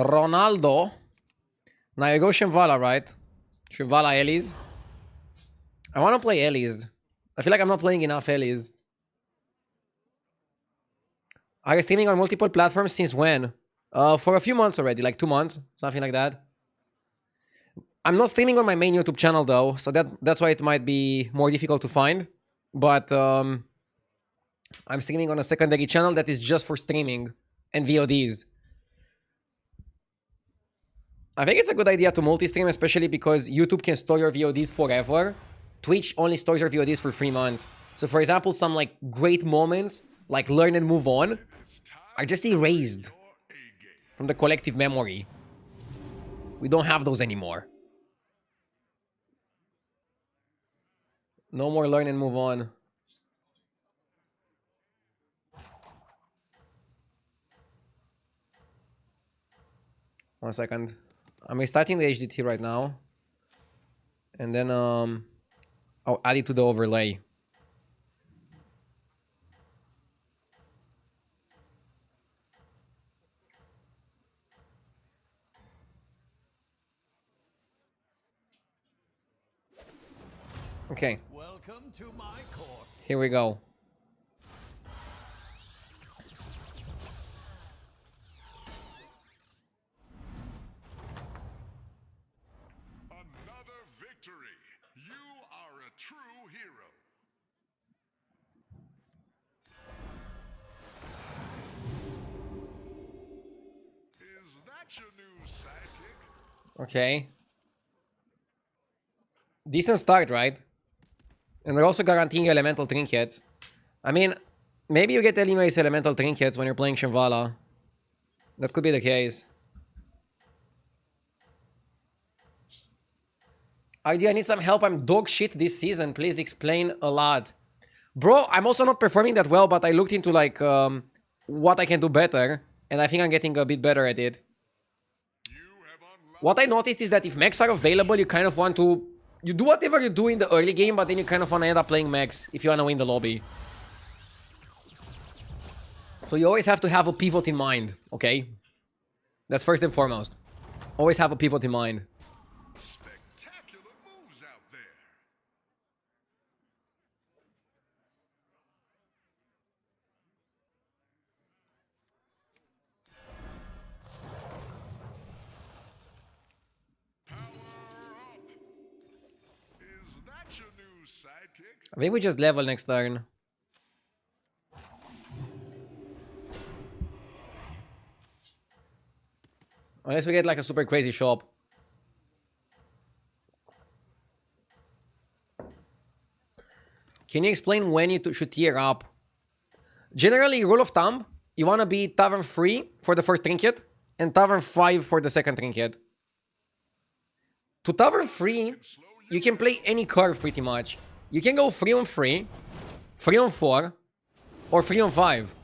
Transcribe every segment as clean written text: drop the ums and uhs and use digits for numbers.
Ronaldo. Now you go Shimvala, right? Shimvala Ellis. I want to play Ellis. I feel like I'm not playing enough Ellis. Are you streaming on multiple platforms since when? For a few months already, like 2 months, something like that. I'm not streaming on my main YouTube channel though, so that's why it might be more difficult to find. But I'm streaming on a secondary channel that is just for streaming and VODs. I think it's a good idea to multi-stream, especially because YouTube can store your VODs forever. Twitch only stores your VODs for 3 months. So for example, some like great moments, like learn and move on, are just erased from the collective memory. We don't have those anymore. No more learn and move on. One second. I'm restarting the HDT right now. And then I'll add it to the overlay. Okay. Welcome to my court. Here we go. Another victory. You are a true hero. Is that your new sidekick? Okay. Decent start, right? And we're also guaranteeing elemental trinkets. I mean, maybe you get anyways elemental trinkets when you're playing Shimvala. That could be the case. Idea, I need some help. I'm dog shit this season. Please explain a lot. Bro, I'm also not performing that well, but I looked into like what I can do better. And I think I'm getting a bit better at it. What I noticed is that if mechs are available, you kind of want to... You do whatever you do in the early game, but then you kind of want to end up playing mechs if you want to win the lobby. So you always have to have a pivot in mind, okay? That's first and foremost. Always have a pivot in mind. Spectacular moves out there. Is that your new sidekick? I think we just level next turn. Unless we get like a super crazy shop. Can you explain when you should tier up? Generally, rule of thumb, you want to be Tavern 3 for the first trinket and Tavern 5 for the second trinket. To Tavern 3, you can play any curve pretty much. You can go 3 on 3, 3 on 4, or 3 on 5.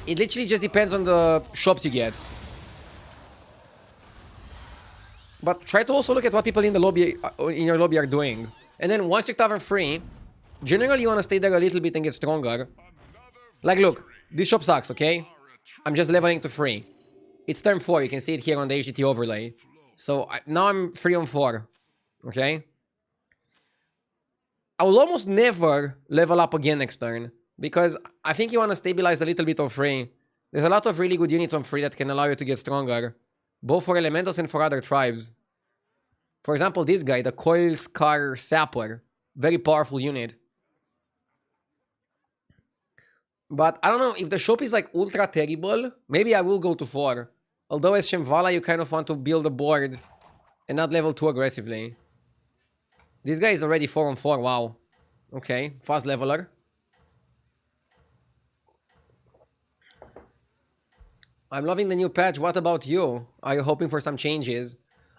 It literally just depends on the shops you get. But try to also look at what people in the lobby, in your lobby are doing. And then once you're Tavern 3, generally you want to stay there a little bit and get stronger. Like look, this shop sucks, okay? I'm just leveling to 3. It's turn 4, you can see it here on the HDT overlay. So now I'm 3 on 4, okay? I will almost never level up again next turn. Because I think you want to stabilize a little bit on 3. There's a lot of really good units on 3 that can allow you to get stronger. Both for elementals and for other tribes. For example, this guy, the Coil Scar Sapper. Very powerful unit. But I don't know, if the shop is like ultra terrible, maybe I will go to 4. Although as Shimvala, you kind of want to build a board and not level too aggressively. This guy is already 4 on 4, wow. Okay, fast leveler. I'm loving the new patch. What about you? Are you hoping for some changes?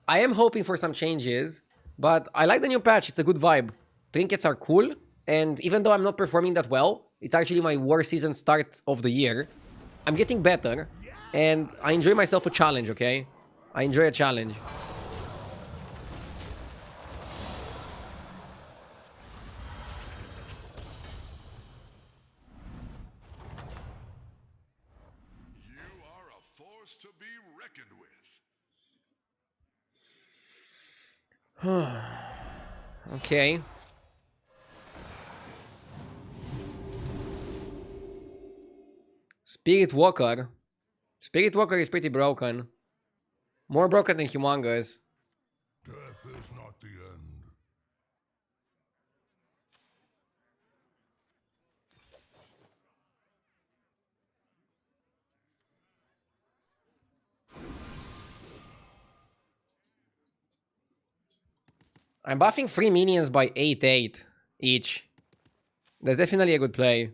I am hoping for some changes, but I like the new patch. It's a good vibe. Trinkets are cool, and even though I'm not performing that well, it's actually my worst season start of the year. I'm getting better, and I enjoy myself a challenge, okay? I enjoy a challenge. force to be reckoned with. Okay. Spirit Walker. Spirit Walker is pretty broken. More broken than Humongous. Death is not the end. I'm buffing 3 minions by 8-8 each. That's definitely a good play.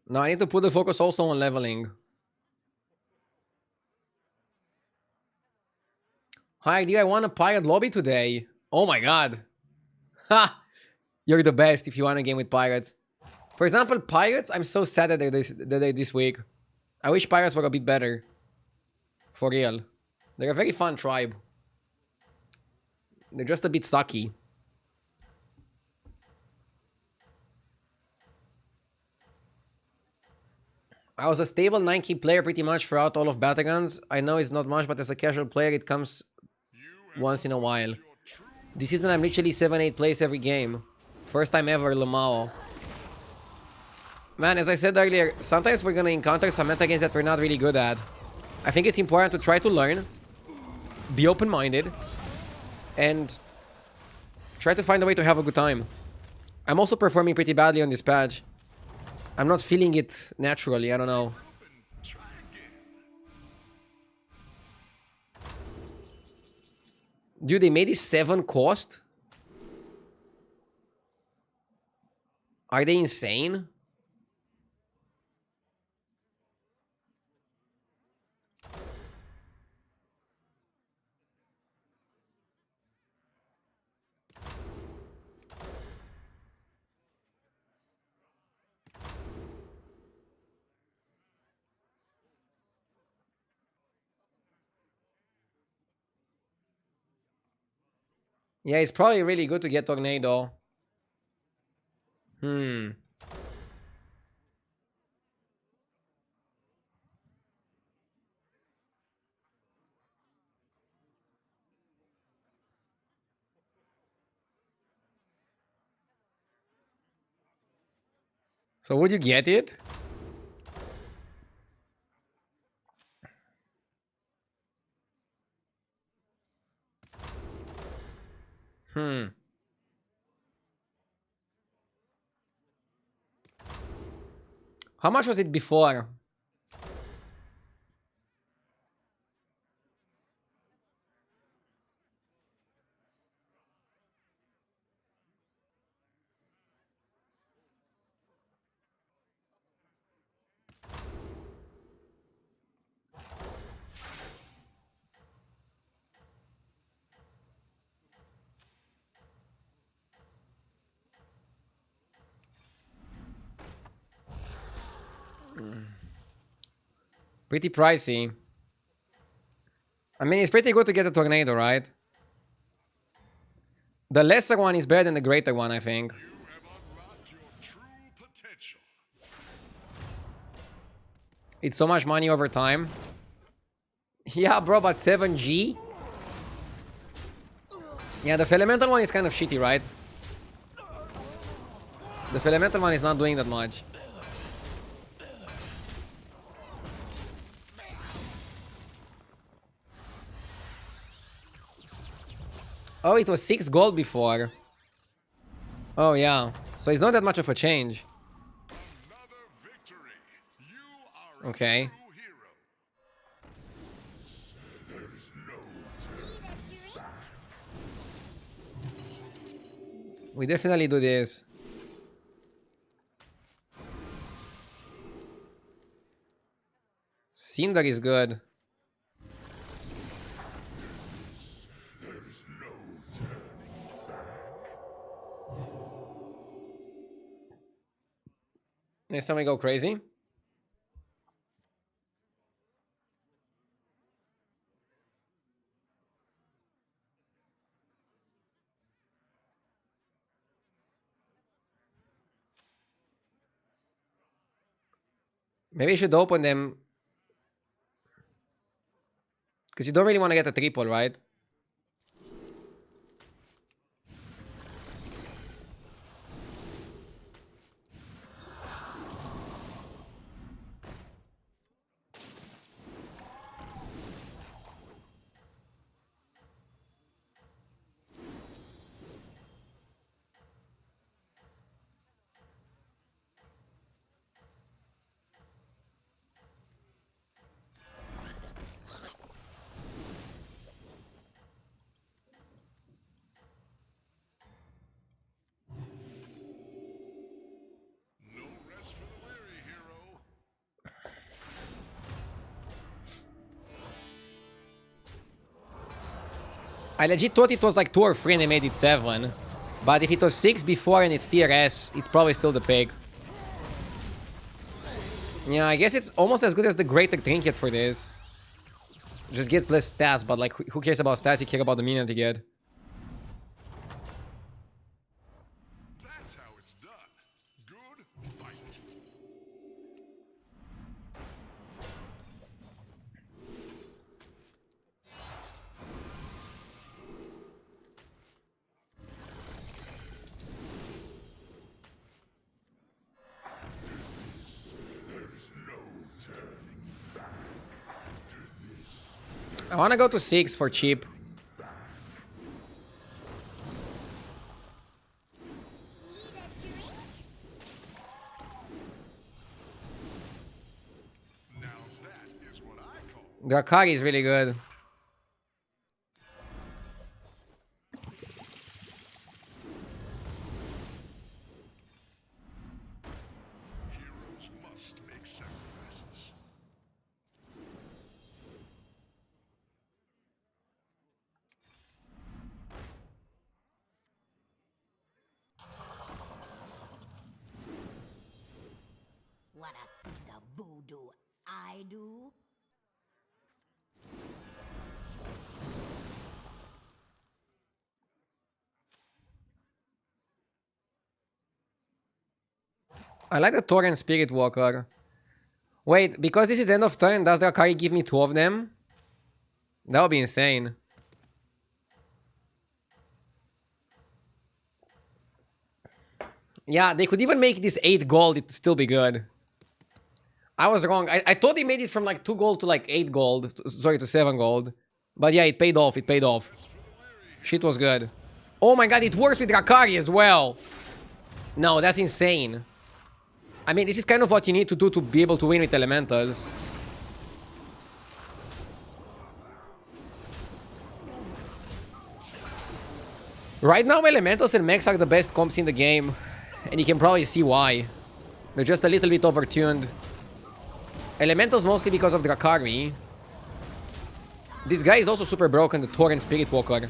Now I need to put the focus also on leveling. Hi, do I want a pirate lobby today? Oh my god. Ha! You're the best if you want a game with pirates. For example, pirates, I'm so sad that they're this week. I wish pirates were a bit better. For real. They're a very fun tribe. They're just a bit sucky. I was a stable 9 key player pretty much throughout all of battlegrounds. I know it's not much, but as a casual player, it comes once in a while. This season, I'm literally 7-8 plays every game. First time ever, Lamao. Man, as I said earlier, sometimes we're gonna encounter some meta games that we're not really good at. I think it's important to try to learn, be open-minded, and try to find a way to have a good time. I'm also performing pretty badly on this patch. I'm not feeling it naturally, I don't know. Dude, they made this 7 cost? Are they insane? Yeah, it's probably really good to get Tornado. So would you get it? How much was it before? Pretty pricey. I mean, it's pretty good to get a Tornado, right? The lesser one is better than the greater one, I think. You have unlocked your true potential. It's so much money over time. Yeah, bro, but 7G? Yeah, the Elemental one is kind of shitty, right? The Elemental one is not doing that much. Oh, it was 6 gold before. Oh, yeah. So it's not that much of a change. Another victory. You are Okay. a true hero. There is no We definitely do this. Cinder is good. Next time we go crazy. Maybe you should open them. Because you don't really want to get a triple, right? No rest for the weary, hero. I legit thought it was like 2 or 3 and they made it 7. But if it was 6 before and it's tier S, it's probably still the pig. Yeah, I guess it's almost as good as the greater trinket for this. Just gets less stats, but like, who cares about stats? You care about the minion you get. That's how it's done. Good fight. I want to go to 6 for cheap. Now that is what I call Drakari is really good. heroes must make sacrifices. Wanna see the voodoo I do? I like the Torrent Spirit Walker. Wait, because this is end of turn, does Drakari give me 2 of them? That would be insane. Yeah, they could even make this 8 gold, it would still be good. I was wrong. I thought they made it from like 2 gold to like 8 gold. Sorry, to 7 gold. But yeah, it paid off, it paid off. Shit was good. Oh my god, it works with Drakari as well. No, that's insane. I mean, this is kind of what you need to do to be able to win with elementals. Right now, elementals and mechs are the best comps in the game. And you can probably see why. They're just a little bit overtuned. Elementals mostly because of Drakari. This guy is also super broken, the Torrent Spirit Walker. That's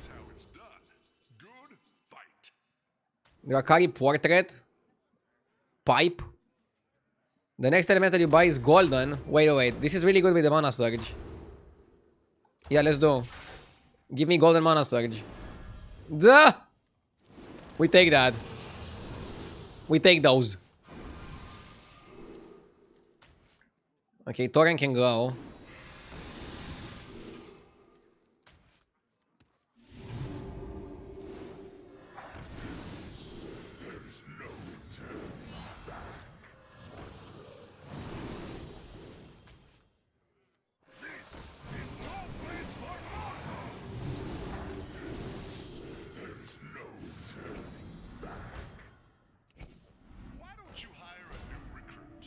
how it's done. Good fight. Drakari Portrait. Pipe. The next elemental you buy is golden. Wait. This is really good with the mana surge. Yeah, let's do. Give me golden mana surge. Duh! We take that. We take those. Okay, Torrent can go. Why don't you hire a new recruit?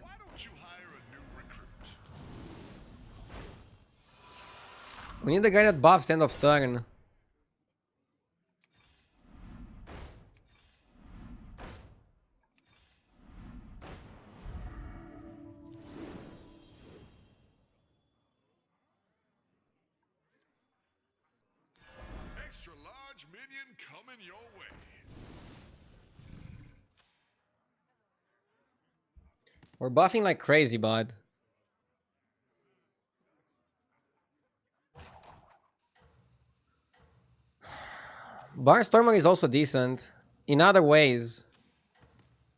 Why don't you hire a new recruit? We need the guy that buffs end of turn. Extra large minion coming your way. We're buffing like crazy, bud. Barnstormer is also decent. In other ways.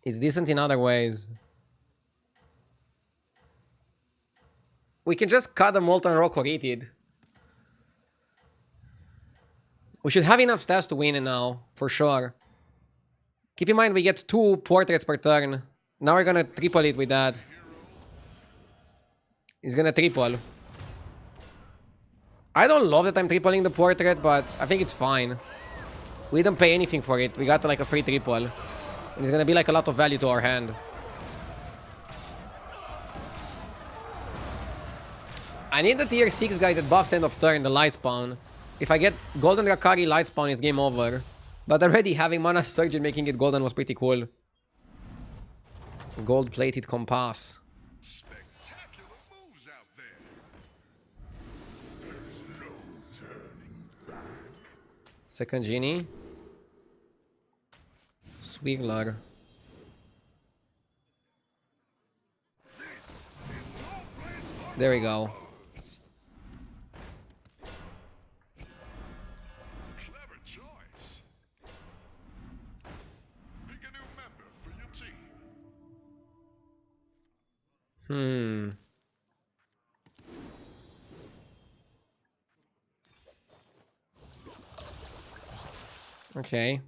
It's decent in other ways. We can just cut the Molten Rock or eat it. We should have enough stats to win it now, for sure. Keep in mind we get 2 portraits per turn. Now we're gonna triple it with that. He's gonna triple. I don't love that I'm tripling the portrait, but I think it's fine. We didn't pay anything for it. We got like a free triple. And it's gonna be like a lot of value to our hand. I need the tier 6 guy that buffs end of turn, the light spawn. If I get Golden Rakari light spawn, it's game over. But already having Mana Surge and making it golden was pretty cool. Gold-plated compass. Spectacular moves out there. Second genie. Swigler. There we go. Clever choice. Pick a new member for your team. Okay.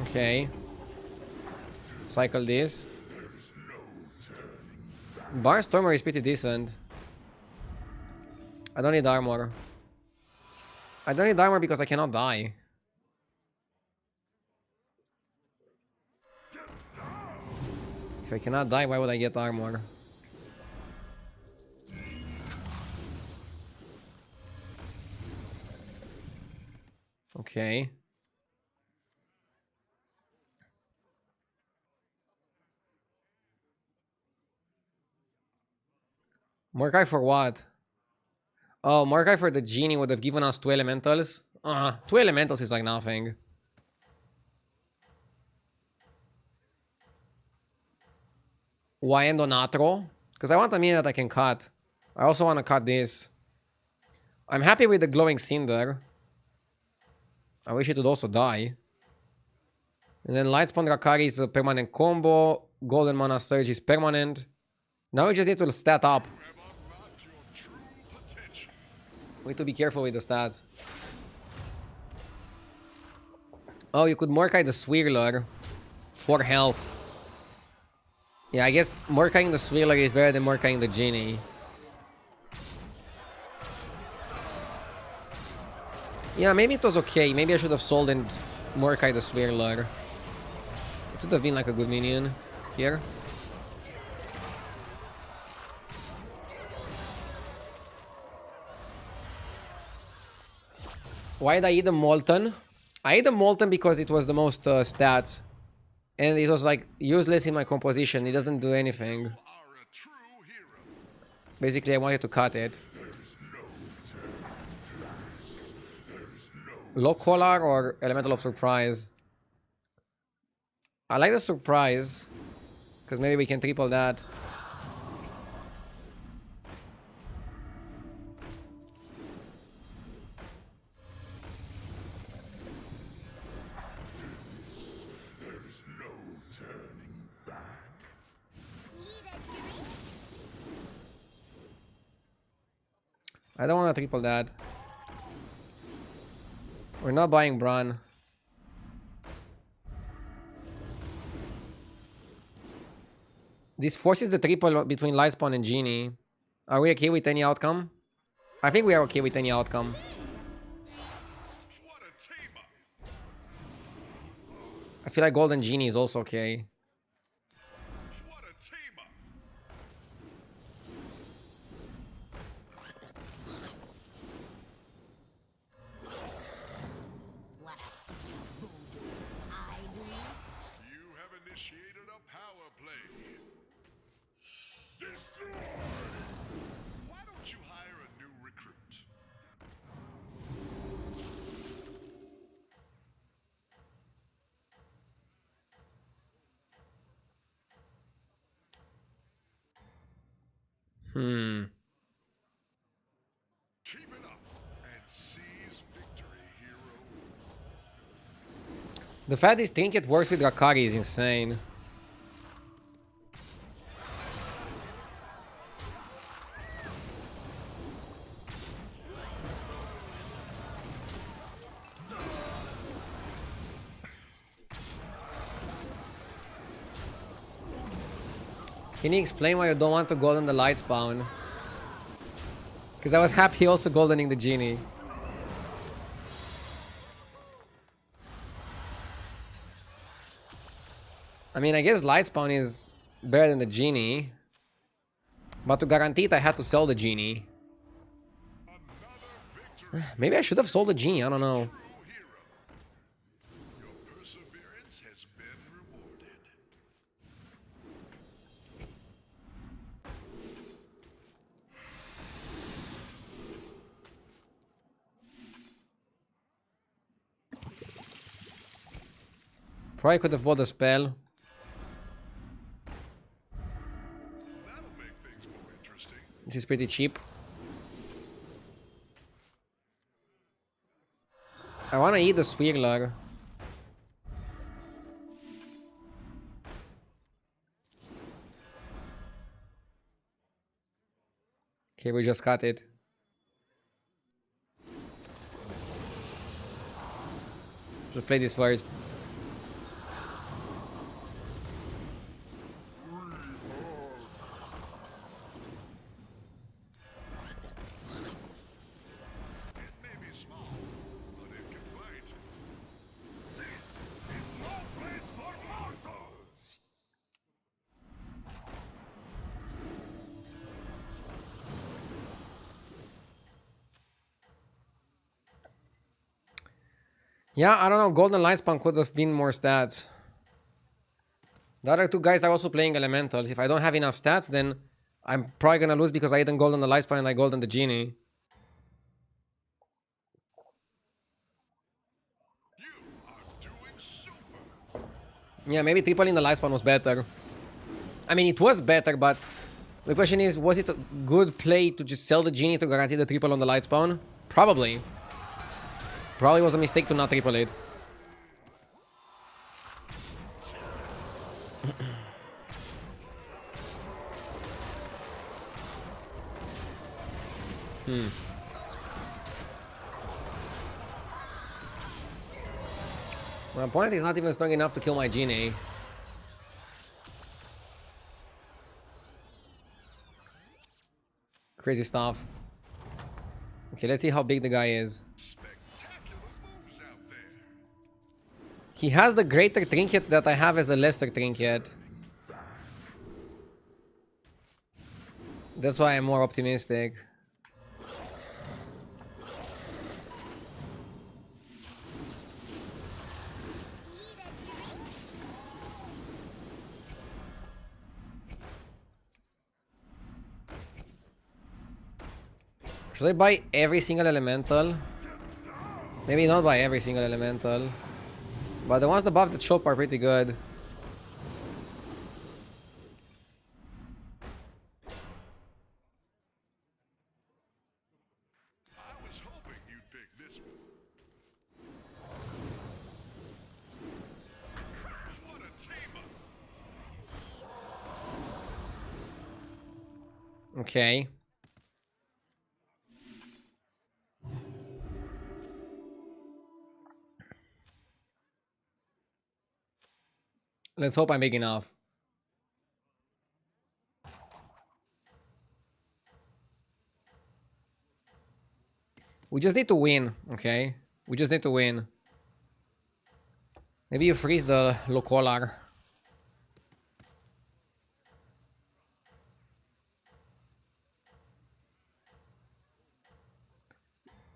Okay. Cycle this. Barnstormer is pretty decent. I don't need armor. I don't need armor because I cannot die. If I cannot die, why would I get armor? Okay. Mordecai for what? Oh, Mordecai for the genie would have given us 2 elementals. 2 elementals is like nothing. Why Endonatro? Because I want a minion that I can cut. I also want to cut this. I'm happy with the glowing cinder. I wish it would also die. And then Lightspawn Rakari is a permanent combo. Golden Mana Surge is permanent. Now we just need to stat up. You have unlocked your true potential. We need to be careful with the stats. Oh, you could Mordecai the Swirler for health. Yeah, I guess Mordecaiing the Swirler is better than Mordecaiing the Genie. Yeah, maybe it was okay. Maybe I should have sold and Mordecai the Swirler. It would have been like a good minion here. Why did I eat the Molten? I ate the Molten because it was the most stats. And it was like useless in my composition. It doesn't do anything. You are a true hero. Basically, I wanted to cut it. Low Collar or Elemental of Surprise? I like the Surprise. Because maybe we can triple that. I don't want to triple that. We're not buying Bran. This forces the triple between Lightspawn and Genie. Are we okay with any outcome? I think we are okay with any outcome. What a team up. I feel like Golden Genie is also okay. What a team up. What a voodoo I do. You have initiated a power play. Hmm. Keep it up and seize victory, hero. The fact this trinket works with Rakari is insane. Can you explain why you don't want to golden the light spawn? Because I was happy also goldening the genie. I mean, I guess light spawn is better than the genie. But to guarantee it, I had to sell the genie. Maybe I should have sold the genie, I don't know. Your perseverance has been rewarded. Probably could have bought a spell. That'll make things more interesting. This is pretty cheap. I want to eat the Swirler. Okay, we just cut it. Should play this first. It may be small, but it can fight. This is no place for mortals! Yeah, I don't know. Golden Lightspan could have been more stats. The other two guys are also playing elementals. If I don't have enough stats, then I'm probably gonna lose because I didn't golden the Lightspan and I golden the genie. You are doing super! Yeah, maybe tripling the Lightspan was better. I mean, it was better, but the question is, was it a good play to just sell the genie to guarantee the triple on the Lightspawn? Probably. Probably was a mistake to not triple it. My opponent is not even strong enough to kill my genie. Crazy stuff. Okay, let's see how big the guy is. Spectacular moves out there! He has the greater trinket that I have as a lesser trinket. That's why I'm more optimistic. Should I buy every single elemental? Maybe not buy every single elemental. But the ones above the shop are pretty good. I was hoping you'd pick this one. What a team up! Okay. Let's hope I'm big enough. We just need to win, okay? We just need to win. Maybe you freeze the Lokolar.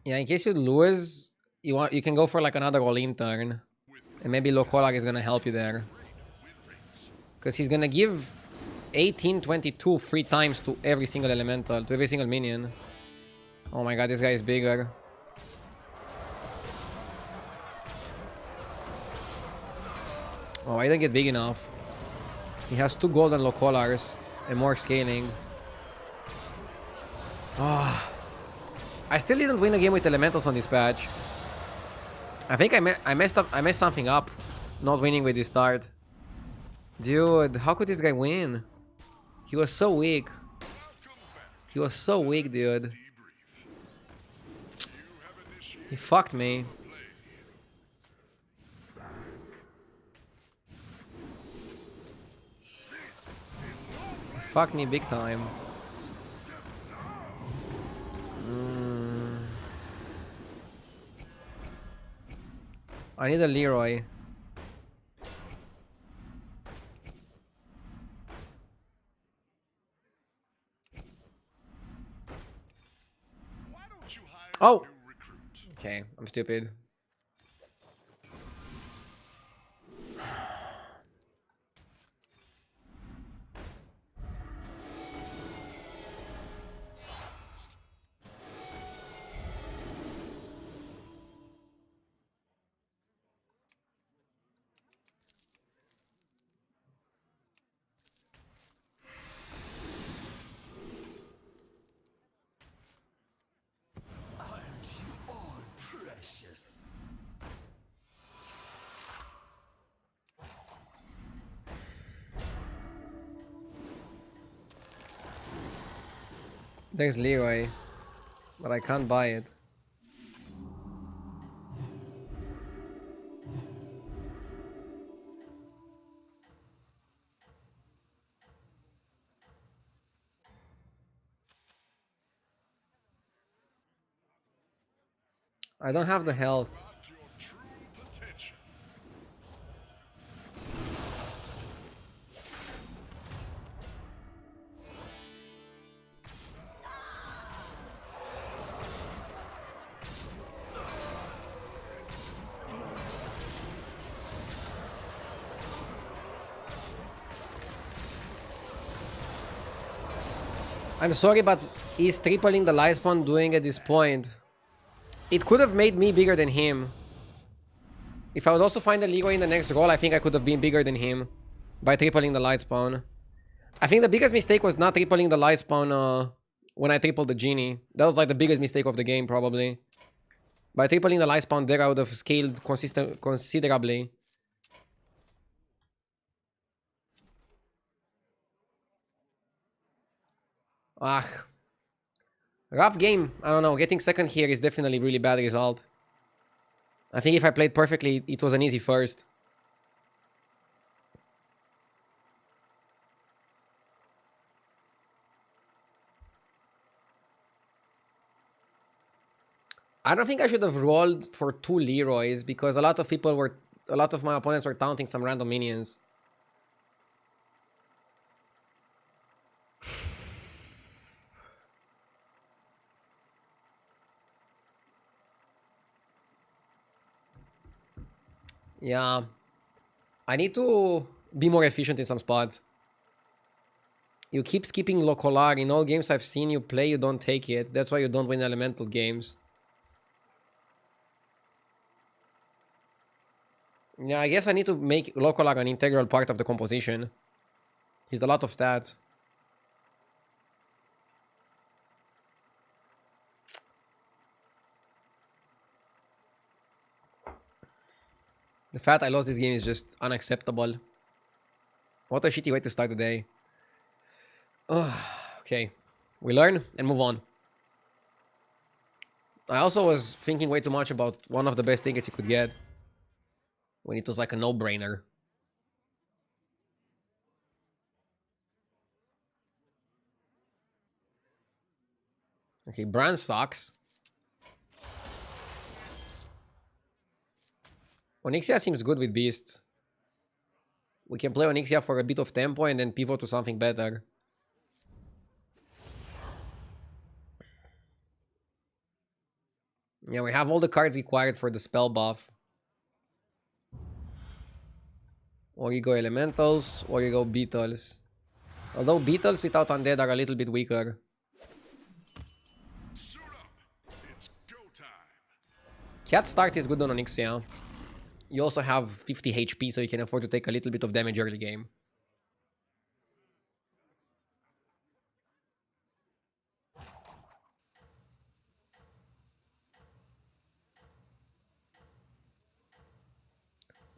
Yeah, in case you lose, you can go for like another all-in turn. And maybe Lokolar is gonna help you there. Because he's gonna give 1822 free times to every single elemental, to every single minion. Oh my god, this guy is bigger. Oh, I didn't get big enough. He has 2 golden Lokolars and more scaling. I still didn't win a game with elementals on this patch. I think I messed something up, not winning with this start. Dude, how could this guy win? He was so weak. He was so weak, dude. He fucked me. Fucked me big time. I need a Leroy. Why don't you hire Oh! a new recruit? Okay, I'm stupid. There's Leroy, but I can't buy it. I don't have the health. Not your true potential. I'm sorry, but he's tripling the life spawn doing at this point. It could have made me bigger than him. If I would also find a Leroy in the next roll, I think I could have been bigger than him by tripling the light spawn. I think the biggest mistake was not tripling the light spawn when I tripled the genie. That was like the biggest mistake of the game, probably. By tripling the light spawn there, I would have scaled considerably. Ah. Rough game. I don't know. Getting second here is definitely really bad result. I think if I played perfectly, it was an easy first. I don't think I should have rolled for 2 Leroys because a lot of my opponents were taunting some random minions. Yeah. I need to be more efficient in some spots. You keep skipping Locolar. In all games I've seen you play, you don't take it. That's why you don't win elemental games. Yeah, I guess I need to make Locolar an integral part of the composition. He's a lot of stats. The fact I lost this game is just unacceptable. What a shitty way to start the day. Okay. We learn and move on. I also was thinking way too much about one of the best tickets you could get. When it was like a no-brainer. Okay, Bran sucks. Onyxia seems good with beasts. We can play Onyxia for a bit of tempo and then pivot to something better. Yeah, we have all the cards required for the spell buff. Or you go Elementals, or you go Beetles. Although Beetles without Undead are a little bit weaker. Suit up. It's go time. Cat start is good on Onyxia. You also have 50 HP, so you can afford to take a little bit of damage early game.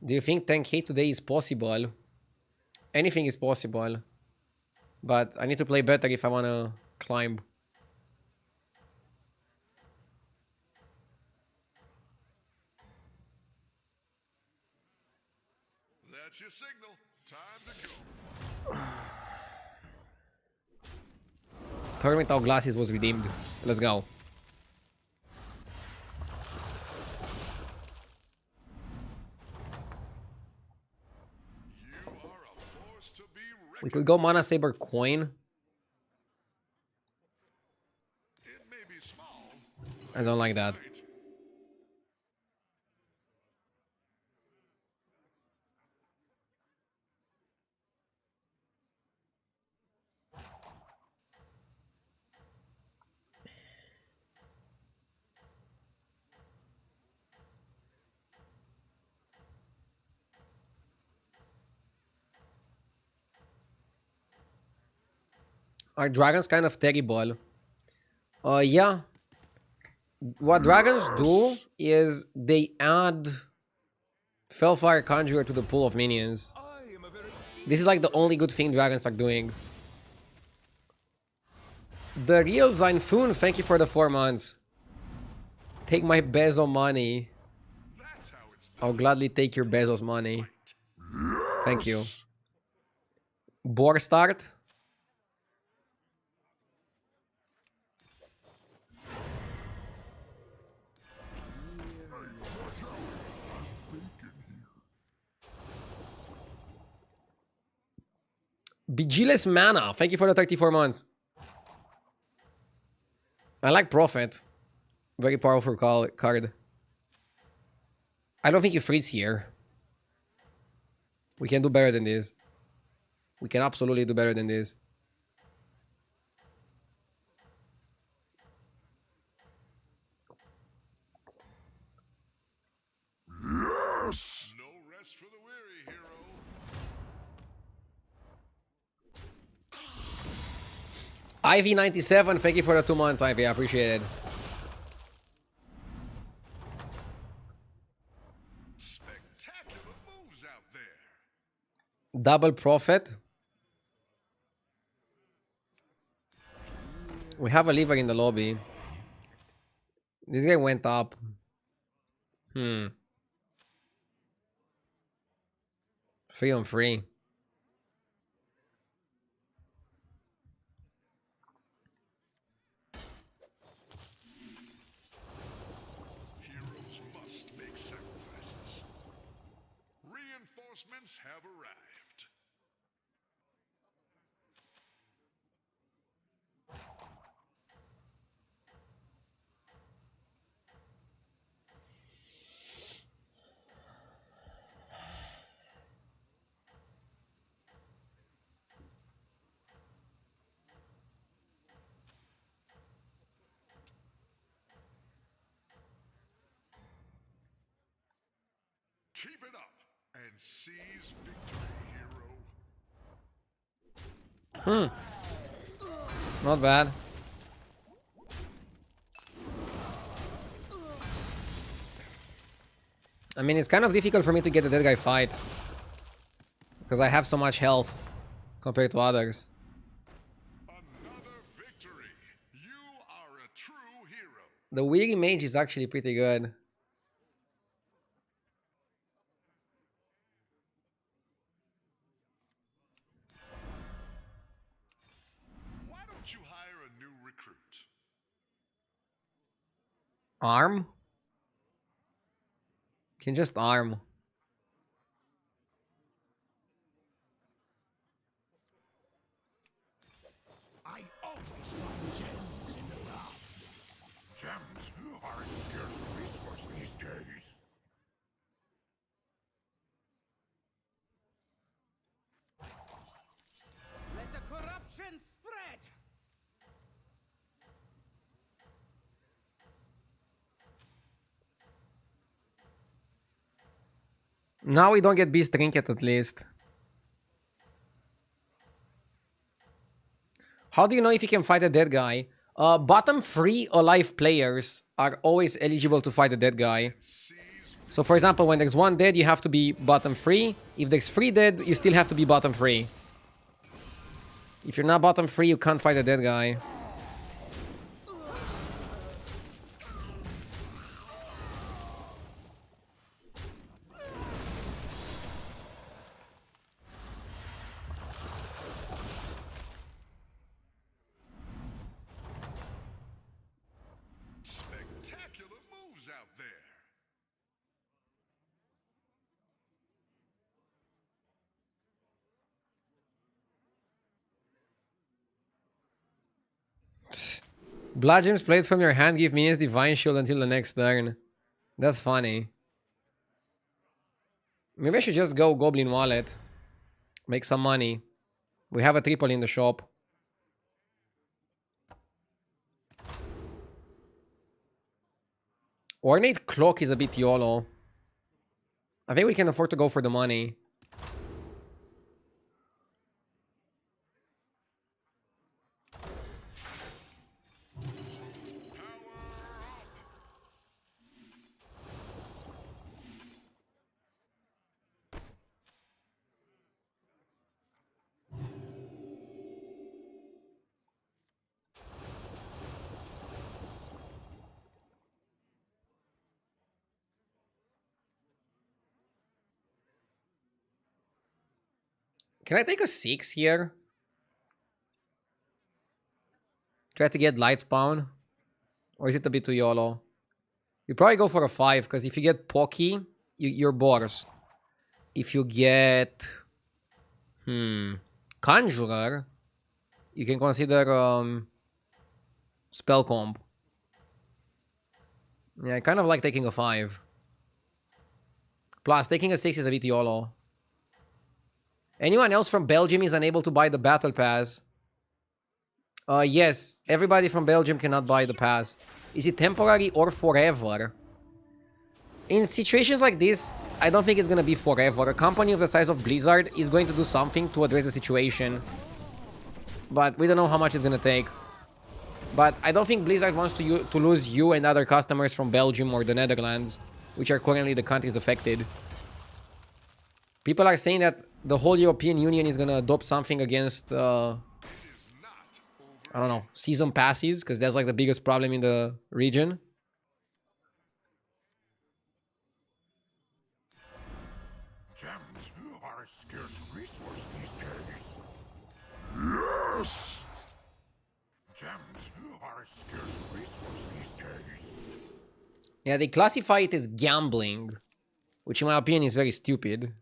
Do you think 10k today is possible? Anything is possible. But I need to play better if I want to climb. That's your signal. Time to go. Tournament of Glasses was redeemed. Let's go. You are a force to be We reckoned could go Mana Saber Coin. with. It may be small, I don't like that. right? Are dragons kind of terrible? Yeah. What dragons do is they add Fellfire Conjurer to the pool of minions. This is like the only good thing dragons are doing. The real Zainfun, thank you for the 4 months. Take my Bezo money. That's how it's I'll gladly take your Bezos money. Thank you. Boar start. Begiles Mana, thank you for the 34 months. I like Prophet. Very powerful card. I don't think you freeze here. We can do better than this. We can absolutely do better than this. no rest for the weary, hero. Ivy97, thank you for the 2 months, Ivy. I appreciate it. Spectacular moves out there. Double Prophet. We have a lever in the lobby. This guy went up. 3-on-3. Heroes must make sacrifices. Reinforcements have arrived. Keep it up and seize victory, hero. Not bad. I mean, it's kind of difficult for me to get a dead guy fight. Because I have so much health compared to others. Another victory. You are a true hero. The Weary Mage is actually pretty good. Why don't you hire a new recruit? Arm? Can just arm. I always find gems in the rough. Gems are a scarce resource these days. Let the corruption spread! Now we don't get Beast Trinket at least. How do you know if you can fight a dead guy? Bottom 3 alive players are always eligible to fight a dead guy. Seize So for example, when there's 1 dead, you have to be bottom 3. If there's 3 dead, you still have to be bottom 3. If you're not bottom 3, you can't fight a dead guy. Spectacular moves out there. Blood gems played from your hand give minions divine shield until the next turn. That's funny. Maybe I should just go Goblin Wallet. Make some money. We have a triple in the shop. Ornate Cloak is a bit YOLO. I think we can afford to go for the money. Can I take a 6 here? Try to get light spawn? Or is it a bit too YOLO? You probably go for a 5, because if you get Pocky, you're Boars. If you get... Conjurer, you can consider Spell Comb. Yeah, I kind of like taking a 5. Plus, taking a 6 is a bit YOLO. Anyone else from Belgium is unable to buy the Battle Pass? Yes, everybody from Belgium cannot buy the pass. Is it temporary or forever? In situations like this, I don't think it's gonna be forever. A company of the size of Blizzard is going to do something to address the situation. But we don't know how much it's gonna take. But I don't think Blizzard wants to lose you and other customers from Belgium or the Netherlands, which are currently the countries affected. People are saying that the whole European Union is gonna adopt something against, I don't know, season passes, because that's like the biggest problem in the region. Gems are a scarce resource these days. Yes! Gems are a scarce resource these days. Yeah, they classify it as gambling, which in my opinion is very stupid.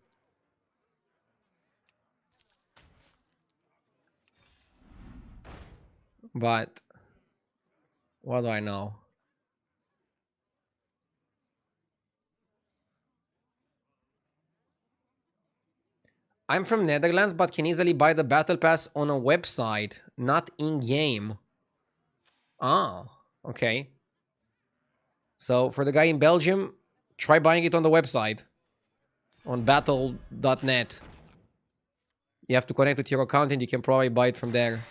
But what do I know? I'm from Netherlands, but can easily buy the battle pass on a website, not in-game. Ah, okay. So for the guy in Belgium, try buying it on the website. On battle.net. You have to connect with your account and you can probably buy it from there.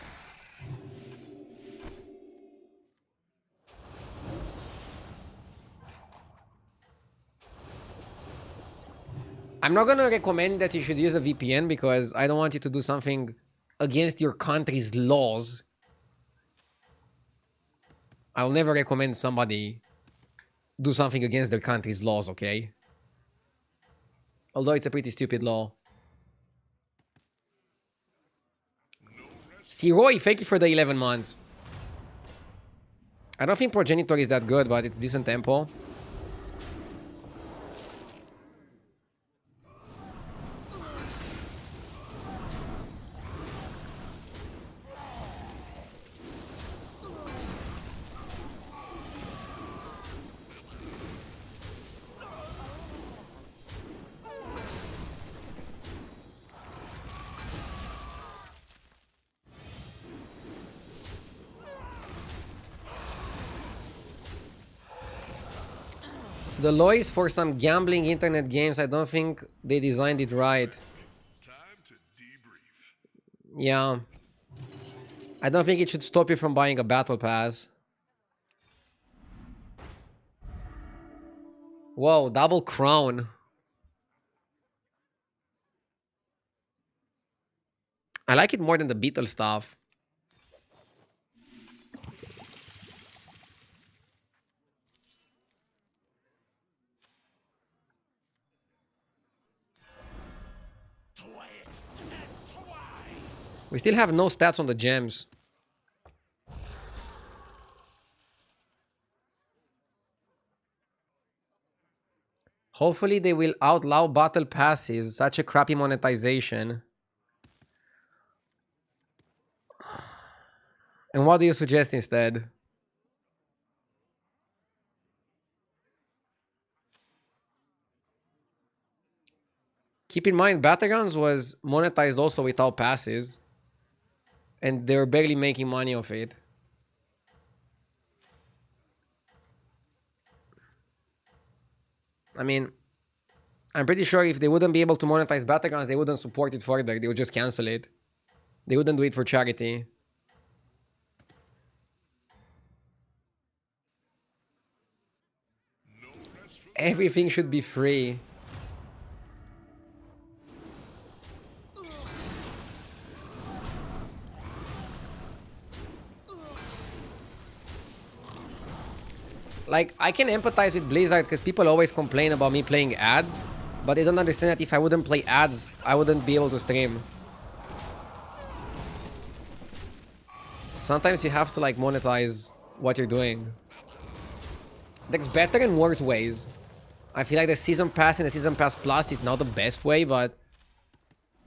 I'm not gonna recommend that you should use a VPN because I don't want you to do something against your country's laws. I'll never recommend somebody do something against their country's laws, okay? Although it's a pretty stupid law. See, Roy, thank you for the 11 months. I don't think Progenitor is that good, but it's decent tempo. The law is for some gambling internet games. I don't think they designed it right. Time to debrief. Yeah. I don't think it should stop you from buying a battle pass. Whoa, double crown. I like it more than the beetle stuff. We still have no stats on the gems. Hopefully they will outlaw battle passes. Such a crappy monetization. And what do you suggest instead? Keep in mind, battlegrounds was monetized also without passes. And they were barely making money off it. I mean, I'm pretty sure if they wouldn't be able to monetize battlegrounds, they wouldn't support it further. They would just cancel it. They wouldn't do it for charity. Everything should be free. Like, I can empathize with Blizzard because people always complain about me playing ads, but they don't understand that if I wouldn't play ads, I wouldn't be able to stream. Sometimes you have to, like, monetize what you're doing. There's better and worse ways. I feel like the Season Pass and the Season Pass Plus is not the best way, but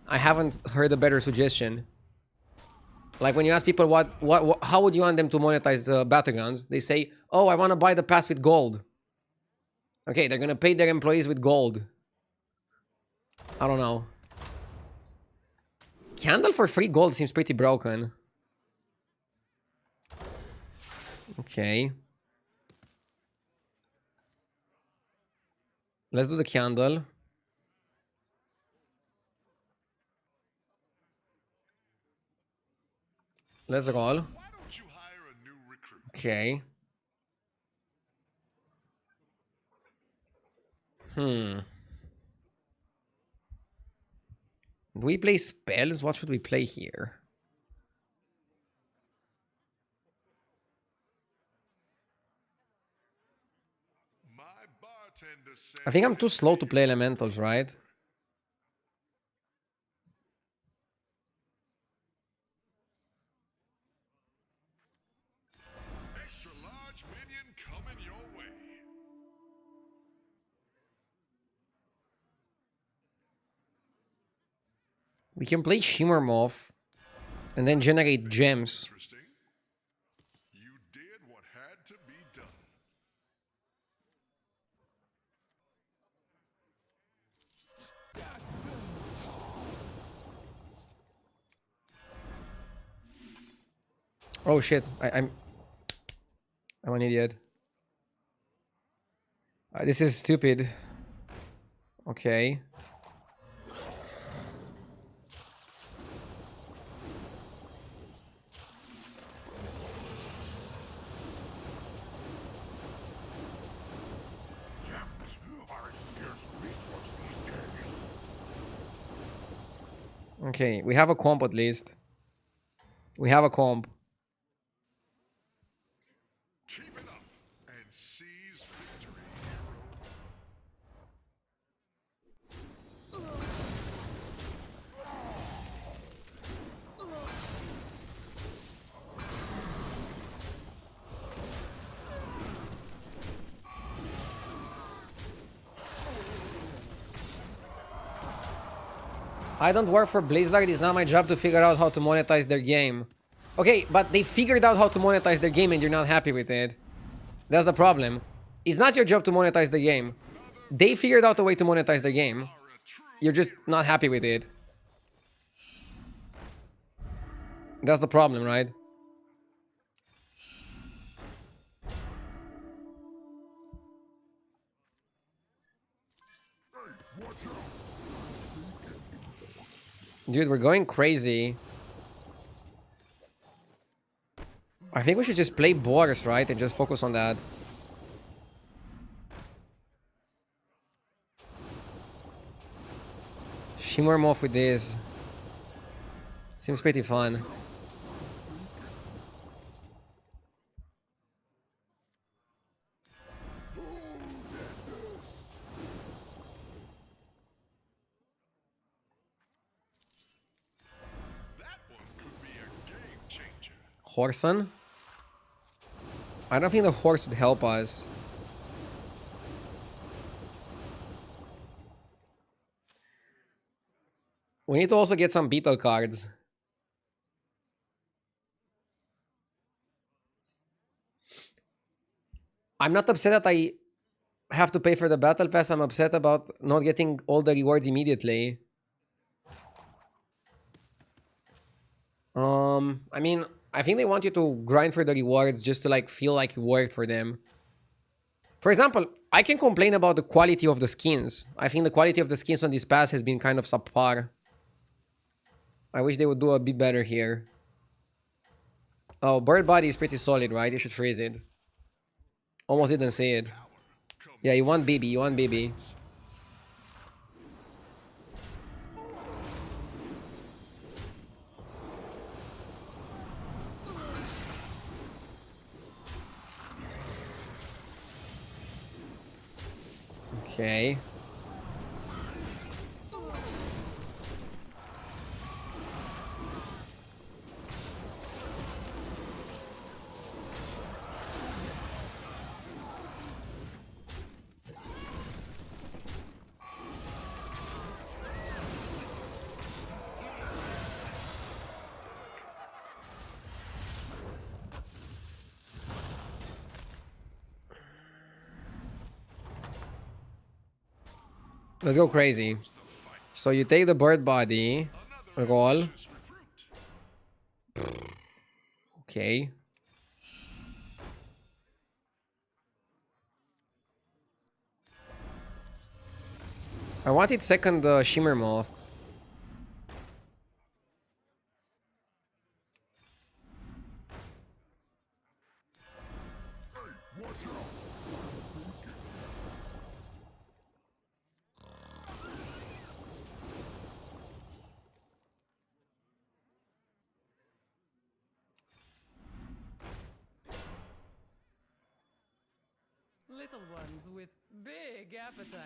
I haven't heard a better suggestion. Like when you ask people how would you want them to monetize battlegrounds, they say, "Oh, I want to buy the pass with gold." Okay, they're gonna pay their employees with gold. I don't know. Candle for free gold seems pretty broken. Okay. Let's do the candle. Let's roll. Why don't you hire a new recruit? Okay. Do we play spells? What should we play here? My bartender said I think I'm too slow to play elementals, right? extra large minion coming your way. We can play Shimmer Moth and then generate gems. Interesting. You did what had to be done. Oh shit, I'm an idiot. This is stupid. Okay. Gems are a scarce resource these days. Okay, we have a comp at least. We have a comp. Keep it up and seize victory, hero. I don't work for Blizzard. It's not my job to figure out how to monetize their game. Okay, but they figured out how to monetize their game and you're not happy with it. That's the problem. It's not your job to monetize the game. They figured out a way to monetize their game. You're just not happy with it. That's the problem, right? Dude, we're going crazy. I think we should just play Boars, right? And just focus on that. Shimmer moth with this. Seems pretty fun. That one could be a game changer. Horson? I don't think the horse would help us. We need to also get some beetle cards. I'm not upset that I have to pay for the battle pass. I'm upset about not getting all the rewards immediately. I mean, I think they want you to grind for the rewards just to like feel like you worked for them. For example, I can complain about the quality of the skins. I think the quality of the skins on this pass has been kind of subpar. I wish they would do a bit better here. Oh, bird body is pretty solid, right? You should freeze it. Almost didn't see it. Yeah, you want BB, you want BB. Okay. Let's go crazy. So you take the bird body, roll. Okay. I wanted second Shimmer moth. Little ones with big appetites.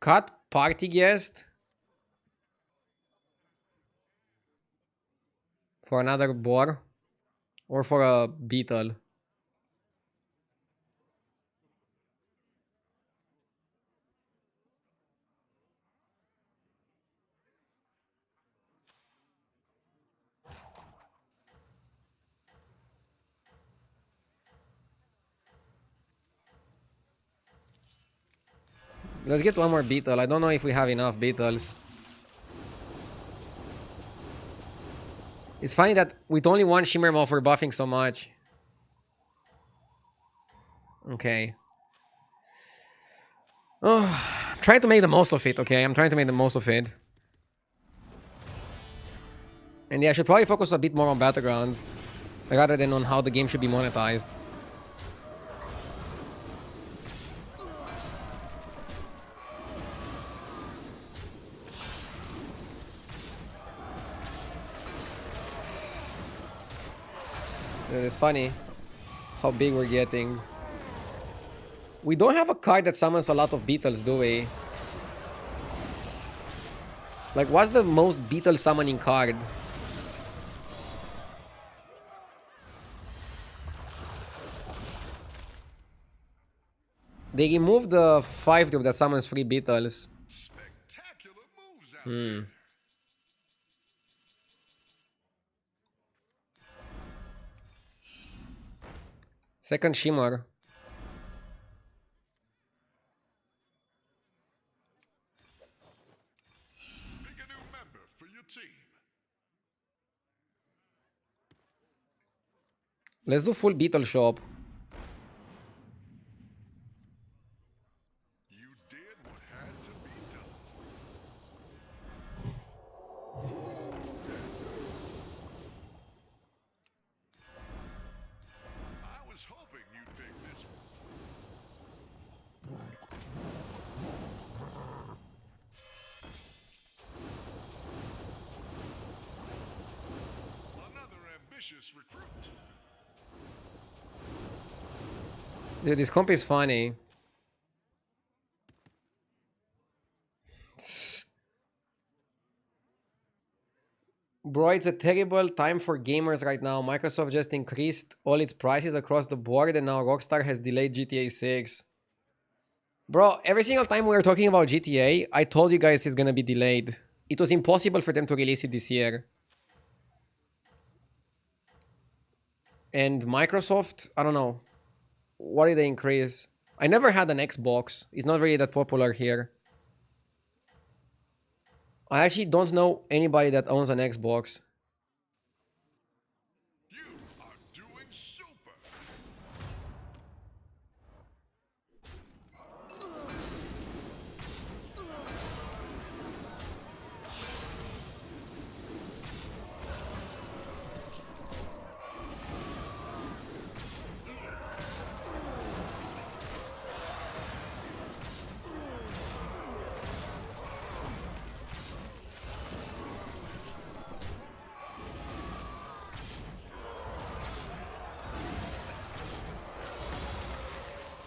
Cut party guest for another boar or for a beetle. Let's get one more beetle. I don't know if we have enough beetles. It's funny that with only one Shimmer moth we're buffing so much. Okay. Oh, try to make the most of it, okay? I'm trying to make the most of it. And yeah, I should probably focus a bit more on battlegrounds rather than on how the game should be monetized. It's funny how big we're getting. We don't have a card that summons a lot of beetles, do we? Like, what's the most beetle summoning card? They removed the 5-drop that summons 3 beetles. Spectacular moves out there. Second Shimmer. Pick a new member for your team. Let's do full beetle shop. You did what had to be done. I was hoping you'd pick this one. ambitious recruit. Dude, this comp is funny. Bro, it's a terrible time for gamers right now. Microsoft just increased all its prices across the board and now Rockstar has delayed GTA 6. Bro, every single time we were talking about GTA, I told you guys it's gonna be delayed. It was impossible for them to release it this year. And Microsoft, I don't know. What did they increase? I never had an Xbox. It's not really that popular here. I actually don't know anybody that owns an Xbox. You are doing super.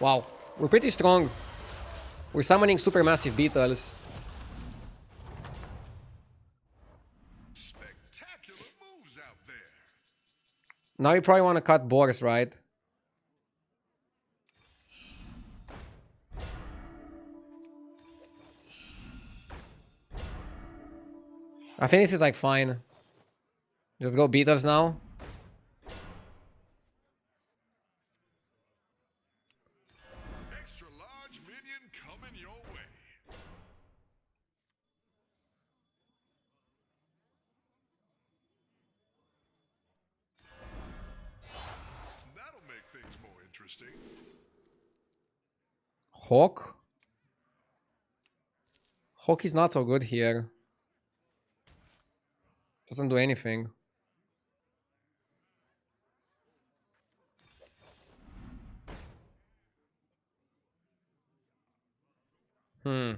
Wow, we're pretty strong. We're summoning supermassive beetles. Spectacular moves out there. Now you probably want to cut boars, right? I think this is like fine. Just go beetles now. Extra large minion coming your way. That'll make things more interesting. Hawk? Hawk is not so good here. Doesn't do anything. Hmm.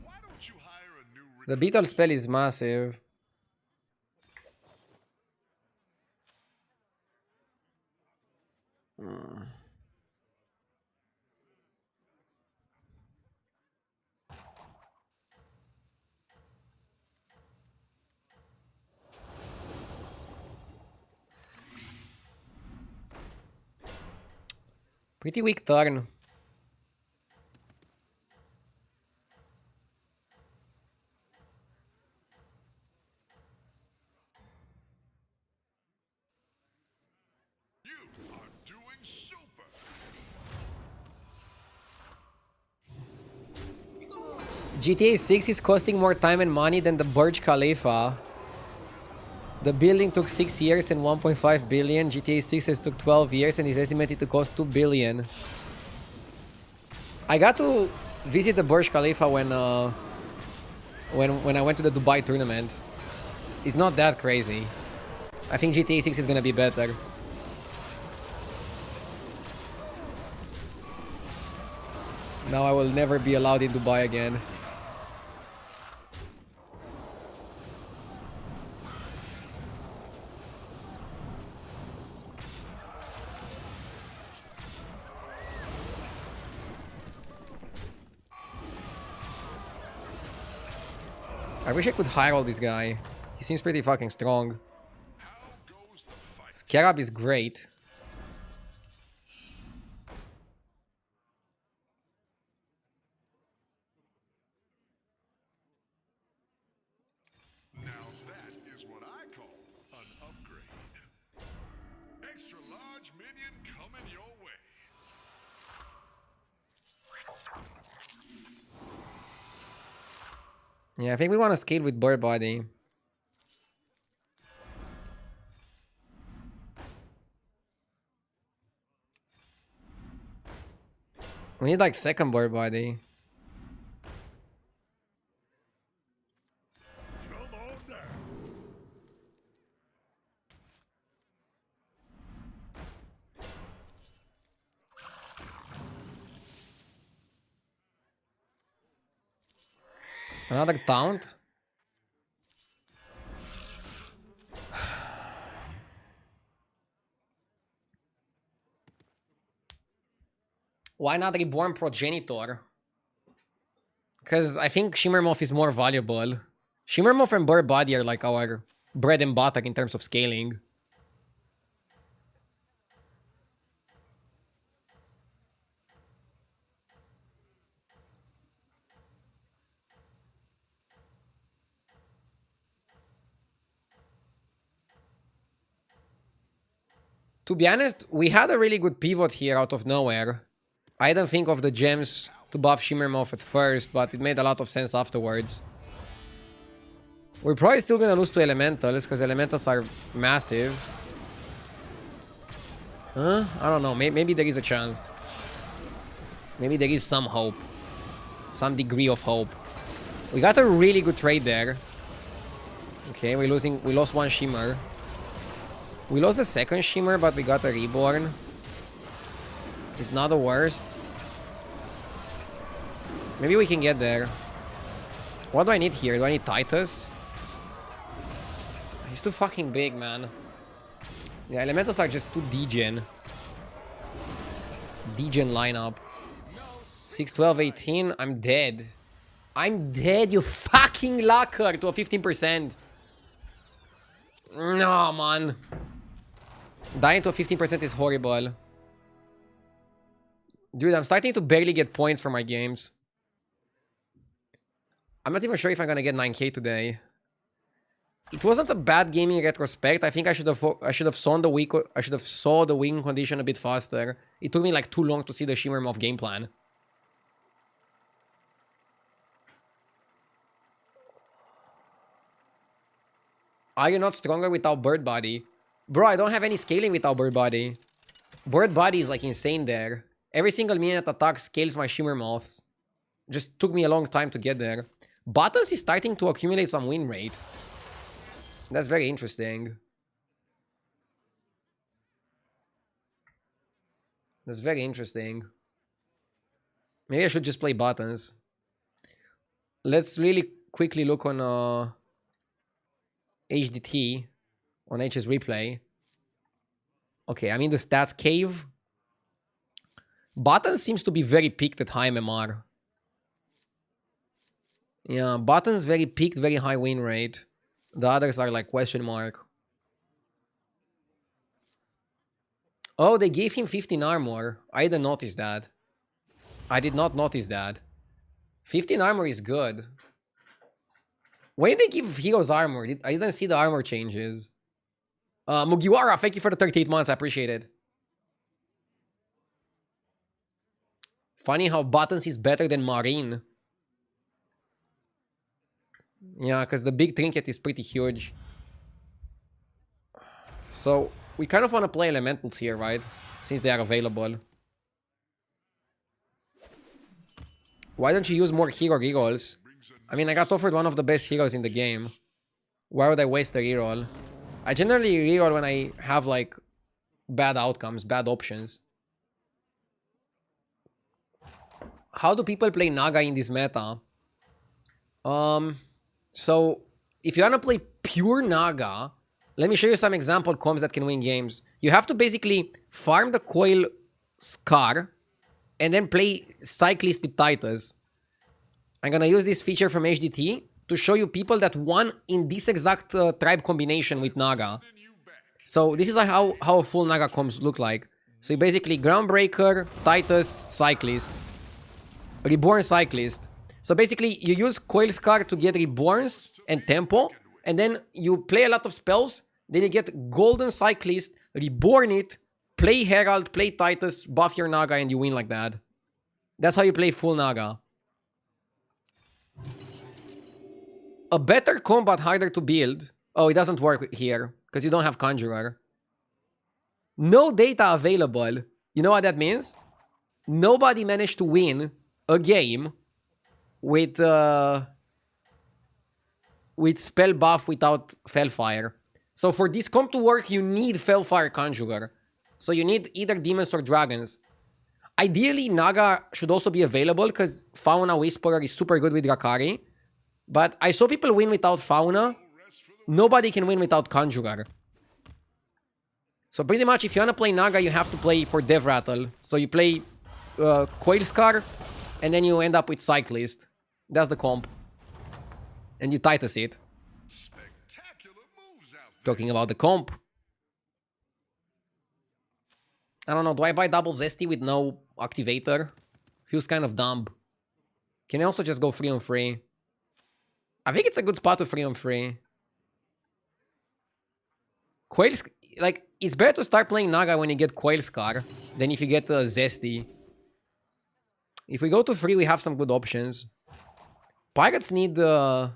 Why don't you hire a new The recruit? beetle spell is massive. Pretty weak turn. You are doing super. GTA 6 is costing more time and money than the Burj Khalifa. The building took 6 years and 1.5 billion. GTA 6 has took 12 years and is estimated to cost 2 billion. I got to visit the Burj Khalifa when I went to the Dubai tournament. It's not that crazy. I think GTA 6 is gonna be better. Now I will never be allowed in Dubai again. I wish I could hire all this guy. He seems pretty fucking strong. How goes the fight? Scarab is great. Now that is what I call an upgrade. Extra large minion coming your way. Yeah, I think we want to scale with bird body. We need like second bird body. Come on down. Another taunt? Why not Reborn Progenitor? Because I think Shimmer Moth is more valuable. Shimmer Moth and Bird Body are like our bread and butter in terms of scaling. To be honest, we had a really good pivot here out of nowhere. I didn't think of the gems to buff Shimmer Moth at first, but it made a lot of sense afterwards. We're probably still gonna lose to Elementals, because Elementals are massive. I don't know, maybe there is a chance. Maybe there is some hope. Some degree of hope. We got a really good trade there. Okay, we lost one Shimmer. We lost the second Shimmer, but we got a Reborn. It's not the worst. Maybe we can get there. What do I need here? Do I need Titus? He's too fucking big, man. Yeah, Elementals are just too degen. Degen lineup. 6, 12, 18. I'm dead. I'm dead, you fucking locker, to a 15%. No, man. Dying to a 15% is horrible. Dude, I'm starting to barely get points for my games. I'm not even sure if I'm gonna get 9k today. It wasn't a bad game in retrospect. I think I should have saw the win condition a bit faster. It took me like too long to see the Shimmer Moth game plan. Are you not stronger without Bird Body? Bro, I don't have any scaling without Bird Body. Bird Body is like insane there. Every single minute attack scales my Shimmer Moth. Just took me a long time to get there. Buttons is starting to accumulate some win rate. That's very interesting. That's very interesting. Maybe I should just play Buttons. Let's really quickly look on HDT, on HS Replay. Okay, I'm in the stats cave. Buttons seems to be very peaked at high MMR. Yeah, Buttons very peaked, very high win rate. The others are like question mark. Oh, they gave him 15 armor. I didn't notice that. I did not notice that. 15 armor is good. When did they give heroes armor? I didn't see the armor changes. Mugiwara, thank you for the 38 months. I appreciate it. Funny how Buttons is better than Marine. Yeah, because the big trinket is pretty huge. So, we kind of want to play Elementals here, right? Since they are available. Why don't you use more hero rerolls? I mean, I got offered one of the best heroes in the game. Why would I waste a reroll? I generally reroll when I have, like, bad outcomes, bad options. How do people play Naga in this meta? So, if you want to play pure Naga, let me show you some example comps that can win games. You have to basically farm the coil Scar and then play Cyclist with Titus. I'm gonna use this feature from HDT to show you people that won in this exact tribe combination with Naga. So this is how a full Naga comps look like. So you basically Groundbreaker, Titus, Cyclist, Reborn Cyclist. So basically you use Coil Scar to get Reborns and Tempo, and then you play a lot of spells, then you get Golden Cyclist, Reborn it, play Herald, play Titus, buff your Naga, and you win like that. That's how you play full Naga. A better combat, harder to build. Oh, it doesn't work here, because you don't have Conjurer. No data available. You know what that means? Nobody managed to win a game with spell buff without Fellfire. So for this comp to work, you need Fellfire Conjurer. So you need either Demons or Dragons. Ideally, Naga should also be available because Fauna Whisperer is super good with Drakari. But I saw people win without Fauna. Nobody can win without Conjurer. So pretty much, if you want to play Naga, you have to play for Dev Rattle. So you play Coil Scar, and then you end up with Cyclist. That's the comp. And you Titus it. Spectacular moves out there. Talking about the comp. I don't know, do I buy double Zesty with no activator? Feels kind of dumb. Can I also just go 3-on-3? I think it's a good spot to 3-on-3. Quail, like, it's better to start playing Naga when you get Quail Scar than if you get Zesty. If we go to 3, we have some good options. Pirates need the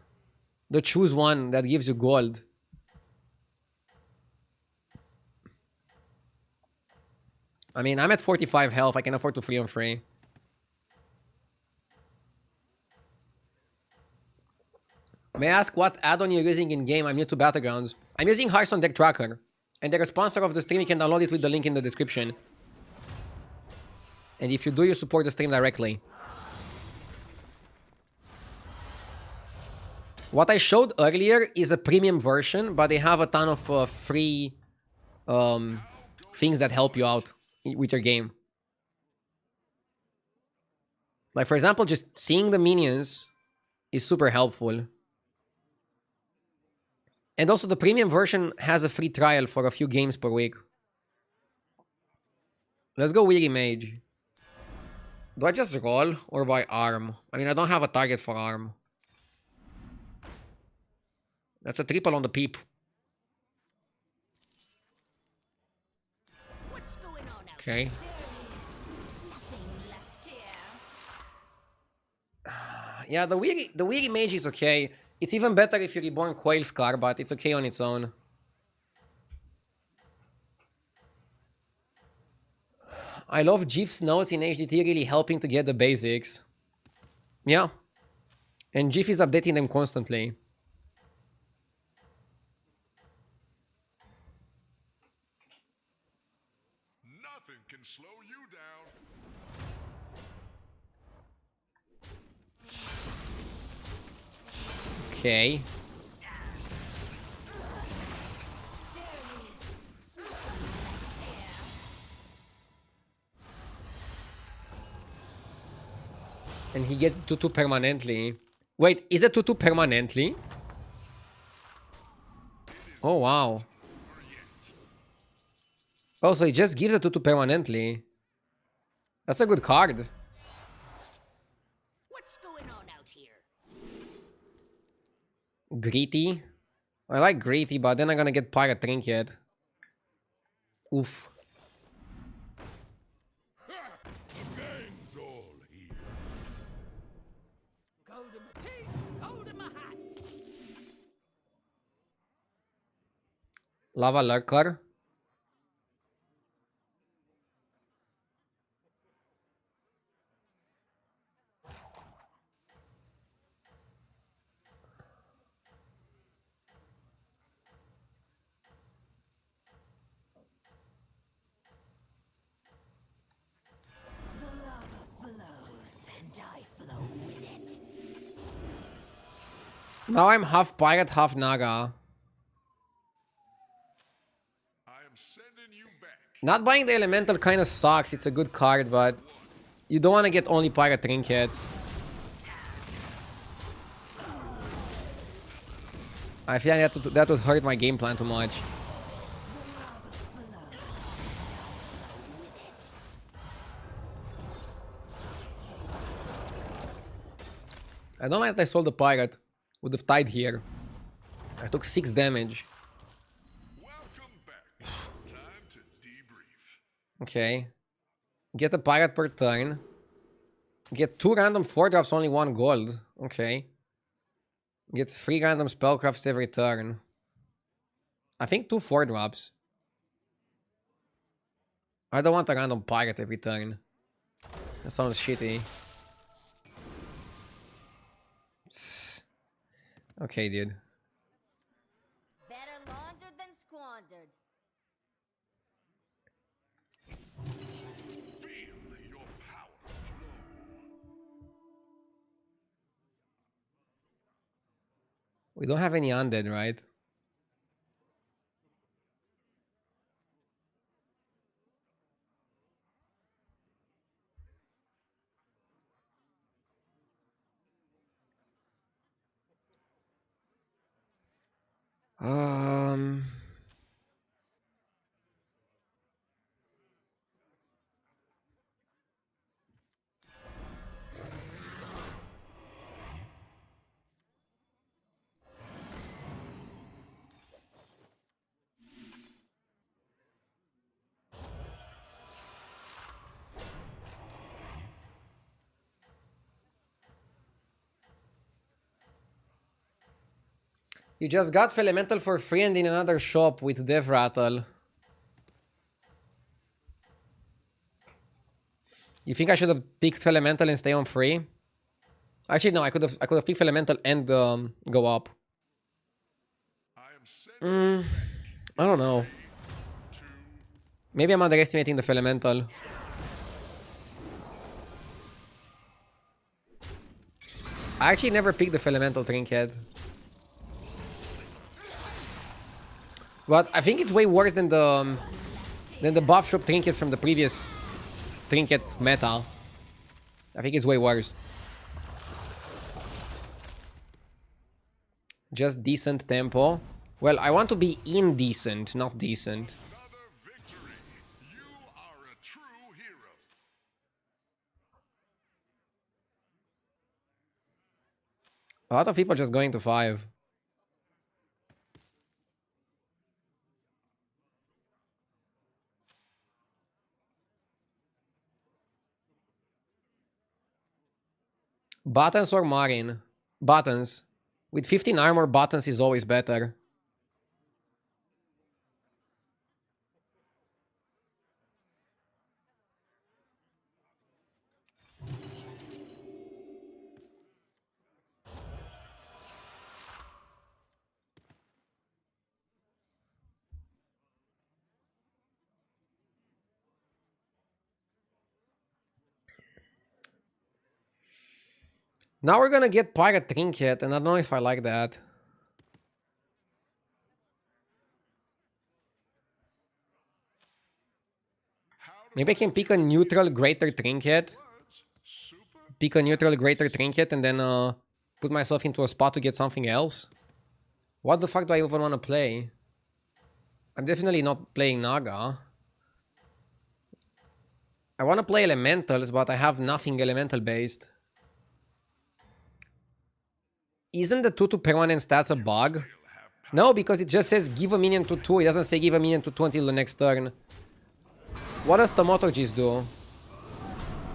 choose one that gives you gold. I mean, I'm at 45 health. I can afford to 3-on-3. May I ask what add-on you're using in-game? I'm new to Battlegrounds. I'm using Hearthstone Deck Tracker. And they're a sponsor of the stream. You can download it with the link in the description. And if you do, you support the stream directly. What I showed earlier is a premium version, but they have a ton of free things that help you out with your game. Like, for example, just seeing the minions is super helpful. And also, the premium version has a free trial for a few games per week. Let's go Weary Mage. Do I just roll or buy Arm? I mean, I don't have a target for Arm. That's a triple on the peep. What's going on out Okay. there? Nothing left here. Yeah, the Weary Mage is okay. It's even better if you reborn Quail Scar, but it's okay on its own. I love Jif's notes in HDT really helping to get the basics. Yeah. And Jif is updating them constantly. Nothing can slow you down. Okay. And he gets 2-2 permanently. Wait, is it 2-2 permanently? Oh, wow. Oh, so he just gives it 2-2 permanently. That's a good card. What's going on out here? Greedy. I like Greedy, but then I'm gonna get Pirate Trinket. Oof. Game's all here. Gold in my teeth, gold in my hat. Lava Lurker. The lava flows, and I flow with it. Now I'm half Pirate, half Naga. I am sending you back. Not buying the Elemental kind of sucks. It's a good card, but you don't want to get only Pirate Trinkets. I feel like that would hurt my game plan too much. I don't like that I sold the Pirate. Would have tied here. I took 6 damage. Welcome back. Time to debrief. Okay. Get a Pirate per turn. Get 2 random 4-drops, only 1 gold. Okay. Get 3 random spellcrafts every turn. I think 2 4-drops. I don't want a random Pirate every turn. That sounds shitty. Okay, dude. Better laundered than squandered. Feel your power flow. We don't have any undead, right? Um... You just got Elemental for free and in another shop with Dev Rattle. You think I should have picked Elemental and stay on free? Actually, no. I could have picked Elemental and go up. I am sending I don't know. Maybe I'm underestimating the Elemental. I actually never picked the Elemental Trinket. But I think it's way worse than the buff shop trinkets from the previous trinket meta. I think it's way worse. Just decent tempo. Well, I want to be indecent, not decent. another victory. You are a true hero. A lot of people just going to 5. Buttons or Marin? Buttons. With 15 armor, buttons is always better. Now we're gonna get Pirate Trinket, and I don't know if I like that. Maybe I can pick a neutral Greater Trinket. Pick a neutral Greater Trinket and then put myself into a spot to get something else. What the fuck do I even want to play? I'm definitely not playing Naga. I want to play Elementals, but I have nothing Elemental based. Isn't the 2 permanent stats a bug? No, because it just says give a minion to 2. It doesn't say give a minion to 2 until the next turn. What does Tomotogist do?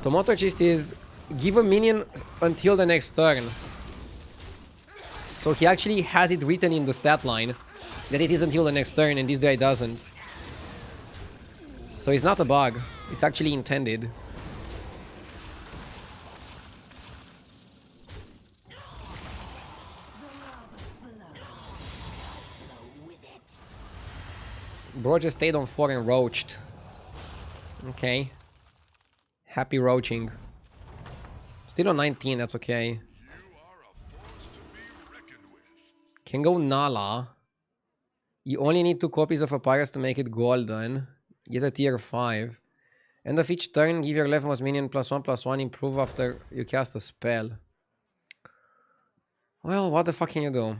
Tomotogist is give a minion until the next turn. So he actually has it written in the stat line that it is until the next turn, and this guy doesn't. So it's not a bug. It's actually intended. Bro just stayed on 4 and roached. Okay. Happy roaching. Still on 19, that's okay. You are a force to be reckoned with. Can go Nala. You only need 2 copies of Papyrus to make it golden. Get a tier 5. End of each turn, give your leftmost minion +1/+1, improve after you cast a spell. Well, what the fuck can you do?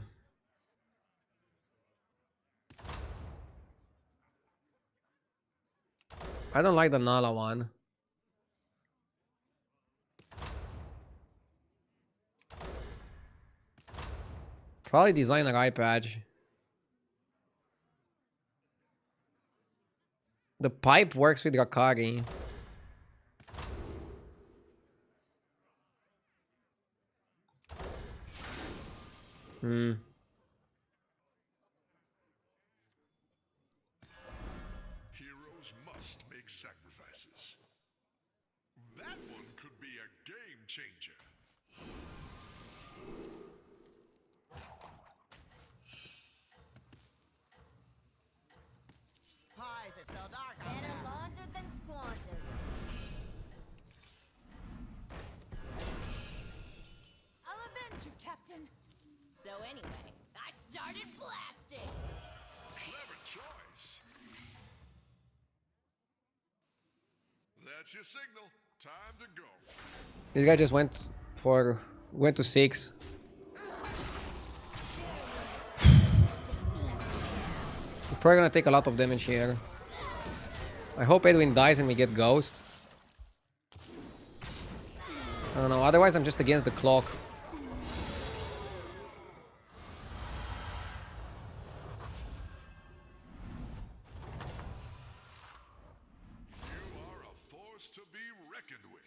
I don't like the Nala one. Probably design a eye patch. The pipe works with Rakari. Heroes must make sacrifices. That one could be a game changer. Why is it so dark out Better there? laundered than squandered. I'll avenge you, Captain. So anyway, I started blasting. Clever choice. That's your signal. Time to go. This guy just went to 6. He's probably gonna take a lot of damage here. I hope Edwin dies and we get Ghost. I don't know, otherwise I'm just against the clock. You are a force to be reckoned with.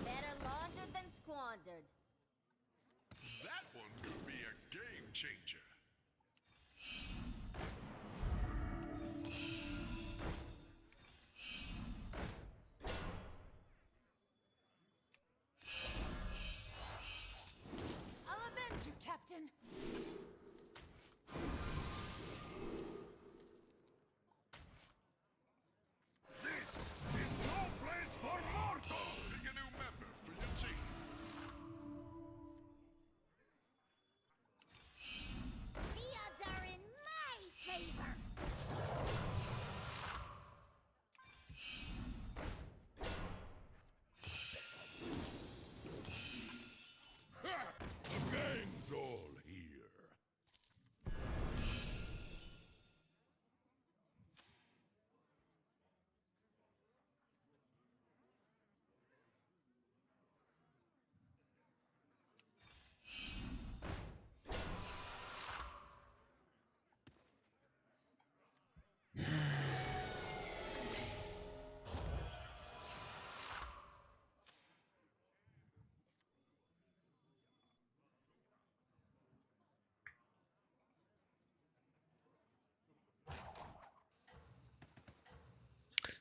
Better laundered than squandered. That one could be a game changer. I'll avenge you, Captain. This is no place for mortal. Pick a new member for your team. The odds are in my favor. The gang's all here.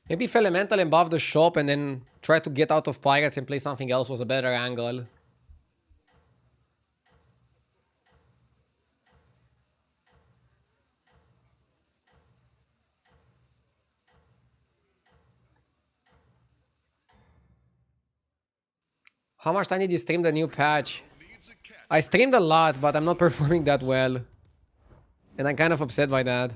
Maybe if Elemental and buff the shop and then try to get out of Pirates and play something else was a better angle. How much time did you stream the new patch? Needs a cat. I streamed a lot, but I'm not performing that well. And I'm kind of upset by that.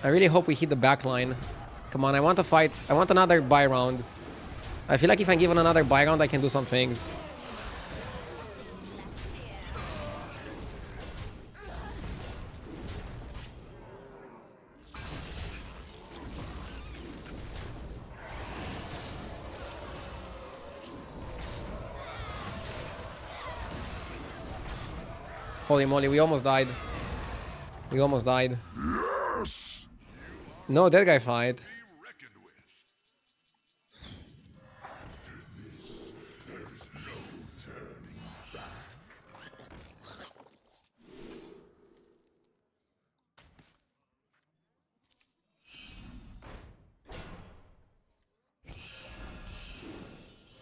I really hope we hit the back line. Come on, I want to fight. I want another buy round. I feel like if I'm given another buy round, I can do some things. Holy moly, we almost died. We almost died. Yes. No, that guy fight. Be reckoned with. There is no turning back.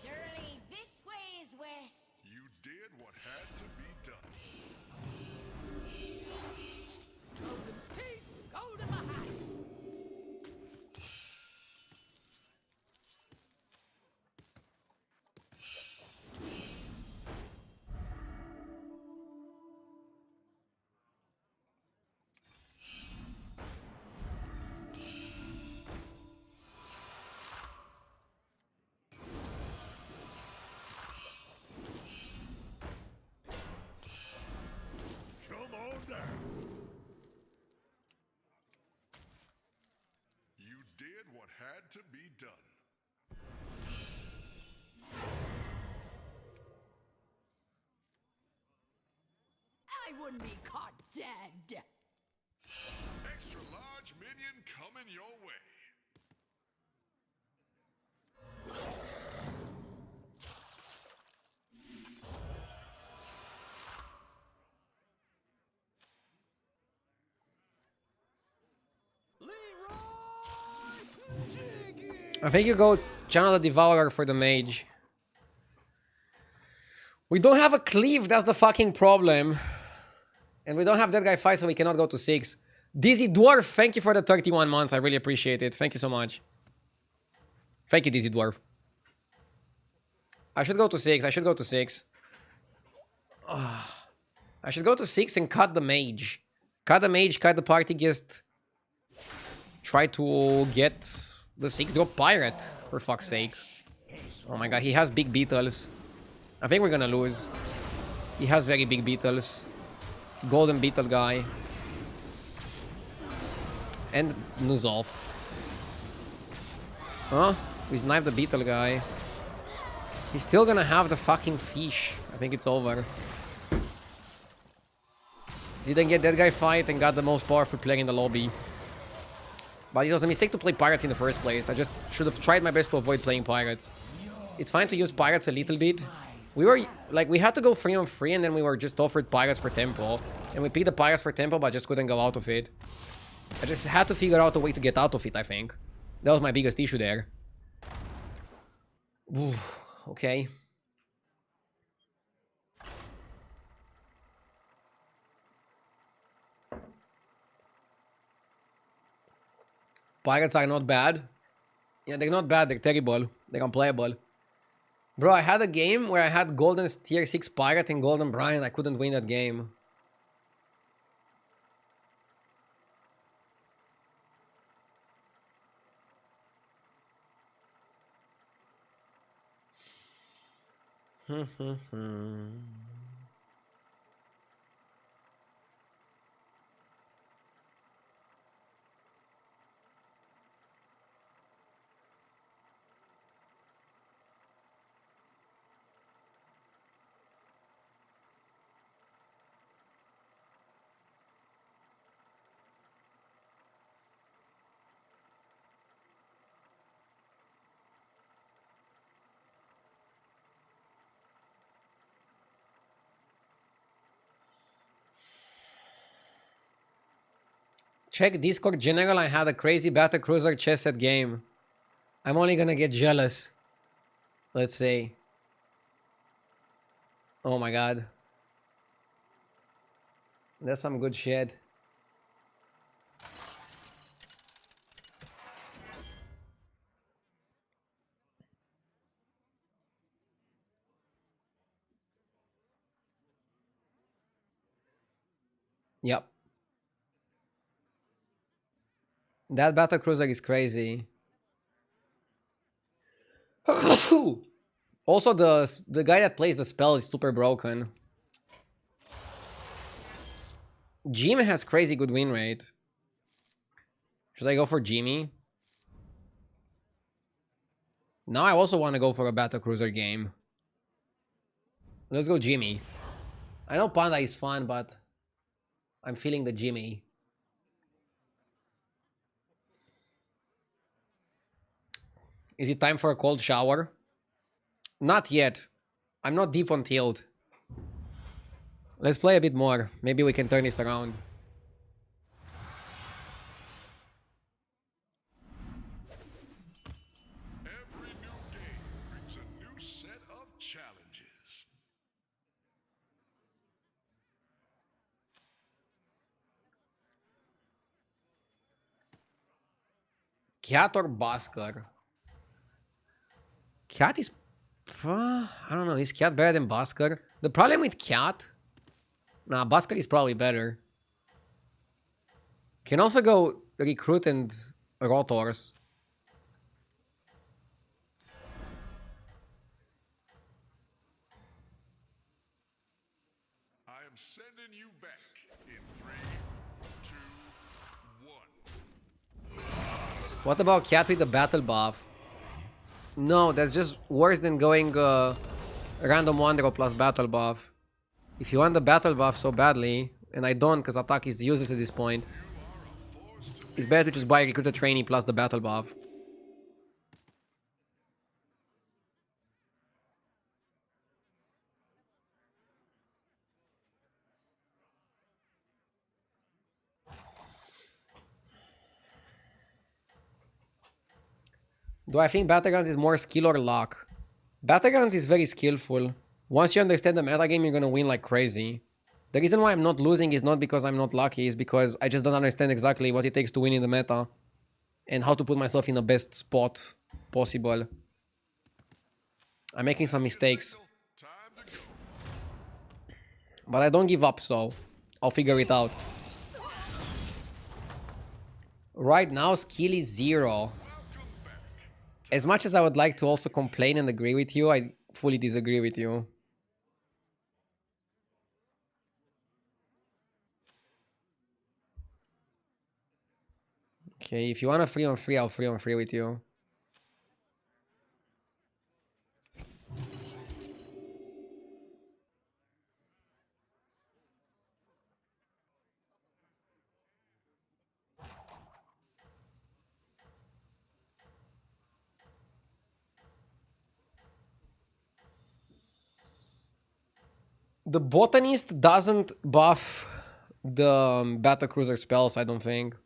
Surely this way is west. You did what had to be done. Golden teeth, golden hat. Come on down. You did what had to be done. I wouldn't be caught dead. Extra large minion coming your way. I think you go channel the Devourer for the mage. We don't have a cleave, that's the fucking problem. And we don't have that guy fight, so we cannot go to 6. Dizzy Dwarf, thank you for the 31 months. I really appreciate it. Thank you so much. Thank you, Dizzy Dwarf. I should go to 6. I should go to 6. I should go to 6 and cut the mage. Cut the mage, cut the party guest. Try to get the 6-drop pirate, for fuck's sake. Oh my god, he has big beetles. I think we're gonna lose. He has very big beetles. Golden beetle guy. And Nuzolf. Huh? We sniped the beetle guy. He's still gonna have the fucking fish. I think it's over. Didn't get that guy fight and got the most powerful player in the lobby. But it was a mistake to play pirates in the first place. I just should have tried my best to avoid playing pirates. It's fine to use pirates a little bit. We were, like, we had to go 3-on-3 and then we were just offered pirates for tempo. And we picked the pirates for tempo but just couldn't go out of it. I just had to figure out a way to get out of it, I think. That was my biggest issue there. Ooh, okay. Pirates are not bad. Yeah, they're not bad, they're terrible. They're unplayable. Bro, I had a game where I had Golden tier 6 Pirate and Golden Brian. I couldn't win that game. Check Discord General. I had a crazy Battlecruiser chess set game. I'm only gonna get jealous. Let's say. Oh my god. That's some good shit. Yep. That Battlecruiser is crazy. Also, the guy that plays the spell is super broken. Jim has crazy good win rate. Should I go for Jimmy? Now I also want to go for a Battlecruiser game. Let's go Jimmy. I know Panda is fun, but I'm feeling the Jimmy. Is it time for a cold shower? Not yet. I'm not deep on tilt. Let's play a bit more. Maybe we can turn this around. Every new game brings a new set of challenges. Cat or Baskar? Cat is... I don't know. Is Cat better than Baskar? The problem with Cat... Nah, Baskar is probably better. Can also go Recruit and Rotors. I am sending you back in 3, 2, 1. What about Cat with the battle buff? No, that's just worse than going random 1-drop plus battle buff. If you want the battle buff so badly, and I don't because attack is useless at this point, it's better to just buy Recruiter Trainee plus the battle buff. Do I think battlegrounds is more skill or luck? Battlegrounds is very skillful. Once you understand the metagame, you're gonna win like crazy. The reason why I'm not losing is not because I'm not lucky, is because I just don't understand exactly what it takes to win in the meta and how to put myself in the best spot possible. I'm making some mistakes, Time to go. but I don't give up, so I'll figure it out. Right now, skill is 0. As much as I would like to also complain and agree with you, I fully disagree with you. Okay, if you want a 3-on-3, I'll 3-on-3 with you. The botanist doesn't buff the battle cruiser spells, I don't think.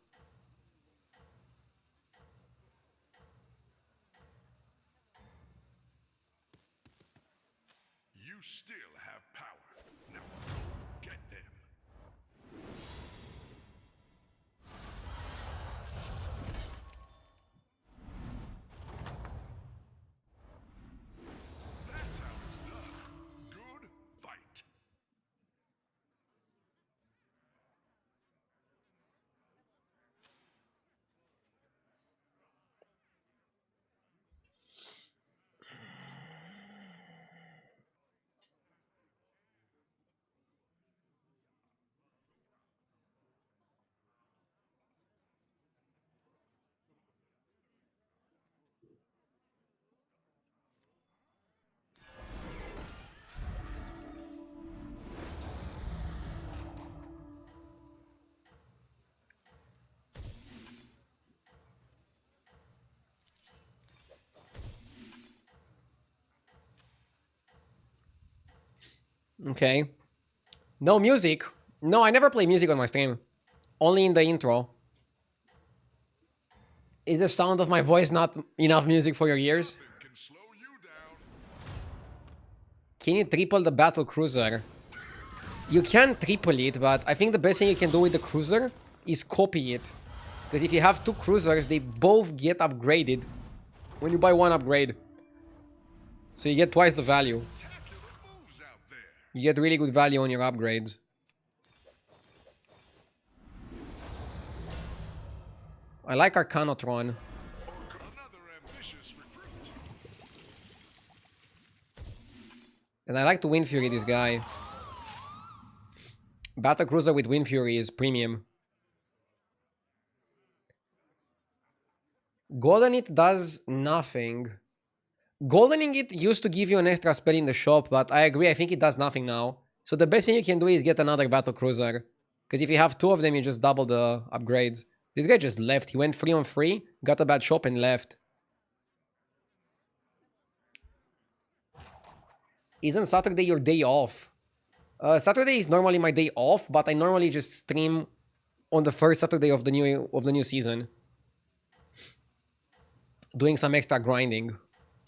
You still have power. Now get them. That's how it's done. Good fight. Okay. No music. No, I never play music on my stream. Only in the intro. Is the sound of my voice not enough music for your ears? It can slow you down. Can you triple the battle cruiser? You can triple it, but I think the best thing you can do with the cruiser is copy it. Because if you have 2 cruisers, they both get upgraded when you buy 1 upgrade. So you get twice the value. Spectacular moves out there. You get really good value on your upgrades. I like Arcanotron. Another ambitious recruit. And I like to Wind Fury this guy. Battle Cruiser with Wind Fury is premium. Golden It does nothing. Goldening it used to give you an extra spell in the shop, but I agree, I think it does nothing now. So the best thing you can do is get another Battle Cruiser. Because if you have 2 of them, you just double the upgrades. This guy just left. He went 3-on-3, got a bad shop and left. Isn't Saturday your day off? Saturday is normally my day off, but I normally just stream on the first Saturday of the new season, doing some extra grinding.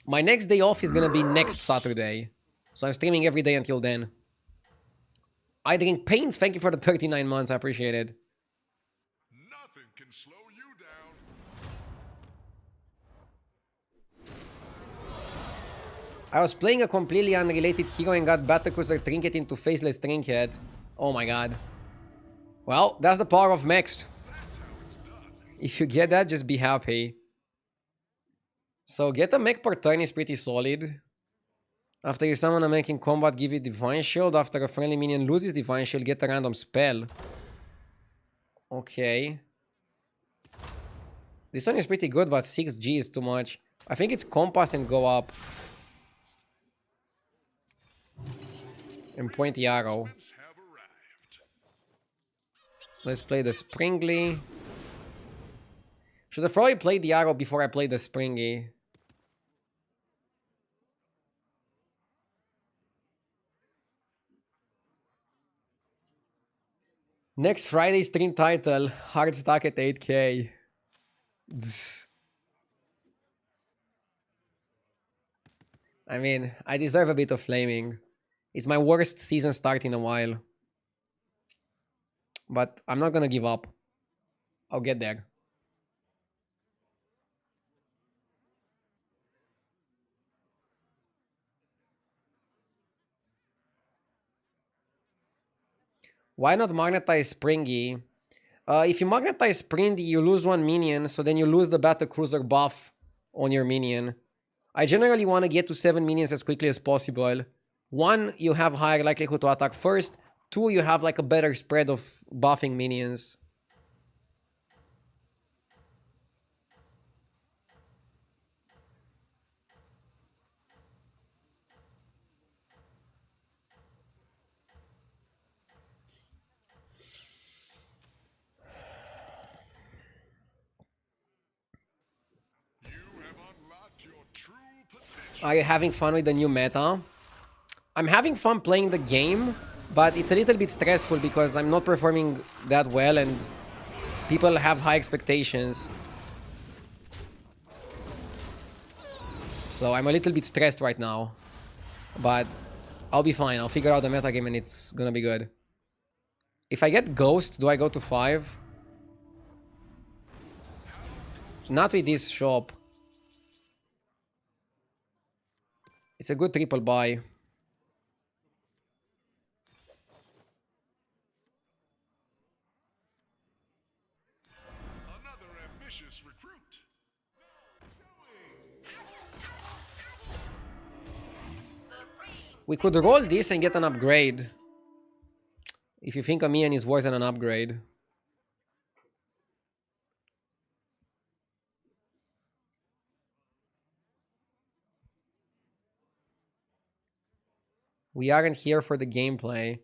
My next day off is gonna be next Saturday, so I'm streaming every day until then. I drink pains. Thank you for the 39 months. I appreciate it. Nothing can slow you down. I was playing a completely unrelated hero and got Battlecruiser Trinket into Faceless Trinket. Oh my god. Well, that's the power of mechs. If you get that, just be happy. So get a mech per turn is pretty solid. After you summon a mech in combat, give it Divine Shield. After a friendly minion loses Divine Shield, get a random spell. Okay. This one is pretty good, but 6G is too much. I think it's Compass and go up. And Pointy Arrow. Have arrived. Let's play the Springly. Should have probably played the Arrow before I played the Springy. Next Friday stream title, hard stack at 8k. Zzz. I mean, I deserve a bit of flaming. It's my worst season start in a while. But I'm not gonna give up. I'll get there. Why not magnetize Springy? If you magnetize Springy, you lose one minion, so then you lose the Battle Cruiser buff on your minion. I generally want to get to 7 minions as quickly as possible. 1, you have higher likelihood to attack first. 2, you have like a better spread of buffing minions. Are you having fun with the new meta? I'm having fun playing the game, but it's a little bit stressful because I'm not performing that well and people have high expectations. So I'm a little bit stressed right now. But I'll be fine. I'll figure out the meta game and it's gonna be good. If I get Ghost, do I go to 5? Not with this shop. It's a good triple buy. Another ambitious recruit. We could roll this and get an upgrade. If you think a minion is worse than an upgrade. We aren't here for the gameplay.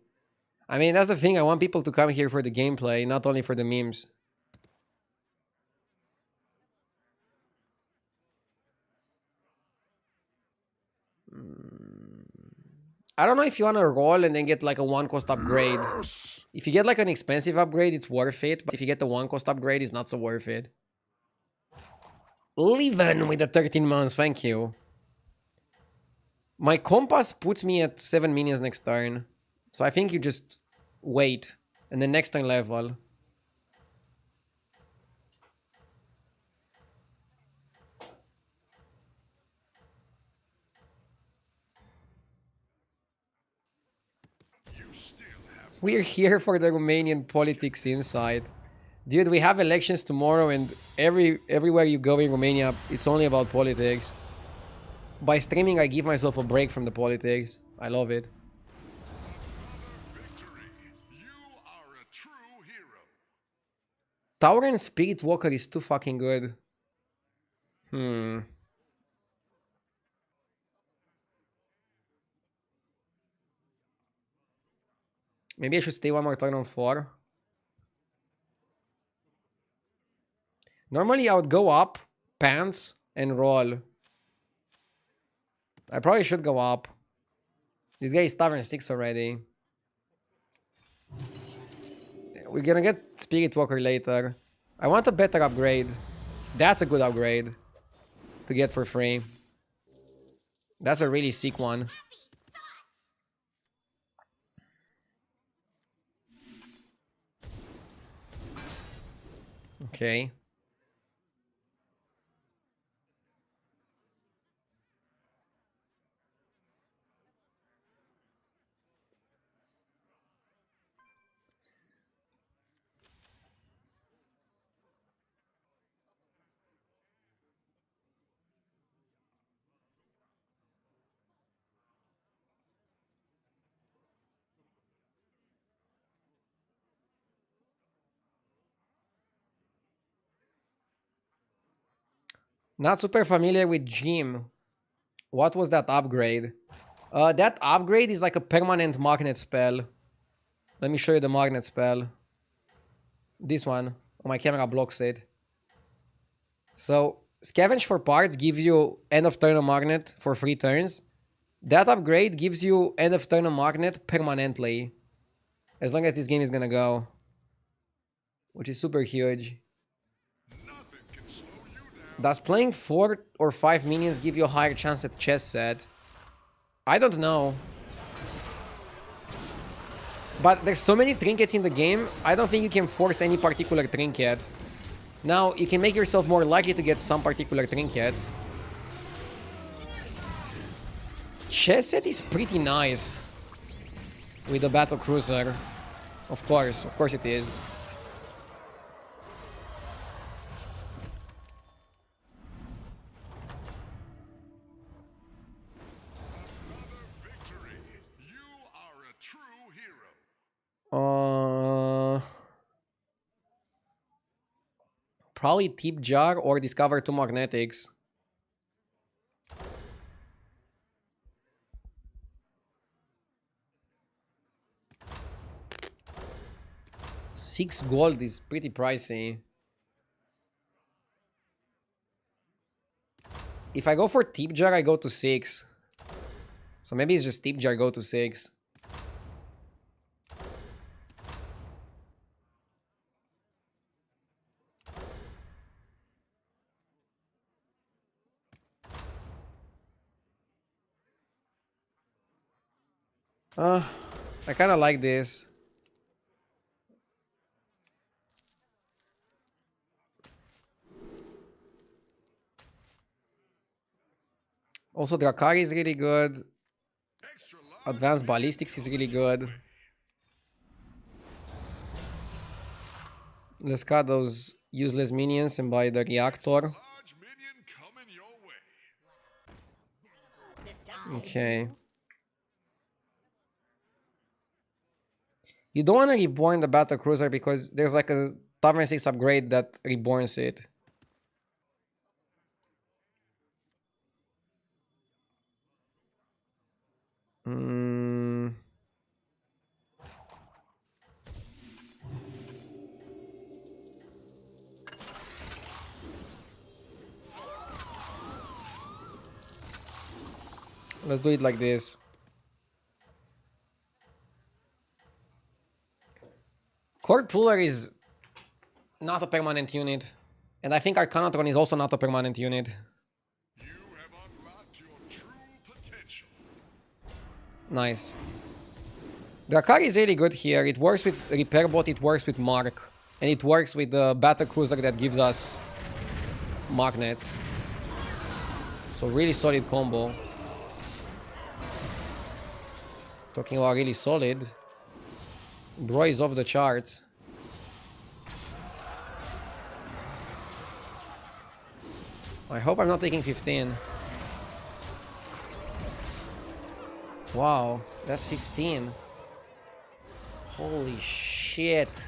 I mean, that's the thing. I want people to come here for the gameplay, not only for the memes. I don't know if you want to roll and then get like a 1-cost upgrade. If you get like an expensive upgrade, it's worth it. But if you get the 1-cost upgrade, it's not so worth it. Living with the 13 months, thank you. My compass puts me at 7 minions next turn. So I think you just wait. And then next turn level. We're here for the Romanian politics inside. Dude, we have elections tomorrow and everywhere you go in Romania, it's only about politics. By streaming, I give myself a break from the politics. I love it. Victory. You are a true hero. Tavern Spirit Walker is too fucking good. Maybe I should stay one more turn on 4. Normally I would go up, pants, and roll. I probably should go up. This guy is Tavern 6 already. We're gonna get Spirit Walker later. I want a better upgrade. That's a good upgrade to get for free. That's a really sick one. Okay. Not super familiar with Jim. What was that upgrade? That upgrade is like a permanent magnet spell. Let me show you the magnet spell. This one. Oh, my camera blocks it. So, Scavenge for Parts gives you end of turn magnet for 3 turns. That upgrade gives you end of turn magnet permanently. As long as this game is gonna go. Which is super huge. Does playing 4 or 5 minions give you a higher chance at chess set? I don't know. But there's so many trinkets in the game, I don't think you can force any particular trinket. Now, you can make yourself more likely to get some particular trinkets. Chess set is pretty nice. With the battle cruiser. Of course it is. Victory. You are a true hero. Probably tip jar or discover 2 magnetics. $6 is pretty pricey. If I go for tip jar, I go to 6. So maybe it's just tip jar go to 6. I kind of like this. Also, Drakari is really good. Extra large Advanced ballistics is really good. Let's cut those useless minions and buy the reactor. large minion coming your way. Okay. You don't want to reborn the battle cruiser because there's like a Tavern 6 upgrade that reborns it. Let's do it like this. Cord Puller is not a permanent unit. And I think Arcanatron is also not a permanent unit. You have unlocked your true potential. Nice. Drakari is really good here. It works with Repairbot, it works with Mark. And it works with the Battle Cruiser that gives us magnets. So really solid combo. Talking about really solid. Bro is off the charts. I hope I'm not taking 15. Wow, that's 15. Holy shit.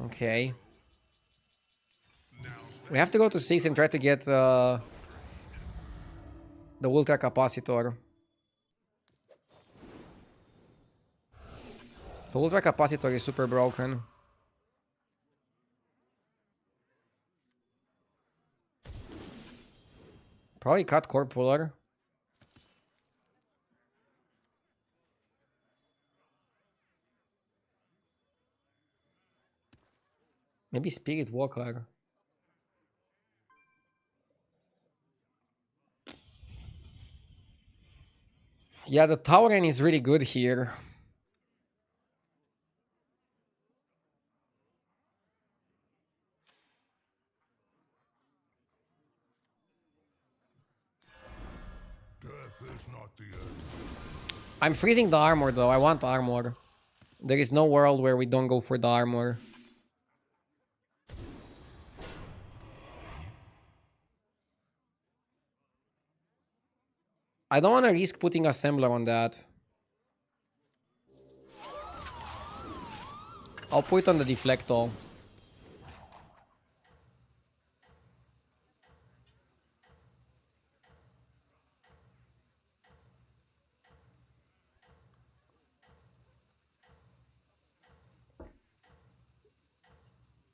Okay. We have to go to 6 and try to get the ultra capacitor. The ultra capacitor is super broken. Probably cut core puller. Maybe Spirit Walker. Yeah, the Tavern is really good here. Death is not the end. I'm freezing the armor though. I want armor. There is no world where we don't go for the armor. I don't want to risk putting assembler on that. I'll put it on the deflector.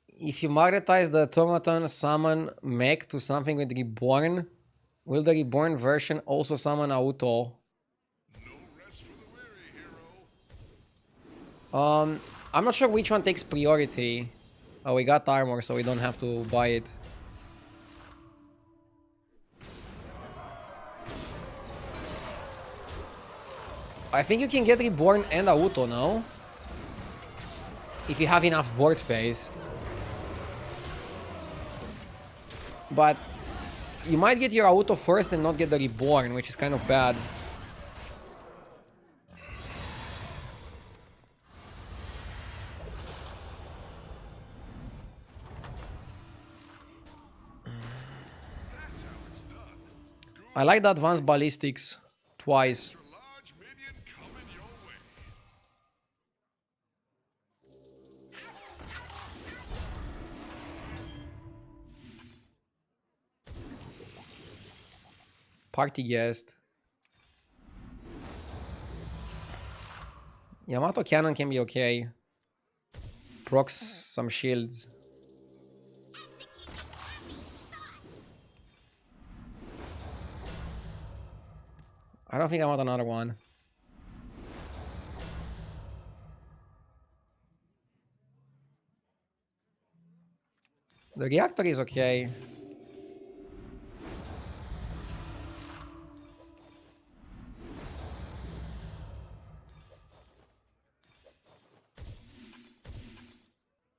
If you magnetize the automaton summon Mech to something with Reborn, will the Reborn version also summon Auto? No rest for the weary, hero. I'm not sure which one takes priority. Oh, we got armor, so we don't have to buy it. I think you can get Reborn and Auto, no? If you have enough board space. But you might get your Auto first and not get the Reborn, which is kind of bad. I like the advanced ballistics twice. Large minion coming your way. Party guest. Yamato cannon can be okay. Procs some shields. I don't think I want another one. The reactor is okay.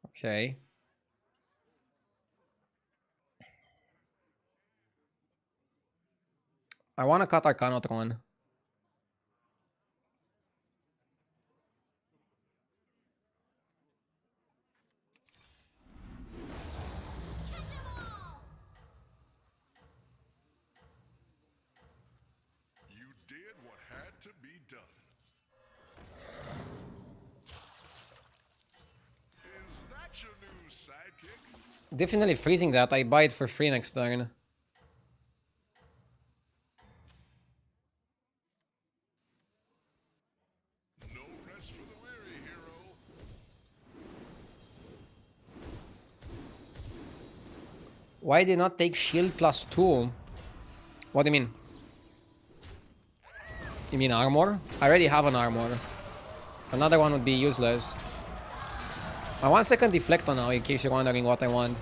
Okay. I want to cut Arcanotron. You did what had to be done. Is that your new sidekick? Definitely freezing that. I buy it for free next turn. No rest for the weary, hero. Why did you not take shield +2? What do you mean? You mean armor? I already have an armor. Another one would be useless. I want second deflector now, in case you're wondering what I want.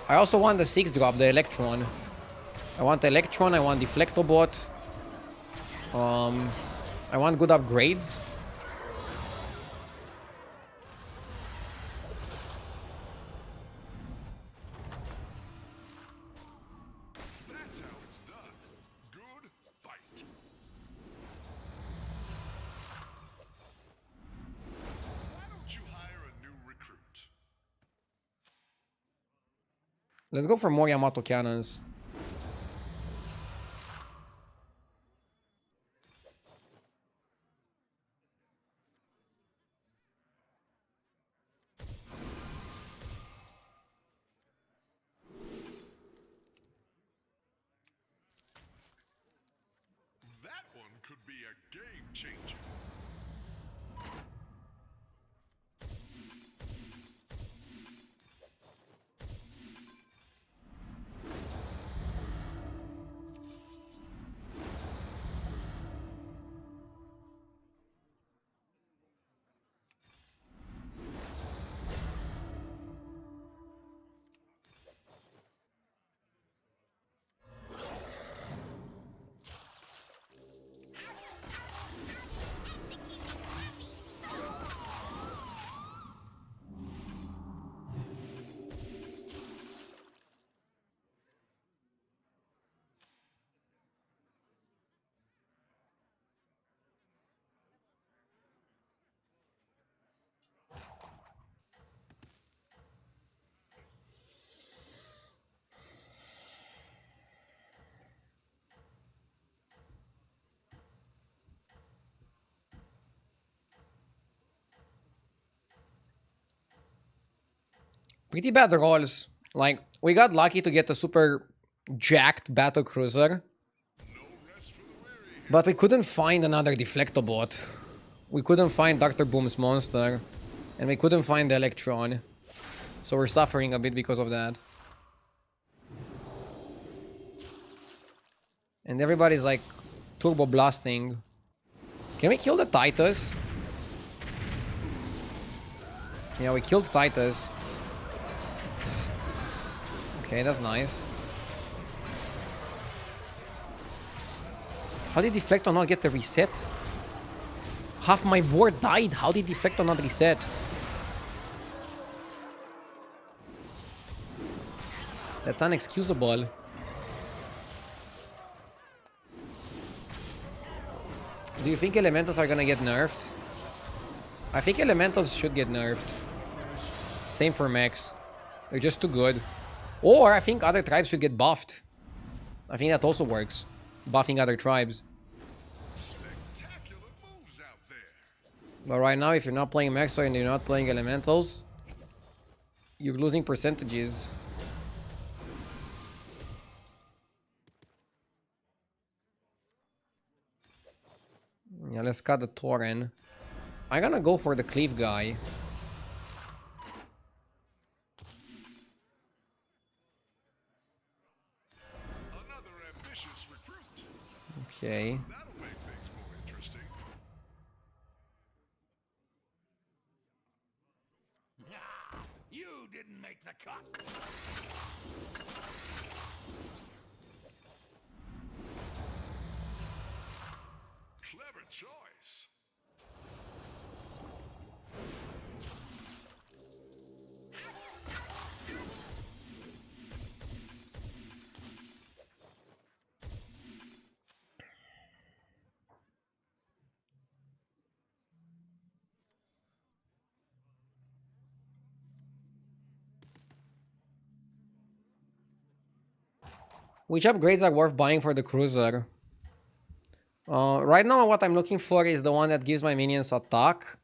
I also want the 6-drop, the Electron. I want the Electron, I want Deflector Bot. I want good upgrades. That's how it's done. Good fight. Why don't you hire a new recruit? Let's go for more Yamato cannons. That one could be a game changer. Pretty bad rolls. Like, we got lucky to get a super jacked battle cruiser. But we couldn't find another Deflector Bot. We couldn't find Dr. Boom's monster. And we couldn't find the Electron. So we're suffering a bit because of that. And everybody's like turbo blasting. Can we kill the Titus? Yeah, we killed Titus. Okay, that's nice. How did Deflector not get the reset? Half my board died. How did Deflector not reset? That's unexcusable. Do you think elementals are gonna get nerfed? I think elementals should get nerfed. Same for mechs. They're just too good. Or I think other tribes should get buffed. I think that also works. Buffing other tribes. Spectacular moves out there. But right now, if you're not playing mechs and you're not playing elementals, you're losing percentages. Yeah, let's cut the Tauren. I'm gonna go for the cleave guy. Another ambitious recruit. Okay. That'll make things more interesting. You didn't make the cut. Clever choice. Which upgrades are worth buying for the cruiser? Right now, what I'm looking for is the one that gives my minions attack.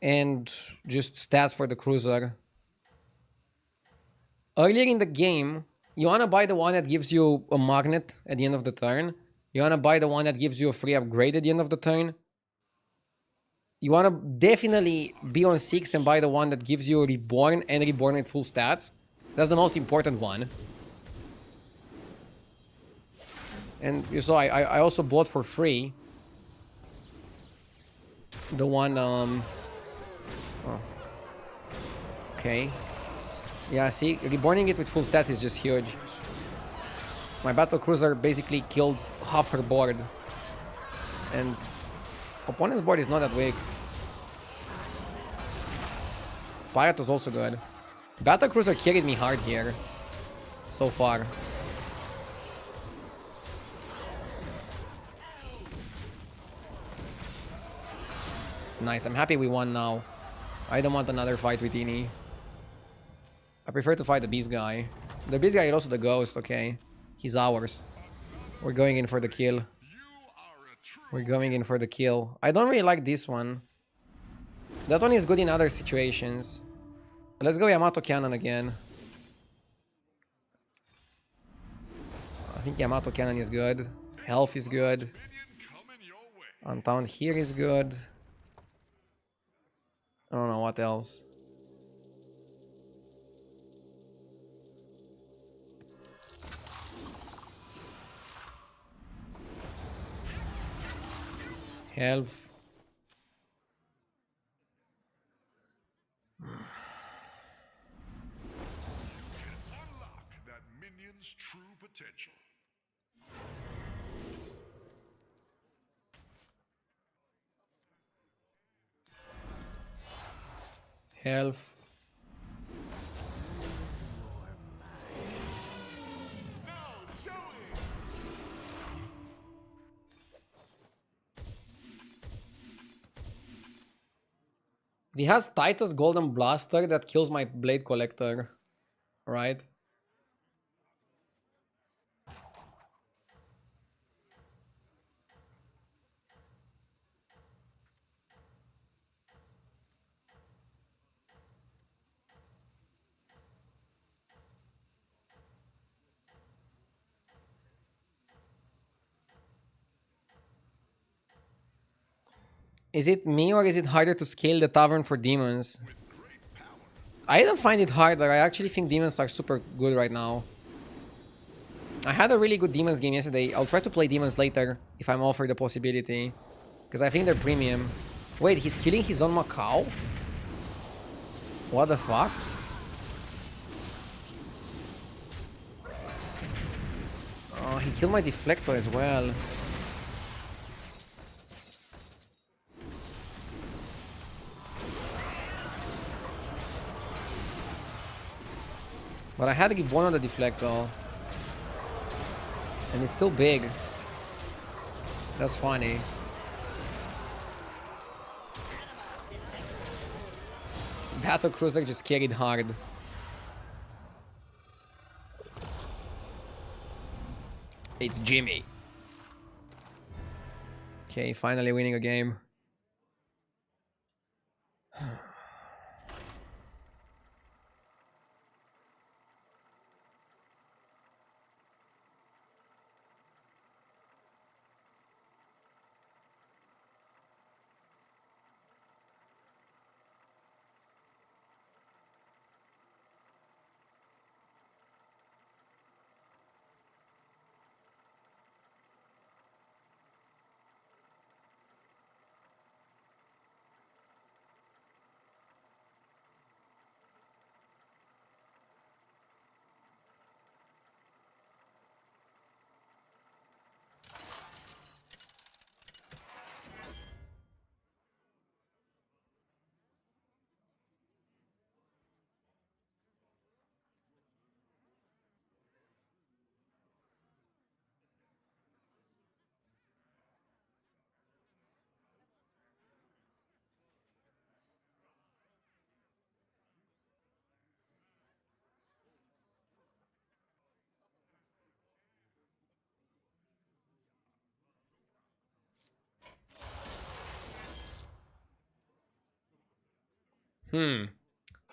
And just stats for the cruiser. Earlier in the game, you want to buy the one that gives you a magnet at the end of the turn. You want to buy the one that gives you a free upgrade at the end of the turn. You want to definitely be on 6 and buy the one that gives you a reborn and reborn with full stats. That's the most important one. And you saw I also bought for free the one oh. Okay. Yeah, see, reborning it with full stats is just huge. My battle cruiser basically killed half her board. And opponent's board is not that weak. Pirate was also good. Battle cruiser carried me hard here so far. Nice, I'm happy we won now. I don't want another fight with Ini. I prefer to fight the beast guy. The beast guy is also the ghost, okay. He's ours. We're going in for the kill. We're going in for the kill. I don't really like this one. That one is good in other situations. Let's go Yamato Cannon again. I think Yamato Cannon is good. Health is good. Untown here is good. I don't know what else. Health. Unlock that minion's true potential. Health. He has Titus Golden Blaster that kills my Blade Collector, right? Is it me or is it harder to scale the Tavern for demons? I don't find it harder. I actually think demons are super good right now. I had a really good demons game yesterday. I'll try to play demons later if I'm offered the possibility. Because I think they're premium. Wait, he's killing his own Macau? What the fuck? he killed my deflector as well. But I had to give one on the deflector. And it's still big. That's funny. Battle Cruiser just carried hard. It's Jimmy. Okay, finally winning a game.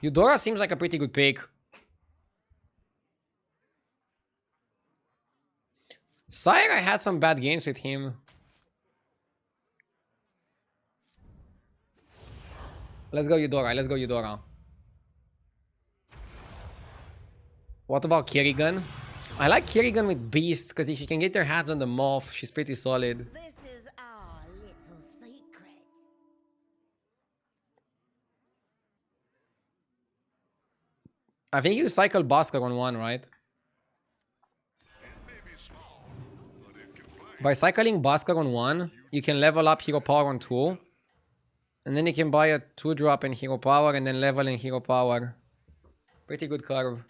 Eudora seems like a pretty good pick. Sire, I had some bad games with him. Let's go Eudora, let's go Eudora. What about Kerrigan? I like Kerrigan with Beasts, because if you can get your hands on the Moth, she's pretty solid. This is our little secret. I think you cycle Basker on one, right? By cycling Basker on one, you can level up Hero Power on two. And then you can buy a 2-drop in Hero Power and then level in Hero Power. Pretty good curve.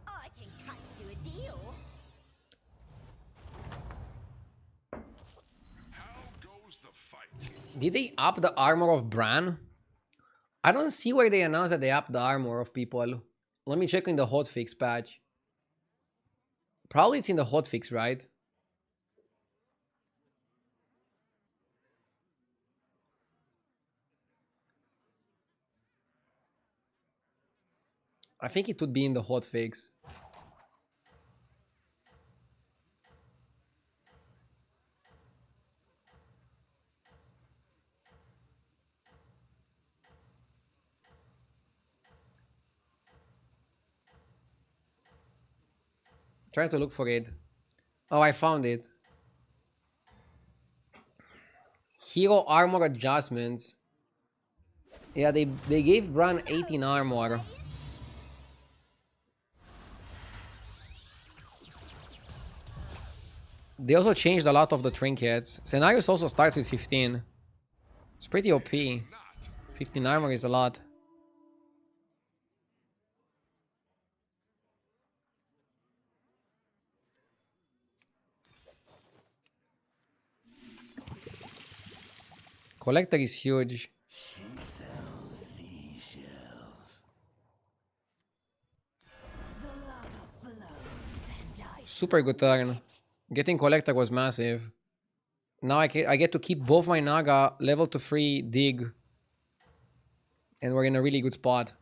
I can cut you a deal. How goes the fight? Did they up the armor of Bran? I don't see where they announced that they upped the armor of people. Let me check in the hotfix patch. Probably it's in the hotfix, right? I think it would be in the hotfix. Trying to look for it. Oh, I found it. Hero armor adjustments. Yeah, they gave Bran 18 armor. They also changed a lot of the trinkets. Scenarios also starts with 15. It's pretty OP. 15 armor is a lot. Collector is huge. Super good turn. Getting Collector was massive. Now I get to keep both my Naga level to 3 dig. And we're in a really good spot.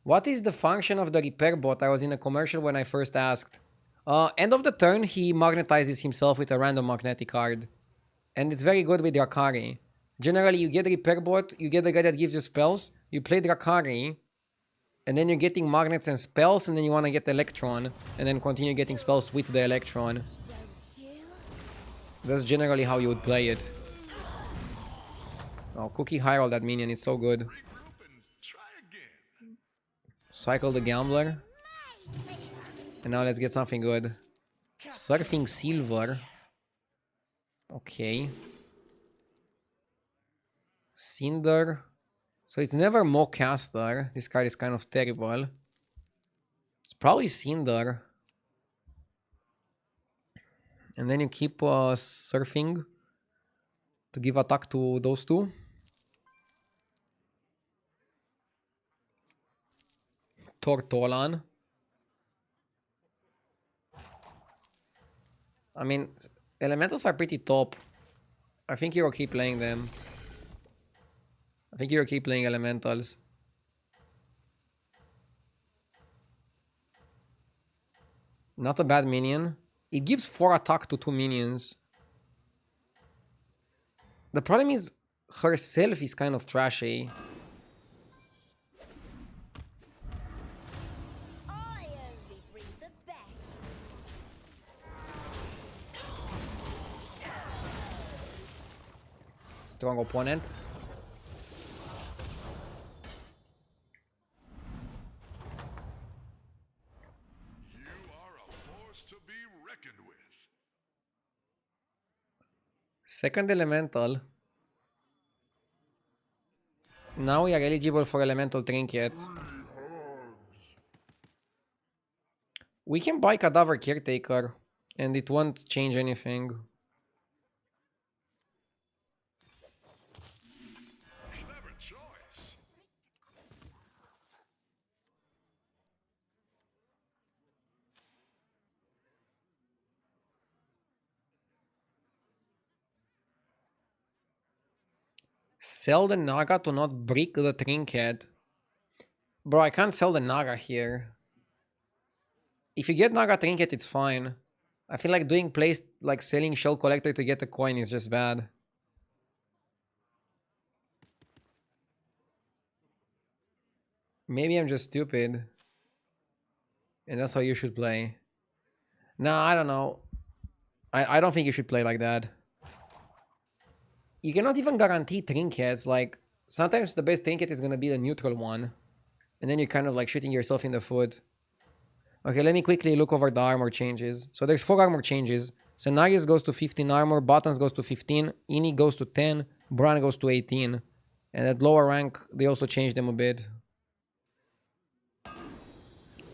What is the function of the repair bot? I was in a commercial when I first asked. End of the turn, he magnetizes himself with a random magnetic card. And it's very good with Drakari. Generally, you get Repair Bot, you get the guy that gives you spells, you play Drakari, And then you're getting magnets and spells, and then you want to get electron, and then continue getting spells with the electron. That's generally how you would play it. Oh, Cookie Hyrule, that minion, it's so good. Regroup and try again. Cycle the Gambler. And now let's get something good. Surfing Silver. Okay. Cinder. So it's never Mocaster. This card is kind of terrible. It's probably Cinder. And then you keep surfing to give attack to those two. Tortolan. I mean, elementals are pretty top. I think you'll keep playing them. I think you'll keep playing elementals. Not a bad minion. It gives 4 attack to 2 minions. The problem is herself is kind of trashy. I only bring the best. Strong opponent. You are a force to be reckoned with. Second elemental. Now we are eligible for elemental trinkets. We can buy Cadaver Caretaker, and it won't change anything. Clever choice. Sell the Naga to not break the trinket. Bro, I can't sell the Naga here. If you get Naga trinket, it's fine. I feel like doing plays like selling Shell Collector to get a coin is just bad. Maybe I'm just stupid. And that's how you should play. Nah, I don't know. I don't think you should play like that. You cannot even guarantee trinkets. Like, sometimes the best trinket is gonna be the neutral one. And then you're kind of like shooting yourself in the foot. Okay, let me quickly look over the armor changes. So there's 4 armor changes. Cenarius goes to 15 armor, Buttons goes to 15, Ini goes to 10, Bran goes to 18. And at lower rank, they also changed them a bit.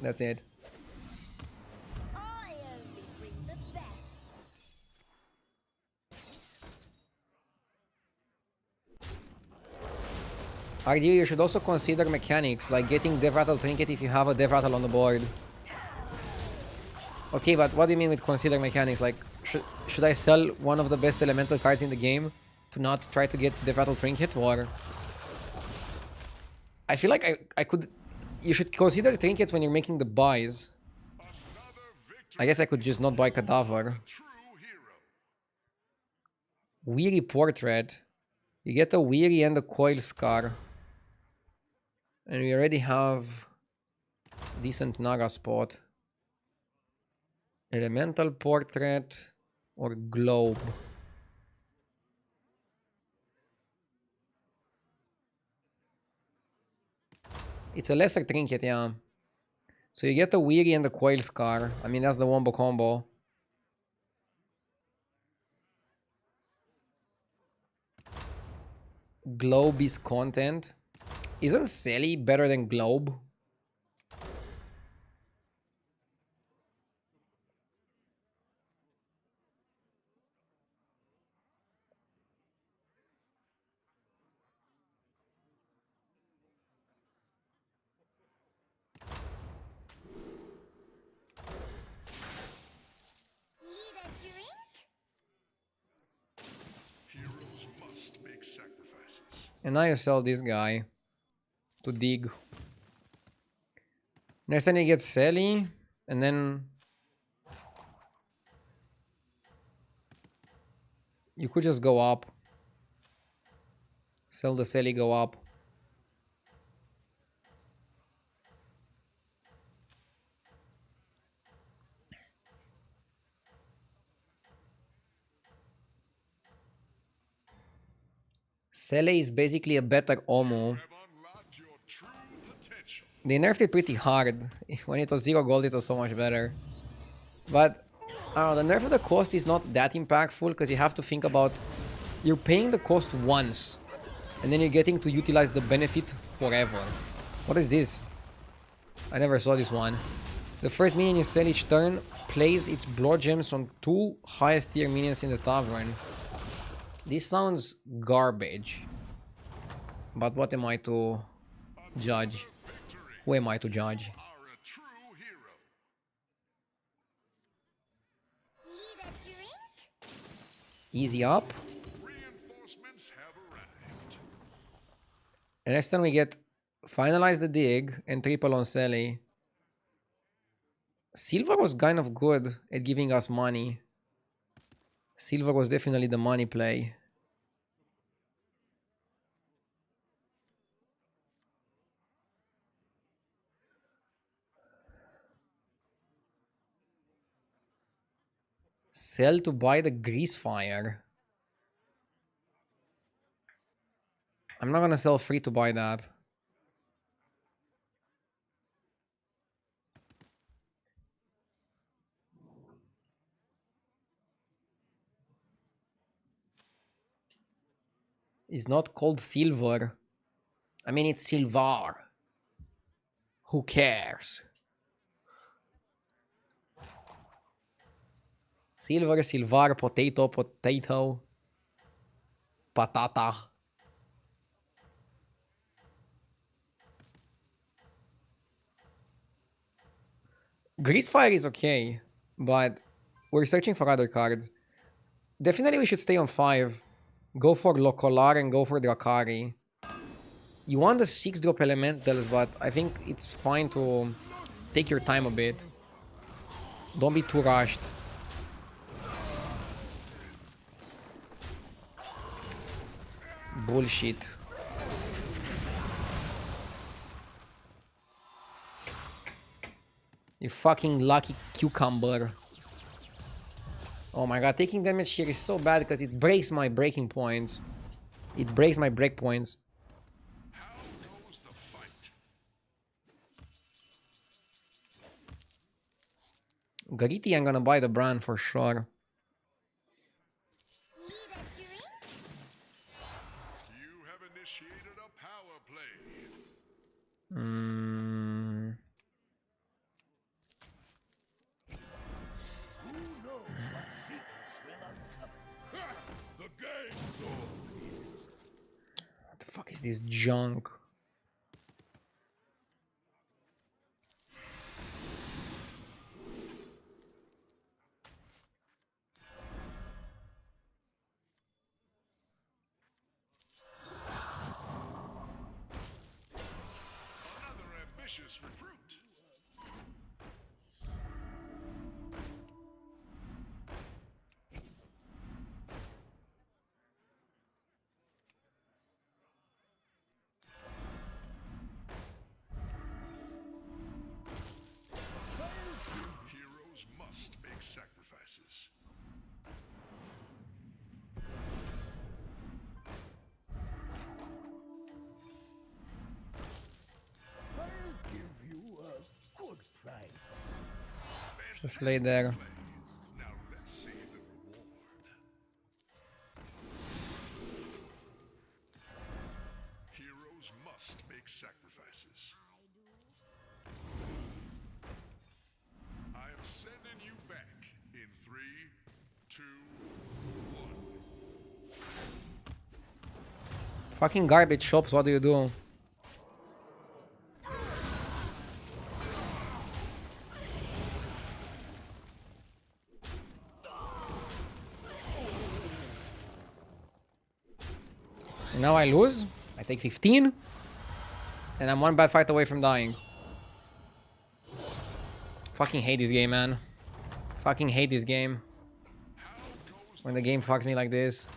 That's it. I only bring the best. Argue, you should also consider mechanics, like getting Death Rattle Trinket if you have a Death Rattle on the board. Okay, but what do you mean with consider mechanics? Like, should I sell one of the best elemental cards in the game to not try to get Death Rattle Trinket, or... I feel like I could... You should consider trinkets when you're making the buys. I guess I could just not buy Cadaver. True hero. Weary Portrait. You get a Weary and a Coil Scar. And we already have decent Naga spot. Elemental Portrait or Globe. It's a lesser trinket, yeah. So you get the Weary and the Coil Scar. I mean, that's the wombo combo. Globe is content. Isn't Sally better than Globe? Need a drink? Heroes must make sacrifices. And now you sell this guy to dig. Next time you get Sally, and then you could just go up. Sell the Sally, go up. Sele is basically a better Omu. Have unlocked your true potential. They nerfed it pretty hard. When it was 0 gold, it was so much better. But, I don't know, the nerf of the cost is not that impactful because you have to think about... You're paying the cost once. And then you're getting to utilize the benefit forever. What is this? I never saw this one. The first minion you sell each turn plays its blood gems on 2 highest tier minions in the Tavern. This sounds garbage. But what am I to judge? Who am I to judge? Are a true hero. Need a drink? Easy up. Reinforcements have arrived. And next time we get finalize the dig and triple on Sally. Silver was kind of good at giving us money. Silver was definitely the money play. Sell to buy the grease fire. I'm not gonna sell free to buy that. It's not called silver. I mean, it's silver. Who cares? Silver, silver, potato, potato. Patata. Grease fire is okay, but we're searching for other cards. Definitely we should stay on 5. Go for Locolar and go for Drakari. You want the 6-drop elementals, but I think it's fine to take your time a bit. Don't be too rushed. Bullshit. You fucking lucky cucumber. Oh my god, taking damage here is so bad because it breaks my breaking points. It breaks my break points. How goes the fight? Gariti, I'm gonna buy the brand for sure. Need a drink? You have initiated a power play. Who knows what secrets will uncover? The game's over. What the fuck is this junk? Another ambitious recruit. Heroes must make sacrifices. I'll give you a good price. Just lay there. Now let's see the reward. Heroes must make sacrifices. I am sending you back in 3, 2, 1. Fucking garbage shops, what do you do? And now I lose. I take 15. And I'm one bad fight away from dying. Fucking hate this game, man. Fucking hate this game. When the game fucks me like this.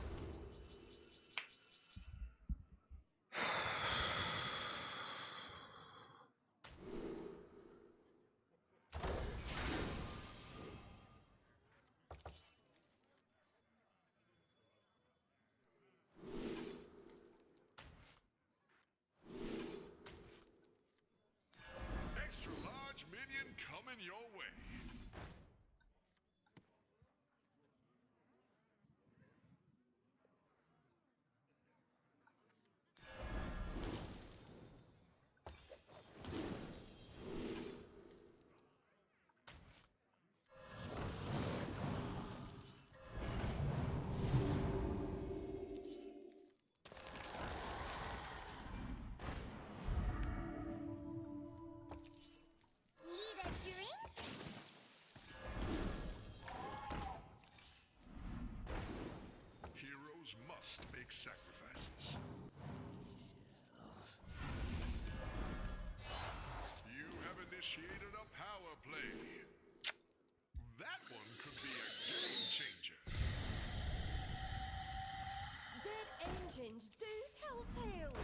goblins do tell tales.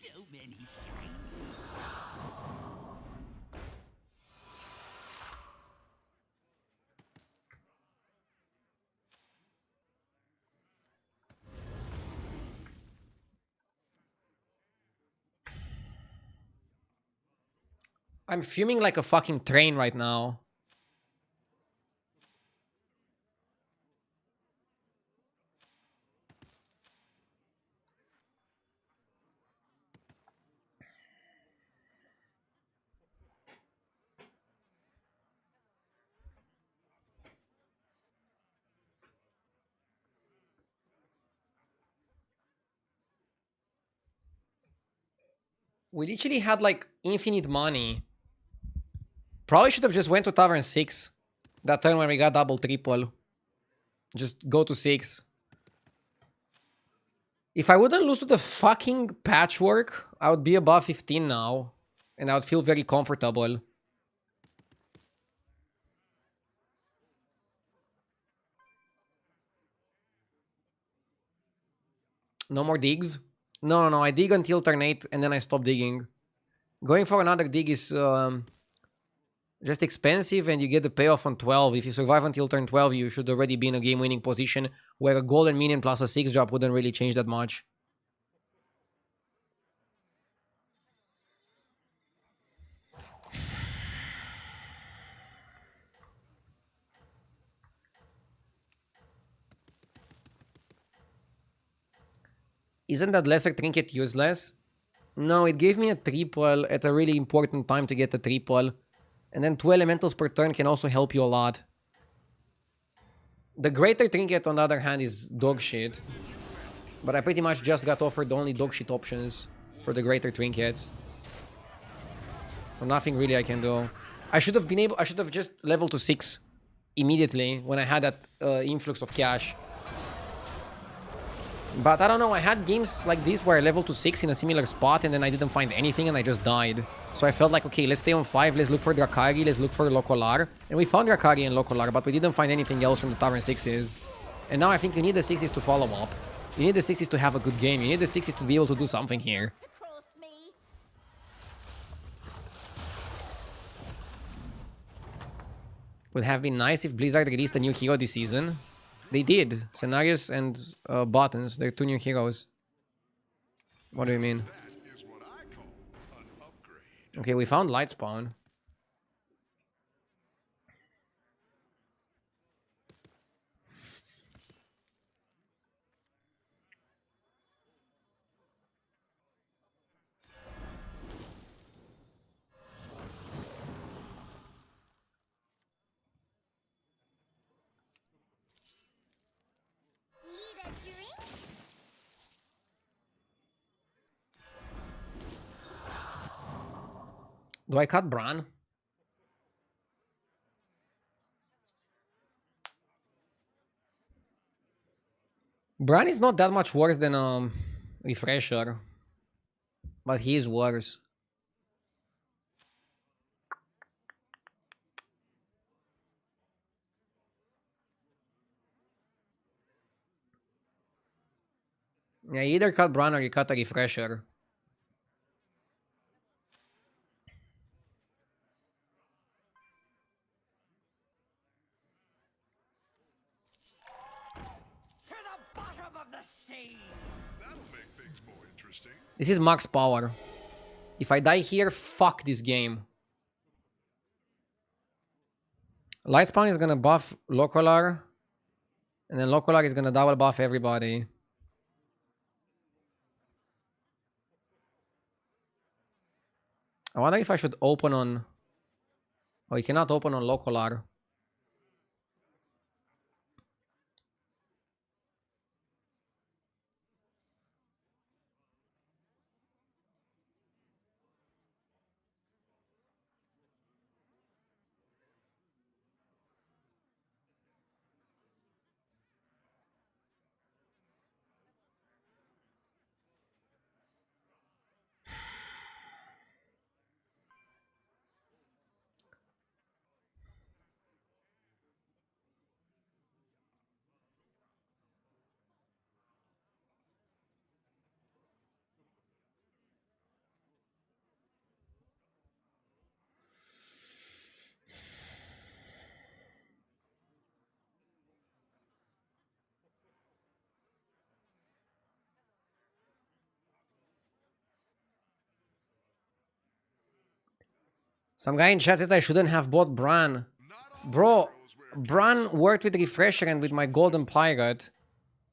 So many shiny. I'm fuming like a fucking train right now. We literally had like infinite money. Probably should have just went to Tavern 6. That turn when we got double triple. Just go to 6. If I wouldn't lose to the fucking patchwork, I would be above 15 now. And I would feel very comfortable. No more digs? No. I dig until turn 8 and then I stop digging. Going for another dig is just expensive and you get the payoff on 12. If you survive until turn 12, you should already be in a game-winning position where a golden minion plus a 6 drop wouldn't really change that much. Isn't that lesser trinket useless? No, it gave me a triple at a really important time to get a triple. And then 2 elementals per turn can also help you a lot. The greater trinket, on the other hand, is dog shit. But I pretty much just got offered the only dog shit options for the greater trinkets. So nothing really I can do. I should have just leveled to 6 immediately when I had that influx of cash. But I don't know, I had games like this where I leveled to 6 in a similar spot and then I didn't find anything and I just died. So I felt like, okay, let's stay on 5, let's look for Drakari, let's look for Lokolar. And we found Drakari and Lokolar, but we didn't find anything else from the Tavern 6s. And now I think you need the 6s to follow up. You need the 6s to have a good game. You need the 6s to be able to do something here. To cross me. Would have been nice if Blizzard released a new hero this season. They did. Scenarios and Buttons. They're 2 new heroes. What do you mean? That is what I call an upgrade. Okay, we found Lightspawn. Need a drink? Do I cut Bran? Bran is not that much worse than Refresher. But he is worse. Yeah, you either cut Bran or you cut a Refresher. To the bottom of the sea. That'll make things more interesting. This is max power. If I die here, fuck this game. Lightspawn is gonna buff Lokolar. And then Lokolar is gonna double buff everybody. I wonder if I should open on... Oh, you cannot open on Lokolar. Some guy in chat says I shouldn't have bought Bran. Bro, Bran worked with Refresher and with my Golden Pirate.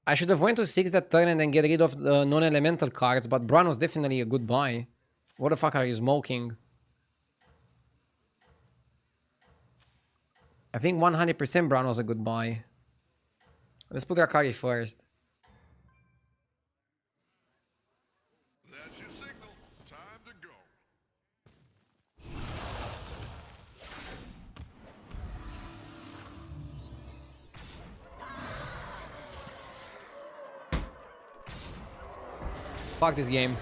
I should have went to 6 that turn and then get rid of the non-elemental cards, but Bran was definitely a good buy. What the fuck are you smoking? I think 100% Bran was a good buy. Let's put Rakari first. That's your signal. Time to go. Fuck this game.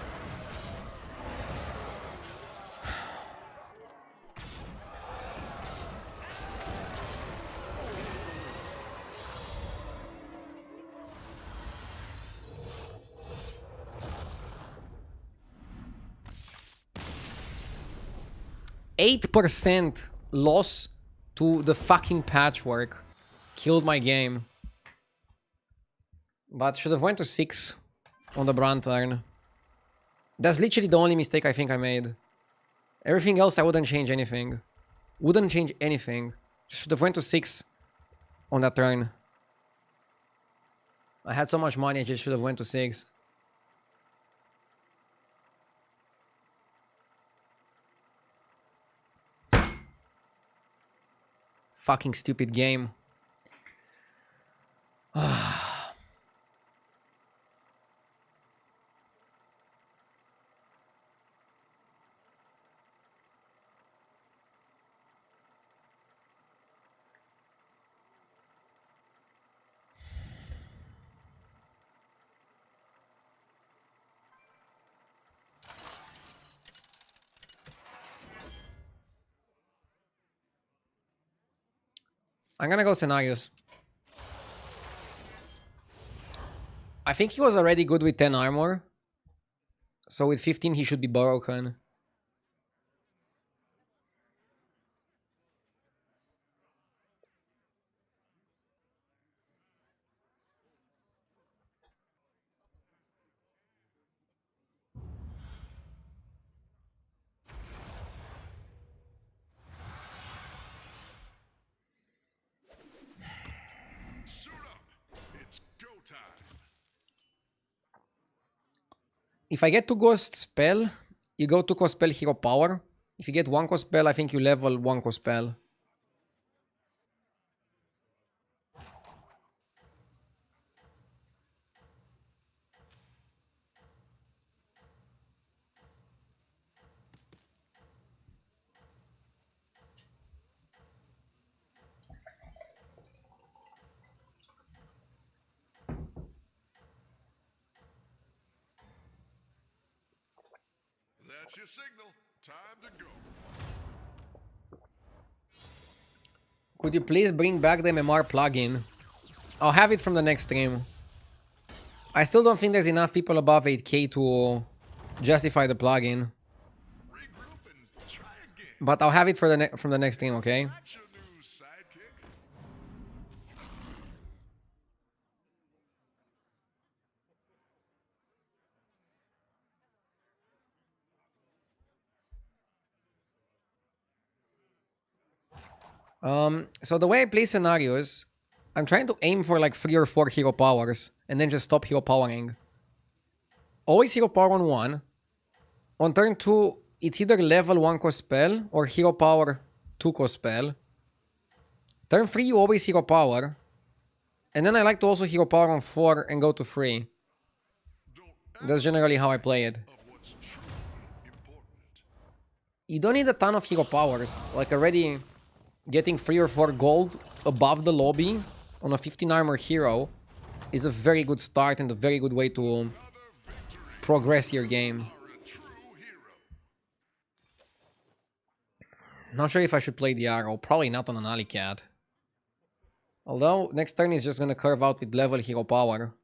%8 loss to the fucking patchwork. Killed my game. But should have went to 6 on the Bran turn. That's literally the only mistake I think I made. Everything else I wouldn't change anything. Wouldn't change anything. Should have went to 6 on that turn. I had so much money, I just should have went to 6. Fucking stupid game. I'm gonna go scenarios. I think he was already good with 10 armor. So with 15 he should be broken. Suit up. It's go time. If I get 2 ghost spell, you go 2 cost spell hero power. If you get 1 cost spell, I think you level 1 cost spell. That's your signal. Time to go. Could you please bring back the MMR plugin? I'll have it from the next stream. I still don't think there's enough people above 8k to justify the plugin. Regroup and try again. But I'll have it for the from the next stream, okay? That's your new sidekick. So the way I play scenarios, I'm trying to aim for like 3 or 4 hero powers and then just stop hero powering. Always hero power on 1. On turn 2, it's either level 1 cost spell or hero power 2 cost spell. Turn 3, you always hero power. And then I like to also hero power on 4 and go to 3. That's generally how I play it. Of what's truly important. You don't need a ton of hero powers. Like already getting 3 or 4 gold above the lobby on a 15 armor hero is a very good start and a very good way to progress your game. You're a true hero. Not sure if I should play the arrow. Probably not on an alley cat. Although next turn is just gonna curve out with level hero power.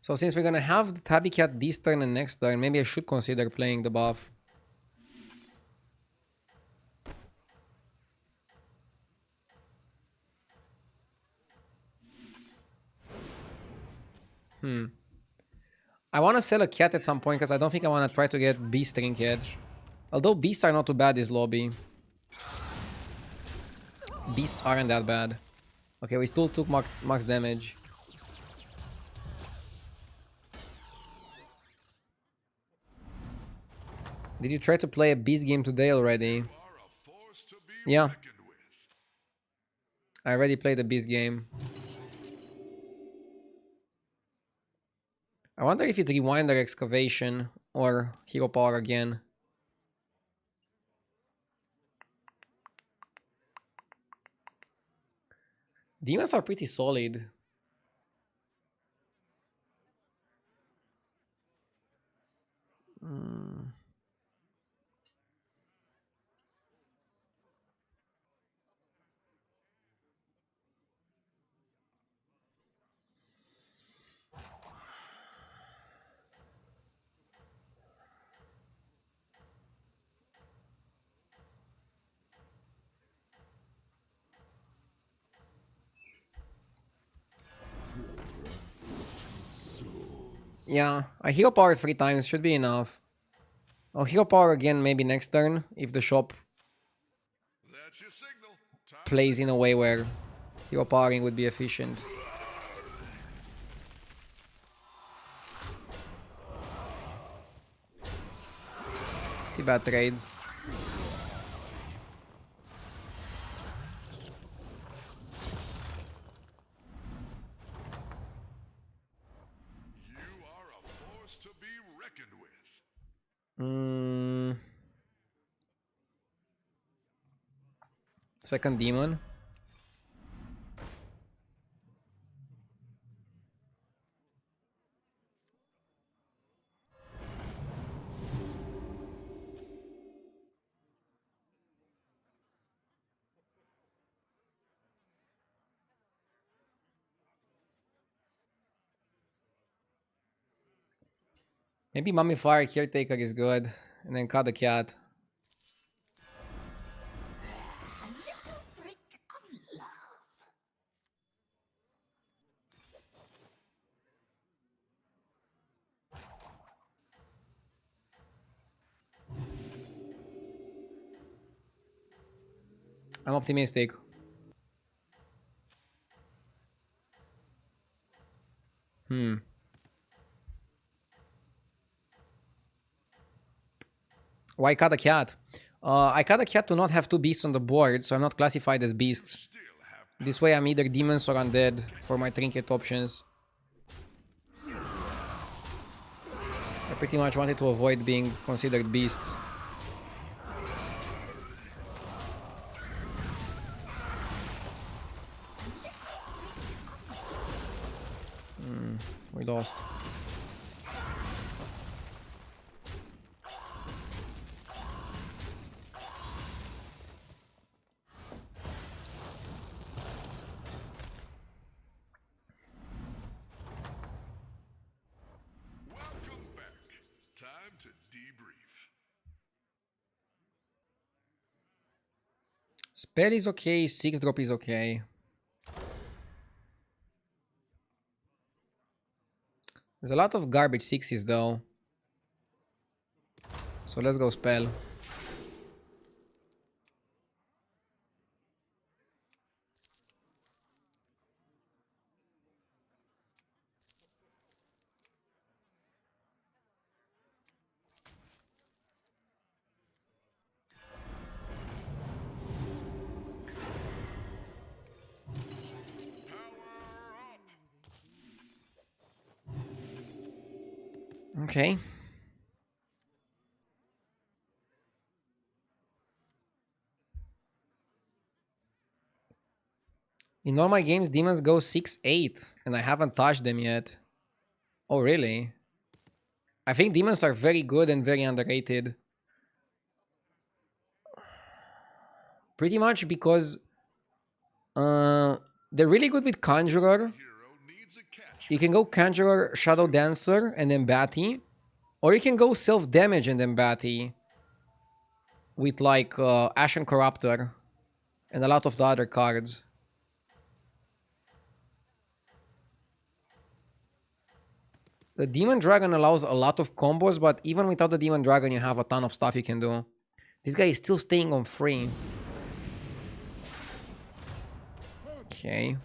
So since we're gonna have the Tabby Cat this turn and next turn, maybe I should consider playing the buff. I want to sell a cat at some point because I don't think I want to try to get beast trinket. Although beasts are not too bad this lobby. Beasts aren't that bad. Okay, we still took max damage. Did you try to play a beast game today already? Yeah. I already played the beast game. I wonder if it's Rewinder Excavation or Hero Power again. Demons are pretty solid. Yeah, I Hero Power 3 times should be enough. I'll Hero Power again maybe next turn if the shop That's your signal. Time plays in a way where Hero Powering would be efficient. Pretty bad trades. You are a force to be reckoned with. Second demon. Maybe Mummifier Caretaker is good. And then cut the cat. A little brick of love. I'm optimistic. Why cut a cat? I cut a cat to not have two beasts on the board, so I'm not classified as beasts. This way I'm either demons or undead for my trinket options. I pretty much wanted to avoid being considered beasts. We lost. Welcome back. Time to debrief. Spell is okay, 6-drop is okay. There's a lot of garbage 6s though. So let's go spell. Okay. In all my games, demons go 6-8, and I haven't touched them yet. Oh, really? I think demons are very good and very underrated. Pretty much because they're really good with Conjurer. Hero needs a catch You can go Conjurer, Shadow Dancer, and then Batty. Or you can go self-damage and then Batty. With like Ashen Corruptor. And a lot of the other cards. The Demon Dragon allows a lot of combos, but even without the Demon Dragon, you have a ton of stuff you can do. This guy is still staying on free. Okay.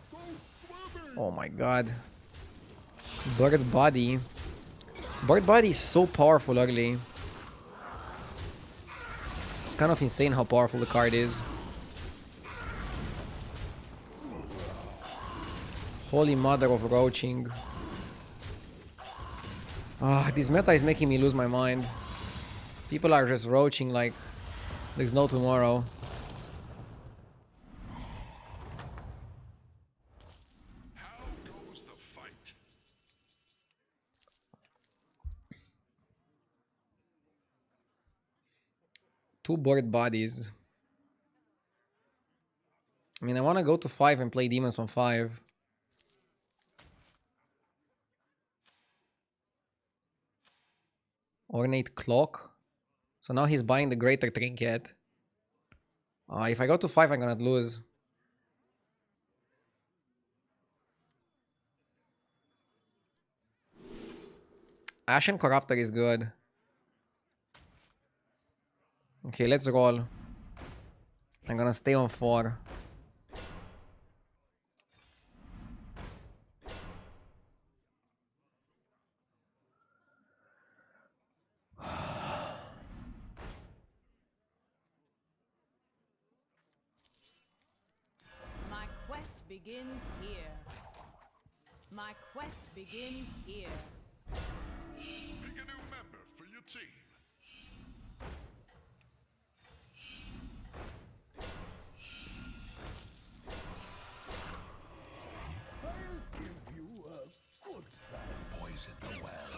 Oh my god. Bird Body. Bird Body is so powerful early. It's kind of insane how powerful the card is. Holy mother of roaching. Ah, this meta is making me lose my mind. People are just roaching like there's no tomorrow. How goes the fight? Two Bird Bodies. I mean, I want to go to 5 and play Demons on 5. Ornate Clock. So now he's buying the Greater Trinket. If I go to 5, I'm gonna lose. Ashen Corruptor is good. Okay, let's roll. I'm gonna stay on 4. My quest begins here. My quest begins here. Pick a new member for your team. Poison the well.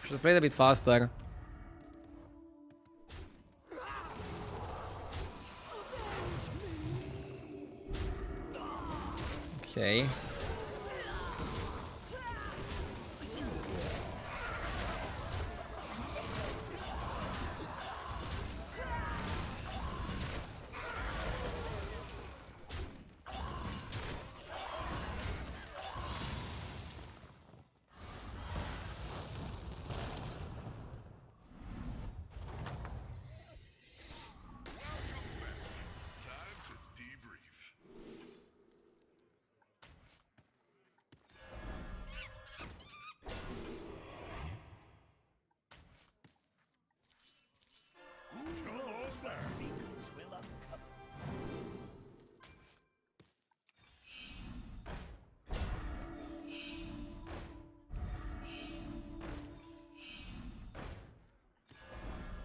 Should have played a bit faster. Okay. Time to debrief.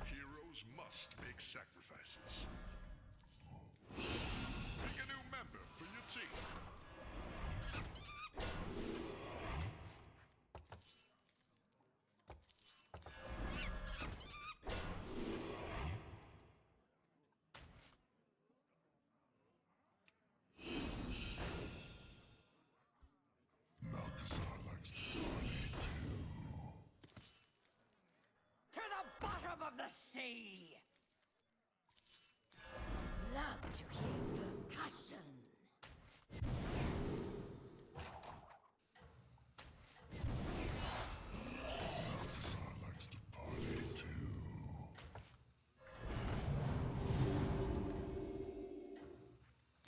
Heroes must make sacrifices. Pick a new member for your team. To the bottom of the sea! Love to hear percussion.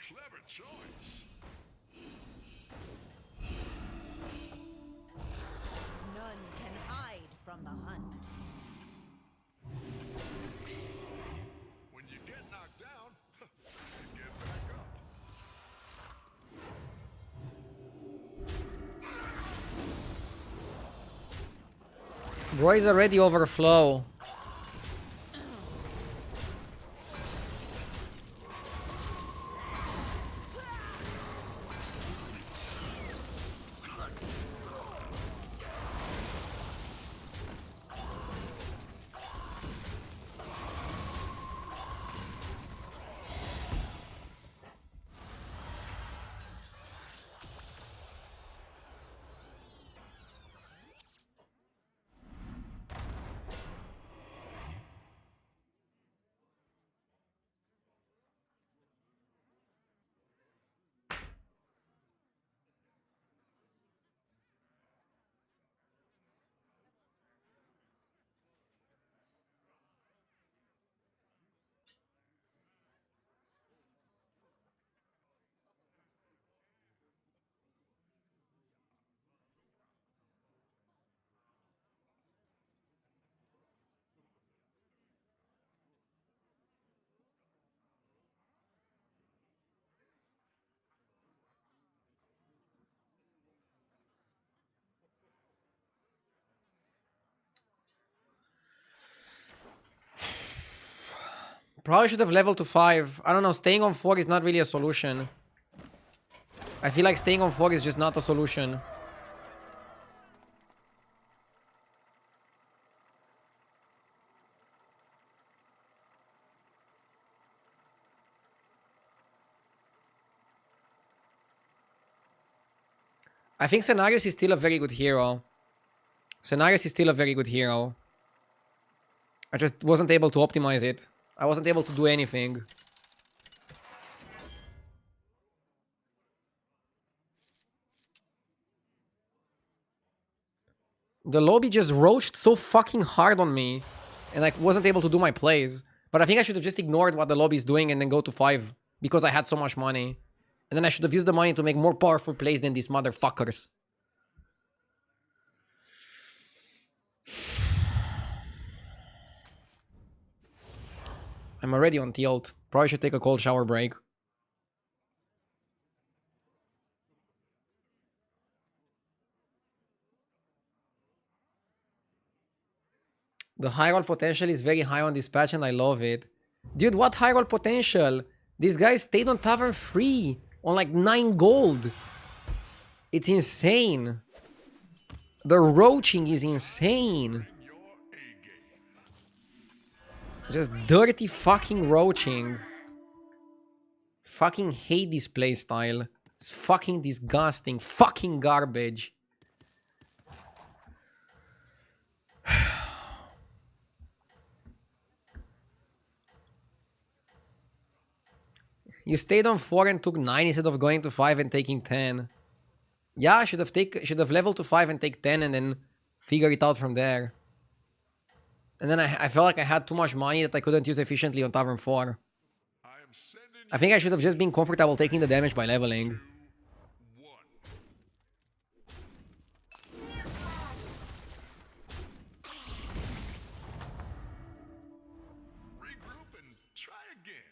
Clever choice. None can hide from the hunt. When you get knocked down, you get back up. Bro is already overflow. Probably should have leveled to 5. I don't know, staying on 4 is not really a solution. I feel like staying on 4 is just not a solution. I think Scenarios is still a very good hero. Scenarios is still a very good hero. I just wasn't able to optimize it. I wasn't able to do anything. The lobby just roached so fucking hard on me. And I wasn't able to do my plays. But I think I should have just ignored what the lobby is doing and then go to 5. Because I had so much money. And then I should have used the money to make more powerful plays than these motherfuckers. I'm already on tilt. Probably should take a cold shower break. The high roll potential is very high on this patch and I love it. Dude, what high roll potential? These guys stayed on Tavern free on like 9 gold. It's insane. The roaching is insane. Just dirty fucking roaching. Fucking hate this playstyle. It's fucking disgusting. Fucking garbage. You stayed on 4 and took 9 instead of going to 5 and taking 10. Yeah, I should have leveled to 5 and take 10 and then figure it out from there. And then I felt like I had too much money that I couldn't use efficiently on Tavern 4. I think I should have just been comfortable taking the damage by leveling. Regroup and try again.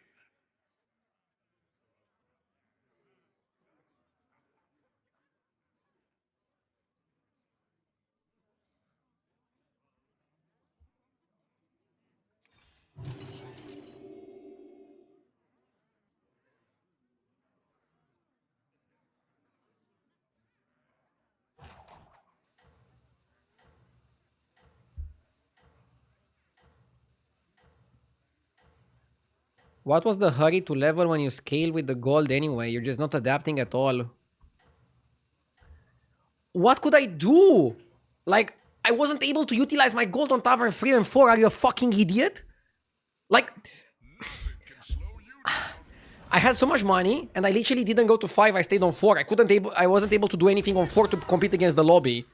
What was the hurry to level when you scale with the gold anyway? You're just not adapting at all. What could I do? Like, I wasn't able to utilize my gold on Tavern 3 and 4. Are you a fucking idiot? Like, I had so much money and I literally didn't go to 5. I stayed on 4. I wasn't able to do anything on 4 to compete against the lobby.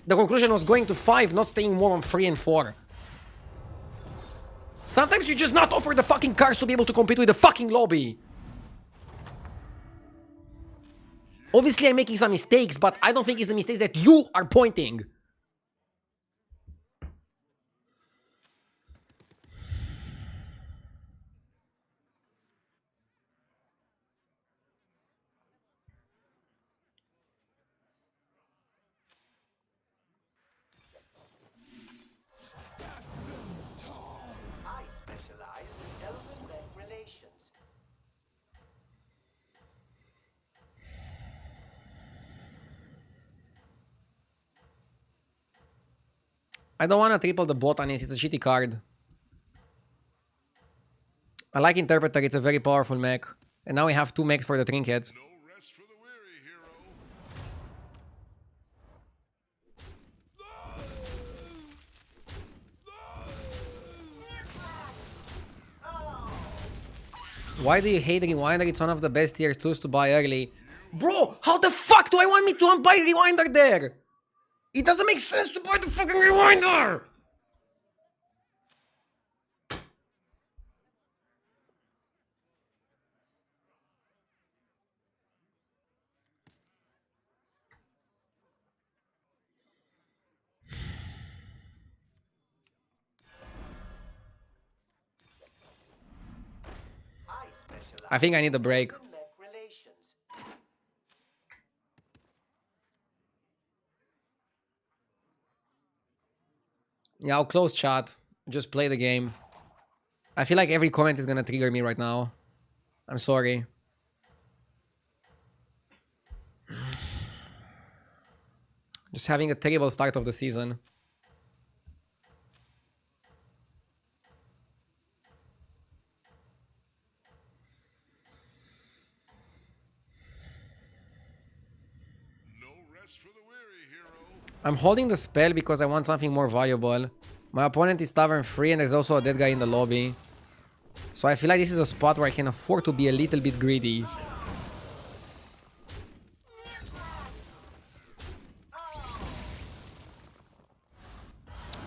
The conclusion was going to 5, not staying more on 3 and 4. Sometimes you just not offer the fucking cards to be able to compete with the fucking lobby. Obviously, I'm making some mistakes, but I don't think it's the mistakes that you are pointing. I specialize in elven-Mech relations. I don't want to triple the bot unless it's a shitty card. I like Interpreter, it's a very powerful mech. And now we have 2 mechs for the trinkets. No rest for the weary, hero. Why do you hate Rewinder? It's one of the best tier 2s to buy early. Bro, how the fuck do I want me to buy Rewinder there? It doesn't make sense to buy the fucking Rewinder! I specialize I think I need a break. in Mech relations. Yeah, I'll close chat. Just play the game. I feel like every comment is gonna trigger me right now. I'm sorry. Just having a terrible start of the season. No rest for the weary, hero. I'm holding the spell because I want something more valuable. My opponent is Tavern free and there's also a dead guy in the lobby. So I feel like this is a spot where I can afford to be a little bit greedy.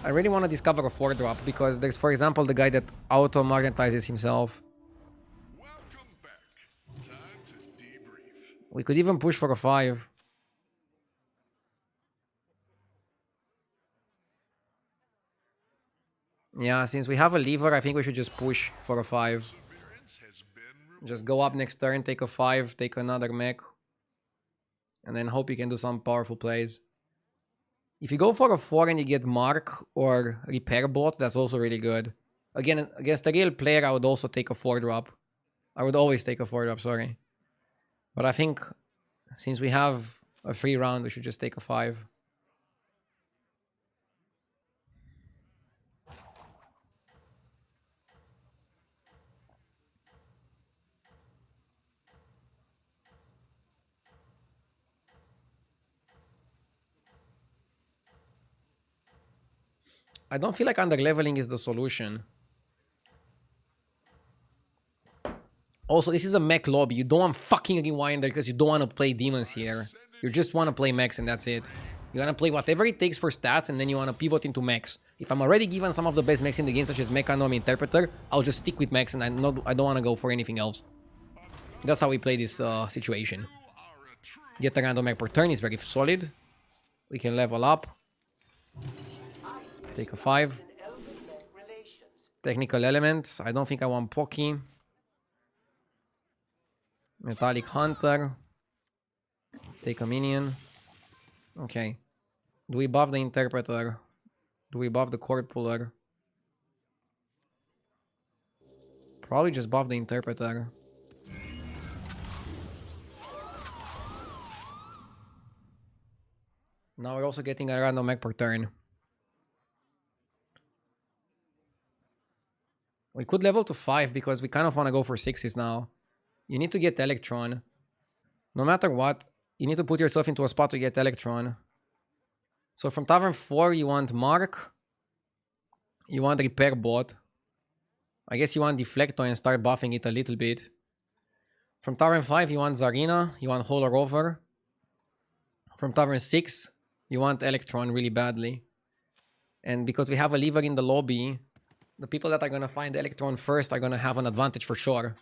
I really want to discover a 4-drop because there's, for example, the guy that auto-magnetizes himself. Welcome back. Time to debrief. We could even push for a 5. Yeah, since we have a lever, I think we should just push for a 5. Perseverance has been Just go up next turn, take a 5, take another mech. And then hope you can do some powerful plays. If you go for a 4 and you get Mark or Repair Bot, that's also really good. Again, against a real player, I would also take a 4-drop. I would always take a 4-drop, sorry. But I think since we have a free round, we should just take a 5. I don't feel like underleveling is the solution. Also, this is a mech lobby. You don't want fucking rewinder because you don't want to play demons here. You just want to play mechs and that's it. You want to play whatever it takes for stats and then you want to pivot into mechs. If I'm already given some of the best mechs in the game, such as Mechanom Interpreter, I'll just stick with mechs and I don't want to go for anything else. That's how we play this situation. Get a random mech per turn is very solid. We can level up. Take a 5. Technical elements. I don't think I want Pocky. Metallic Hunter. Take a minion. Okay. Do we buff the Interpreter? Do we buff the Cord Puller? Probably just buff the Interpreter. Now we're also getting a random mech per turn. We could level to 5 because we kind of want to go for 6s now. You need to get Electron. No matter what, you need to put yourself into a spot to get Electron. So from Tavern 4, you want Mark. You want Repair Bot. I guess you want Deflecto and start buffing it a little bit. From Tavern 5, you want Zarina. You want Holler Over. From Tavern 6, you want Electron really badly. And because we have a lever in the lobby, the people that are going to find Electron first are going to have an advantage for sure.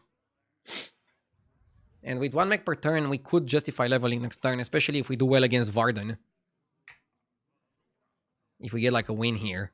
And with 1 mech per turn, we could justify leveling next turn, especially if we do well against Varden. If we get like a win here.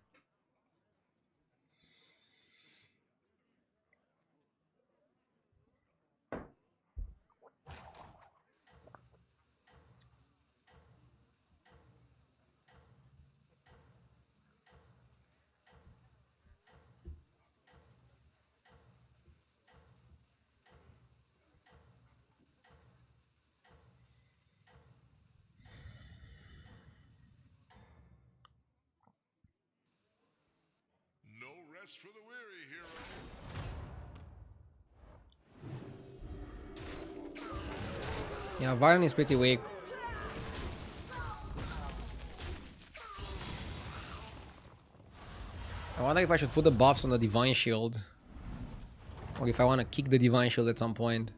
no rest for the weary, hero. Yeah, Varden is pretty weak. I wonder if I should put the buffs on the Divine Shield. Or if I want to kick the Divine Shield at some point.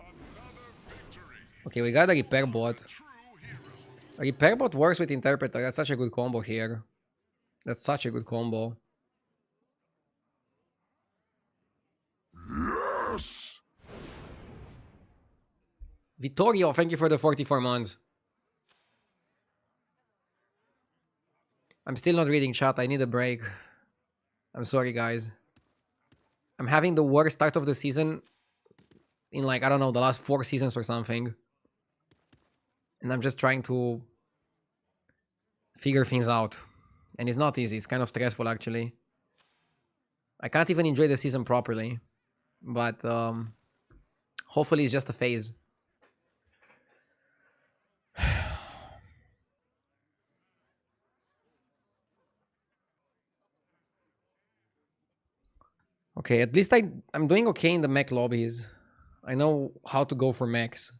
Okay, we got a Repair Bot. A Repair Bot works with Interpreter. That's such a good combo here. That's such a good combo. Yes! Vittorio, thank you for the 44 months. I'm still not reading chat. I need a break. I'm sorry, guys. I'm having the worst start of the season in like, I don't know, the last 4 seasons or something. And I'm just trying to figure things out. And it's not easy. It's kind of stressful, actually. I can't even enjoy the season properly. But hopefully it's just a phase. Okay, at least I'm doing okay in the mech lobbies. I know how to go for mechs.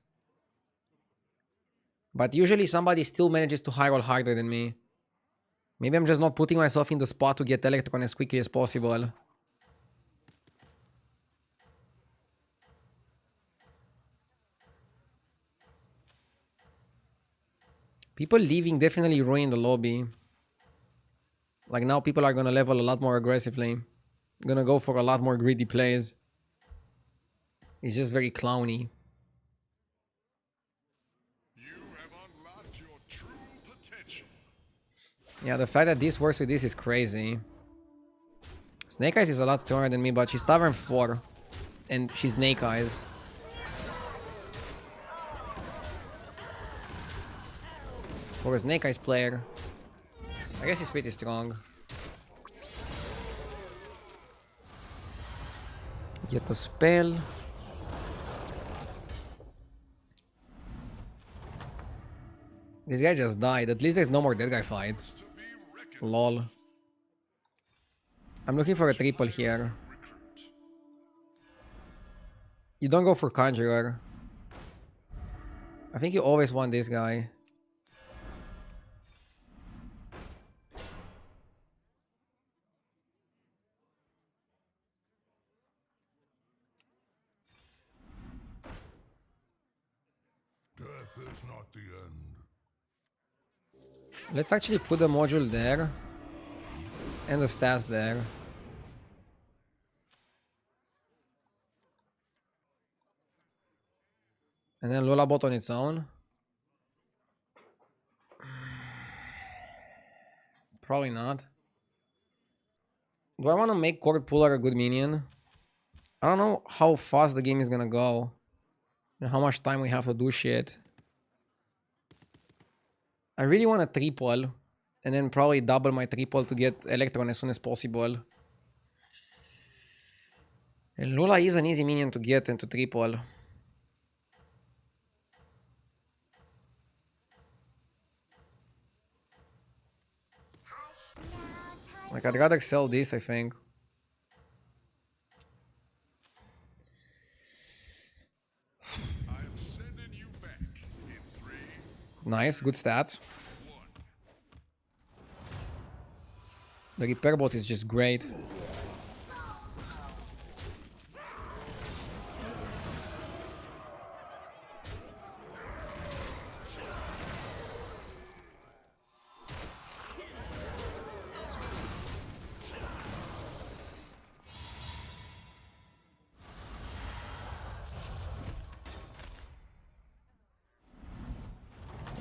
But usually somebody still manages to high roll harder than me. Maybe I'm just not putting myself in the spot to get Electron as quickly as possible. People leaving definitely ruined the lobby. Like now people are gonna level a lot more aggressively. Gonna go for a lot more greedy plays. It's just very clowny. You have unlocked your true potential. Yeah, the fact that this works with this is crazy. Snake Eyes is a lot stronger than me, but she's Tavern 4. And she's Snake Eyes. For a Snake Eyes player, I guess he's pretty strong. Get the spell. This guy just died. At least there's no more dead guy fights. Lol. I'm looking for a triple here. You don't go for Conjurer. I think you always want this guy. Death is not the end. Let's actually put the module there. And the stats there. And then Lullabot on its own. Probably not. Do I want to make Cord Puller a good minion? I don't know how fast the game is gonna go. And how much time we have to do shit. I really want a triple. And then probably double my triple to get Electron as soon as possible. And Lula is an easy minion to get into triple. Like, I'd rather sell this, I think. I'm sending you back in 3, Nice, good stats. 1. The repair bot is just great.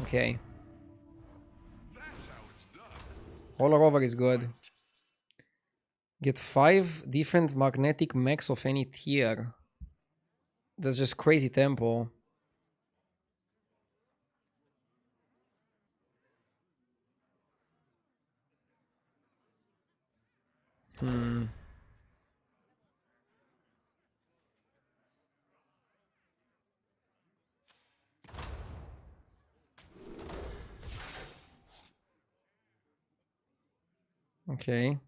Okay. That's how it's done. Roller over is good. Get 5 different magnetic mechs of any tier. That's just crazy tempo. Okay.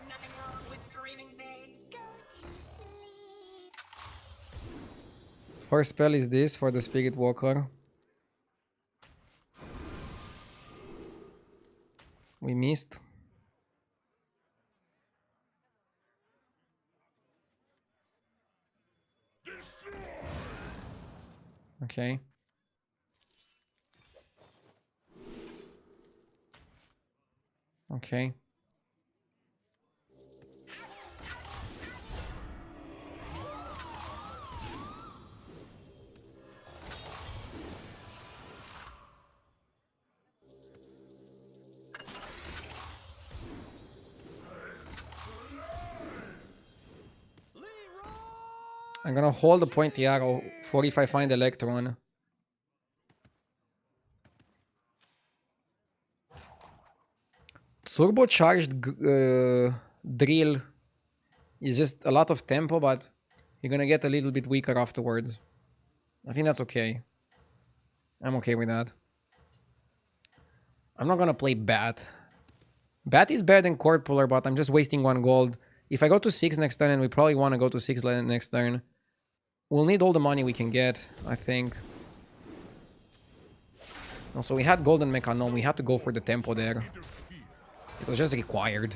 Nothing wrong with dreaming big. Go to sleep. First spell is this for the Spirit Walker. We missed. Okay. Okay. I'm gonna hold the pointy arrow for if I find Electron. Turbocharged drill is just a lot of tempo, but you're gonna get a little bit weaker afterwards. I think that's okay. I'm okay with that. I'm not gonna play Bat. Bat is better than Court Puller, but I'm just wasting 1 gold. If I go to 6 next turn, and we probably want to go to 6 next turn, we'll need all the money we can get, I think. Also, we had Golden Mech Unknown. We had to go for the tempo there. It was just required.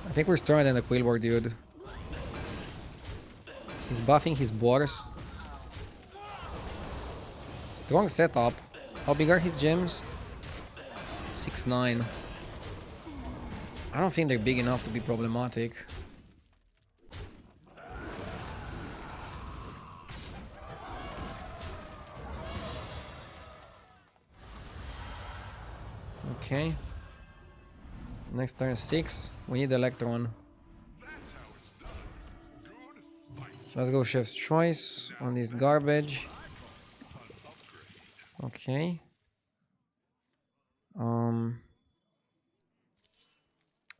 I think we're stronger than the Quillwar dude. He's buffing his boars. Strong setup. How big are his gems? 6-9. I don't think they're big enough to be problematic. Okay. Next turn 6. We need Electron. Let's go Chef's Choice on this garbage. Okay.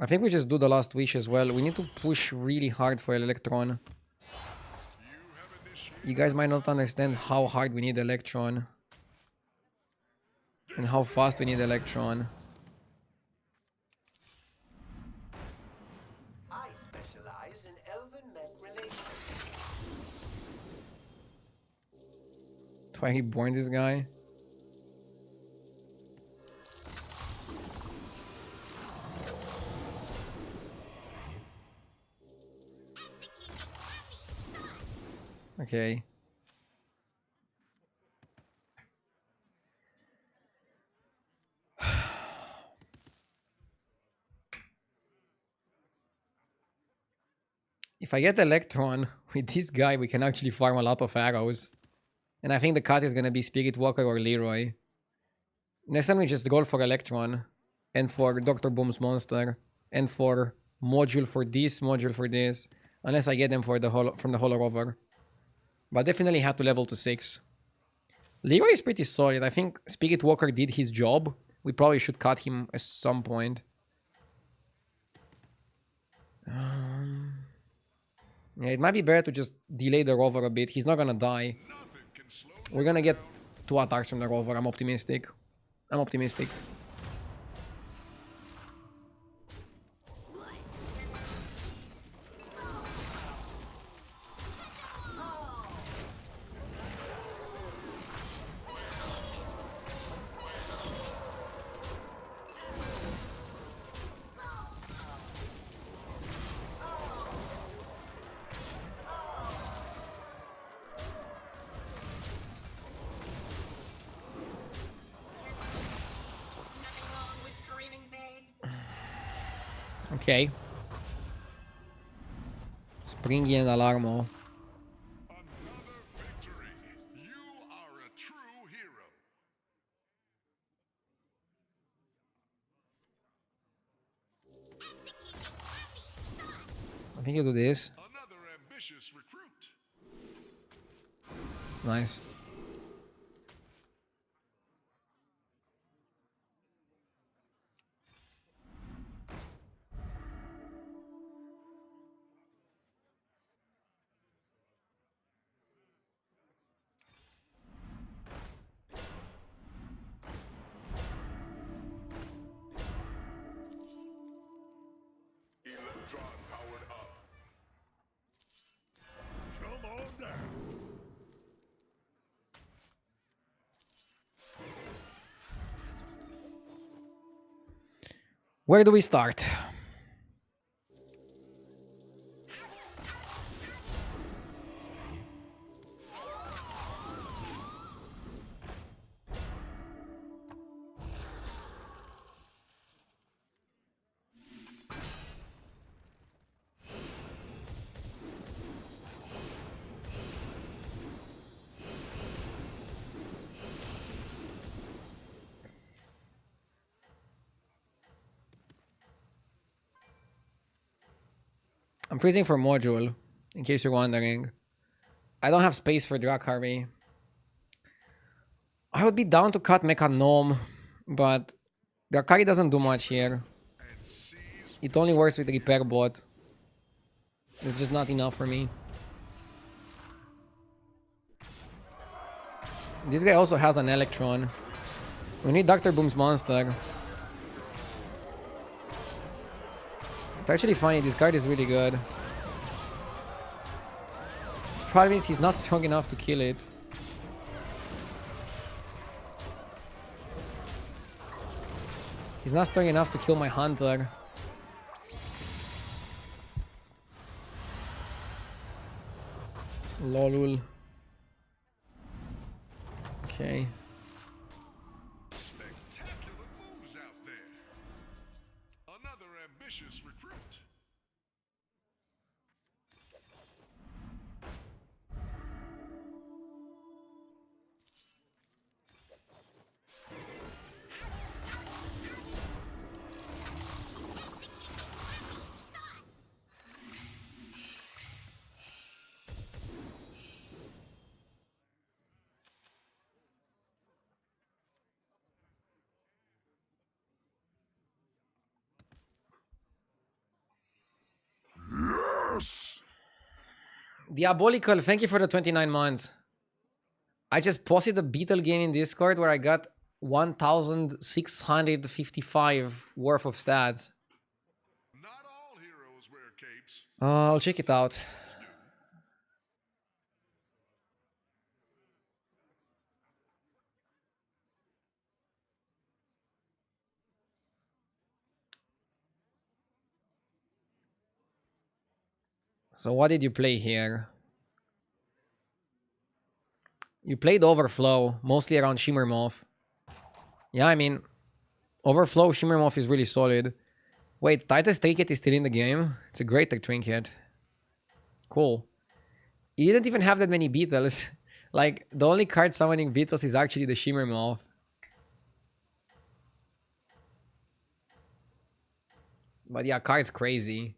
I think we just do the last wish as well. We need to push really hard for Electron. You guys might not understand how hard we need Electron. And how fast we need Electron. I specialize in elven mech relations. Do I reborn this guy? Okay. If I get Electron with this guy, we can actually farm a lot of arrows. And I think the cut is going to be Spirit Walker or Leroy. Next time we just go for Electron. And for Dr. Boom's monster. And for module for this, module for this. Unless I get them for the from the Hollow Rover. But definitely had to level to 6. Leroy is pretty solid. I think Spirit Walker did his job. We probably should cut him at some point. Yeah, it might be better to just delay the Rover a bit. He's not gonna die. We're gonna get 2 attacks from the Rover. I'm optimistic. I'm optimistic. Okay. Springy and Alarmo. Another victory. You are a true hero. I think you do this. Another ambitious recruit. Nice. Electron powered up. Come on down. Where do we start? I'm freezing for module, in case you're wondering. I don't have space for Drak Army. I would be down to cut Mecha Gnome, but Drakari doesn't do much here. It only works with Repair Bot. It's just not enough for me. This guy also has an Electron. We need Dr. Boom's monster. It's actually funny, this card is really good. Problem is he's not strong enough to kill it. He's not strong enough to kill my hunter. Lolul. Okay. Spectacular moves out there. Another ambitious recruit. Diabolical, thank you for the 29 months. I just posted a Beetle game in Discord where I got 1,655 worth of stats. Not all heroes wear capes. I'll check it out. So what did you play here? You played Overflow, mostly around Shimmer Moth. Yeah, I mean, Overflow Shimmer Moth is really solid. Wait, Titus Trinket is still in the game? It's a great Trinket. Cool. He didn't even have that many Beetles. Like, the only card summoning Beetles is actually the Shimmer Moth. But yeah, card's crazy.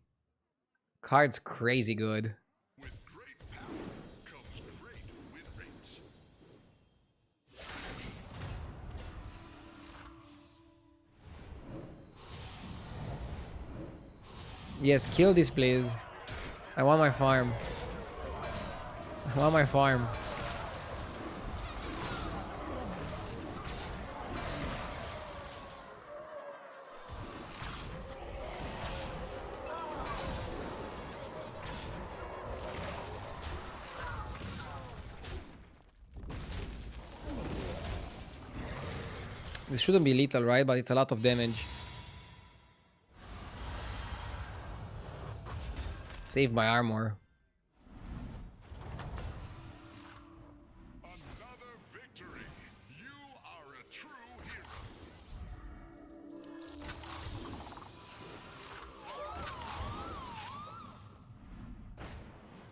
Card's crazy good. With great power comes great win rates. Yes, kill this, please. I want my farm. I want my farm. This shouldn't be lethal, right? But it's a lot of damage. Saved by armor. Another victory. You are a true hero.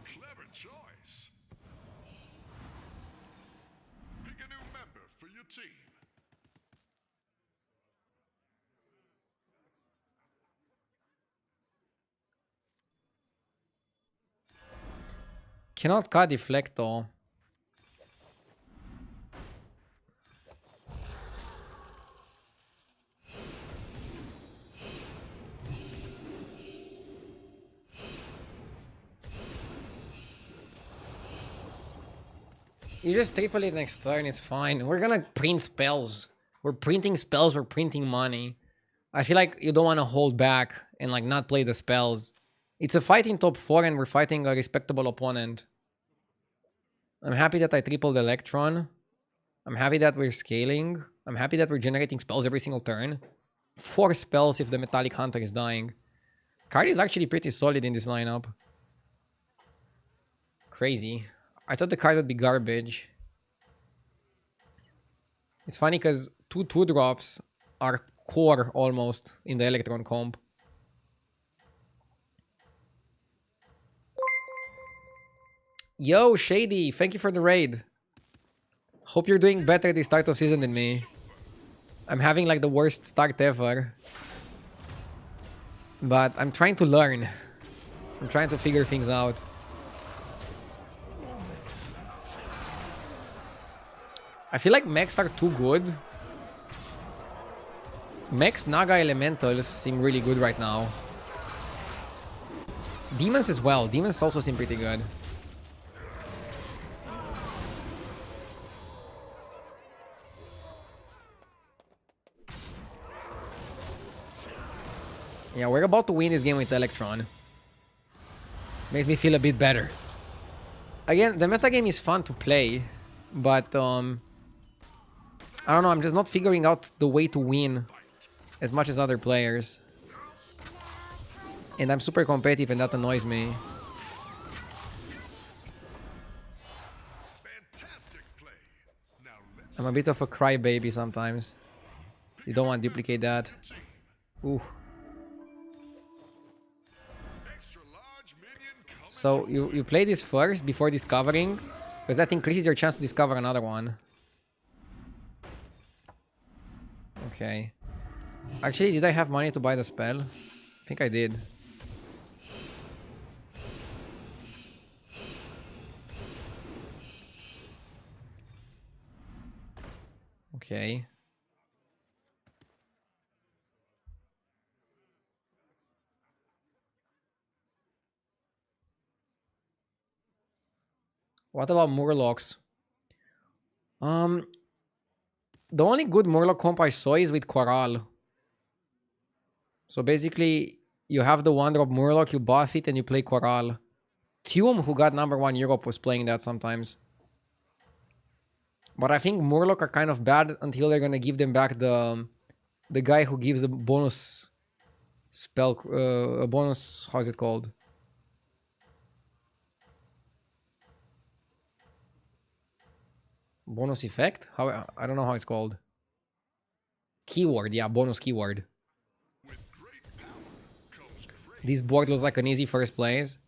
Clever choice. Pick a new member for your team. Cannot cut deflect though. You just triple it next turn, it's fine. We're gonna print spells. We're printing spells, we're printing money. I feel like you don't want to hold back and like not play the spells. It's a fight in top 4 and we're fighting a respectable opponent. I'm happy that I tripled Electron. I'm happy that we're scaling. I'm happy that we're generating spells every single turn. 4 spells if the Metallic Hunter is dying. Card is actually pretty solid in this lineup. Crazy. I thought the card would be garbage. It's funny because 2 2-drops are core almost in the Electron comp. Yo, Shady, thank you for the raid. Hope you're doing better this start of season than me. I'm having like the worst start ever. But I'm trying to learn. I'm trying to figure things out. I feel like mechs are too good. Mechs, Naga, Elementals seem really good right now. Demons as well. Demons also seem pretty good. Yeah, we're about to win this game with Electron. Makes me feel a bit better. Again, the metagame is fun to play, but I don't know, I'm just not figuring out the way to win as much as other players. And I'm super competitive and that annoys me. Fantastic play. Now let's I'm a bit of a crybaby sometimes. You don't want to duplicate that. Ooh. extra large minion coming. So you play this first before discovering, because that increases your chance to discover another one. Okay. Actually, did I have money to buy the spell? I think I did. Okay. What about Murlocs? The only good Murloc comp I saw is with Coral. So basically, you have the Wonder of Murloc, you buff it, and you play Coral. Tuum, who got #1 Europe, was playing that sometimes. But I think Murloc are kind of bad until they're gonna give them back the guy who gives a bonus spell, a bonus, how is it called? Bonus effect? How, I don't know how it's called. Keyword, yeah, bonus keyword. This board looks like an easy first place.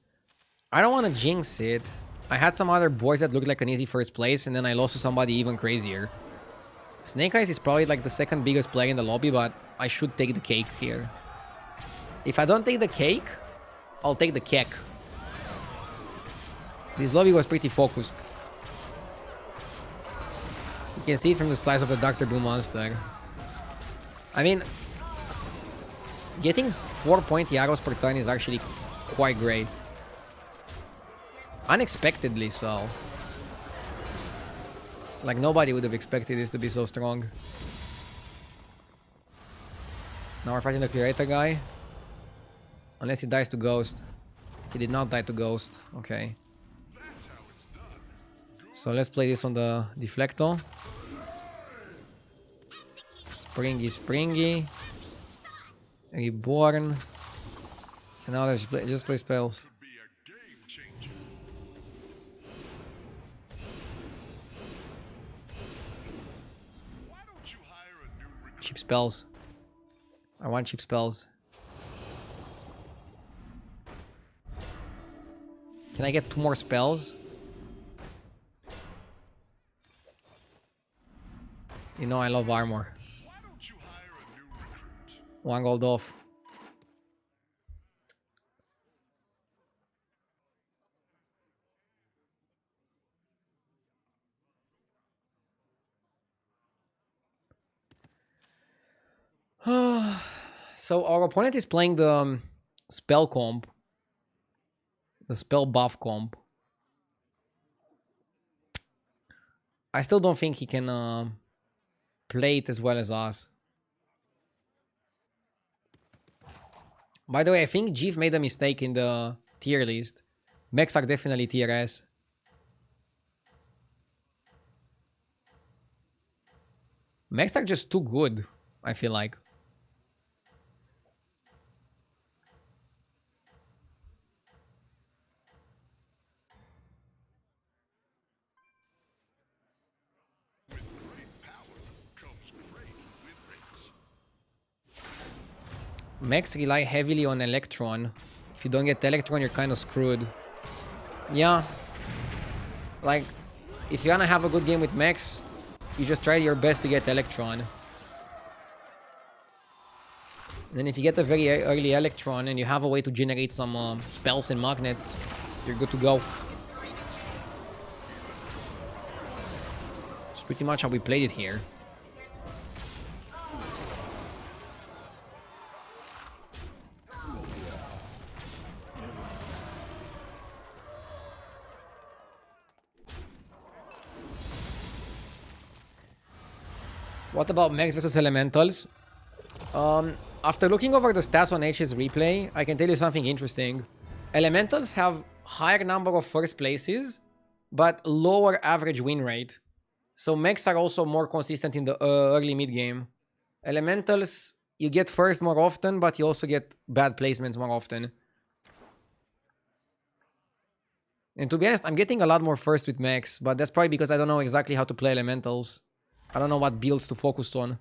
I don't want to jinx it. I had some other boards that looked like an easy first place, and then I lost to somebody even crazier. Snake Eyes is probably like the second biggest player in the lobby, but I should take the cake here. If I don't take the cake, I'll take the cake. This lobby was pretty focused. You can see it from the size of the Dr. Boom monster. I mean, getting 4 pointy arrows per turn is actually quite great. Unexpectedly so. Like, nobody would have expected this to be so strong. Now we're fighting the Curator guy. Unless he dies to Ghost. He did not die to Ghost. Okay. So let's play this on the Deflecto. Springy, Springy. Reborn. And now let's just play spells. Be a game changer. Why don't you hire a new recruit? Cheap spells. I want cheap spells. Can I get 2 more spells? You know I love armor. Why don't you hire a new recruit? 1 gold off. So our opponent is playing the spell comp. The spell buff comp. I still don't think he can play it as well as us. By the way, I think Jeeve made a mistake in the tier list. Mechs are definitely tier S. Mechs are just too good, I feel like. Mechs rely heavily on Electron. If you don't get Electron, you're kind of screwed. Yeah. Like, if you're gonna have a good game with mechs, you just try your best to get Electron. And then if you get a very early Electron and you have a way to generate some spells and magnets, you're good to go. It's pretty much how we played it here. What about mechs versus elementals? After looking over the stats on H's replay, I can tell you something interesting. Elementals have higher number of first places, but lower average win rate. So mechs are also more consistent in the early mid game. Elementals, you get first more often, but you also get bad placements more often. And to be honest, I'm getting a lot more first with mechs, but that's probably because I don't know exactly how to play elementals. I don't know what builds to focus on.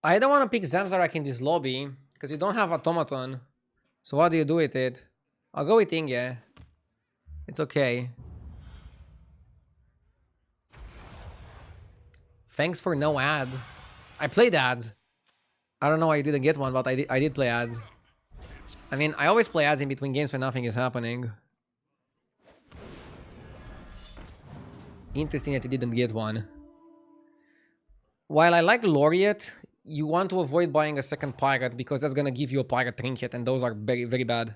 I don't want to pick Zamzarak in this lobby, because you don't have Automaton. So what do you do with it? I'll go with Inge. It's okay. Thanks for no ad. I played ads. I don't know why you didn't get one, but I did play ads. I mean, I always play ads in between games when nothing is happening. Interesting that you didn't get one. While I like Laureate, you want to avoid buying a second pirate because that's gonna give you a pirate trinket, and those are very, very bad.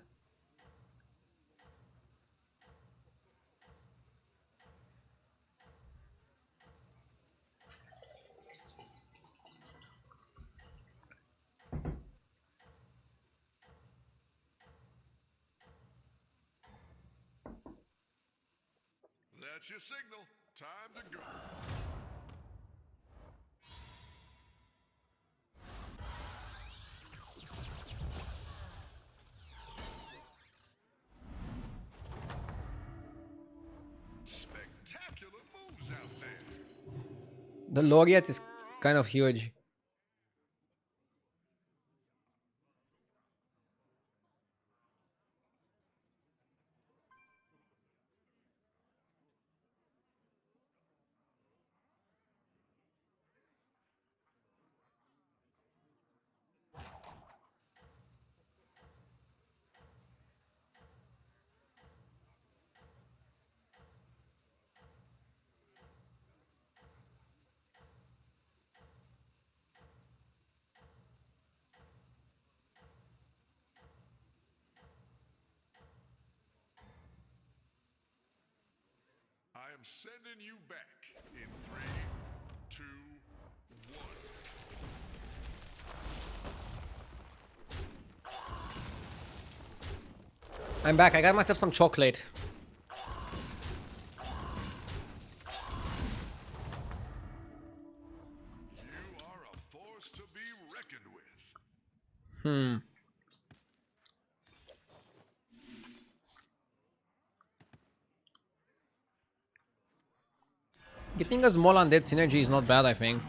That's your signal. Time to go. Spectacular moves out there. The Laureate is kind of huge. I am sending you back in 3, 2, 1. I'm back. I got myself some chocolate. You are a force to be reckoned with. Getting a small undead synergy is not bad, I think.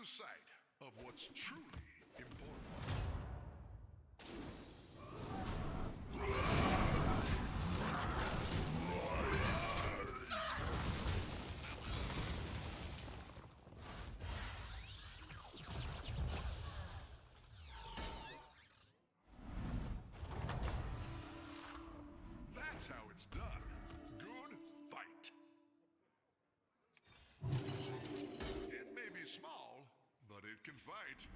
lose sight of what's truly important. That's how it's done. Good fight. It may be small, but it can fight.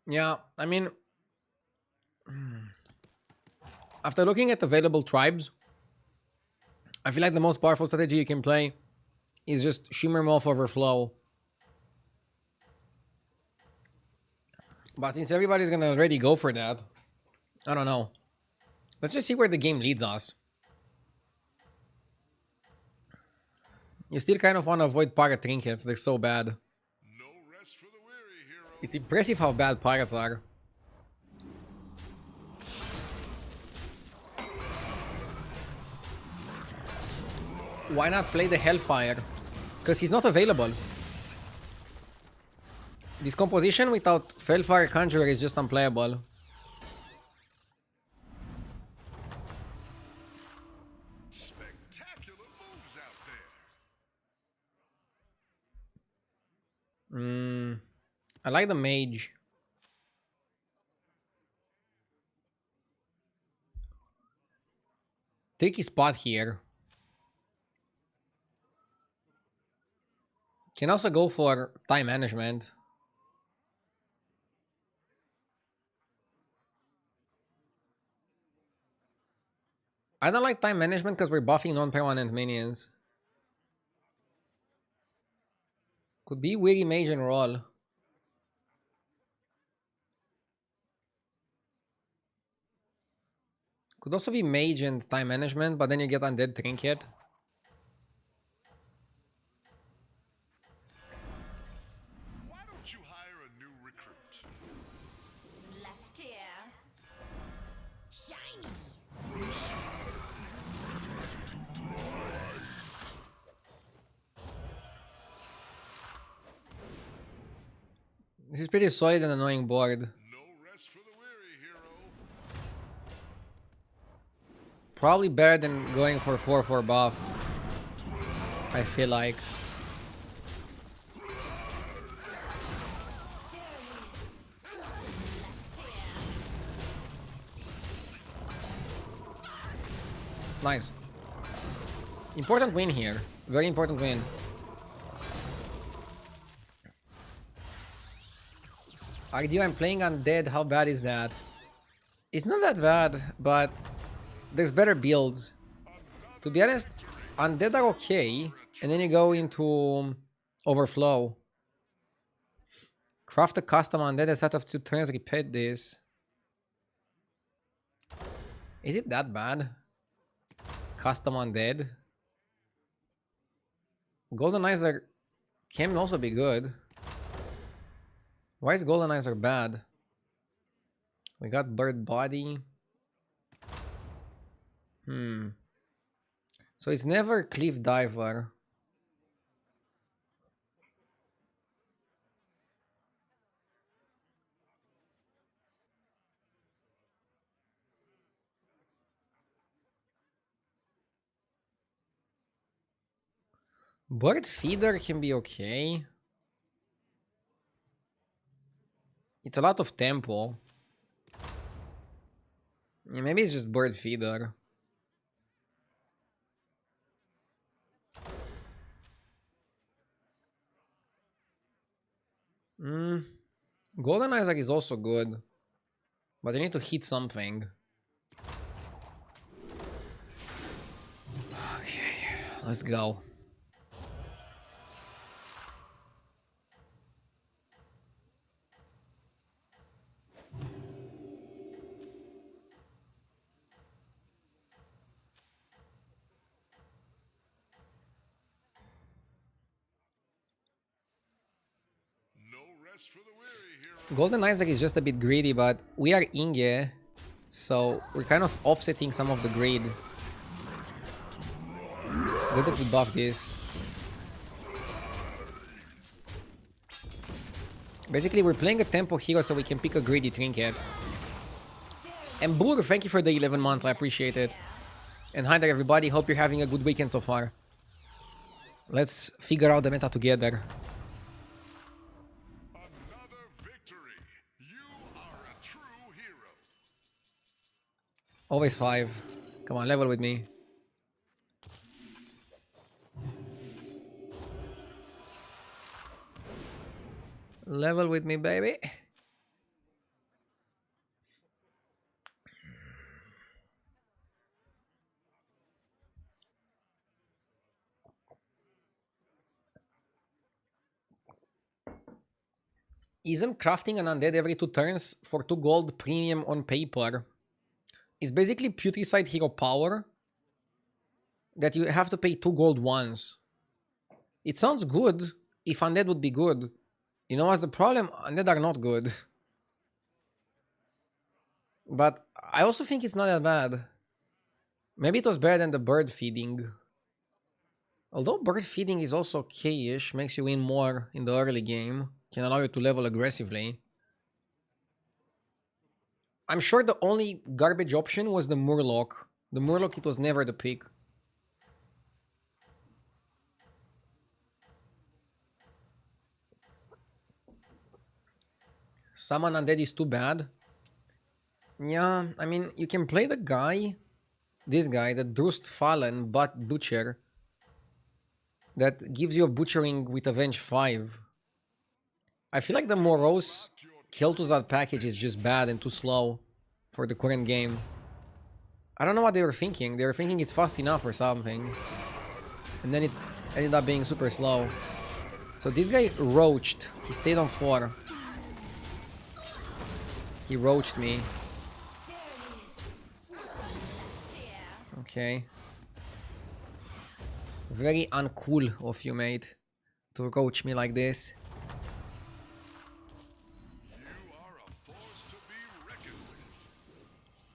Yeah, I mean, after looking at available tribes, I feel like the most powerful strategy you can play is just Shimmer, Moth, Overflow. But since everybody's gonna already go for that, I don't know. Let's just see where the game leads us. You still kind of want to avoid pirate trinkets, they're so bad. No rest for the weary, hero. It's impressive how bad pirates are. Why not play the Hellfire? Because he's not available. This composition without Hellfire Conjurer is just unplayable. Spectacular moves out there. I like the mage. Tricky spot here. Can also go for time management. I don't like time management because we're buffing non-permanent minions. Could be Weary Mage and roll. Could also be Mage and time management, but then you get Undead Trinket. Why don't you hire a new recruit? Left ear. Shiny. This is pretty solid and annoying board. No rest for the weary, hero. Probably better than going for 4/4 buff. I feel like. Nice. Important win here. Very important win. Idea I'm playing Undead, how bad is that? It's not that bad, but there's better builds. To be honest, Undead are okay, and then you go into Overflow. Craft a custom Undead a set of 2 turns, repeat this. Is it that bad? Custom Undead? Goldenizer can also be good. Why is Goldenizer bad? We got Bird Body. So it's never Cliff Diver. Bird Feeder can be okay. It's a lot of tempo. Yeah, maybe it's just Bird Feeder. Golden Isaac is also good. But you need to hit something. Okay, let's go. rest for the weary, hero. Golden Isaac is just a bit greedy, but we are Inge, so we're kind of offsetting some of the greed. Good that we buff this. Basically, we're playing a tempo hero so we can pick a greedy trinket. And Boor, thank you for the 11 months, I appreciate it. And hi there everybody, hope you're having a good weekend so far. Let's figure out the meta together. Another victory. You are a true hero. Always 5. Come on, level with me. Level with me, baby. Isn't crafting an undead every 2 turns for 2 gold premium on paper? It's basically Putricide hero power that you have to pay 2 gold once. It sounds good if undead would be good. You know what's the problem? Undead are not good. But I also think it's not that bad. Maybe it was better than the bird feeding. Although bird feeding is also okay-ish, makes you win more in the early game, can allow you to level aggressively. I'm sure the only garbage option was the Murloc. The Murloc, it was never the pick. Summon undead is too bad. Yeah, I mean, you can play the guy, this guy, the Drust Fallen, but Butcher, that gives you a butchering with Avenge 5. I feel like the Morose Kel'Thuzad package is just bad and too slow for the current game. I don't know what they were thinking. They were thinking it's fast enough or something. And then it ended up being super slow. So this guy roached. He stayed on 4. He roached me. Okay. Very uncool of you, mate, to roach me like this. You are a force to be reckoned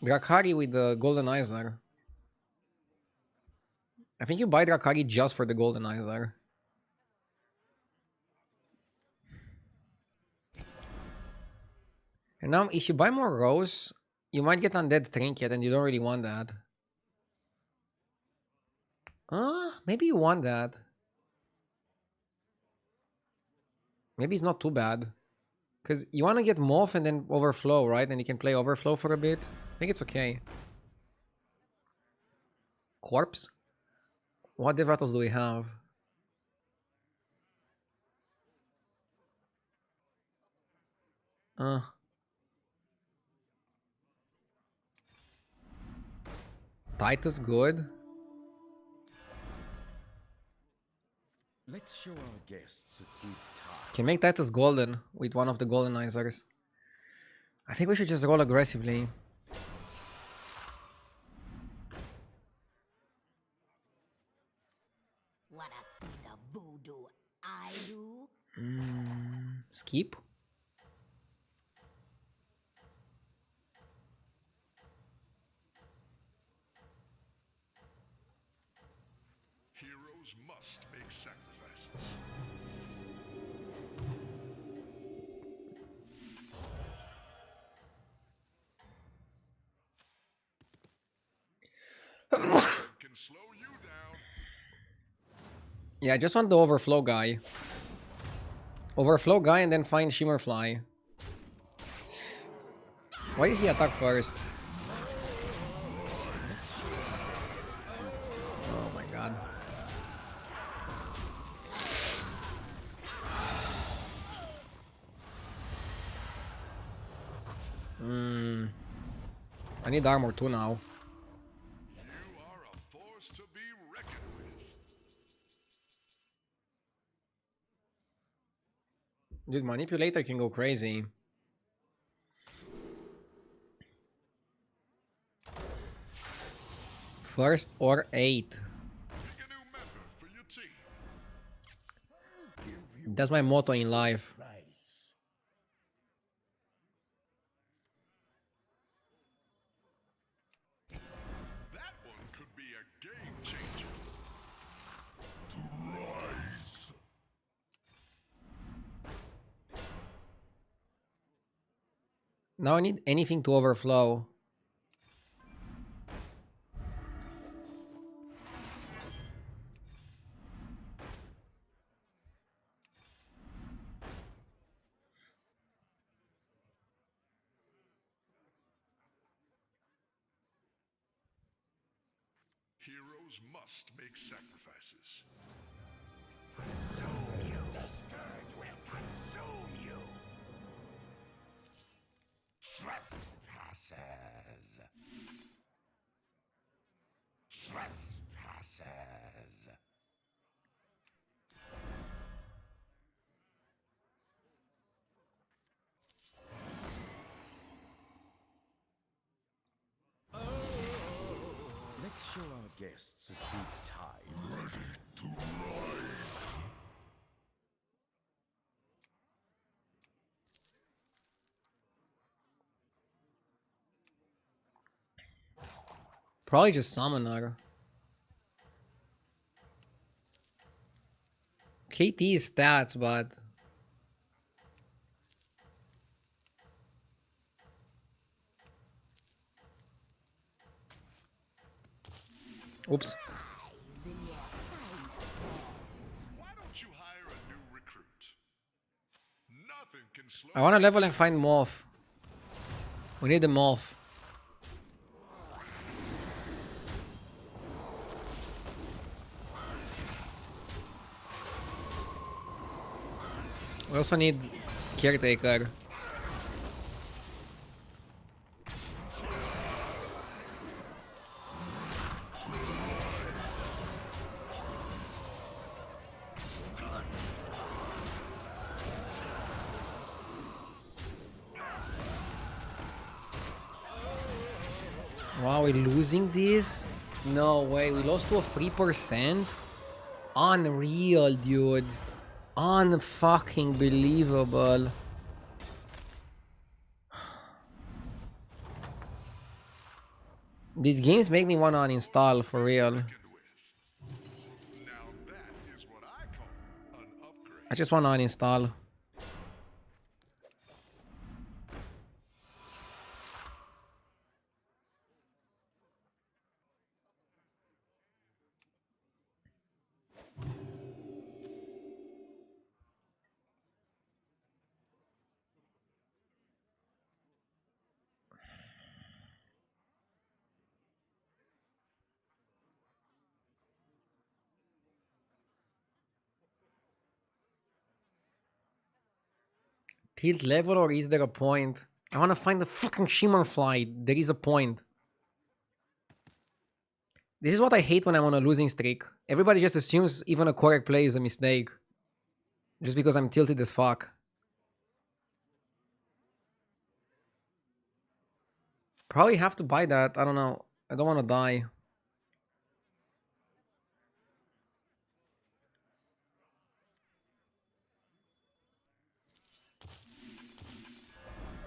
with. Drakari with the Golden Izar. I think you buy Drakari just for the Golden Izar. And now, if you buy more Rose, you might get Undead Trinket, and you don't really want that. Maybe you want that. Maybe it's not too bad. Because you want to get Moth and then Overflow, right? And you can play Overflow for a bit. I think it's okay. Corpse? What Devatos do we have? Titus good. Let's show our guests a good time. Can make Titus golden with one of the goldenizers. I think we should just roll aggressively. Wanna see the voodoo I do? Skip. Heroes must make sacrifices. Can slow you down. Yeah, I just want the overflow guy. Overflow guy and then find Shimmer Fly. Why did he attack first? Oh my god. I need armor too now. You are a force to be reckoned with. Dude, Manipulator can go crazy. First or 8. Pick a new member for your team. That's my motto in life. Now I need anything to overflow. Heroes must make sacrifices. Consume you! The scourge will consume you! Trespassers! Trespassers! Let's show our guests a good time. Ready to ride. Probably just summon Naga. KT stats, but oops. Why don't you hire a new recruit? Nothing can slow I want to level and find moth. We need the moth. We also need caretaker. Wow, we're losing this? No way, we lost to a 3%? Unreal, dude. Unfucking believable. These games make me want to uninstall for real. reckoned with. Now that is what I call an upgrade. I just want to uninstall. Tilt level, or is there a point? I want to find the fucking Shimmer fly. There is a point. This is what I hate when I'm on a losing streak. Everybody just assumes even a correct play is a mistake. Just because I'm tilted as fuck. Probably have to buy that. I don't know. I don't want to die.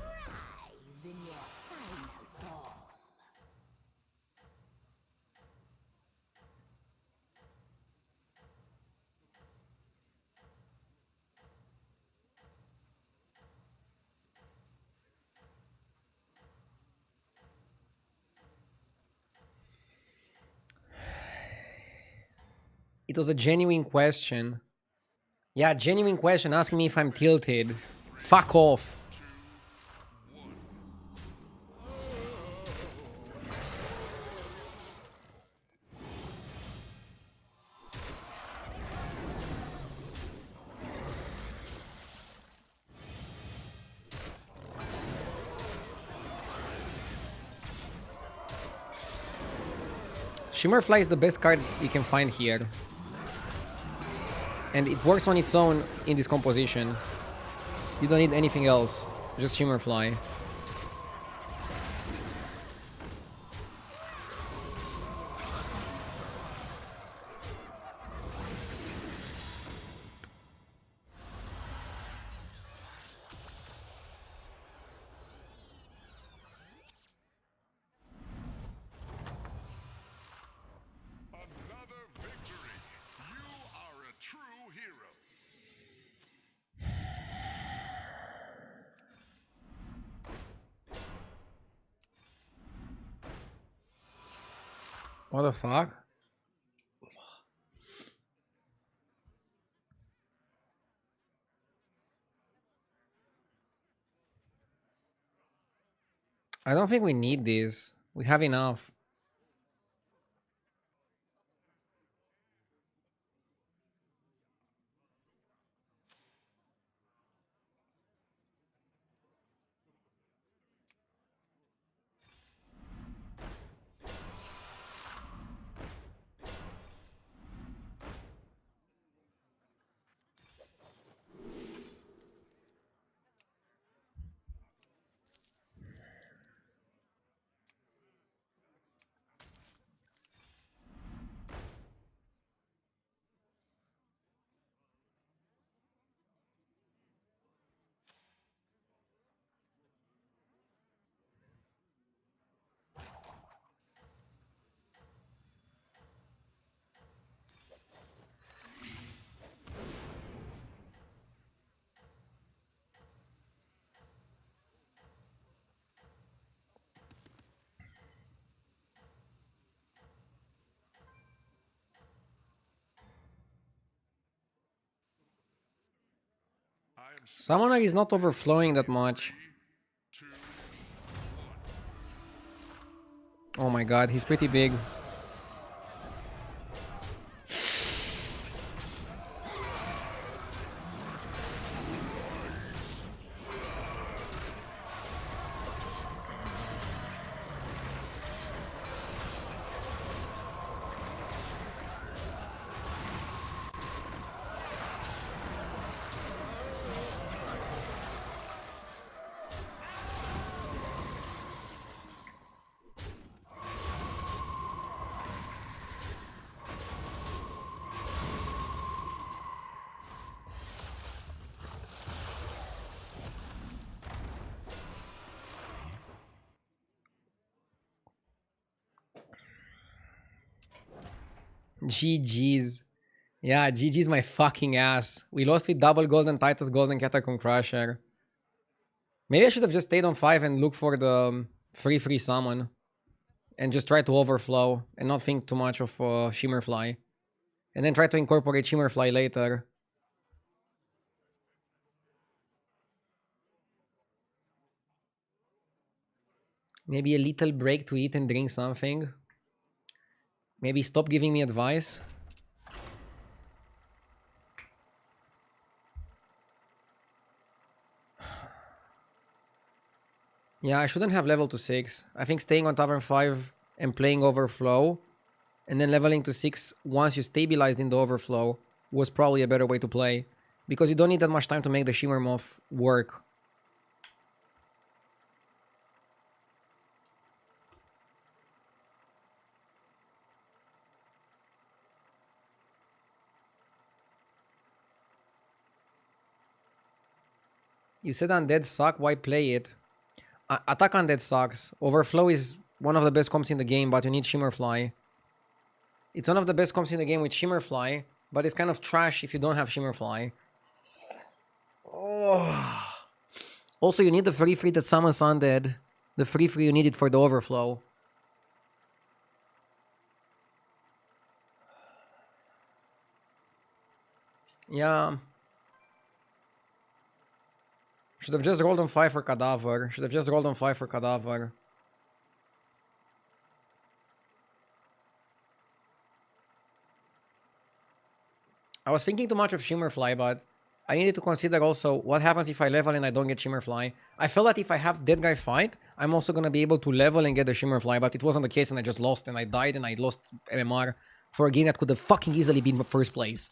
Rise in your final form. It was a genuine question. Yeah, genuine question asking me if I'm tilted. Fuck off. Shimmerfly is the best card you can find here. And it works on its own in this composition. You don't need anything else. Just Shimmerfly. Another victory. You are a true hero. What the fuck? I don't think we need this. We have enough. I am Summoner is not overflowing that much. 2, 1. Oh my god, he's pretty big. GG's. Yeah, GG's my fucking ass. We lost with double golden Titus, golden Catacomb Crusher. Maybe I should have just stayed on 5 and looked for the free summon. And just try to overflow and not think too much of Shimmerfly. And then try to incorporate Shimmerfly later. Maybe a little break to eat and drink something. Maybe stop giving me advice. Yeah, I shouldn't have leveled to 6. I think staying on Tavern 5 and playing Overflow and then leveling to 6 once you stabilized in the Overflow was probably a better way to play. Because you don't need that much time to make the Shimmer Moth work. You said Undead suck, why play it? Attack Undead sucks. Overflow is one of the best comps in the game, but you need Shimmerfly. It's one of the best comps in the game with Shimmerfly, but it's kind of trash if you don't have Shimmerfly. Oh. Also, you need the free that summons Undead. The free you need it for the Overflow. Yeah. Should have just rolled on 5 for Cadaver. Should have just rolled on 5 for Cadaver. I was thinking too much of Shimmerfly, but I needed to consider also what happens if I level and I don't get Shimmerfly. I felt that if I have Dead Guy fight, I'm also going to be able to level and get the Shimmerfly, but it wasn't the case and I just lost and I died and I lost MMR for a game that could have fucking easily been first place.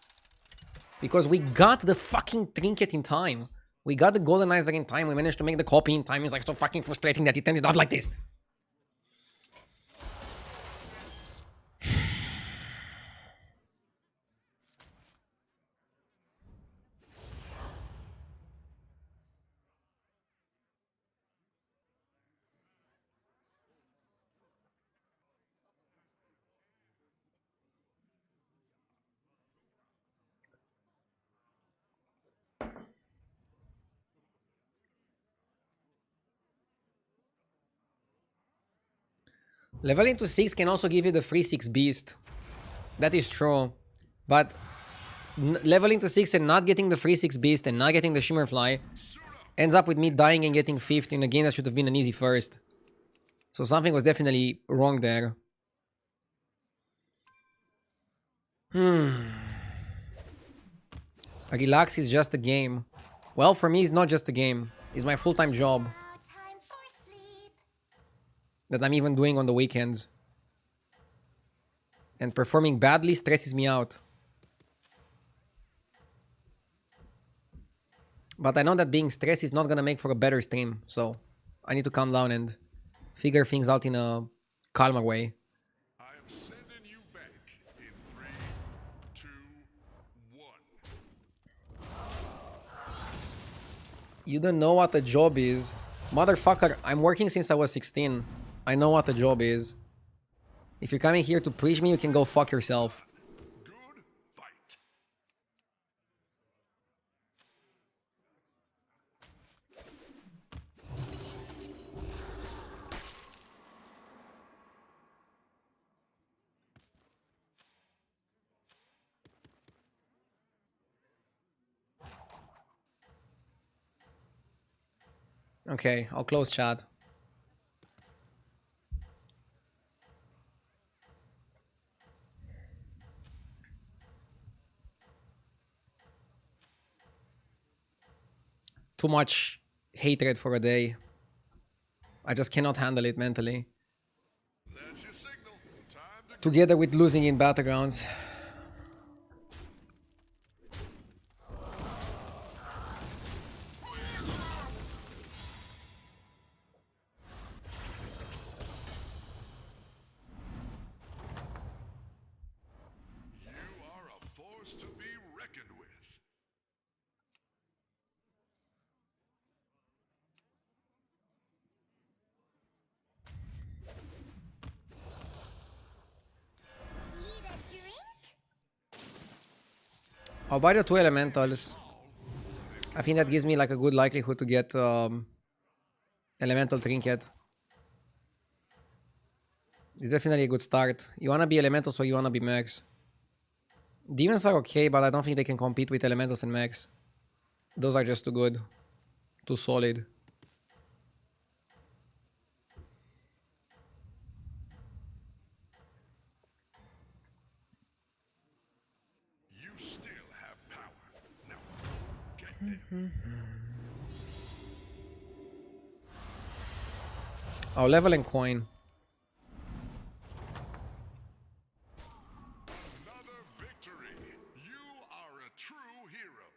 Because we got the fucking trinket in time. We got the Goldenizer in time. We managed to make the copy in time. It's like so fucking frustrating that it ended up like this. Leveling to 6 can also give you the free 6 beast. That is true. But leveling to 6 and not getting the free 6 beast and not getting the Shimmer Fly ends up with me dying and getting 5th in a game that should have been an easy first. So something was definitely wrong there. Relax is just a game. Well, for me, it's not just a game. It's my full-time job Time for sleep. that I'm even doing on the weekends. And performing badly stresses me out. But I know that being stressed is not gonna make for a better stream. So I need to calm down and figure things out in a calmer way. I am sending you back in 3, 2, 1. You don't know what a job is. Motherfucker, I'm working since I was 16. I know what a job is. If you're coming here to preach me, you can go fuck yourself. Good fight. Okay, I'll close chat. Too much hatred for a day. I just cannot handle it mentally. That's your signal. Time to Together with losing in battlegrounds. You are a force to be reckoned with. Need a drink? I'll buy the 2 elementals. I think that gives me like a good likelihood to get elemental trinket. It's definitely a good start. You wanna be elementals or you wanna be mechs. Demons are okay, but I don't think they can compete with elementals and mechs. Those are just too good. Too solid. You still have power. Now, get them. Oh, level and coin. Another victory. You are a true hero.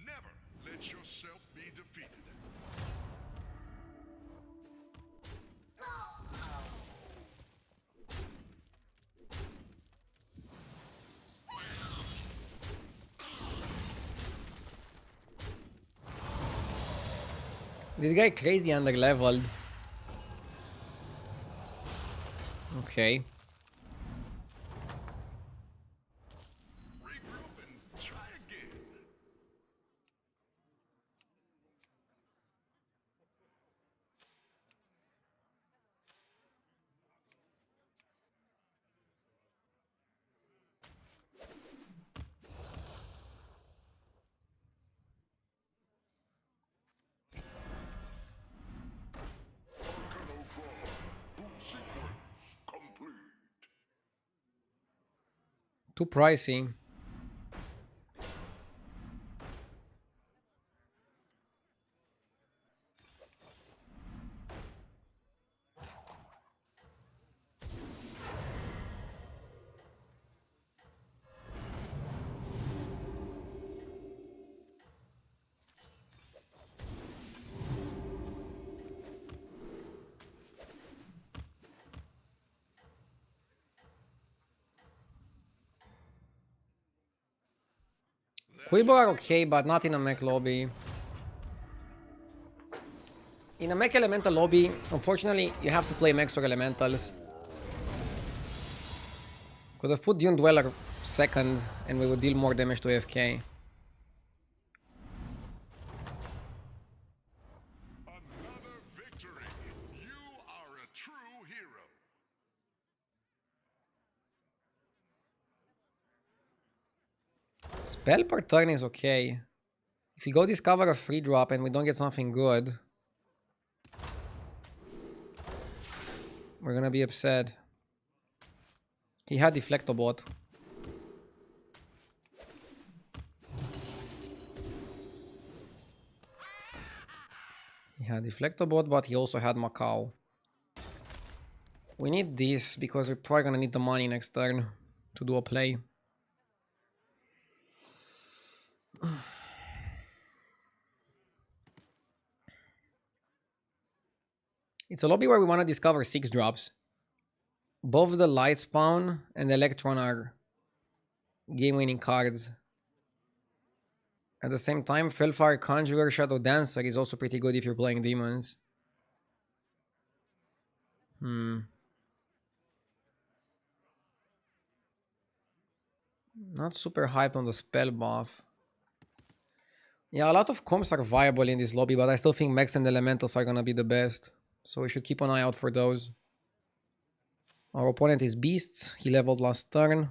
Never let yourself be defeated. This guy crazy under leveled. Okay. Regroup and try again. Volcano crawl. Too pricey. Quibo are okay, but not in a mech lobby. In a mech elemental lobby, unfortunately, you have to play mechs or elementals. Could have put Dune Dweller second, and we would deal more damage to AFK. Another victory. You are a true hero. Spell per turn is okay. If we go discover a free drop and we don't get something good, we're gonna be upset. He had Deflectobot. He had Deflectobot, but he also had Macau. We need this because we're probably gonna need the money next turn to do a play. It's a lobby where we want to discover 6 drops. Both the Light Spawn and the Electron are game-winning cards. At the same time, Felfire, Conjurer, Shadow Dancer is also pretty good if you're playing demons. Not super hyped on the spell buff. Yeah, a lot of comps are viable in this lobby, but I still think mechs and elementals are gonna be the best. So we should keep an eye out for those. Our opponent is Beasts. He leveled last turn.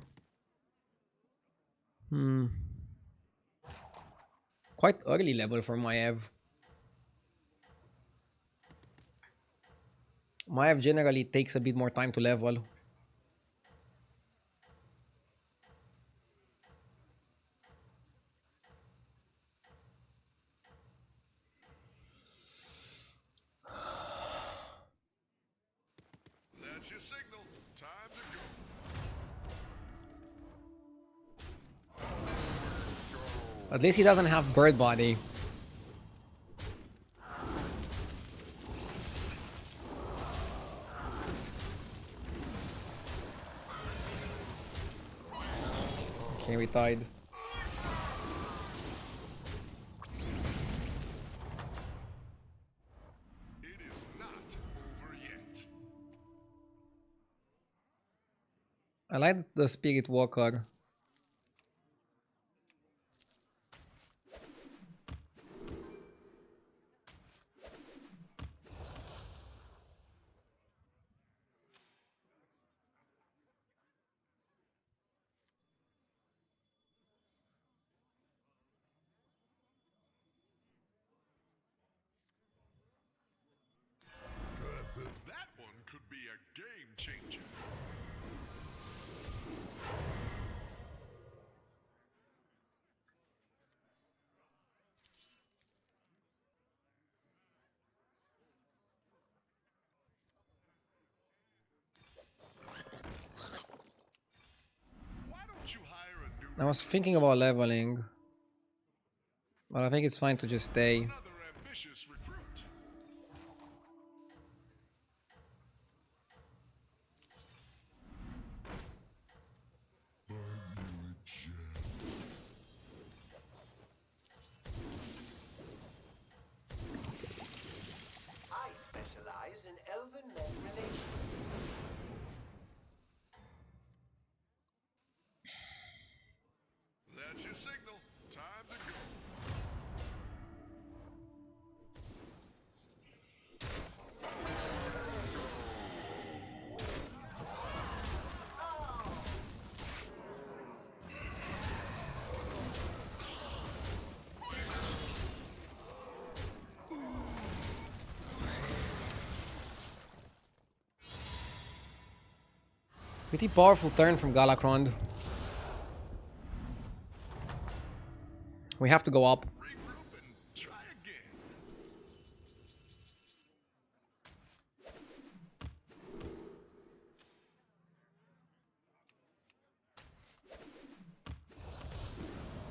Quite early level for Maev. Maev generally takes a bit more time to level. That's your signal. Time to go. At least he doesn't have bird body. Okay, we tied. It is not over yet. I like the Spirit Walker. That one could be a game changer. Why don't you hire a new I was thinking about leveling, but I think it's fine to just stay. another ambitious recruit? I specialize in elven men relations. That's your signal. Time to go. Pretty powerful turn from Galakron. We have to go up. Regroup and try again.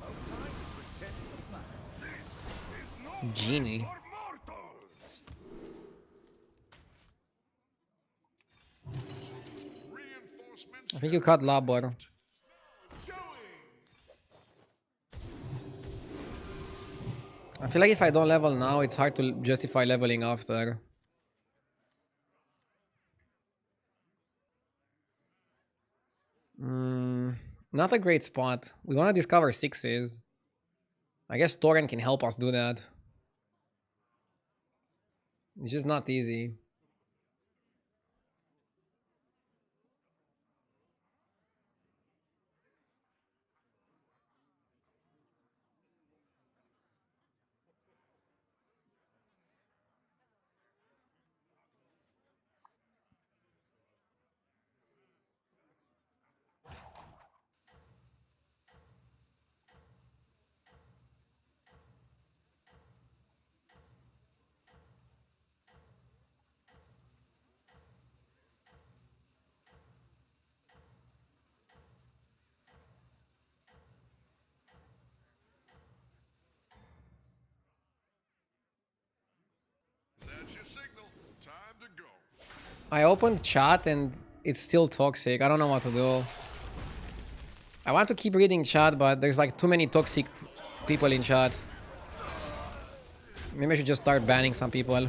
No time to pretend it's a plan. This is no Genie. place for mortals. Reinforcements I think you cut Labor. showing. I feel like if I don't level now, it's hard to justify leveling after. Not a great spot. We want to discover sixes. I guess Torrent can help us do that. It's just not easy. That's your signal. Time to go. I opened chat and it's still toxic. I don't know what to do. I want to keep reading chat, but there's like too many toxic people in chat. Maybe I should just start banning some people.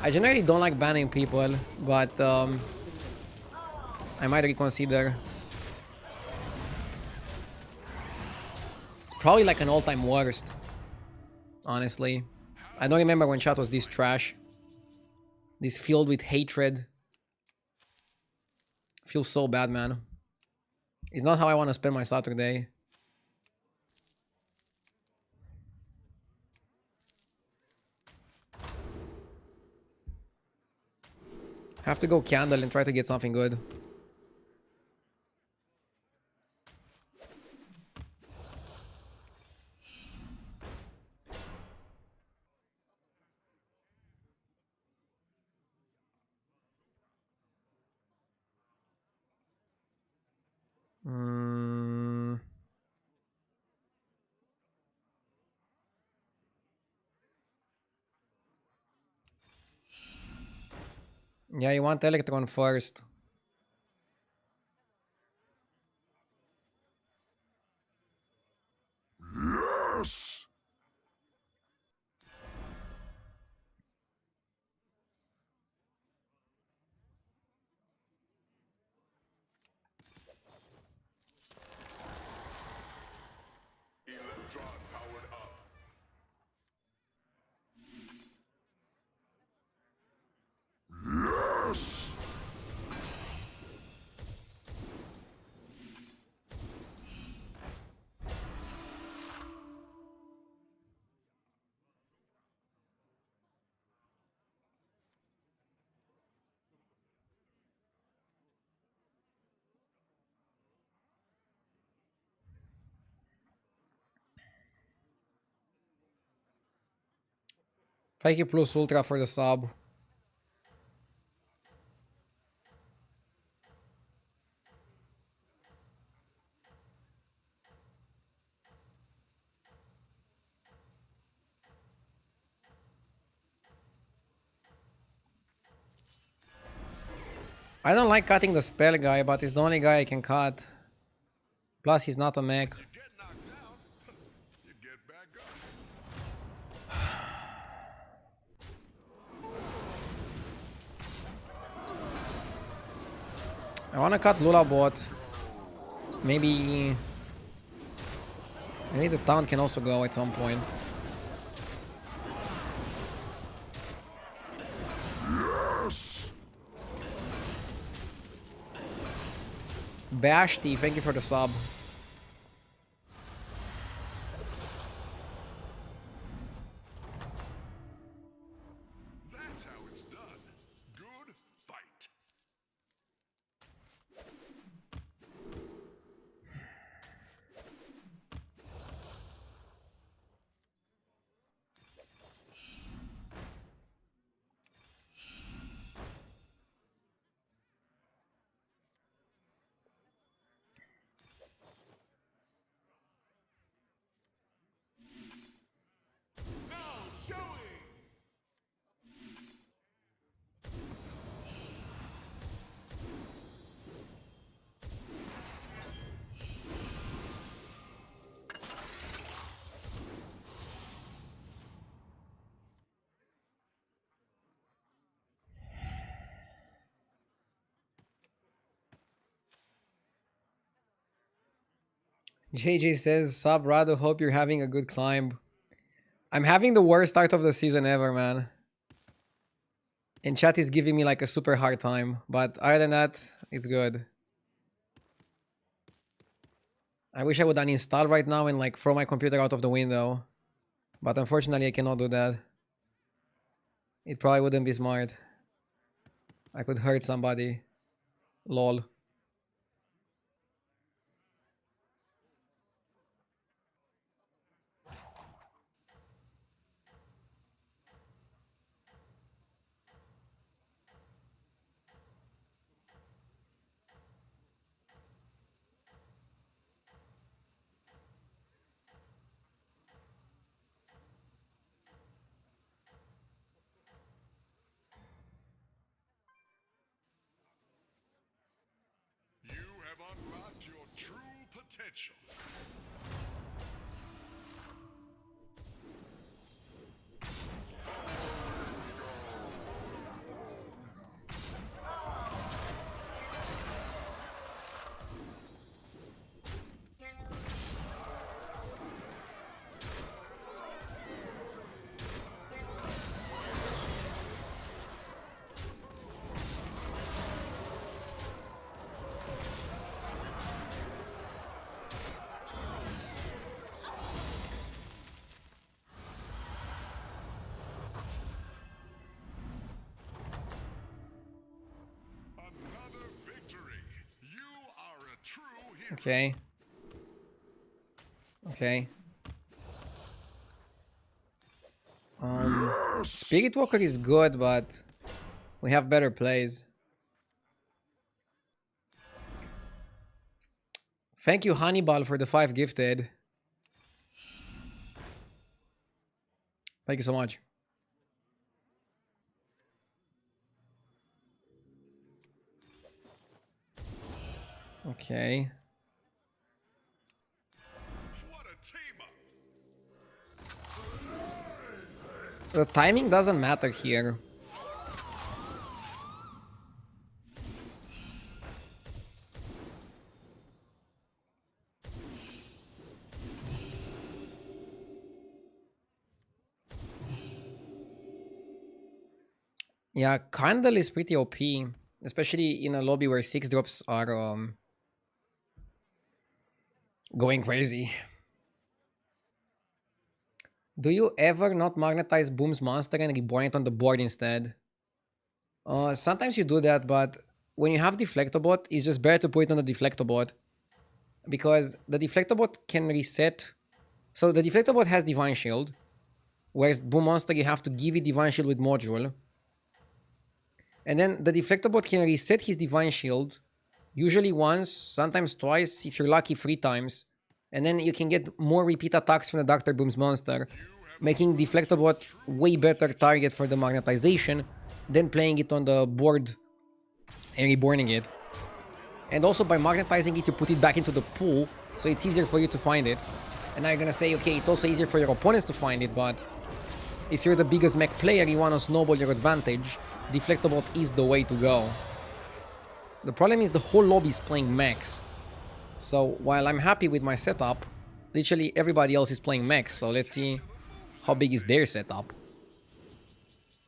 I generally don't like banning people, but I might reconsider. It's probably like an all-time worst, honestly. I don't remember when chat was this trash. This filled with hatred. Feels so bad, man. It's not how I want to spend my Saturday. Have to go candle and try to get something good. Yeah, you want Electron first. Yes. Electron powered up. Yes. Fake plus ultra for the sub. I don't like cutting the spell guy, but he's the only guy I can cut. Plus, he's not a mech. Get knocked down. You get back up. I wanna cut Lula bot. Maybe the town can also go at some point. Yes. Bashti, thank you for the sub. That's how it's done. Good fight. JJ says, "Sub Rado, hope you're having a good climb." I'm having the worst start of the season ever, man. And chat is giving me like a super hard time. But other than that, it's good. I wish I would uninstall right now and like throw my computer out of the window. But unfortunately, I cannot do that. It probably wouldn't be smart. I could hurt somebody. Lol. You have unlocked your true potential. Another victory. You are a true hero. Okay. Okay. Spirit Walker is good, but we have better plays. Thank you, Honeyball, for the 5 gifted. Thank you so much. Okay. What a team up. The timing doesn't matter here. Yeah, Candle is pretty OP, especially in a lobby where 6 drops are going crazy. Do you ever not magnetize Boom's monster and reborn it on the board instead? Sometimes you do that, but when you have Deflectobot, it's just better to put it on the Deflectobot. Because the Deflectobot can reset. So the Deflectobot has Divine Shield, whereas Boom Monster you have to give it Divine Shield with Module. And then the Deflectobot can reset his Divine Shield, usually once, sometimes twice, if you're lucky 3 times. And then you can get more repeat attacks from the Dr. Boom's monster, making Deflectobot way better target for the magnetization than playing it on the board and reborning it. And also by magnetizing it, you put it back into the pool, so it's easier for you to find it. And now you're gonna say, okay, it's also easier for your opponents to find it, but if you're the biggest mech player, you wanna snowball your advantage, Deflectobot is the way to go. The problem is the whole lobby is playing mechs. So while I'm happy with my setup, literally everybody else is playing mechs, so let's see how big is their setup.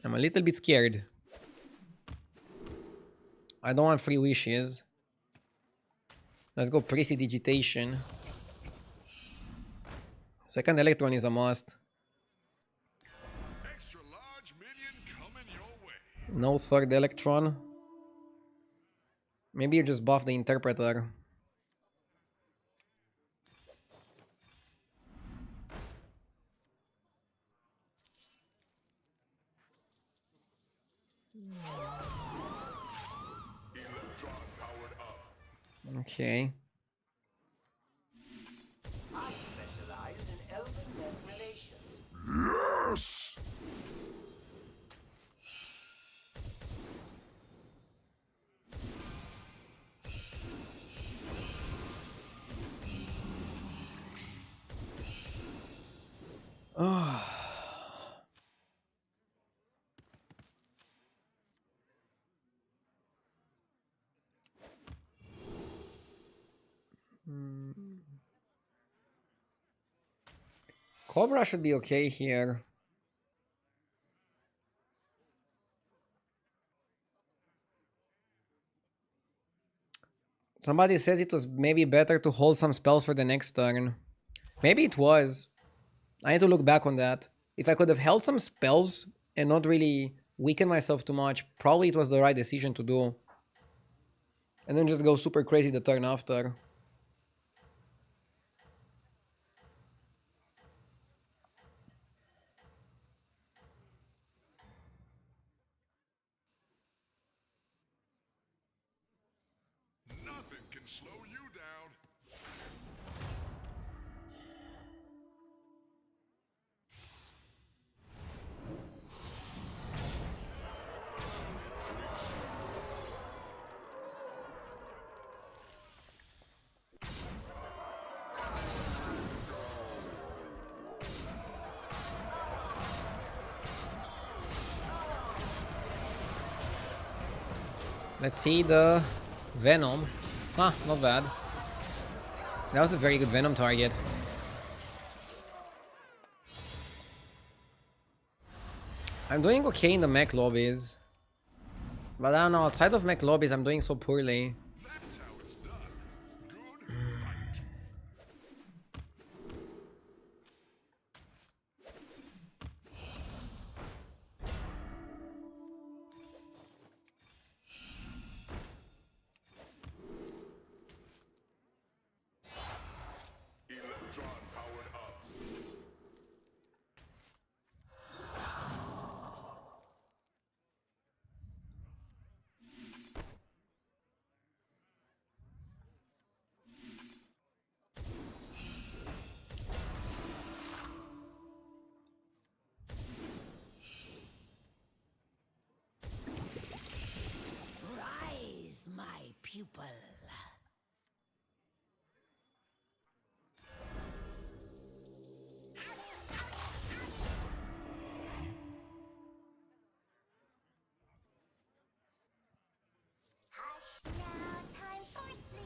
I'm a little bit scared. I don't want free wishes. Let's go Prestidigitation. Second Electron is a must. Extra large minion coming your way. No third Electron. Maybe you just buff the Interpreter. Electron powered up. Okay. I specialize in elven-men relations. Yes! Cobra should be okay here. Somebody says it was maybe better to hold some spells for the next turn. Maybe it was. I need to look back on that. If I could have held some spells and not really weaken myself too much, probably it was the right decision to do. And then just go super crazy the turn after. Nothing can slow you down. Let's see the Venom. Huh, not bad. That was a very good Venom target. I'm doing okay in the mech lobbies. But I don't know, outside of mech lobbies, I'm doing so poorly. That's how it's done. Good fight. Electron powered up. Rise, my pupil. Hush now, time for sleep.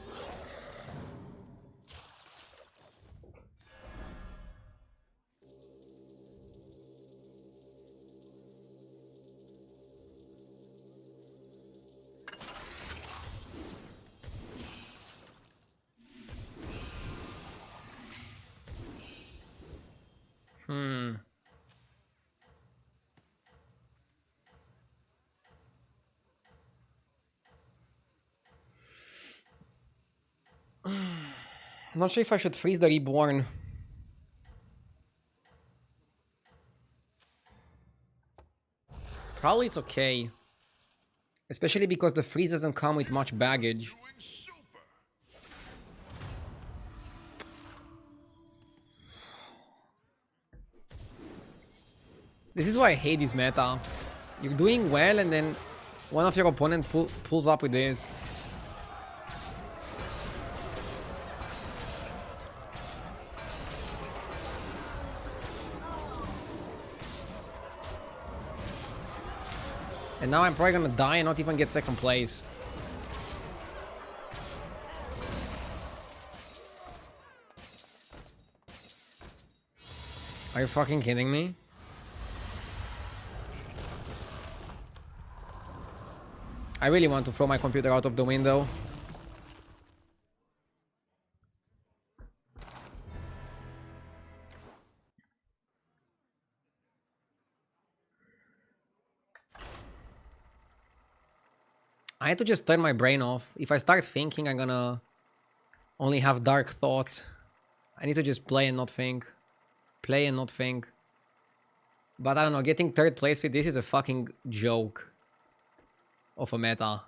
I'm not sure if I should freeze the Reborn. Probably it's okay. Especially because the freeze doesn't come with much baggage. Doing super. This is why I hate this meta. You're doing well and then one of your opponent pulls up with this. And now I'm probably gonna die and not even get second place. Are you fucking kidding me? I really want to throw my computer out of the window. I had to just turn my brain off. If I start thinking, I'm gonna only have dark thoughts. I need to just play and not think. Play and not think. But I don't know, getting third place with this is a fucking joke of a meta.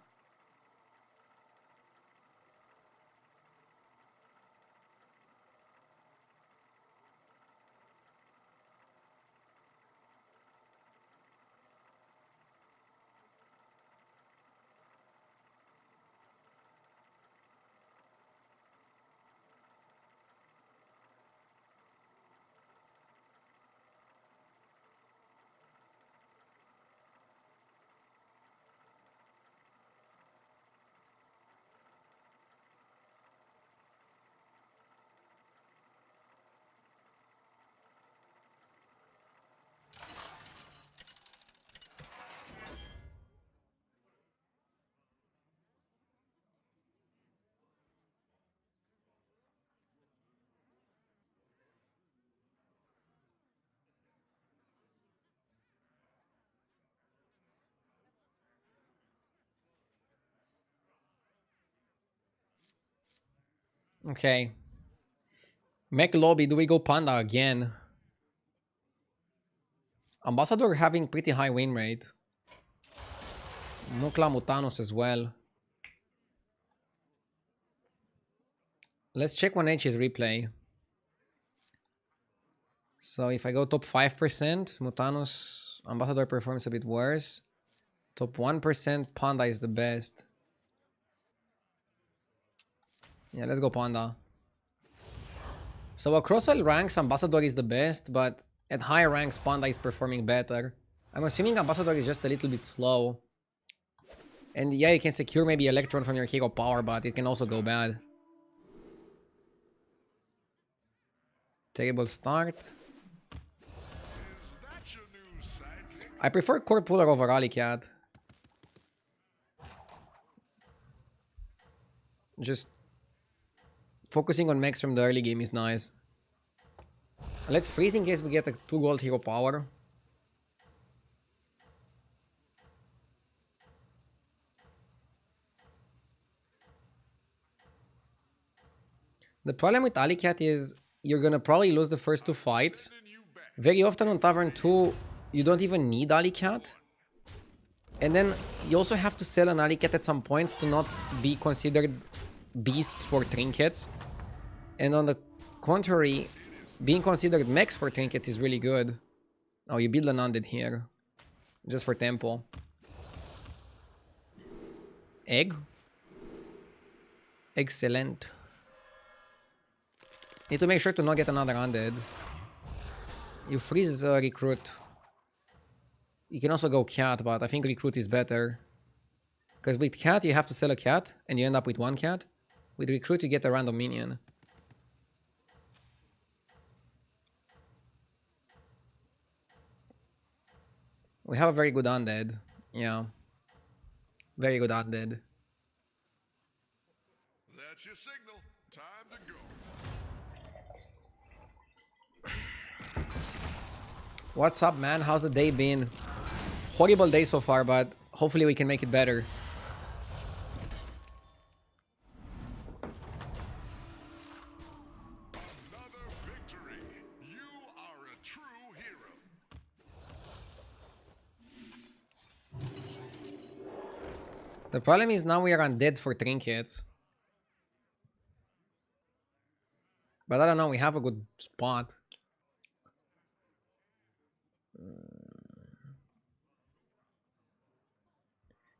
Okay. Mech lobby, do we go Panda again? Ambassador having pretty high win rate. Mukla Mutanos as well. Let's check 1H's replay. So if I go top 5%, Mutanos Ambassador performs a bit worse. Top 1%, Panda is the best. Yeah, let's go Panda. So across all ranks, Ambassador is the best, but at high ranks, Panda is performing better. I'm assuming Ambassador is just a little bit slow. And yeah, you can secure maybe Electron from your hero power, but it can also go bad. Terrible start. Is that your new sidekick? I prefer Core Puller over Alicat. Just focusing on mechs from the early game is nice. Let's freeze in case we get a 2 gold hero power. The problem with Alicat is you're gonna probably lose the first 2 fights. And you back. Very often on Tavern 2, you don't even need Alicat. And then you also have to sell an Alicat at some point to not be considered beasts for trinkets. And on the contrary, being considered mechs for trinkets is really good. Oh, you build an undead here. Just for tempo. Egg? Excellent. Need to make sure to not get another undead. You freeze recruit. You can also go cat, but I think recruit is better. Because with cat, you have to sell a cat, and you end up with 1 cat. With recruit, you get a random minion. We have a very good undead. Yeah. Very good undead. That's your signal. Time to go. What's up, man? How's the day been? Horrible day so far, but hopefully we can make it better. Another victory. You are a true hero. The problem is now we are undead for trinkets. But I don't know, we have a good spot.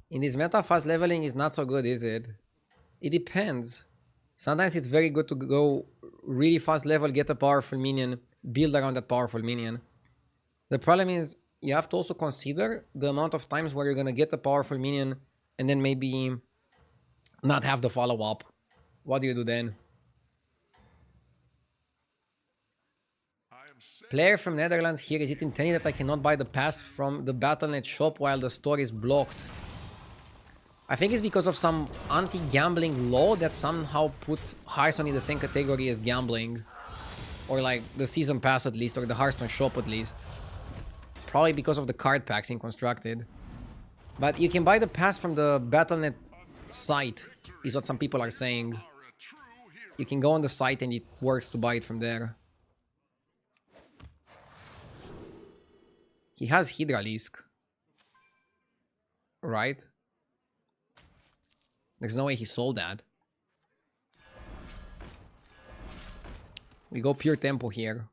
In this meta, fast leveling is not so good, is it? It depends. Sometimes it's very good to go really fast level, get a powerful minion, build around that powerful minion. The problem is you have to also consider the amount of times where you're going to get a powerful minion and then maybe not have the follow-up. What do you do then? I am set. Player from Netherlands here, is it intended that I cannot buy the pass from the Battle.net shop while the store is blocked? I think it's because of some anti-gambling law that somehow put Hearthstone in the same category as gambling. Or like the season pass at least, or the Hearthstone shop at least. Probably because of the card packs in Constructed. But you can buy the pass from the Battle.net site, is what some people are saying. Are a true hero. You can go on the site and it works to buy it from there. He has Hydralisk. Right? There's no way he sold that. We go pure tempo here.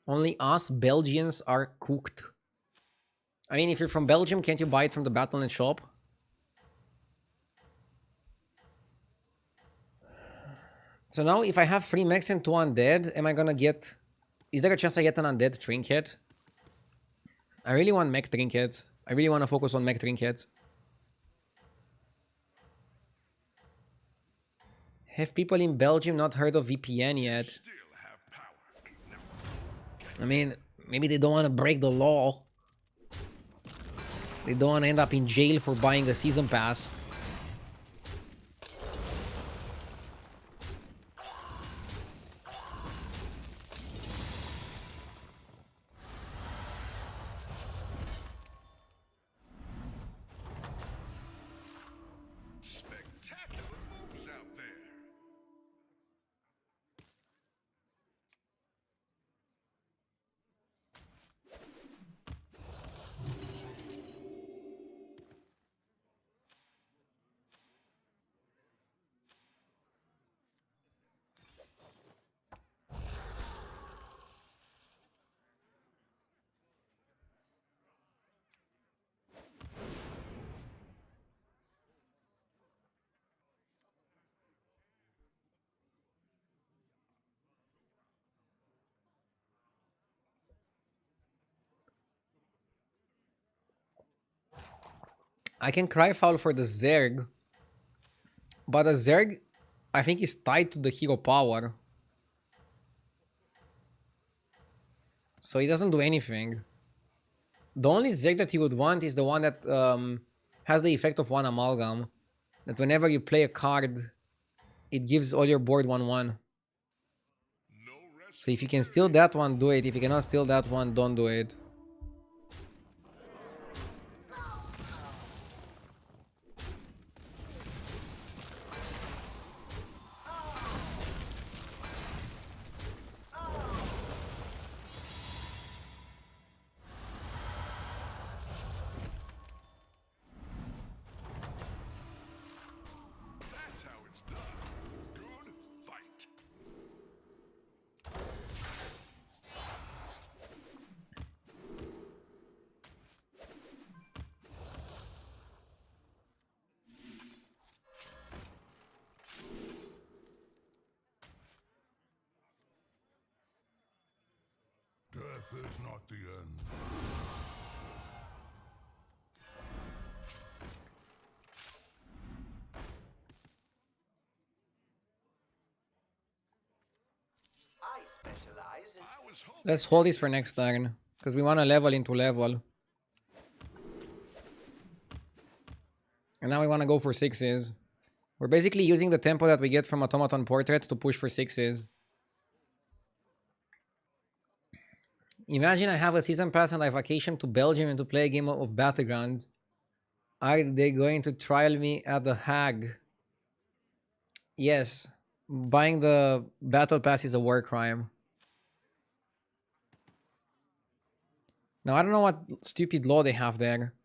Only us Belgians are cooked. I mean, if you're from Belgium, can't you buy it from the Battle.net shop? So now, if I have 3 mechs and 2 undead, am I gonna get... Is there a chance I get an undead trinket? I really want mech trinkets. I really want to focus on mech trinkets. Have people in Belgium not heard of VPN yet? Still have power. I mean, maybe they don't want to break the law. They don't want to end up in jail for buying a season pass. I can cry foul for the Zerg. But the Zerg, I think, is tied to the hero power. So he doesn't do anything. The only Zerg that you would want is the one that has the effect of one amalgam. That whenever you play a card, it gives all your board 1/1. No rest So if you can steal that one, do it. If you cannot steal that one, don't do it. That's how it's done. Good fight. Death is not the end. I specialize in I was hoping Let's hold this for next turn. Because we want to level into level. And now we want to go for 6s. We're basically using the tempo that we get from Automaton Portrait to push for 6s. Imagine I have a season pass and I vacation to Belgium and to play a game of battlegrounds. Are they going to trial me at the Hag? Yes. Buying the battle pass is a war crime. Now I don't know what stupid law they have there.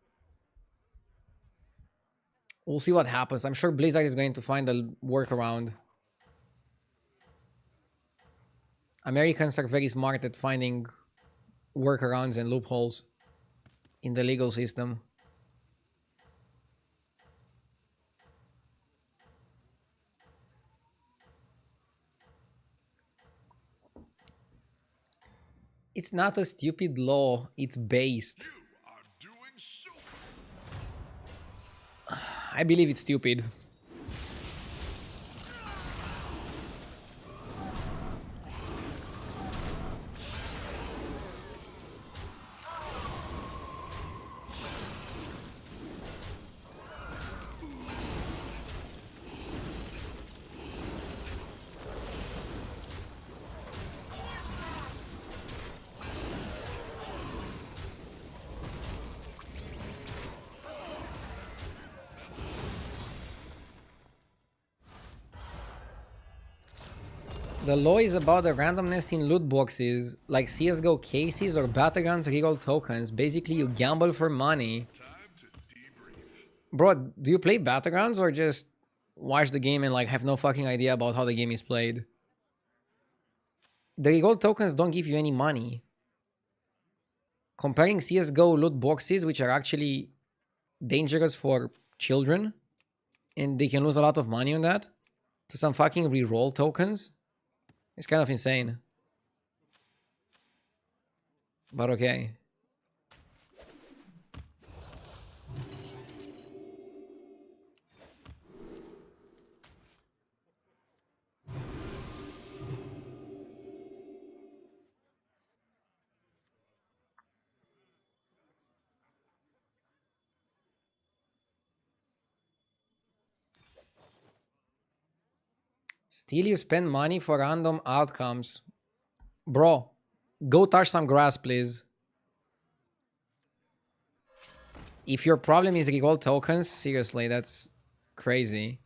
We'll see what happens. I'm sure Blizzard is going to find a workaround. Americans are very smart at finding workarounds and loopholes in the legal system. It's not a stupid law, it's based. you are doing super. I believe it's stupid. The law is about the randomness in loot boxes, like CSGO cases or Battlegrounds reroll tokens. Basically, you gamble for money. Time to debrief. Bro, do you play Battlegrounds or just watch the game and like have no fucking idea about how the game is played? The reroll tokens don't give you any money. Comparing CSGO loot boxes, which are actually dangerous for children, and they can lose a lot of money on that, to some fucking reroll tokens, it's kind of insane. But okay. Still you spend money for random outcomes. Bro, go touch some grass, please. If your problem is reroll tokens, seriously, that's crazy.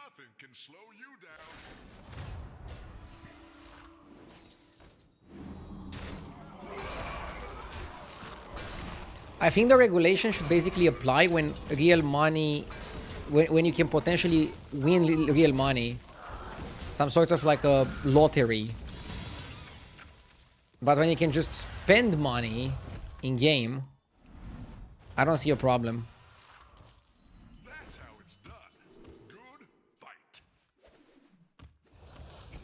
Nothing can slow you down. I think the regulation should basically apply when real money, when you can potentially win real money. Some sort of like a lottery. But when you can just spend money in game, I don't see a problem. That's how it's done. Good fight.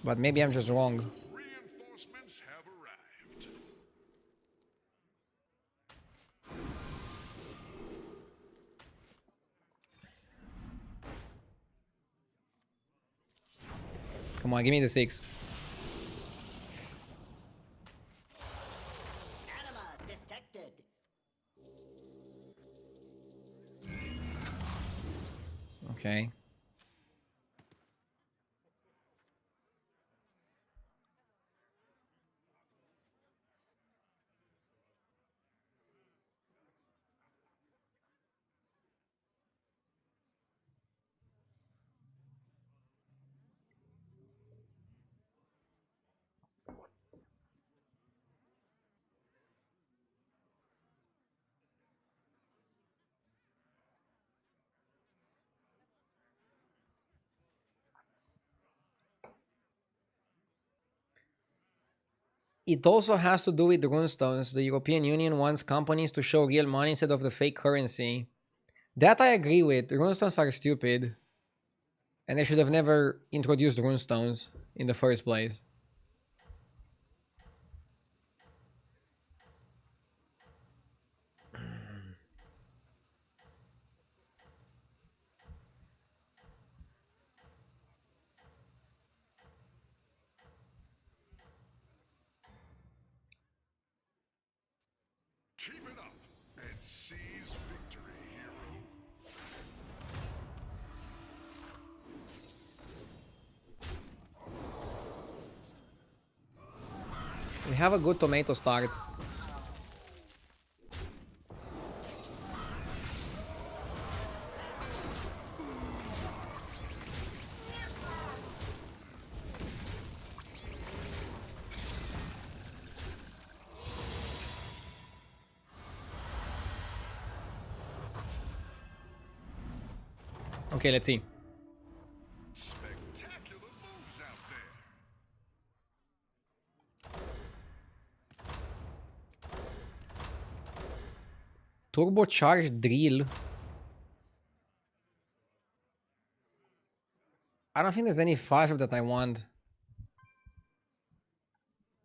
But maybe I'm just wrong. Reinforcements have arrived. Come on, give me the 6. Anima detected. Okay. It also has to do with the runestones. The European Union wants companies to show real money instead of the fake currency. That I agree with. The runestones are stupid. And they should have never introduced runestones in the first place. Keep it up and seize victory, hero. We have a good tomato start. Okay, let's see. Spectacular moves out there. Turbocharged drill. I don't think there's any 5 that I want.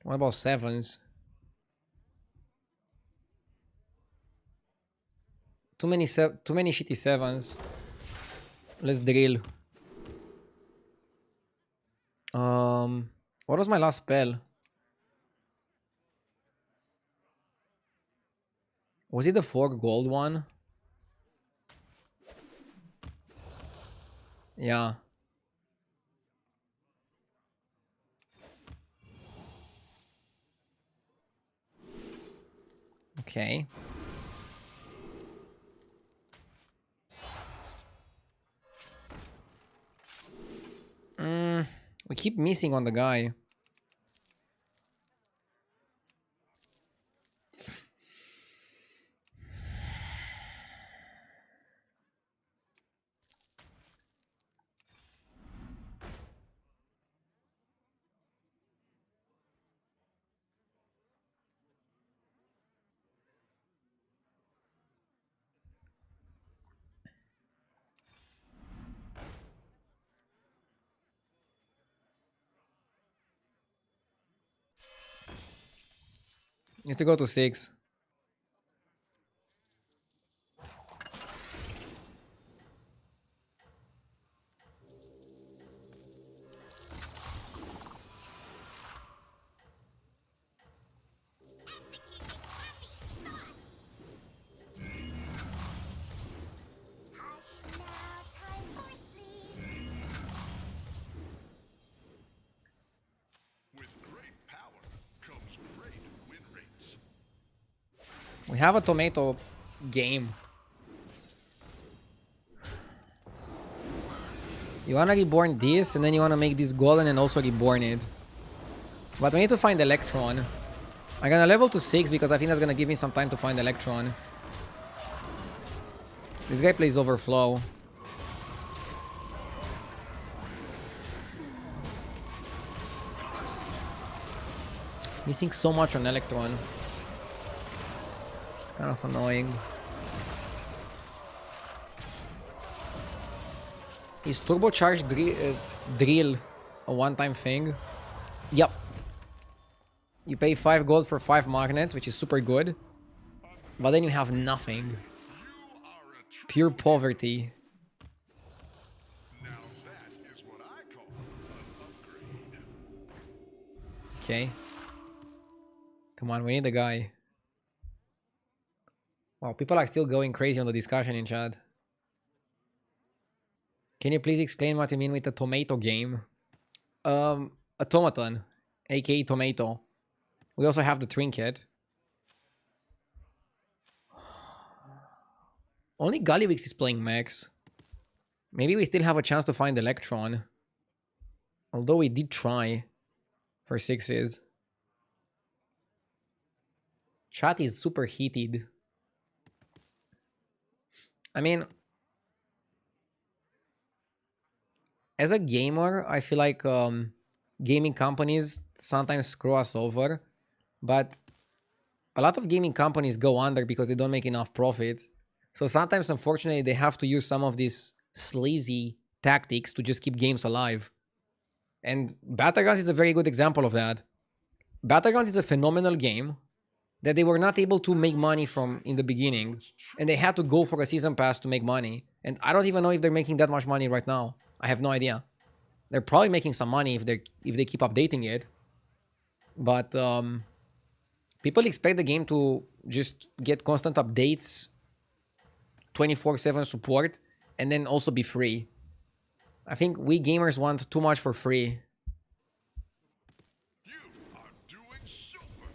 What about 7s? Too many shitty 7s. Let's drill. What was my last spell? Was it the 4 gold one? Yeah. Okay. We keep missing on the guy. Need to go to 6. Hush now, time for sleep. With great power comes great win rates. We have a tomato game. You wanna reborn this, and then you wanna make this golden and also reborn it. But we need to find Electron. I'm gonna level to 6 because I think that's gonna give me some time to find Electron. This guy plays Overflow. Missing so much on Electron. Kind of annoying. Is turbocharged drill a one-time thing? Yep. You pay 5 gold for 5 magnets, which is super good. But then you have nothing. Pure poverty. Now that is what I call an upgrade. Okay. Come on, we need a guy. Wow, people are still going crazy on the discussion in chat. Can you please explain what you mean with the tomato game? Automaton, aka tomato. We also have the trinket. Only Gallywix is playing Mechs. Maybe we still have a chance to find Electron. Although we did try for 6s. Chat is super heated. I mean, as a gamer, I feel like gaming companies sometimes screw us over. But a lot of gaming companies go under because they don't make enough profit. So sometimes, unfortunately, they have to use some of these sleazy tactics to just keep games alive. And Battlegrounds is a very good example of that. Battlegrounds is a phenomenal game that they were not able to make money from in the beginning. And they had to go for a season pass to make money. And I don't even know if they're making that much money right now. I have no idea. They're probably making some money if they keep updating it. But people expect the game to just get constant updates, 24/7 support, and then also be free. I think we gamers want too much for free. You are doing super.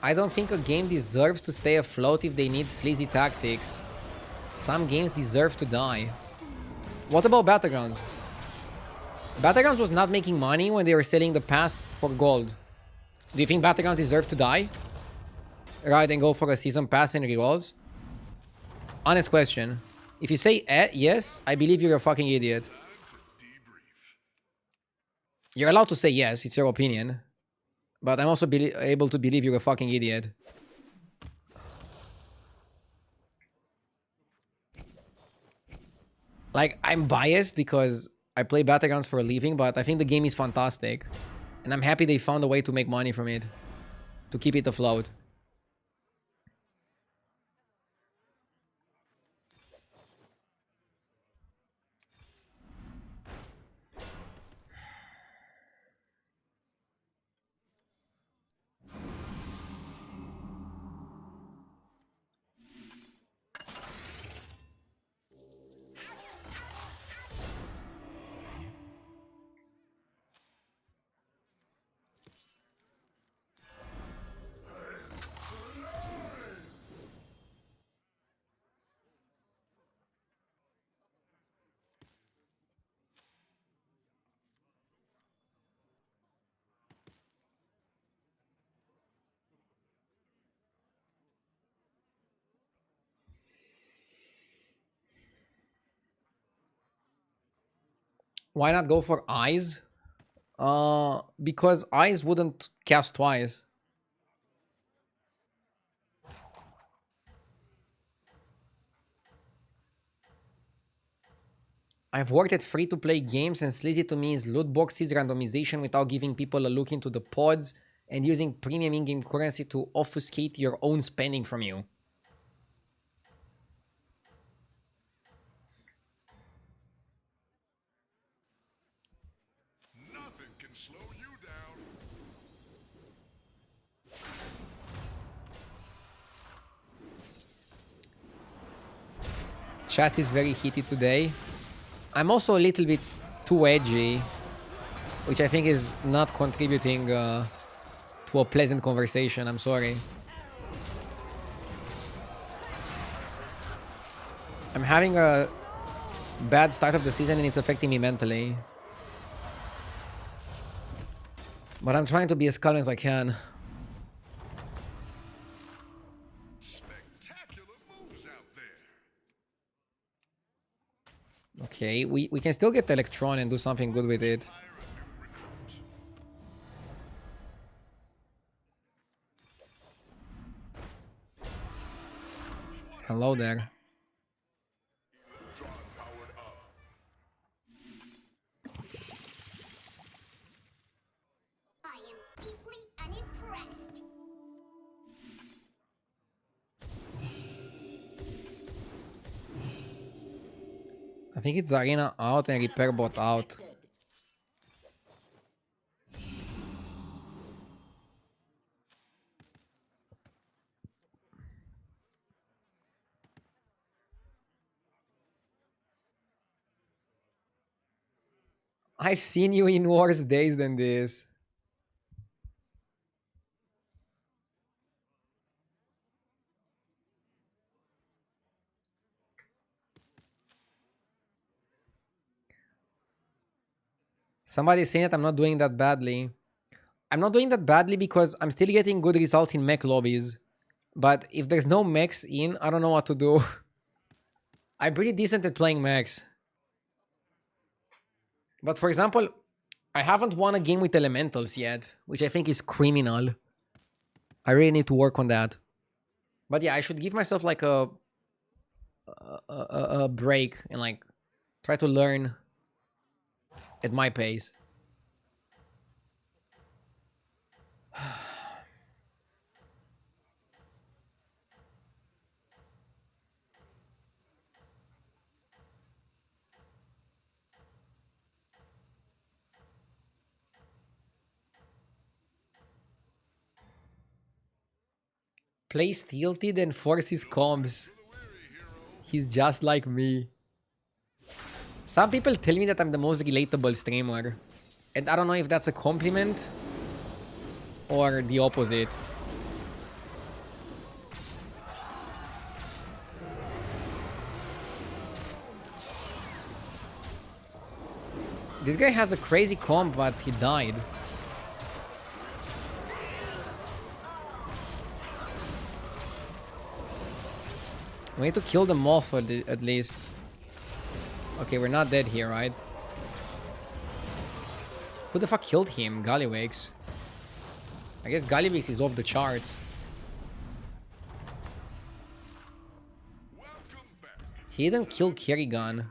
I don't think a game deserves to stay afloat if they need sleazy tactics. Some games deserve to die. What about Battlegrounds? Battlegrounds was not making money when they were selling the pass for gold. Do you think Battlegrounds deserve to die? Rather than go for a season pass and rerolls? Honest question. If you say yes, I believe you're a fucking idiot. You're allowed to say yes, it's your opinion. But I'm also able to believe you're a fucking idiot. Like, I'm biased because I play Battlegrounds for a living, but I think the game is fantastic. And I'm happy they found a way to make money from it. To keep it afloat. Why not go for eyes? Because eyes wouldn't cast twice. I've worked at free-to-play games, and sleazy to me is loot boxes, randomization without giving people a look into the pods, and using premium in-game currency to obfuscate your own spending from you. Nothing can slow you down. Chat is very heated today. I'm also a little bit too edgy, which I think is not contributing to a pleasant conversation. I'm sorry. I'm having a bad start of the season and it's affecting me mentally. But I'm trying to be as calm as I can. Spectacular moves out there. Okay, we can still get the Electron and do something good with it. Hire a new recruit. Hello there. I am deeply unimpressed. I think it's Arena out and Repair Bot out. I've seen you in worse days than this. Somebody's saying that I'm not doing that badly. I'm not doing that badly because I'm still getting good results in mech lobbies. But if there's no mechs in, I don't know what to do. I'm pretty decent at playing mechs. But for example, I haven't won a game with elementals yet, which I think is criminal. I really need to work on that. But yeah, I should give myself like a break and like try to learn at my pace. Plays tilted and forces combs. He's just like me. Some people tell me that I'm the most relatable streamer. And I don't know if that's a compliment or the opposite. This guy has a crazy comp, but he died. We need to kill the moth at least. Okay, we're not dead here, right? Who the fuck killed him? Gallywix. I guess Gallywix is off the charts. He didn't kill Kerrigan.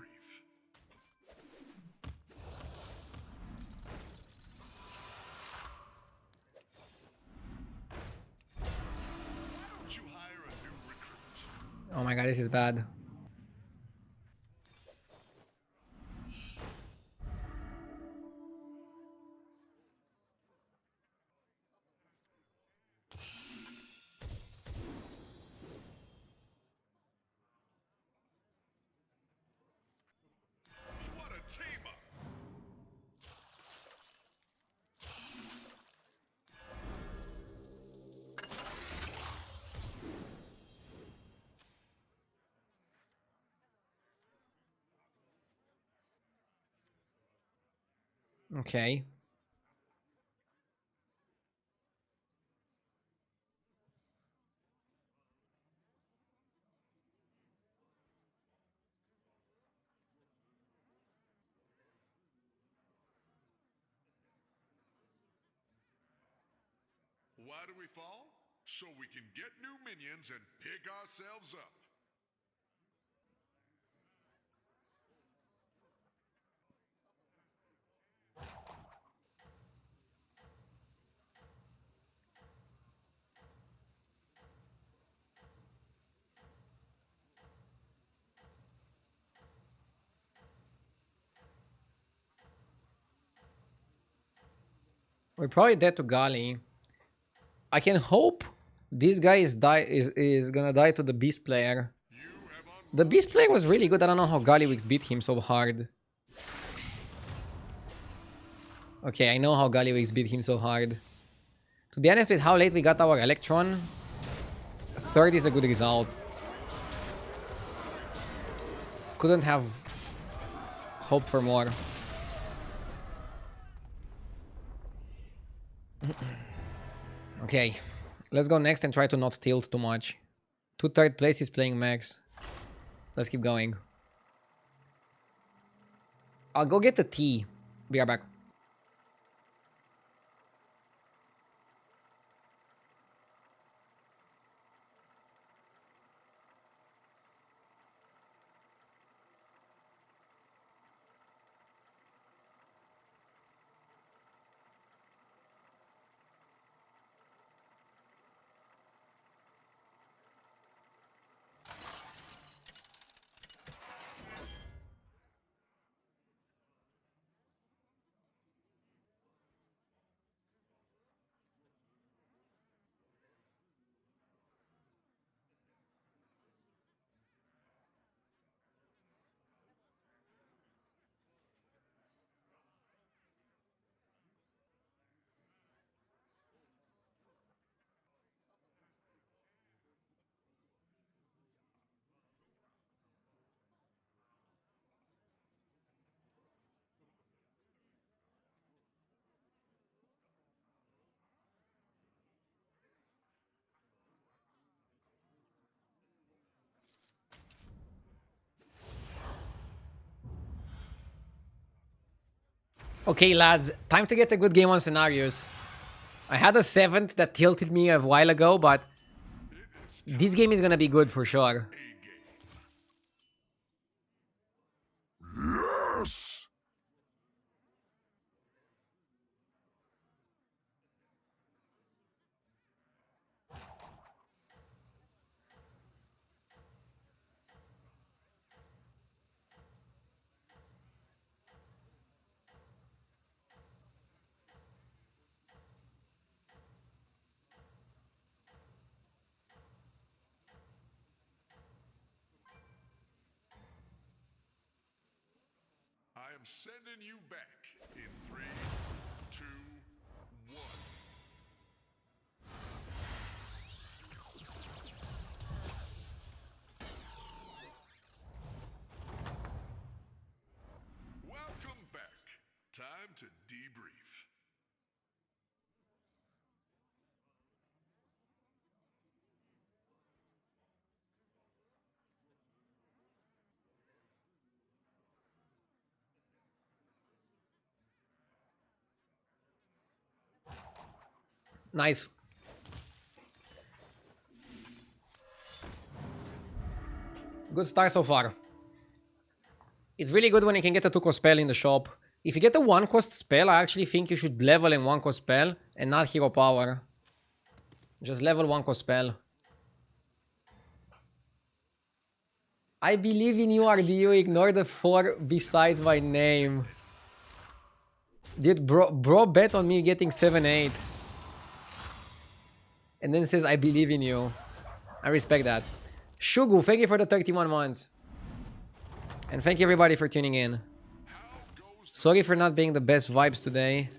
You hire a new recruit. Oh my god, this is bad. What a team up. Okay. Why do we fall? So we can get new minions and pick ourselves up. We're probably dead to Gali. I can hope this guy is gonna die to the beast player. The beast player was really good. I don't know how Gallywix beat him so hard. Okay, I know how Gallywix beat him so hard. To be honest with how late we got our Electron, third is a good result. Couldn't have hoped for more. Okay, let's go next and try to not tilt too much. 2 third place is playing Mechs. Let's keep going. I'll go get the tea. Be right back. Okay, lads, time to get a good game on scenarios. I had a 7th that tilted me a while ago, but this game is gonna be good for sure. Yes! I am sending you back in 3, 2, 1. Welcome back. Time to debrief. Nice. Good start so far. It's really good when you can get a 2-cost spell in the shop. If you get a 1-cost spell, I actually think you should level in 1-cost spell and not hero power. Just level 1-cost spell. I believe in you, RDU. Ignore the 4 besides my name. Dude, bro bet on me getting 7-8. And then says, I believe in you. I respect that. Shugu, thank you for the 31 months. And thank you everybody for tuning in. Sorry for not being the best vibes today.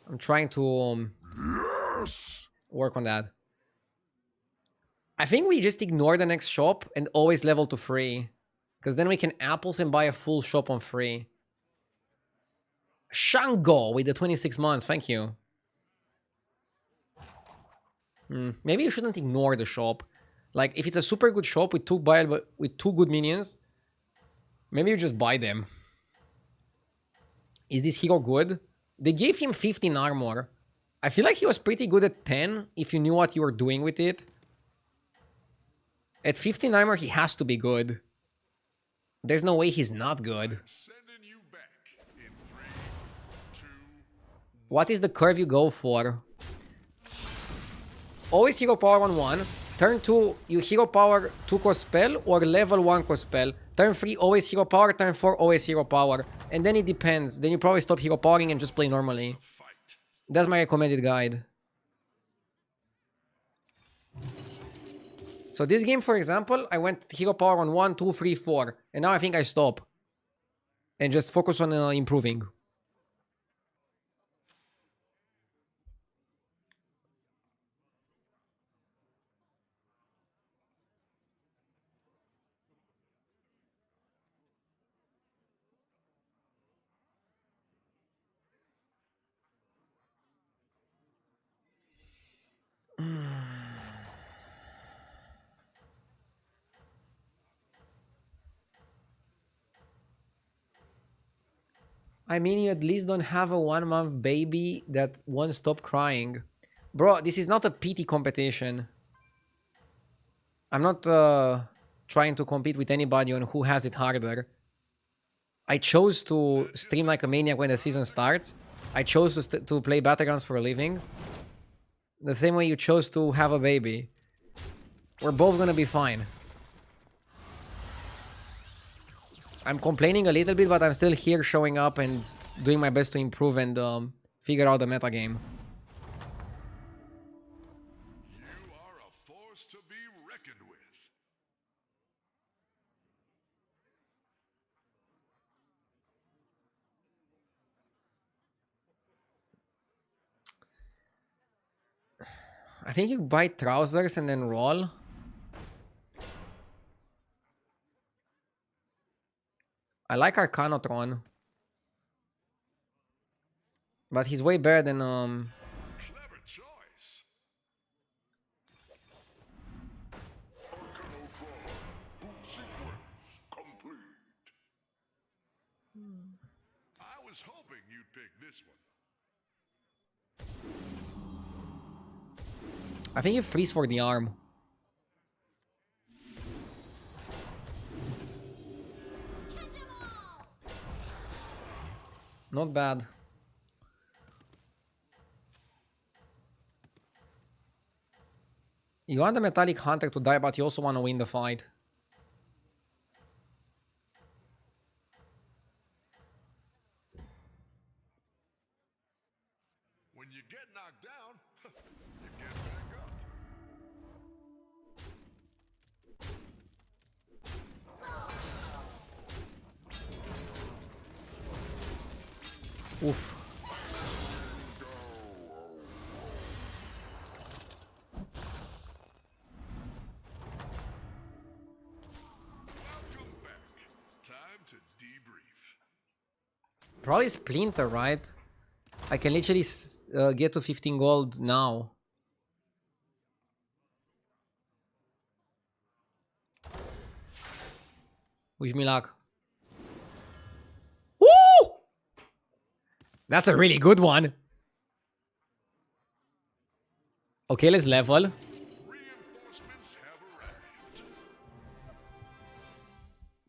I'm trying to work on that. I think we just ignore the next shop and always level to free. Because then we can apples and buy a full shop on free. Shango with the 26 months, thank you. Maybe you shouldn't ignore the shop. Like, if it's a super good shop with 2 good minions, maybe you just buy them. Is this hero good? They gave him 15 armor. I feel like he was pretty good at 10 if you knew what you were doing with it. At 15 armor, he has to be good. There's no way he's not good. Sending you back in 3, 2, What is the curve you go for? Always hero power on 1. Turn 2, you hero power 2-cost spell or level 1-cost spell. Turn 3, always hero power. Turn 4, always hero power. And then it depends. Then you probably stop hero powering and just play normally. That's my recommended guide. So this game, for example, I went hero power on 1, 2, 3, 4. And now I think I stop. And just focus on improving. I mean, you at least don't have a 1 month baby that won't stop crying. Bro, this is not a PT competition. I'm not trying to compete with anybody on who has it harder. I chose to stream like a maniac when the season starts. I chose to play battlegrounds for a living. The same way you chose to have a baby. We're both gonna be fine. I'm complaining a little bit, but I'm still here showing up and doing my best to improve and figure out the meta game. You are a force to be reckoned with. I think you buy trousers and then roll. I like Arcanotron. But he's way better than Clever choice. Sequence complete. I was hoping you'd pick this one. I think you freeze for the arm. Not bad. You want the Metallic Hunter to die, but you also want to win the fight. When you get knocked down, you get back up. Oof. Welcome back. Time to debrief. Probably Splinter, right? I can literally get to 15 gold now. Wish me luck. Woo! That's a really good one. Okay, let's level. Reinforcements have arrived.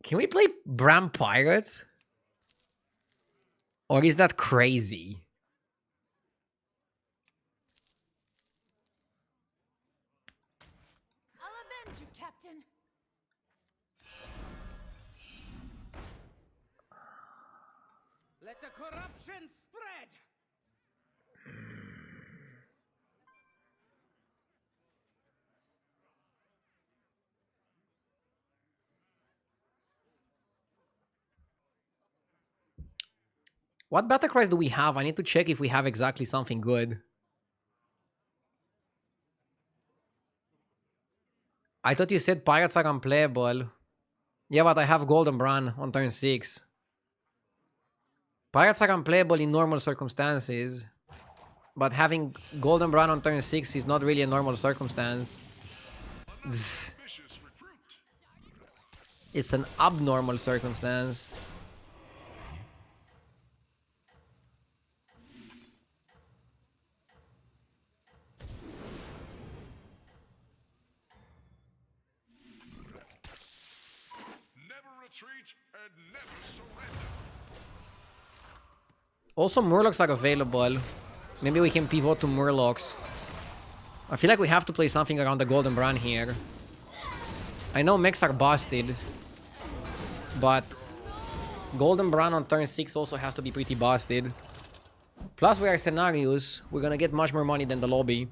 Can we play Bram Pirates? Or is that crazy? I'll avenge you, Captain. Let the corruption spread. What battle cries do we have? I need to check if we have exactly something good. I thought you said pirates are unplayable. Yeah, but I have Golden Bran on turn 6. Pirates are unplayable in normal circumstances. But having Golden Bran on turn 6 is not really a normal circumstance. Zzz. Vicious recruit. It's an abnormal circumstance. Never retreat and never surrender. Also, Murlocs are available. Maybe we can pivot to Murlocs. I feel like we have to play something around the Golden Bran here. I know mechs are busted. But Golden Bran on turn 6 also has to be pretty busted. Plus we are scenarios. We're gonna get much more money than the lobby.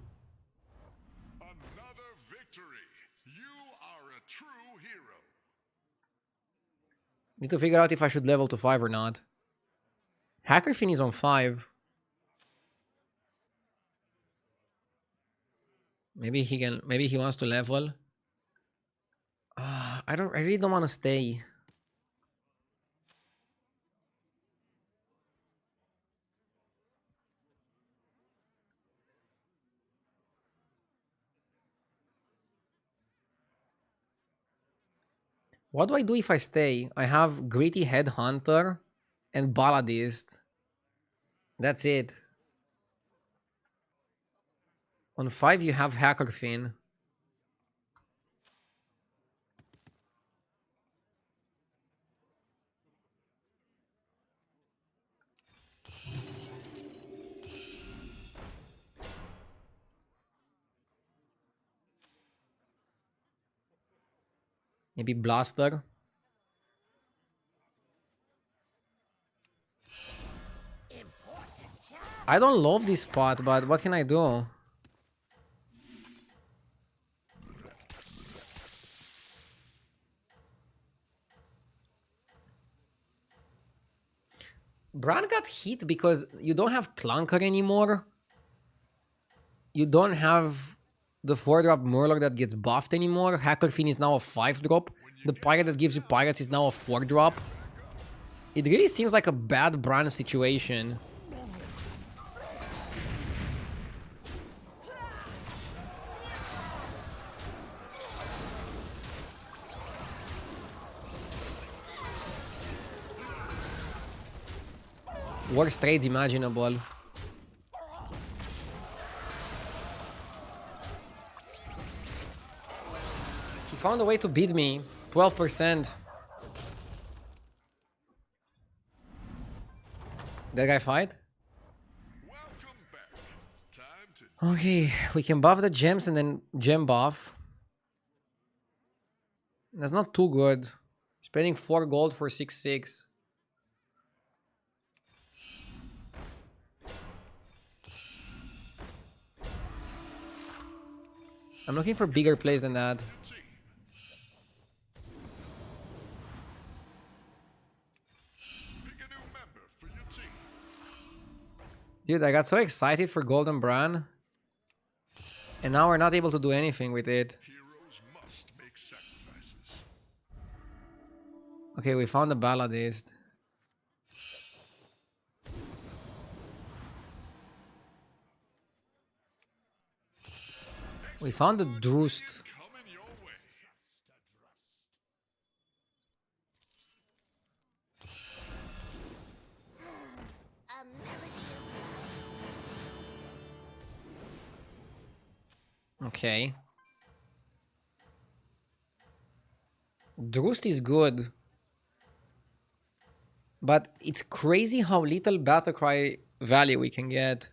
Another victory. You are a true hero. Need to figure out if I should level to 5 or not. Hacker Fin is on 5. Maybe he wants to level. I really don't want to stay. What do I do if I stay? I have Gritty Headhunter and Balladist. That's it. On 5 you have Hacker Fin. Maybe Blaster. I don't love this spot, but what can I do? Bran got hit because you don't have Clunker anymore. You don't have the 4-drop Murloc that gets buffed anymore. Hacker Fin is now a 5-drop. The Pirate that gives you Pirates is now a 4-drop. It really seems like a bad Bran situation. Worst trades imaginable. He found a way to beat me. 12%. That guy fight? Welcome back. Time to Okay, we can buff the gems and then gem buff. That's not too good. Spending 4 gold for 6/6. I'm looking for bigger plays than that. team. Pick a new member for your team. Dude, I got so excited for Golden Bran. And now we're not able to do anything with it. Heroes must make sacrifices. Okay, we found the Balladist. We found the Droost. Coming your way. A melody. Okay. Droost is good. But it's crazy how little Battlecry value we can get.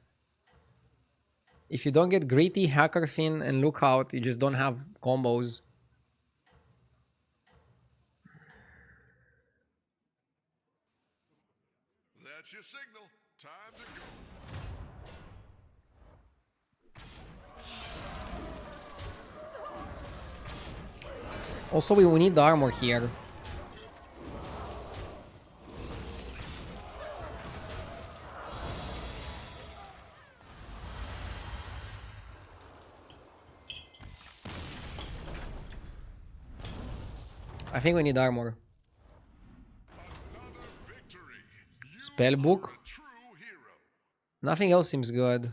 If you don't get Gritty, Hacker Fin, and Lookout, you just don't have combos. That's your signal. Time to go. Also, we need the armor here. I think we need armor. Another victory. You Spellbook. are a true hero. Nothing else seems good.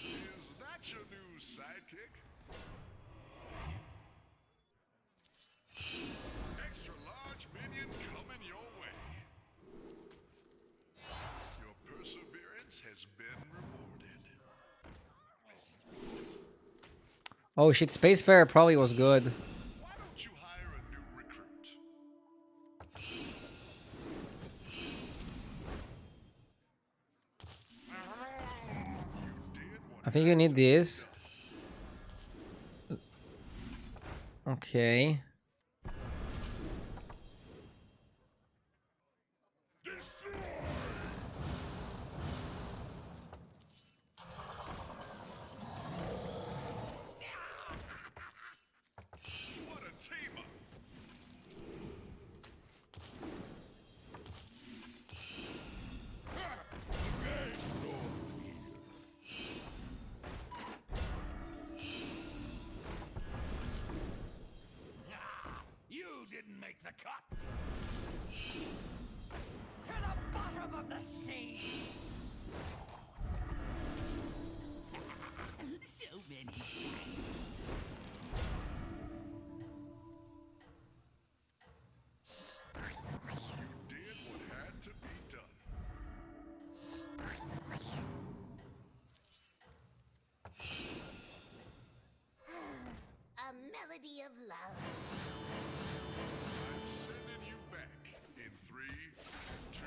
Is that your new sidekick? Extra large minion coming your way. Your perseverance has been rewarded. Oh shit, Spacefarer probably was good. Why don't you hire a new recruit? I think you need this. Okay. What a team up! love. I'm sending you back in 3, 2,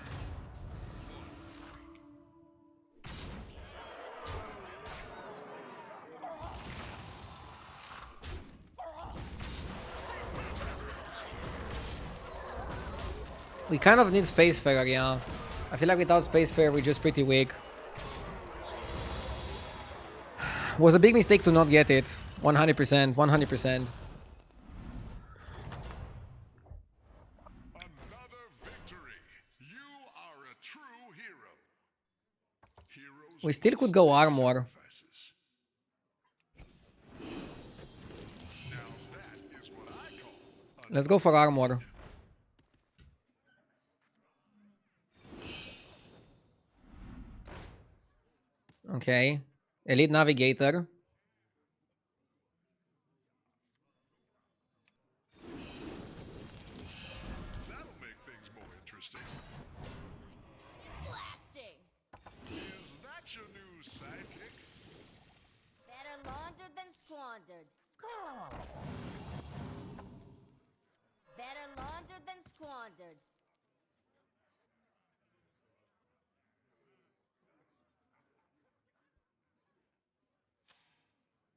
1. We kind of need Spacefarer, yeah. I feel like without Spacefarer, we're just pretty weak. Was a big mistake to not get it. 100%, 100%. Another victory. You are a true hero. Heroes We still could go armor. sacrifices. Now that is what I call Let's go for armor. Okay. Elite Navigator. that'll make things more interesting. Blasting. Is that your new sidekick? Better laundered than squandered. Better laundered than squandered.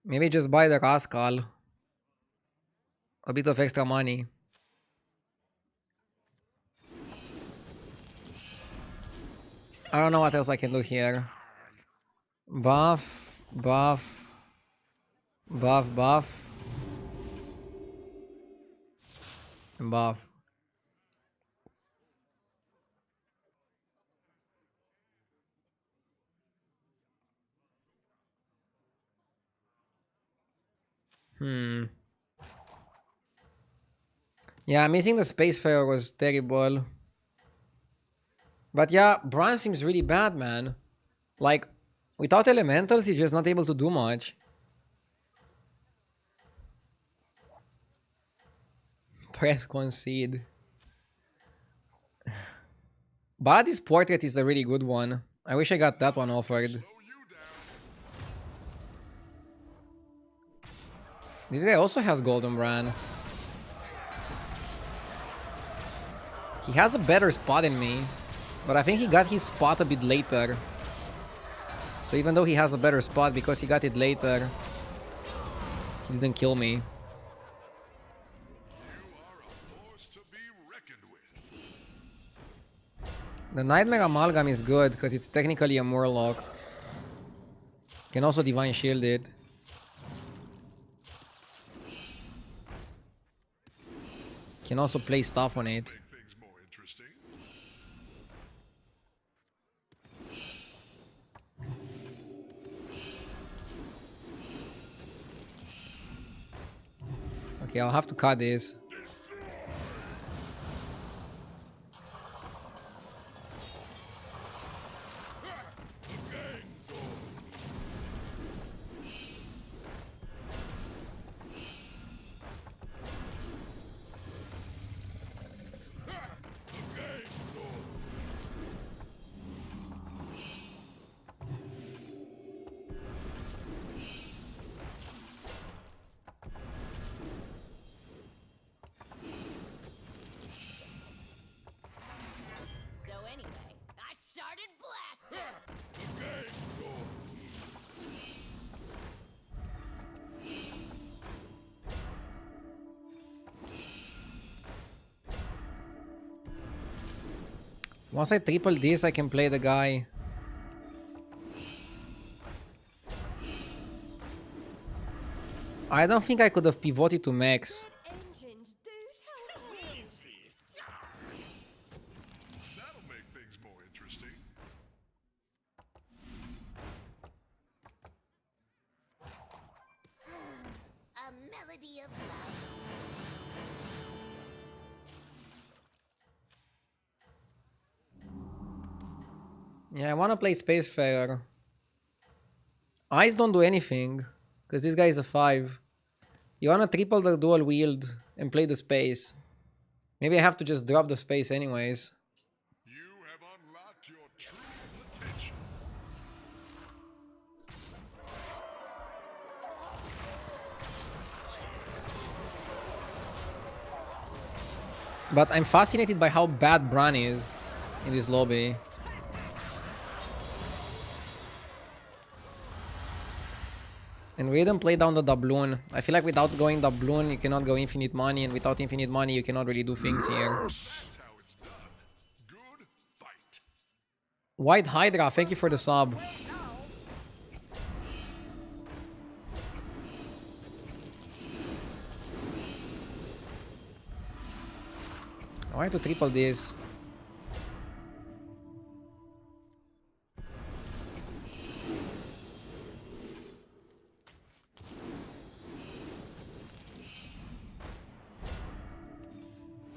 Maybe just buy the Rascal. A bit of extra money. I don't know what else I can do here. Buff, buff, buff, buff, and buff. Yeah, missing the Spacefarer was terrible. But yeah, Bran seems really bad, man. Like, without elementals, he's just not able to do much. Press concede. Body's portrait is a really good one. I wish I got that one offered. Slow you down. This guy also has Golden Bran. He has a better spot than me, but I think he got his spot a bit later. So even though he has a better spot because he got it later, he didn't kill me. You are a force to be reckoned with. The Nightmare Amalgam is good because it's technically a Murloc. Can also Divine Shield it. Can also play stuff on it. Make things more interesting. Okay, I'll have to cut this. So anyway, I started blasting. Once I triple this, I can play the guy. I don't think I could have pivoted to Mechs. Engines do help me. That'll make things more interesting. A melody of love. Yeah, I want to play Spacefarer. Eyes don't do anything, because this guy is a 5. You want to triple the dual wield and play the space. Maybe I have to just drop the space anyways. You have unlocked your true potential. But I'm fascinated by how bad Bran is in this lobby. And we didn't play down the doubloon. I feel like without going doubloon, you cannot go infinite money, and without infinite money, you cannot really do things here. That's how it's done. Good fight. White Hydra, thank you for the sub. I wanted to triple this.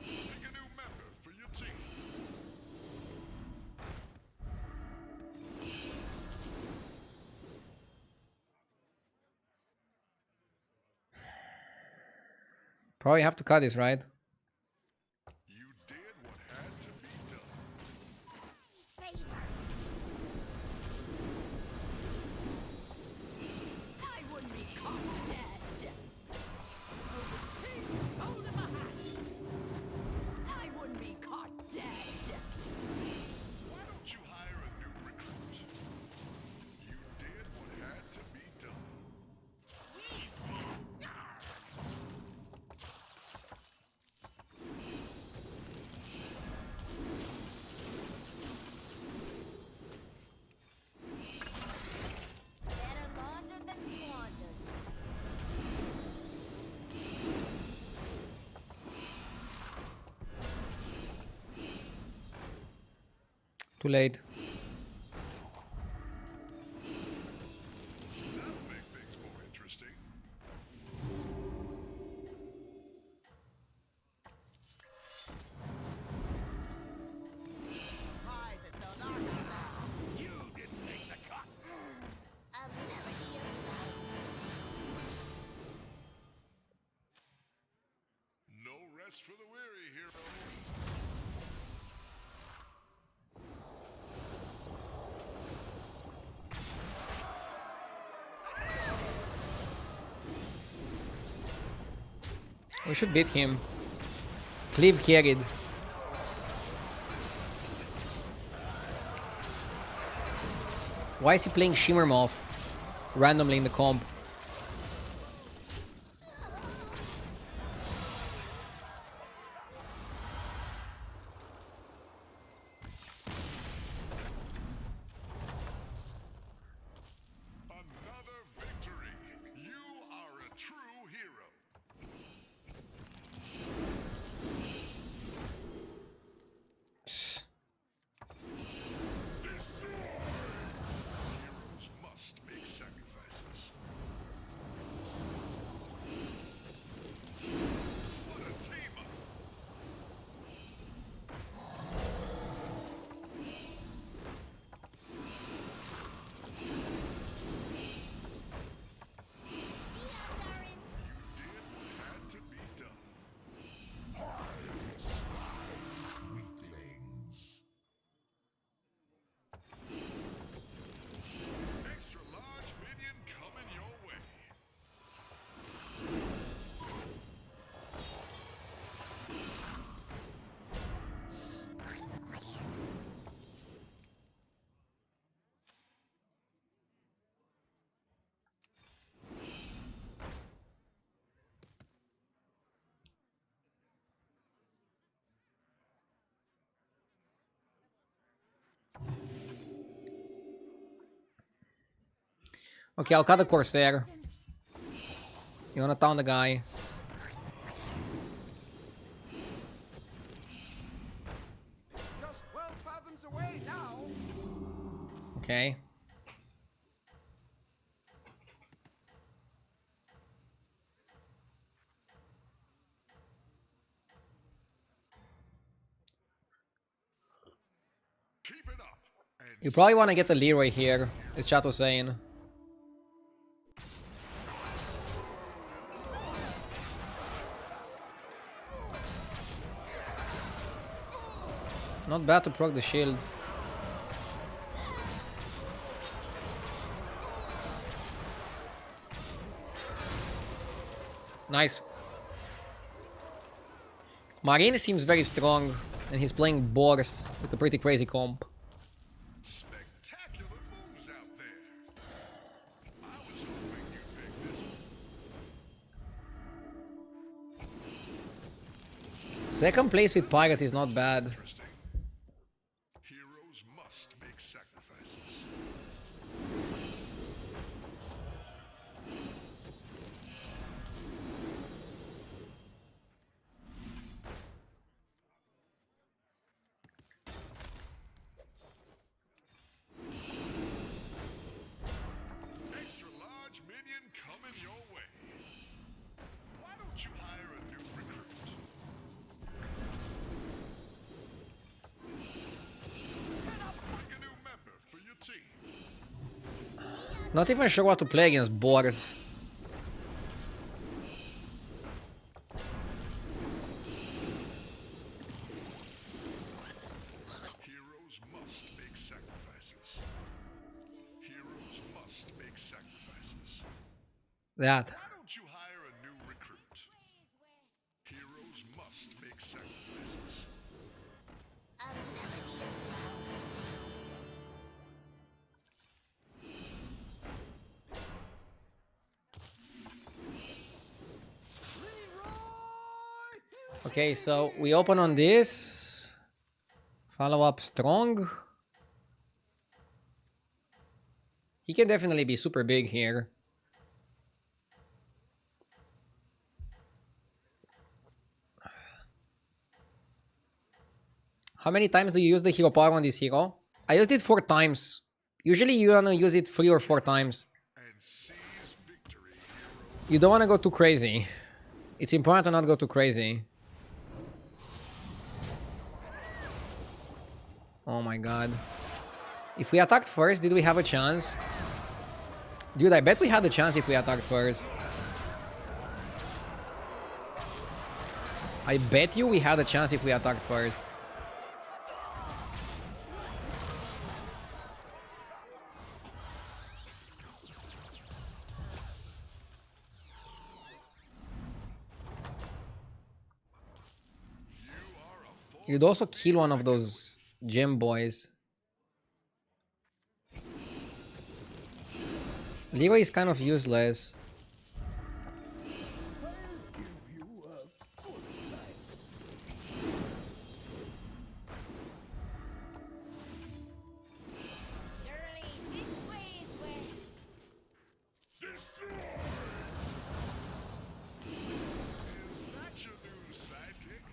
Pick a new member for your team. Probably have to cut this, right? You did what had to be done. I wouldn't be caught dead. Hold of a hat. I wouldn't be caught dead. Why don't you hire a new recruit? You did what had to be done. Better laundered than squandered. Too late. That'll make things more interesting. Why is it so dark out there? You didn't make the cut. I'll never be around. No rest for the weary, hero. We should beat him. Cleave carried. Why is he playing Shimmer Moth randomly in the comp? Another victory. You are a true hero. Heroes must make sacrifices. What a team up! Did what had to be done. Extra large minion coming your way. Okay, I'll cut the Corsair. You wanna town the guy? Just 12 fathoms away now. Okay. Keep it up. And You probably wanna get the Leroy here, as chat was saying. Not bad to proc the shield. Nice. Marine seems very strong, and he's playing Boars with a pretty crazy comp. Spectacular moves out there. I was hoping you'd pick this one. Second place with Pirates is not bad. Interesting. Heroes must make sacrifices. Extra large minion coming your way. Why don't you hire a new recruit? Pick a new member for your team. Not even sure what to play against Boars. Heroes must make sacrifices. Heroes must make sacrifices. That. Why don't you hire a new recruit? Heroes must make sacrifices. I'll never shut down. Okay, so we open on this. Follow up strong. He can definitely be super big here. How many times do you use the hero power on this hero? I used it 4 times. Usually you wanna use it 3 or 4 times. And seize victory, hero. You don't wanna go too crazy. It's important to not go too crazy. Oh my god. If we attacked first, did we have a chance? Dude, I bet we had a chance if we attacked first. I bet you we had a chance if we attacked first. You'd also kill one of those gem boys. Leroy is kind of useless. Surely this way is west. Destroy! Is that your new sidekick?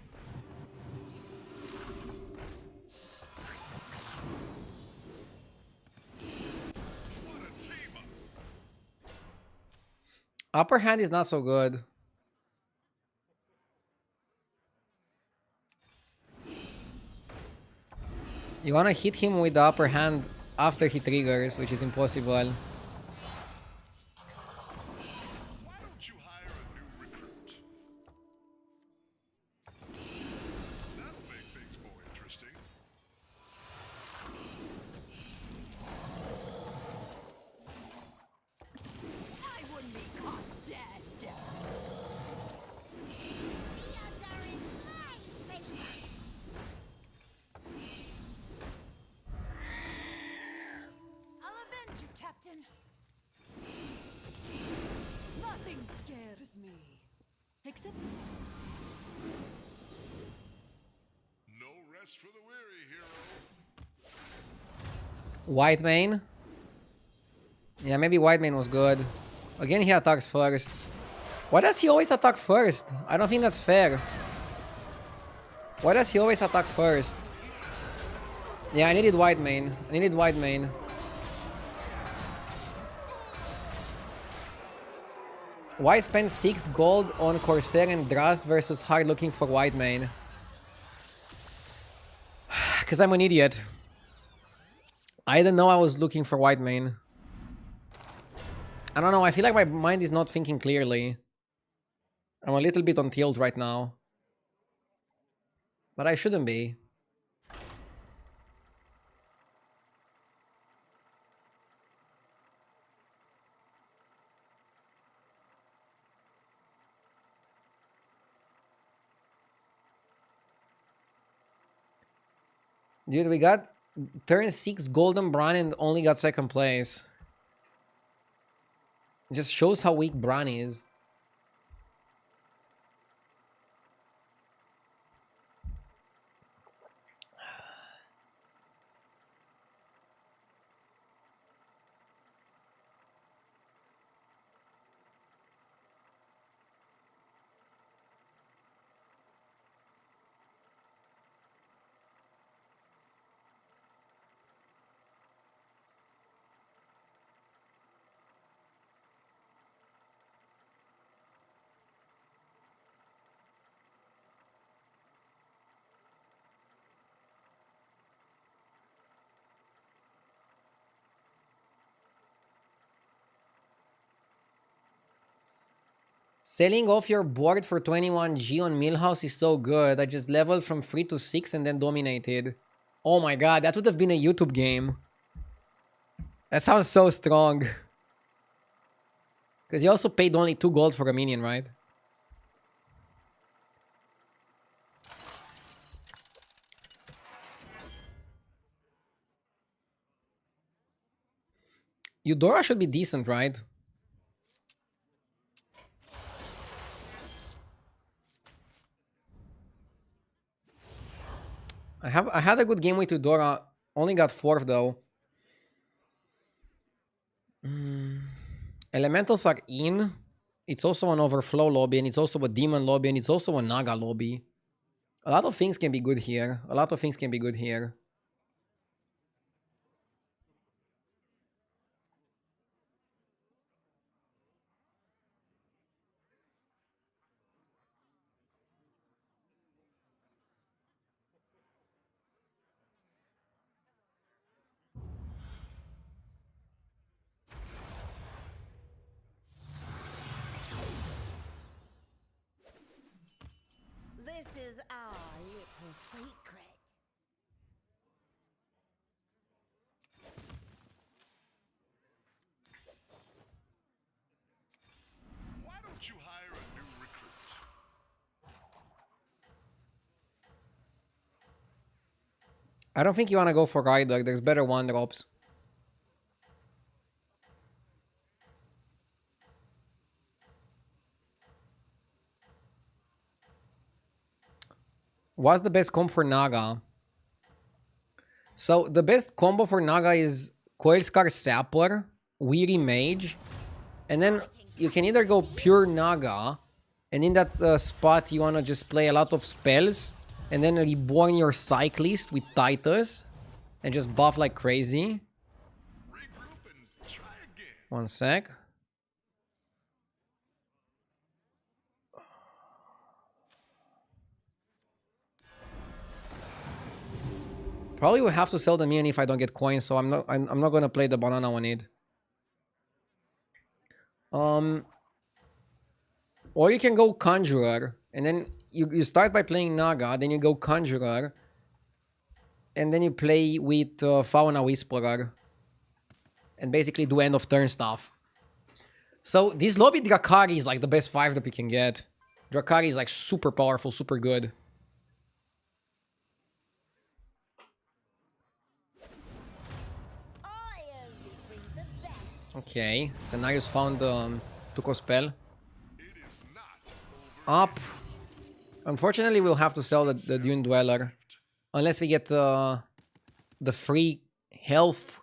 What a team up! Upper hand is not so good. You wanna hit him with the upper hand after he triggers, which is impossible. Why don't you hire a new recruit? That'll make things more interesting. I wouldn't be caught dead. The odds are in my favor. I'll avenge you, Captain. Nothing scares me. Except No rest for the weary, hero. White Mane. Yeah, maybe White Mane was good. Again, he attacks first. Why does he always attack first? I don't think that's fair. Why does he always attack first? Yeah, I needed White Mane. I needed White Mane. Why spend 6 gold on Corsair and Drast versus hard looking for White Mane? Because I'm an idiot. I didn't know I was looking for White Mane. I don't know, I feel like my mind is not thinking clearly. I'm a little bit on tilt right now. But I shouldn't be. Dude, we got turn 6 Golden Bran and only got second place. Just shows how weak Bran is. Selling off your board for 21G on Millhouse is so good. I just leveled from 3 to 6 and then dominated. Oh my god, that would have been a YouTube game. That sounds so strong. Because you also paid only 2 gold for a minion, right? Eudora should be decent, right? I had a good game with Eudora. Only got 4th though. Elementals are in. It's also an overflow lobby, and it's also a demon lobby, and it's also a Naga lobby. A lot of things can be good here. A lot of things can be good here. This is our little secret. Why don't you hire a new recruit? I don't think you want to go for Rider. There's better 1-drops. What's the best comp for Naga? So the best combo for Naga is Coilscar Sapper, Weary Mage, and then you can either go pure Naga, and in that spot you want to just play a lot of spells, and then reborn your Cyclist with Titus, and just buff like crazy. Regroup and try again. One sec. Probably will have to sell the minion if I don't get coins, so I'm not gonna play the banana on it. Or you can go Conjurer, and then you start by playing Naga, then you go Conjurer, and then you play with Fauna Whisperer, and basically do end of turn stuff. So this lobby Drakari is like the best 5 that we can get. Drakari is like super powerful, super good. I only bring the best. Okay, Scenarios found Tuko spell. It is not over. Up. Unfortunately, we'll have to sell the Dune Dweller. Unless we get the free health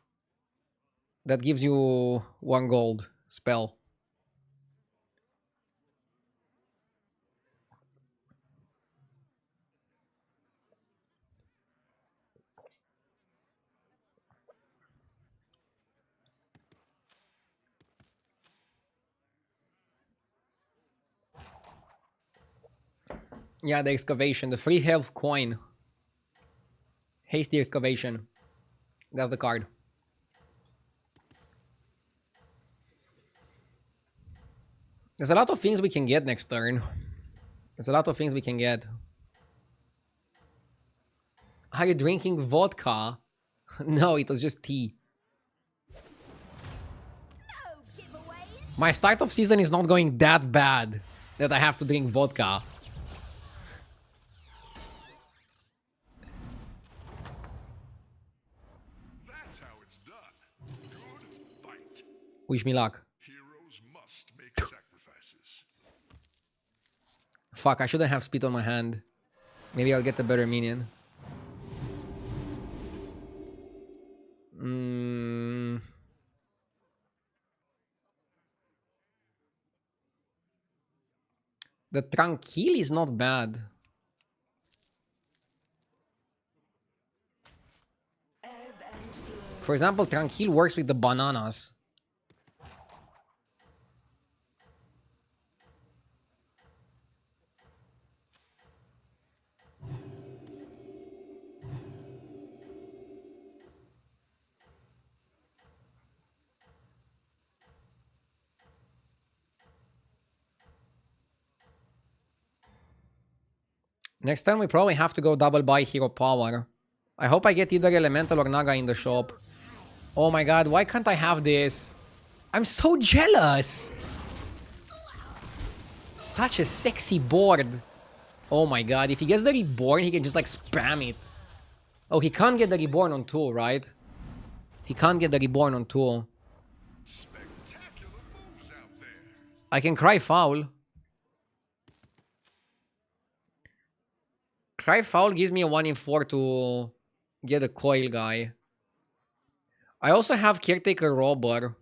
that gives you 1 gold spell. Yeah, the excavation, the free health coin. Hasty excavation. That's the card. There's a lot of things we can get next turn. There's a lot of things we can get. Are you drinking vodka? No, it was just tea. No giveaways. My start of season is not going that bad that I have to drink vodka. Wish me luck. Heroes must make sacrifices. Fuck, I shouldn't have speed on my hand. Maybe I'll get a better minion. The Tranquil is not bad. For example, Tranquil works with the bananas. Next time we probably have to go double buy hero power. I hope I get either Elemental or Naga in the shop. Oh my god, why can't I have this? I'm so jealous! Such a sexy board. Oh my god, if he gets the reborn, he can just like spam it. Oh, he can't get the reborn on tool, right? He can't get the reborn on tool. Spectacular moves out there. I can cry foul. Cry foul gives me a 1 in 4 to get a coil guy. I also have Caretaker Robber.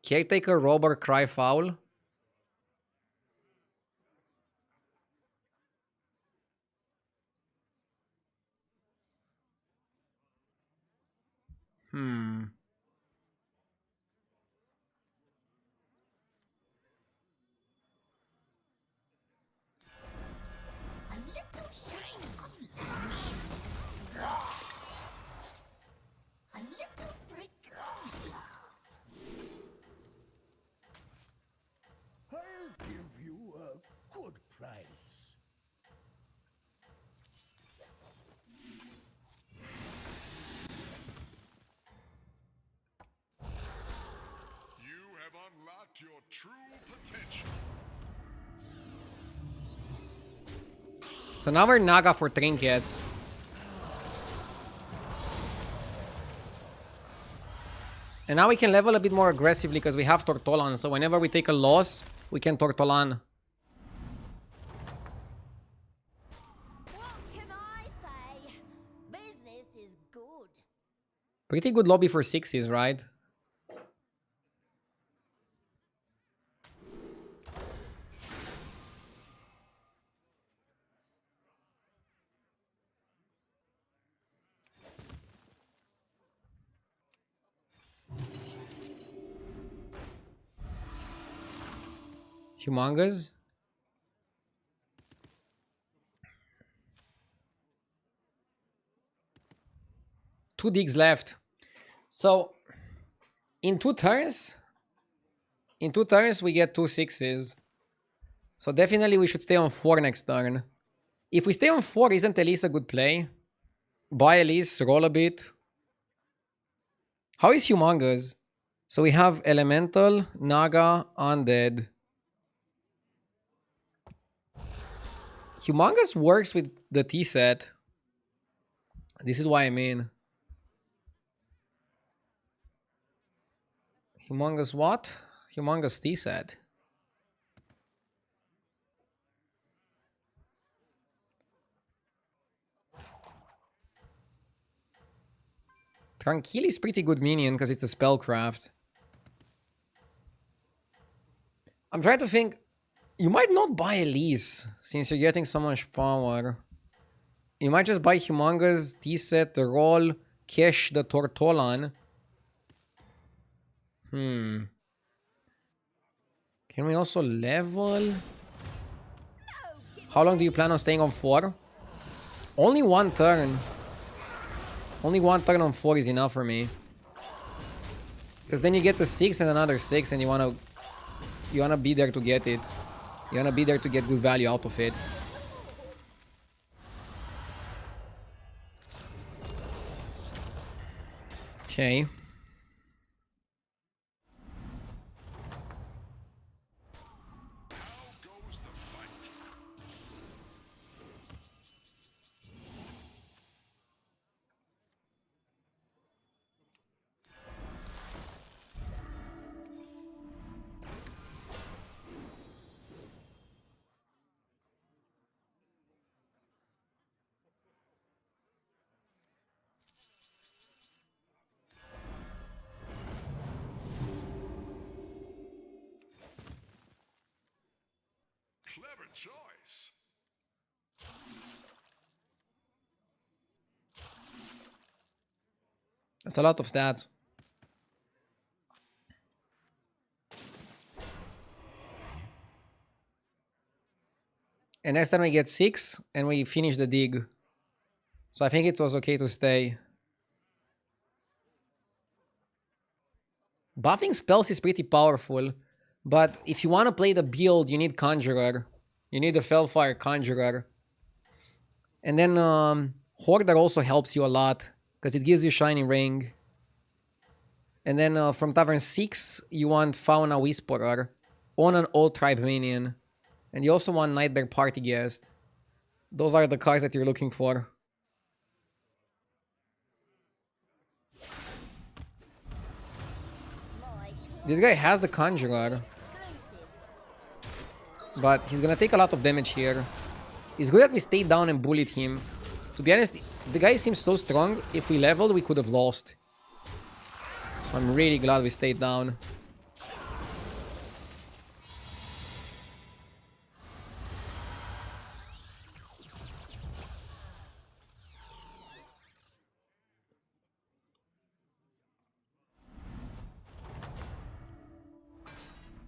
Caretaker Robber, Cry foul. A little shine of light. A little brick of love. I'll give you a good price. You have unlocked your true potential. So now we're Naga for trinkets. And now we can level a bit more aggressively because we have Tortolan. So whenever we take a loss, we can Tortolan. What can I say? Business is good. Pretty good lobby for 6s, right? Humongous. Two digs left. So in two turns we get 2 6s. So definitely we should stay on 4 next turn. If we stay on 4, isn't Elise a good play? Buy Elise, roll a bit. How is Humongous? So we have Elemental, Naga, Undead. Humongous works with the T set. This is why I mean. Humongous what? Humongous T set. Tranquil is pretty good minion because it's a spellcraft. I'm trying to think. You might not buy Elise since you're getting so much power. You might just buy Humongous, T-set, the roll, cash the Tortolan. Can we also level? How long do you plan on staying on 4? Only 1 turn. Only 1 turn on 4 is enough for me. Because then you get the 6 and another 6 and you wanna be there to get it. You wanna be there to get good value out of it. Okay. choice. That's a lot of stats. And next time we get 6 and we finish the dig. So I think it was okay to stay. Buffing spells is pretty powerful. But if you want to play the build, you need Conjurer. You need the Fellfire Conjurer. And then Hoarder also helps you a lot. Because it gives you Shining Ring. And then from Tavern 6, you want Fauna Whisperer. On an Old Tribe minion. And you also want Nightmare Party Guest. Those are the cards that you're looking for. This guy has the Conjurer. But he's gonna take a lot of damage here. It's good that we stayed down and bullied him. To be honest, the guy seems so strong. If we leveled, we could have lost. So I'm really glad we stayed down.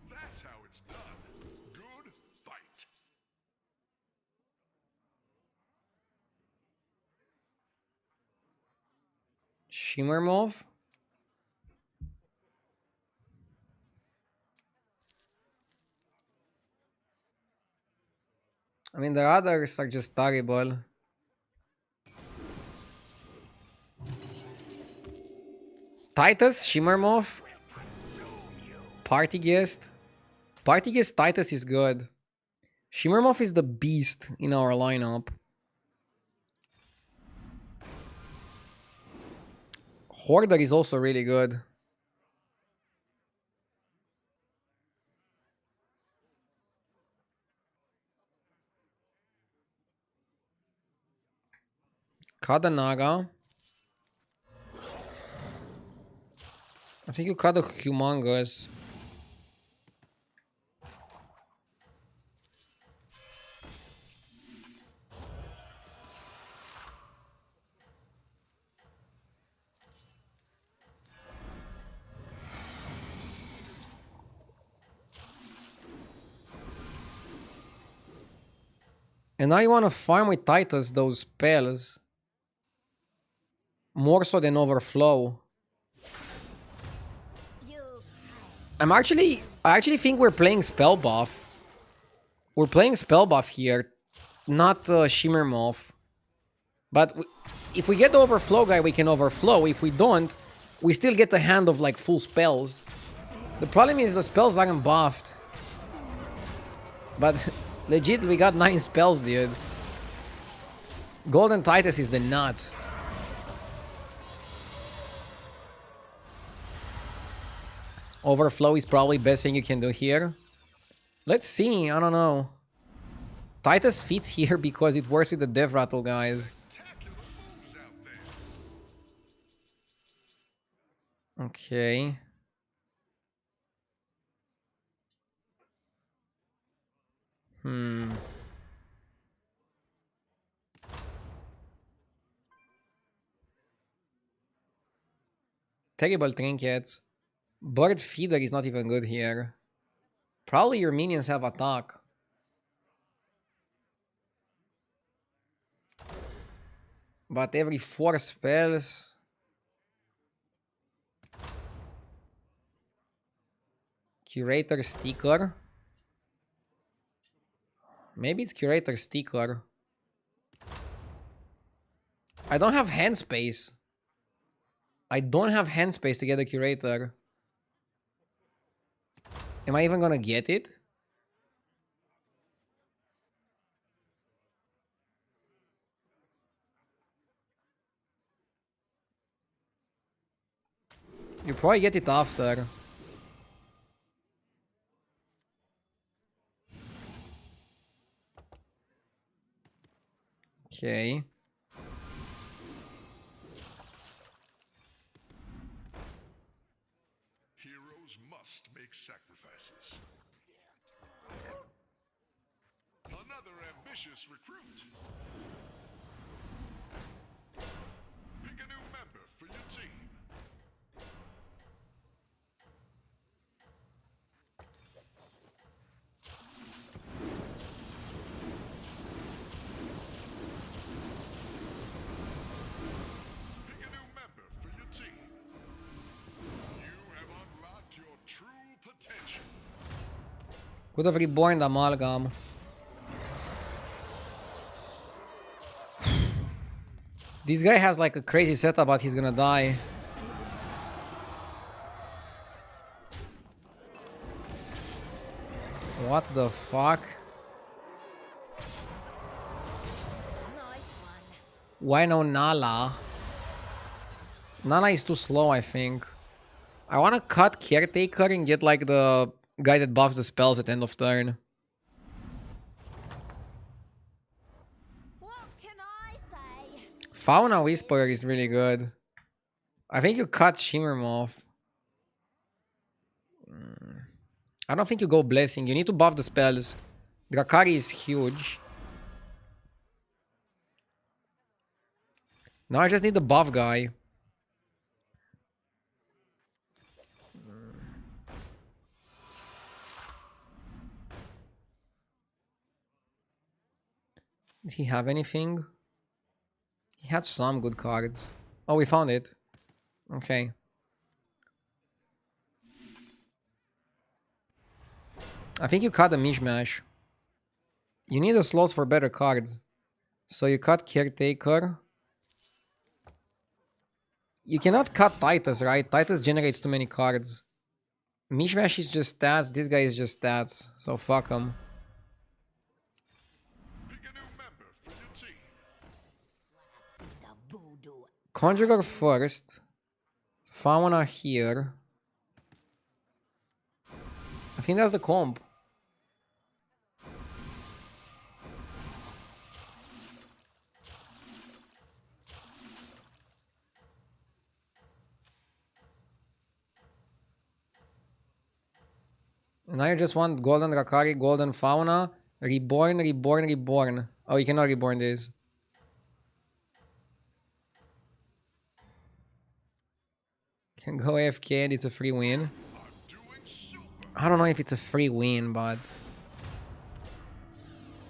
That's how it's done. Good fight. Shimmer Moth. I mean, the others are just terrible. Titus, Shimmer Moth. Party Guest. Party Guest Titus is good. Shimmer Moth is the beast in our lineup. Hoarder is also really good. Cut the Naga. I think you cut the Humongous. And now you want to farm with Titus those spells. More so than Overflow. I actually think we're playing spell buff. We're playing spell buff here, not Shimmer Moth. But if we get the Overflow guy, we can Overflow. If we don't, we still get the hand of like full spells. The problem is the spells aren't buffed. But legit, we got 9 spells, dude. Golden Titus is the nuts. Overflow is probably best thing you can do here. Let's see, I don't know. Titus fits here because it works with the Dev Rattle guys. Spectacular moves out there. Okay. Terrible trinkets. Bird feeder is not even good here. Probably your minions have attack. But every 4 spells. Curator sticker. Maybe it's curator sticker. I don't have hand space. I don't have hand space to get a curator. Am I even gonna get it? You probably get it after. Okay. Heroes must make sacrifices. ambitious recruit. Pick a new member for your team. Pick a new member for your team. You have unlocked your true potential. Could have reborn the amalgam. This guy has like a crazy setup, but he's gonna die. What the fuck? Nice one. Why no Nala? Nala is too slow, I think. I wanna cut Caretaker and get like the guy that buffs the spells at end of turn. What can I say? Fauna Whisperer is really good. I think you cut Shimmer Moth. I don't think you go Blessing. You need to buff the spells. Drakari is huge. Now I just need the buff guy. Did he have anything? He had some good cards. Oh, we found it. Okay. I think you cut the Mishmash. You need the slots for better cards. So you cut Caretaker. You cannot cut Titus, right? Titus generates too many cards. Mishmash is just stats. This guy is just stats. So fuck him. Pick a new member for your team. The voodoo. Conjurer first. Fauna here. I think that's the comp. Now you just want Golden Rakari, Golden Fauna, Reborn, Reborn, Reborn. Oh, you cannot reborn this. Can go AFK and it's a free win. Doing super. I don't know if it's a free win, but...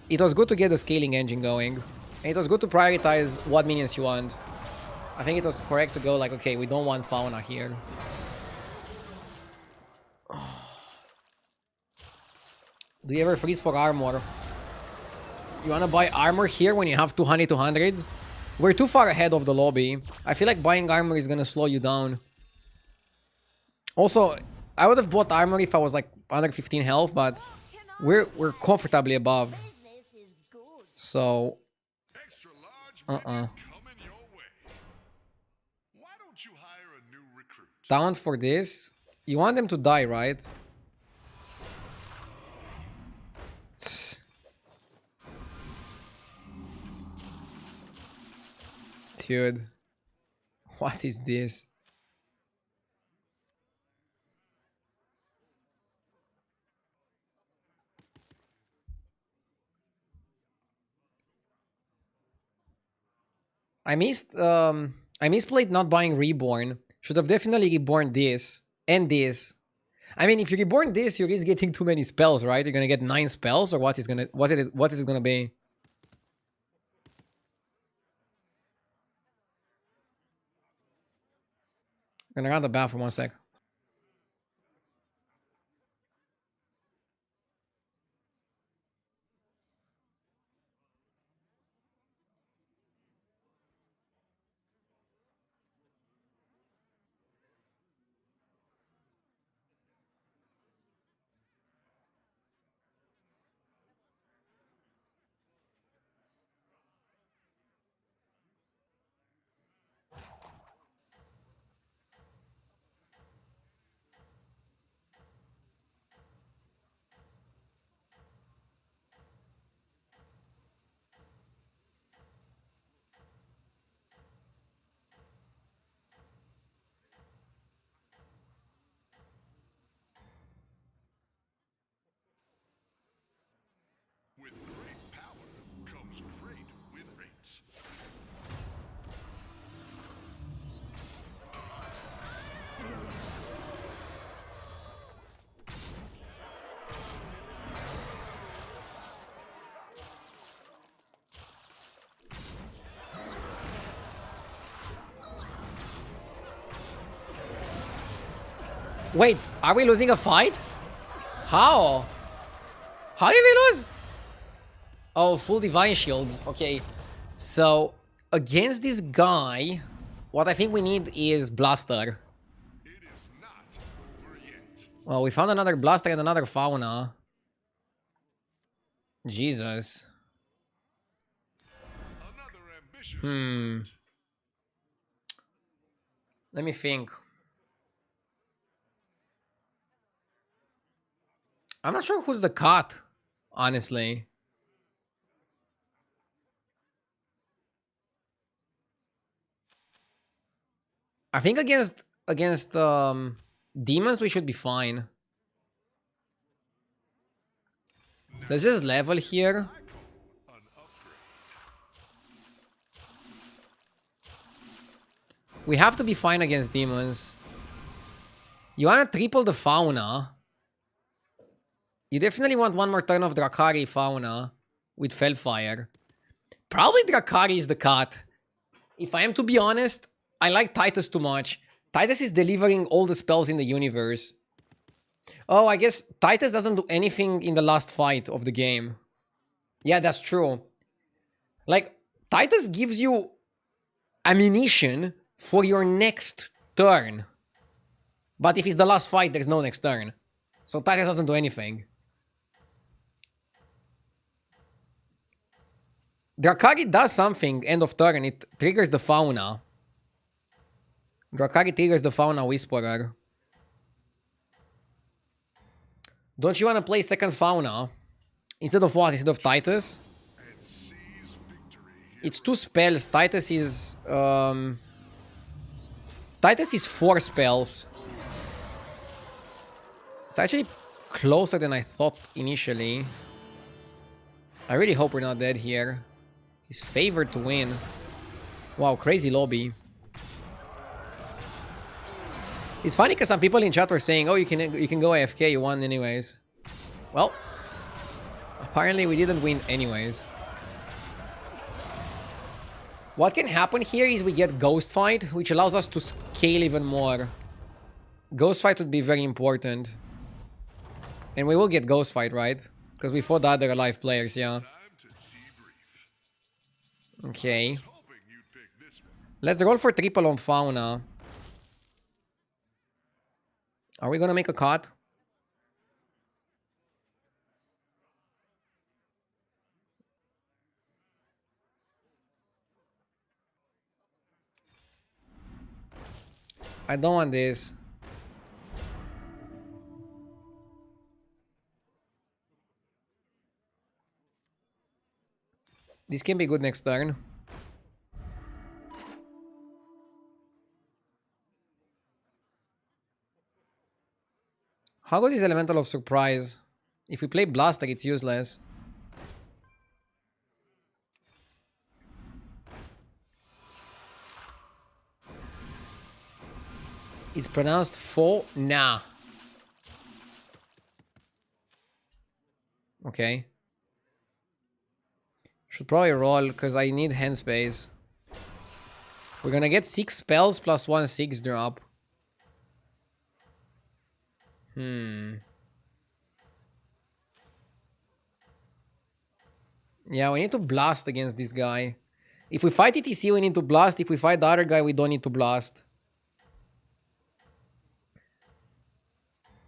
It was good to get the scaling engine going. And it was good to prioritize what minions you want. I think it was correct to go like, okay, we don't want Fauna here. Do you ever freeze for armor? You wanna buy armor here when you have 200 200s? We're too far ahead of the lobby. I feel like buying armor is gonna slow you down. Also, I would have bought armor if I was like under 15 health, but we're comfortably above. Business is good. So, Extra large uh-uh. coming your way. Why don't you hire a new recruit? Down for this. You want them to die, right? Tss. Dude. What is this? I misplayed not buying Reborn. Should have definitely reborn this and this. I mean, if you reborn this, you risk getting too many spells, right? You're gonna get 9 spells, or what is it gonna be? I'm gonna run the bath for 1 sec. Wait, are we losing a fight? How? How did we lose? Oh, full divine shields. Okay. So, against this guy, what I think we need is Blaster. It is not over yet. Well, we found another Blaster and another Fauna. Jesus. Another ambitious Let me think. I'm not sure who's the cut, honestly. I think against demons we should be fine. There's this level here. an upgrade. We have to be fine against demons. You wanna triple the Fauna. You definitely want one more turn of Drakari Fauna with Felfire. Probably Drakari is the cut. If I am to be honest, I like Titus too much. Titus is delivering all the spells in the universe. Oh, I guess Titus doesn't do anything in the last fight of the game. Yeah, that's true. Like, Titus gives you ammunition for your next turn. But if it's the last fight, there's no next turn. So Titus doesn't do anything. Drakari does something, end of turn. It triggers the Fauna. Drakari triggers the Fauna Whisperer. Don't you want to play second Fauna? Instead of what? Instead of Titus? And seize victory. It's 2 spells. Titus is... Titus is 4 spells. It's actually closer than I thought initially. I really hope we're not dead here. He's favored to win. Wow, crazy lobby. It's funny because some people in chat were saying, oh, you can go AFK, you won anyways. Well, apparently we didn't win anyways. What can happen here is we get Ghost Fight, which allows us to scale even more. Ghost Fight would be very important. And we will get Ghost Fight, right? Because we fought the other alive players, yeah. Time to debrief. Okay. Hoping you'd pick this one. Let's roll for triple on Fauna. Are we gonna make a cut? I don't want this. This can be good next turn. How good is Elemental of Surprise? If we play Blaster, it's useless. It's pronounced fo nah. Okay. Should probably roll because I need hand space. We're gonna get 6 spells plus 1 6 drop. Yeah, we need to blast against this guy. If we fight ETC, we need to blast. If we fight the other guy, we don't need to blast.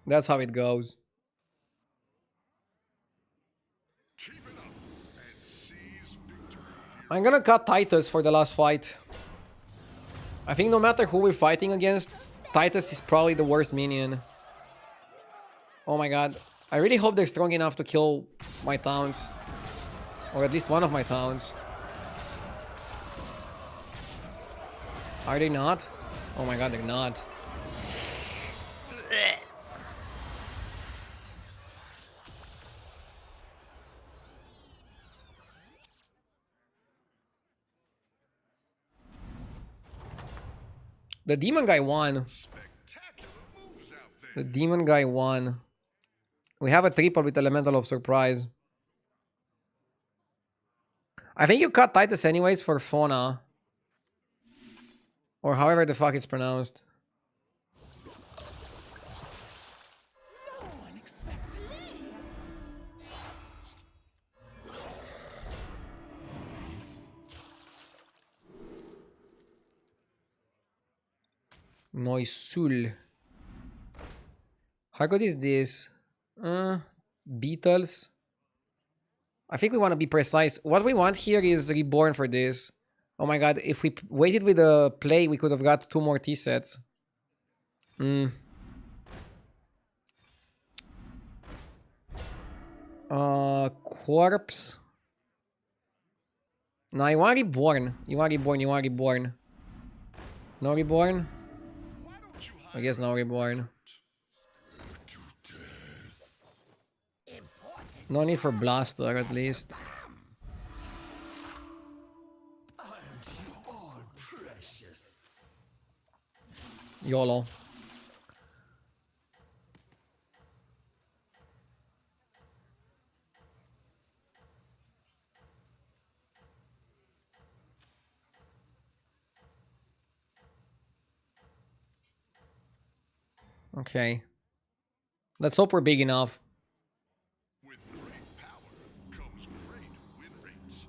That's how it goes. Keep it up and seize victory. I'm gonna cut Titus for the last fight. I think no matter who we're fighting against, Titus is probably the worst minion. Oh my god. I really hope they're strong enough to kill my towns. Or at least one of my towns. Are they not? Oh my god, they're not. The demon guy won. Spectacular moves out there. The demon guy won. We have a triple with Elemental of Surprise. I think you cut Titus anyways for Fauna. Or however the fuck it's pronounced. Noisul. How good is this? Beetles. I think we want to be precise. What we want here is Reborn for this. Oh my god, if we waited with the play, we could have got 2 more T-sets. Corpse. No, you want Reborn. You want Reborn, you want Reborn. No Reborn? Why don't you I guess no Reborn. No need for Blaster, at least. YOLO. Okay. Let's hope we're big enough. With great power comes great win rates.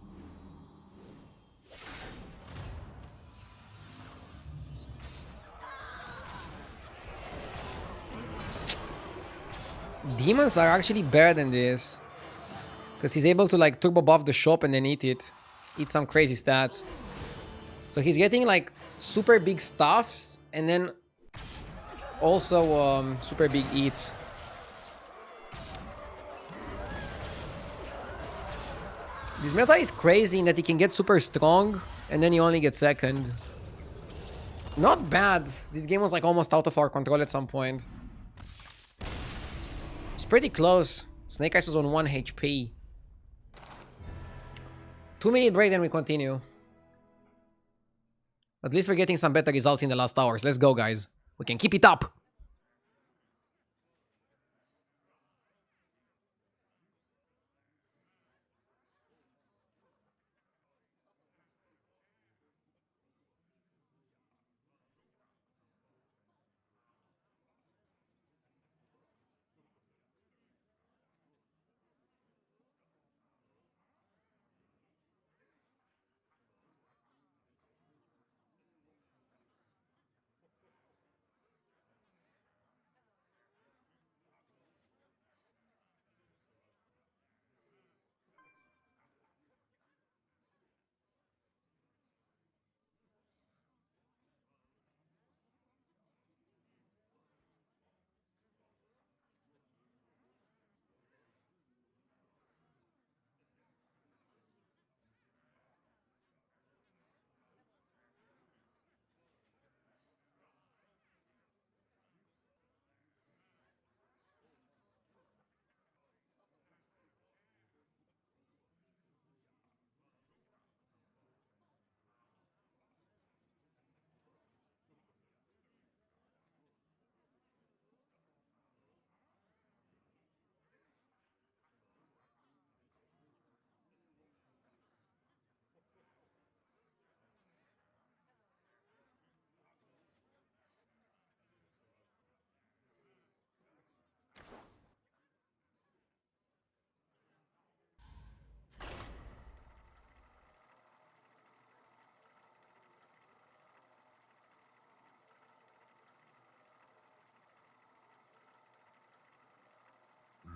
Demons are actually better than this. Because he's able to like turbo buff the shop and then eat it. Eat some crazy stats. So he's getting like super big stuffs and then also super big eats. This meta is crazy in that he can get super strong and then you only get second. Not bad. This game was like almost out of our control at some point. It's pretty close. Snake Eyes was on 1 HP. 2-minute break, then we continue. At least we're getting some better results in the last hours. Let's go, guys. We can keep it up.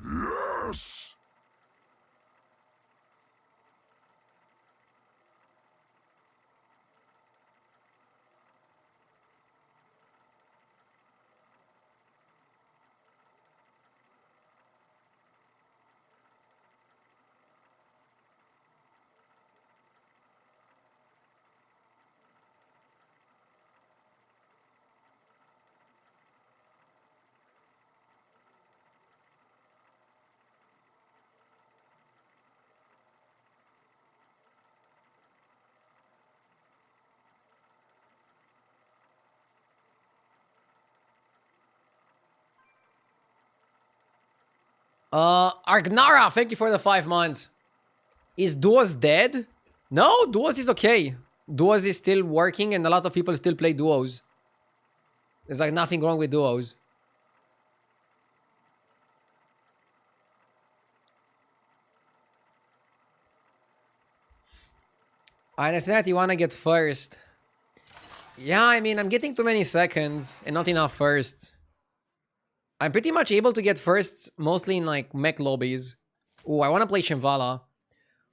Yes! Argnara, thank you for the 5 months. Is Duos dead? No, Duos is okay. Duos is still working and a lot of people still play Duos. There's like nothing wrong with Duos. I understand that you want to get first. Yeah, I mean, I'm getting too many seconds and not enough firsts. I'm pretty much able to get firsts mostly in like mech lobbies. Ooh, I want to play Shimvala.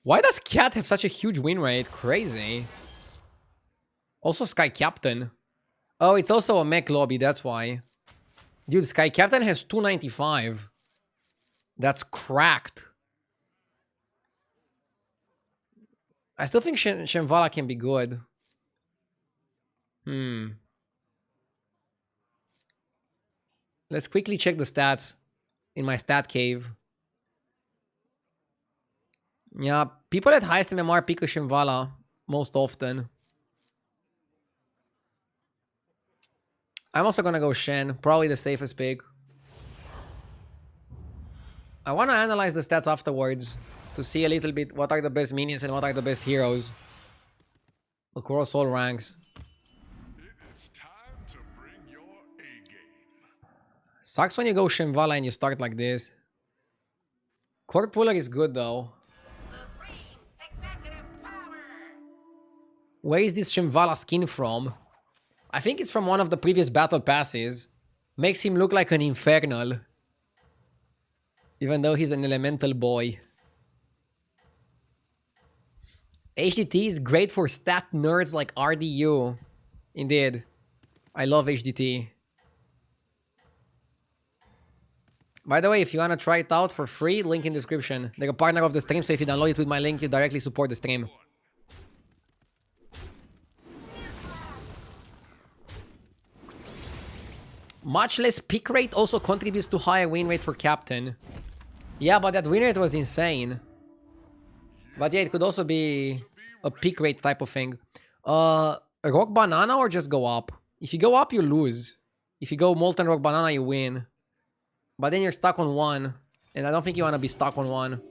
Why does Cat have such a huge win rate? Crazy. Also Sky Captain. Oh, it's also a mech lobby, that's why. Dude, Sky Captain has 295. That's cracked. I still think Shimvala can be good. Let's quickly check the stats in my stat cave. Yeah, people at highest MMR pick a Shimvala most often. I'm also gonna go Shen, probably the safest pick. I want to analyze the stats afterwards to see a little bit what are the best minions and what are the best heroes across all ranks. It is time to bring your A game. Sucks when you go Shimvala and you start like this. Cord Puller is good though. Where is this Shimvala skin from? I think it's from one of the previous battle passes. Makes him look like an infernal. Even though he's an elemental boy. HDT is great for stat nerds like RDU. Indeed. I love HDT. By the way, if you wanna try it out for free, link in description. They're a partner of the stream, so if you download it with my link, you directly support the stream. Much less pick rate also contributes to higher win rate for Captain. Yeah, but that win rate was insane. But yeah, it could also be a pick rate type of thing. Rock Banana or just go up? If you go up, you lose. If you go Molten Rock Banana, you win. But then you're stuck on one. And I don't think you want to be stuck on one.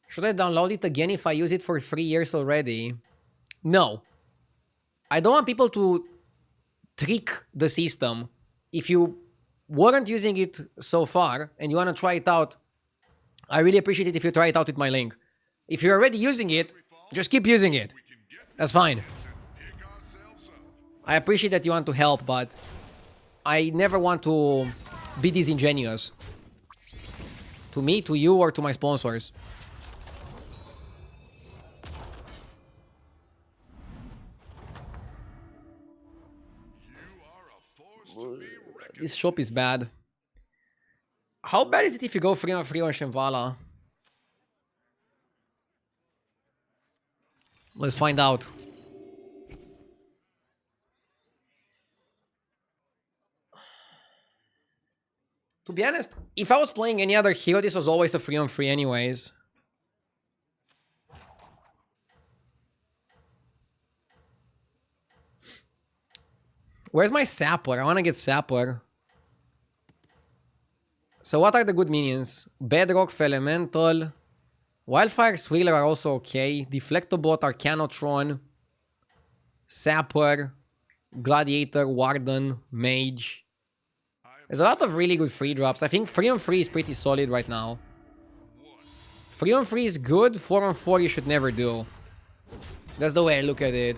Should I download it again if I use it for 3 years already? No. I don't want people to trick the system. If you weren't using it so far and you want to try it out, I really appreciate it if you try it out with my link. If you're already using it, just keep using it. That's fine. I appreciate that you want to help, but I never want to be disingenuous. To me, to you, or to my sponsors. This shop is bad. How bad is it if you go 3-on-3 on Shimvala? Let's find out. To be honest, if I was playing any other hero, this was always a 3-on-3 anyways. Where's my Sapper? I want to get Sapper. So what are the good minions? Bedrock, Elemental, Wildfire, Swheeler are also okay. Deflectobot, Arcanotron, Sapper, Gladiator, Warden, Mage. There's a lot of really good free drops. I think 3-on-3 is pretty solid right now. 3-on-3 is good. 4-on-4 you should never do. That's the way I look at it.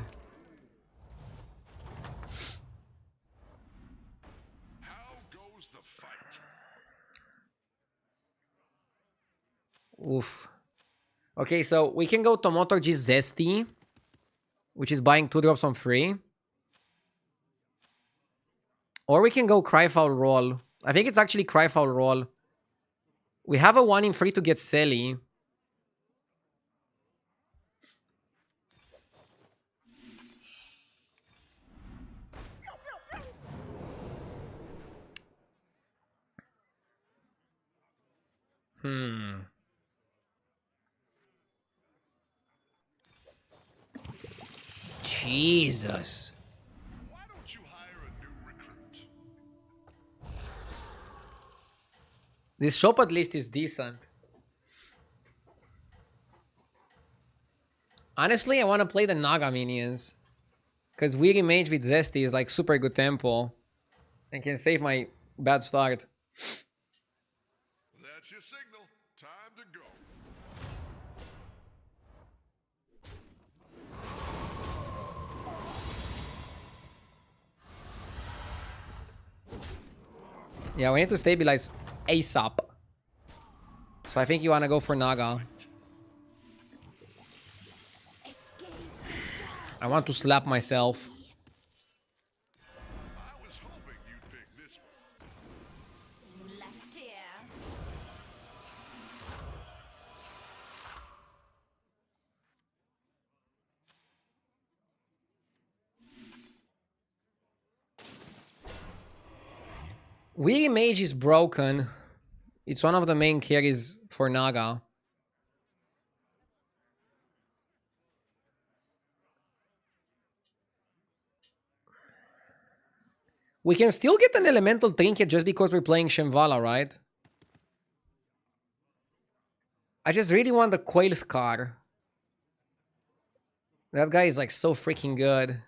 Oof. Okay, so we can go Tomotoji Zesty, which is buying 2 drops on free. Or we can go Cryfoul Roll. I think it's actually Cryfoul Roll. We have a 1 in 3 to get Selly. Jesus. Why don't you hire a new recruit? This shop at least is decent. Honestly, I want to play the Naga minions. Because Weary Mage with Zesty is like super good tempo. And can save my bad start. That's your signal. Time to go. Yeah, we need to stabilize ASAP. So I think you want to go for Naga. I want to slap myself. I was hoping you'd pick this one. Left ear. Weary Mage is broken. It's one of the main carries for Naga. We can still get an elemental trinket just because we're playing Shimvala, right? I just really want the Quail Scar. That guy is like so freaking good.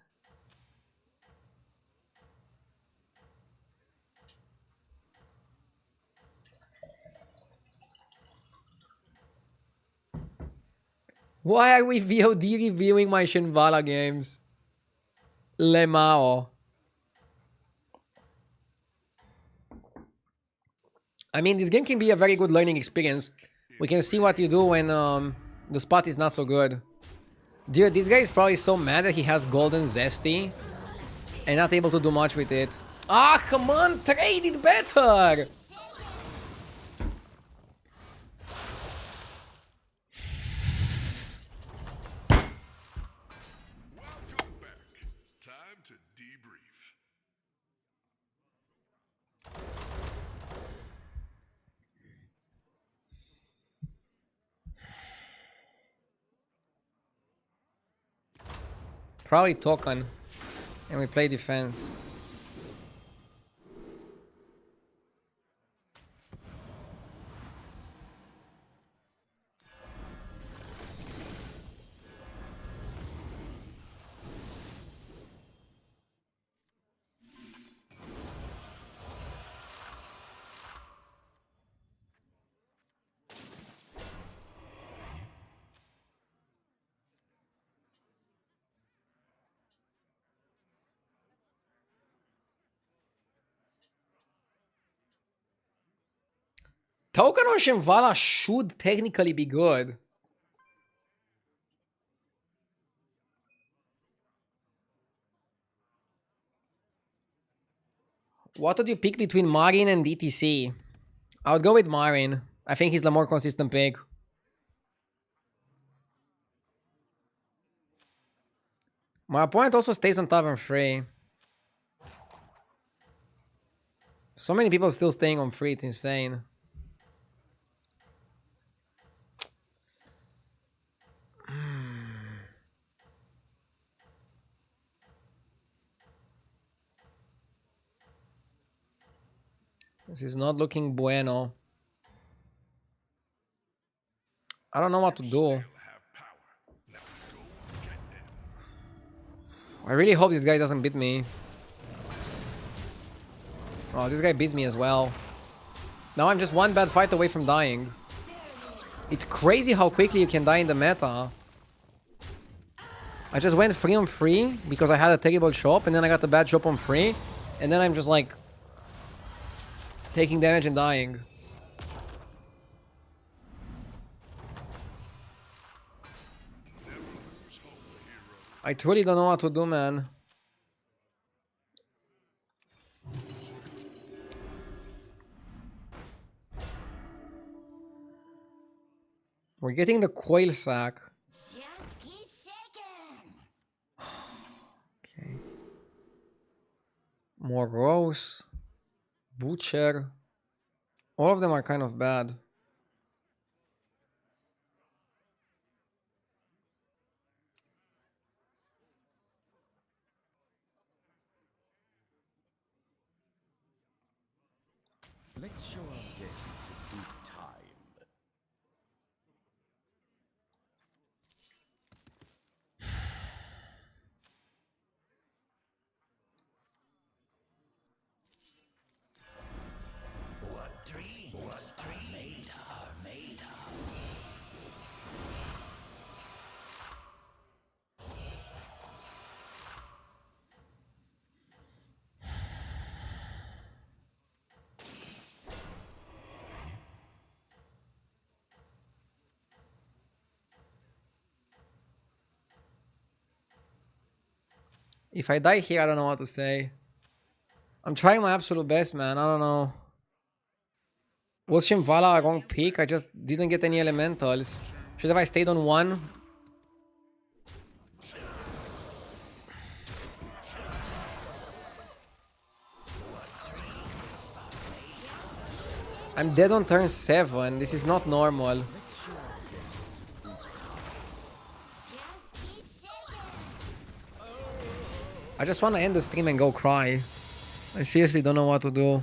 Why are we VOD reviewing my Shinvala games? Lemao. I mean, this game can be a very good learning experience. We can see what you do when the spot is not so good. Dude, this guy is probably so mad that he has Golden Zesty and not able to do much with it. Ah, come on, trade it better! Welcome back. Time to debrief. Probably token. And we play defense. Token on Shimvala should technically be good. What would you pick between Marin and DTC? I would go with Marin. I think he's the more consistent pick. My opponent also stays on Tavern free. So many people still staying on free, it's insane. This is not looking bueno. I don't know what to do. Have power. Now go get them. I really hope this guy doesn't beat me. Oh, this guy beats me as well. Now I'm just one bad fight away from dying. It's crazy how quickly you can die in the meta. I just went free on free because I had a terrible shop, and then I got the bad shop on free, and then I'm just like taking damage and dying. I truly don't know what to do, man. We're getting the coil sack. Just keep shaking. Okay. More Rose. Butcher. All of them are kind of bad. Let's show our guests a good time. If I die here, I don't know what to say. I'm trying my absolute best, man. I don't know. Was Shimvala a wrong pick? I just didn't get any elementals. Should have I stayed on one? I'm dead on turn 7. This is not normal. I just want to end the stream and go cry. I seriously don't know what to do.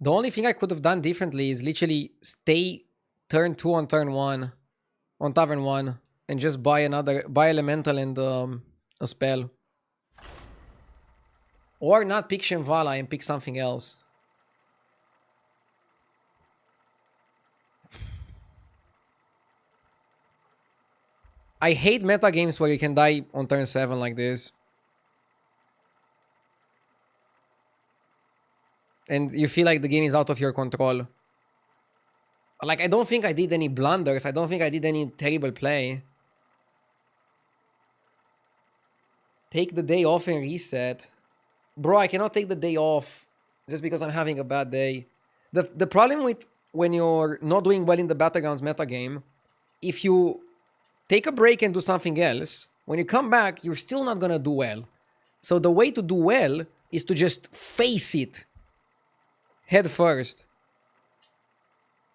The only thing I could have done differently is literally stay turn 2 on turn 1 on Tavern 1 and just buy elemental and a spell. Or not pick Shimvala and pick something else. I hate meta games where you can die on turn 7 like this. And you feel like the game is out of your control. Like, I don't think I did any blunders. I don't think I did any terrible play. Take the day off and reset. Bro, I cannot take the day off just because I'm having a bad day. The problem with when you're not doing well in the battlegrounds metagame, if you take a break and do something else, when you come back, you're still not gonna do well. So the way to do well is to just face it head first.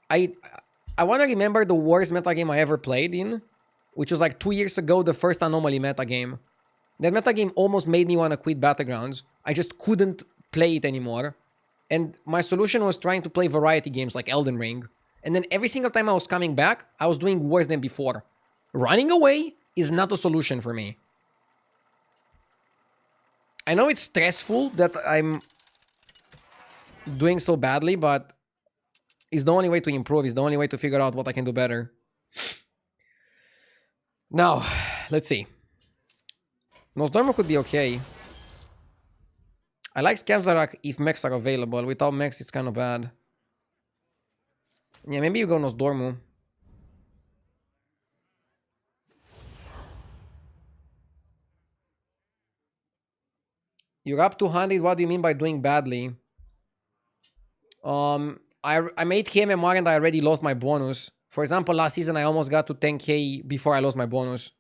I want to remember the worst metagame I ever played in, which was like 2 years ago, the first anomaly metagame. That metagame almost made me want to quit battlegrounds. I just couldn't play it anymore. And my solution was trying to play variety games like Elden Ring. And then every single time I was coming back, I was doing worse than before. Running away is not a solution for me. I know it's stressful that I'm doing so badly, but it's the only way to improve. It's the only way to figure out what I can do better. Now, let's see. Nosdormo could be okay. I like Scamzarak if mechs are available. Without mechs, it's kind of bad. Yeah, maybe you go Nosdormu. You're up 200. What do you mean by doing badly? I made KMMR and I already lost my bonus. For example, last season I almost got to 10k before I lost my bonus.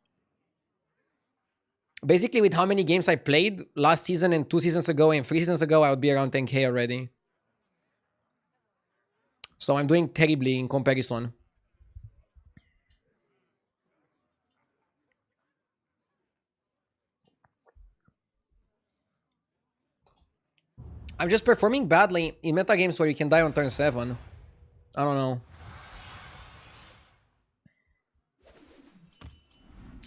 Basically, with how many games I played last season and 2 seasons ago and 3 seasons ago, I would be around 10k already. So I'm doing terribly in comparison. I'm just performing badly in meta games where you can die on turn 7. I don't know.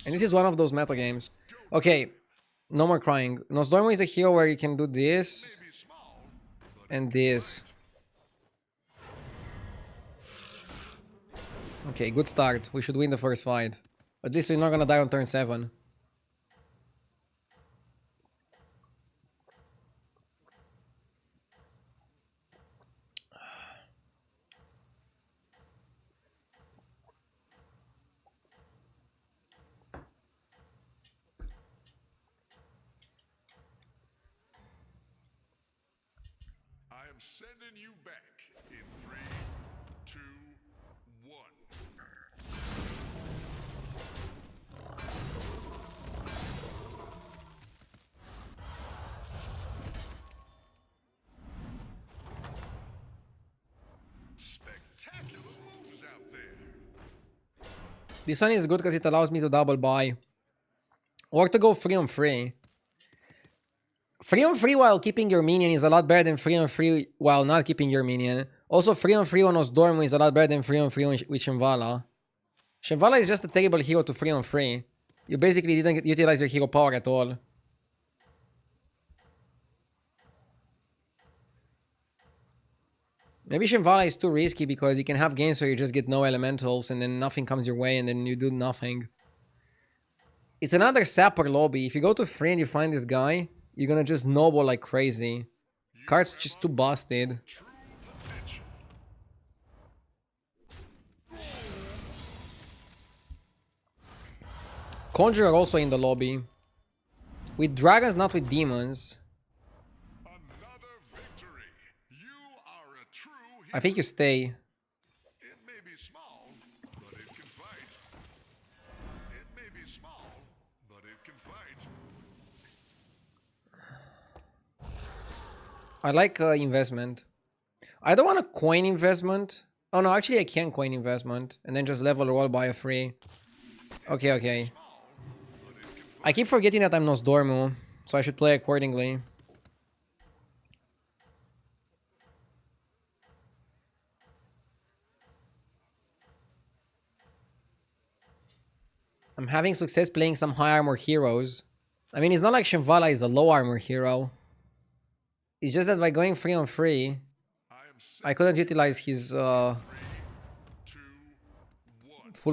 And this is one of those meta games. Okay, no more crying. Nosdormo is a hero where you can do this and this. Okay, good start. We should win the first fight. At least we're not gonna die on turn 7. I am sending you back in 3, 2, 1. Spectacular moves out there. This one is good because it allows me to double buy. Or to go 3 on 3. Free on free while keeping your minion is a lot better than free on free while not keeping your minion. Also, free on free on Osdormu is a lot better than free on free with Shimvala. Shimvala is just a terrible hero to free on free. You basically didn't utilize your hero power at all. Maybe Shimvala is too risky because you can have games where you just get no elementals and then nothing comes your way and then you do nothing. It's another sapper lobby. If you go to free and you find this guy, you're gonna just snowball like crazy. Card's just too busted. Conjurer also in the lobby. With dragons, not with demons. Another victory. You are a true I think you stay. It may be small, but it can fight. It may be small, but it can fight. I like investment. I don't want to coin investment. Oh no, actually I can coin investment. And then just level roll by a free. Okay, okay. I keep forgetting that I'm Nosdormu, so I should play accordingly. I'm having success playing some high armor heroes. I mean, it's not like Shimvala is a low armor hero. It's just that by going free on free, I couldn't utilize his full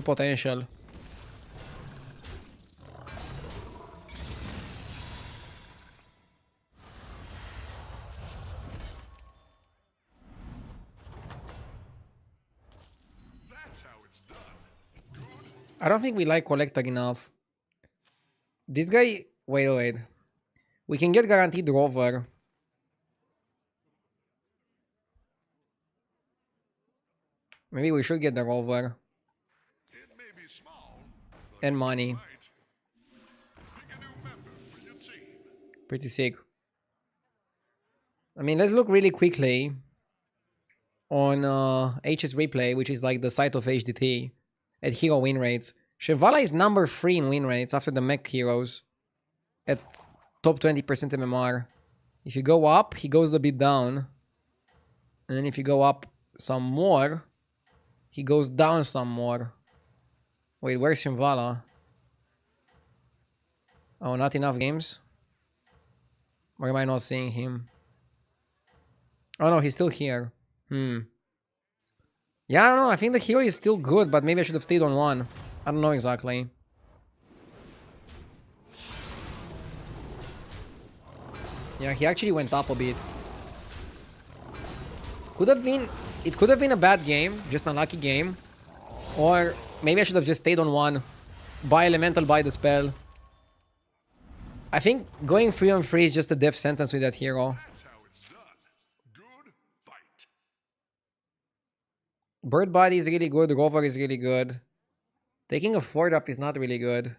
potential. I don't think we like Collector enough. This guy... Wait. We can get guaranteed Rover. Maybe we should get the Rover. It may be small, And money. pick a new member for your team. Pretty sick. I mean, let's look really quickly on HS Replay, which is like the site of HDT, at hero win rates. Shimvala is number 3 in win rates after the Mech heroes at top 20% MMR. If you go up, he goes a bit down. And then if you go up some more, he goes down some more. Wait, where's Shimvala? Oh, not enough games? Or am I not seeing him? Oh no, he's still here. Yeah, I don't know. I think the hero is still good, but maybe I should have stayed on 1. I don't know exactly. Yeah, he actually went up a bit. It could have been a bad game, just an unlucky game. Or maybe I should have just stayed on 1. Buy elemental, buy the spell. I think going free on free is just a death sentence with that hero. That's how it's done. Good fight. Bird Body is really good, Rover is really good. Taking a 4 up is not really good.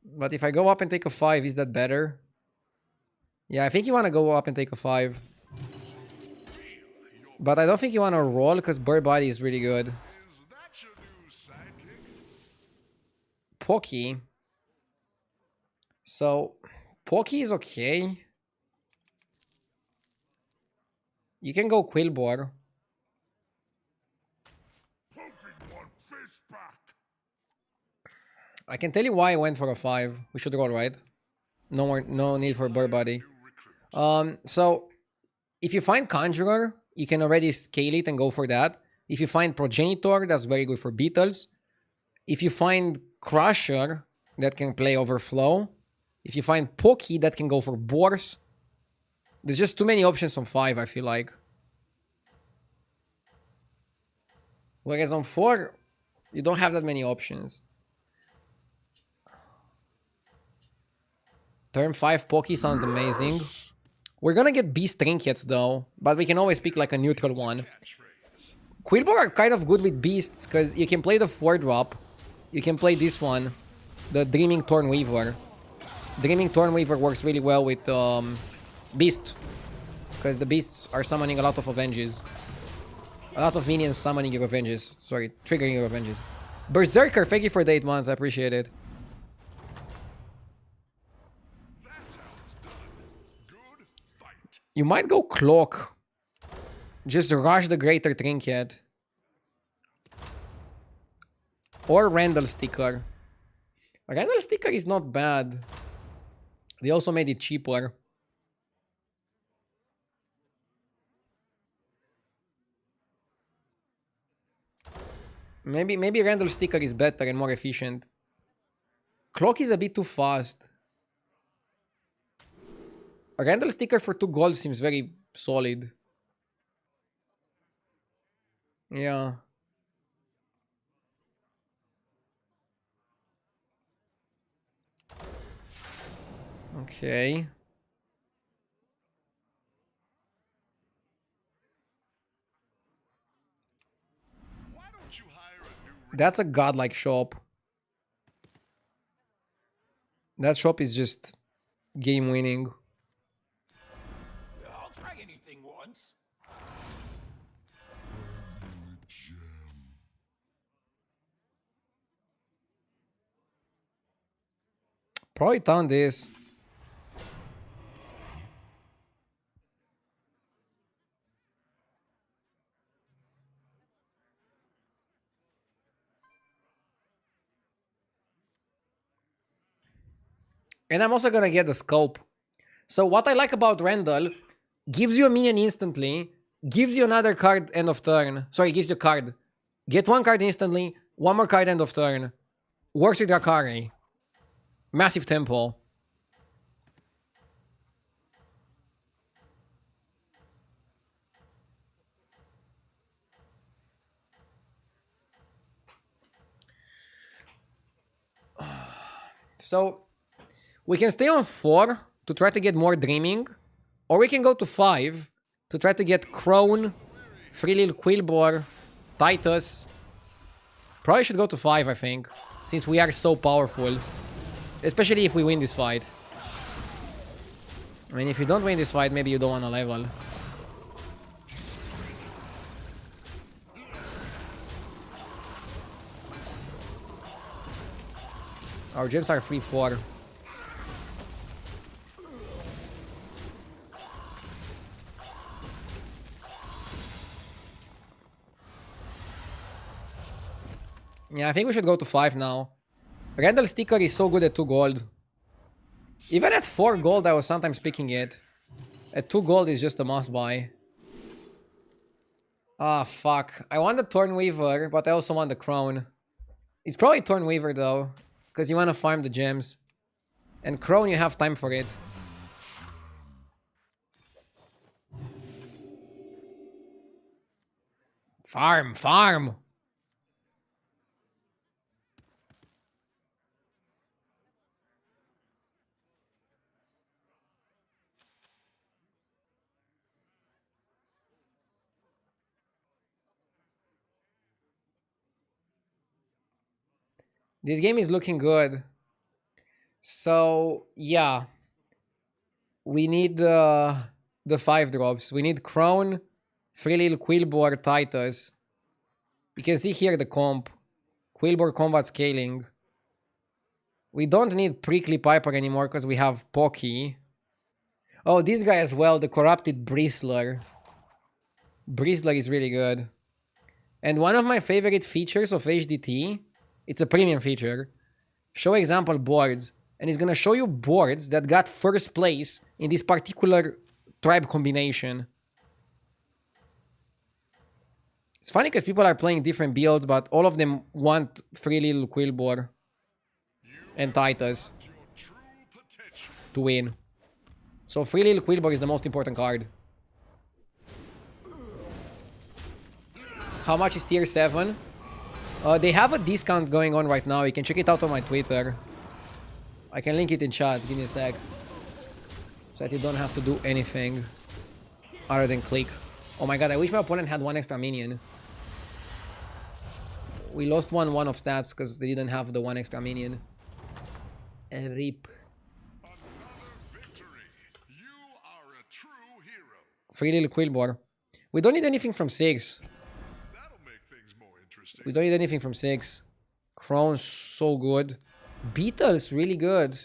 But if I go up and take a 5, is that better? Yeah, I think you want to go up and take a 5. But I don't think you want to roll because Bird Body is really good. Is that your new sidekick? Poki. So, Poki is okay. You can go Quillbor. Poking one fist back. I can tell you why I went for a 5. We should roll, right? No need for Bird Body. So, if you find Conjurer, you can already scale it and go for that. If you find Progenitor, that's very good for Beetles. If you find Crusher, that can play Overflow. If you find Poki, that can go for Boars. There's just too many options on 5, I feel like. Whereas on 4, you don't have that many options. Turn 5 Poki sounds amazing. We're gonna get Beast Trinkets though, but we can always pick like a neutral one. Quillbor are kind of good with Beasts, because you can play the 4-drop. You can play this one, the Dreaming Thornweaver. Dreaming Thornweaver works really well with Beasts, because the Beasts are summoning a lot of Avenges. A lot of minions summoning your Avenges. Sorry, triggering your Avenges. Berserker, thank you for the 8 months, I appreciate it. That's how You might go cloak. Just rush the greater trinket. Or Randall sticker. Randall sticker is not bad. They also made it cheaper. Maybe Randall sticker is better and more efficient. Cloak is a bit too fast. A Randall sticker for 2 gold seems very solid. Yeah. Okay. Why don't you hire a new That's a godlike shop. That shop is just game winning. I'll try anything once. Probably found this. And I'm also gonna get the scope. So what I like about Randall, gives you a minion instantly, gives you another card end of turn. Sorry, gives you a card. Get 1 card instantly, 1 more card end of turn. Works with Drakari. Massive tempo. So we can stay on 4 to try to get more dreaming, or we can go to 5 to try to get Crone, Free Little Quillbore, Titus. Probably should go to 5, I think, since we are so powerful. Especially if we win this fight. I mean, if you don't win this fight, maybe you don't want to level. Our gems are 3-4. Yeah, I think we should go to 5 now. Randall sticker is so good at 2 gold. Even at 4 gold, I was sometimes picking it. At 2 gold is just a must buy. Ah, fuck. I want the Thornweaver, but I also want the Crown. It's probably Thornweaver though, because you want to farm the gems. And Crown, you have time for it. Farm, farm! This game is looking good. So, yeah. We need the 5 drops. We need Crown, Free Little Quillbore, Titus. You can see here the comp. Quillbore combat scaling. We don't need Prickly Piper anymore because we have Pocky. Oh, this guy as well, the Corrupted Bristler. Bristler is really good. And one of my favorite features of HDT, it's a premium feature, show example boards. And it's gonna show you boards that got first place in this particular tribe combination. It's funny because people are playing different builds, but all of them want Free Little Quillbore and Titus to win. So Free Little Quillbore is the most important card. How much is tier 7? They have a discount going on right now. You can check it out on my Twitter. I can link it in chat. Give me a sec. So that you don't have to do anything other than click. Oh my god, I wish my opponent had 1 extra minion. We lost 1-1 of stats because they didn't have the 1 extra minion. And rip. You are a true hero. Free Little Quillbore. We don't need anything from 6. That'll make things more interesting. We don't need anything from 6. Crown's so good. Beetle's really good.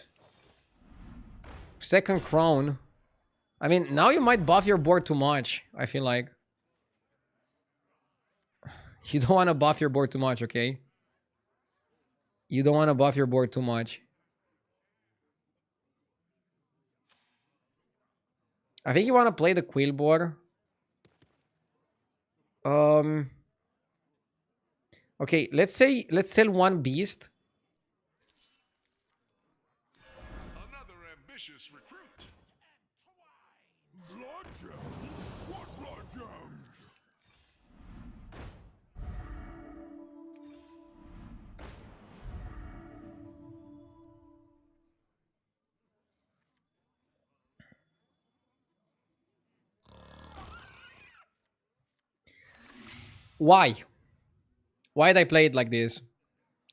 Second Crown. I mean, now you might buff your board too much, I feel like. You don't want to buff your board too much, okay? You don't want to buff your board too much. I think you want to play the Quill board. Okay, let's sell one beast. Another ambitious recruit. Blood gems? What blood gems? Why? Why did I play it like this?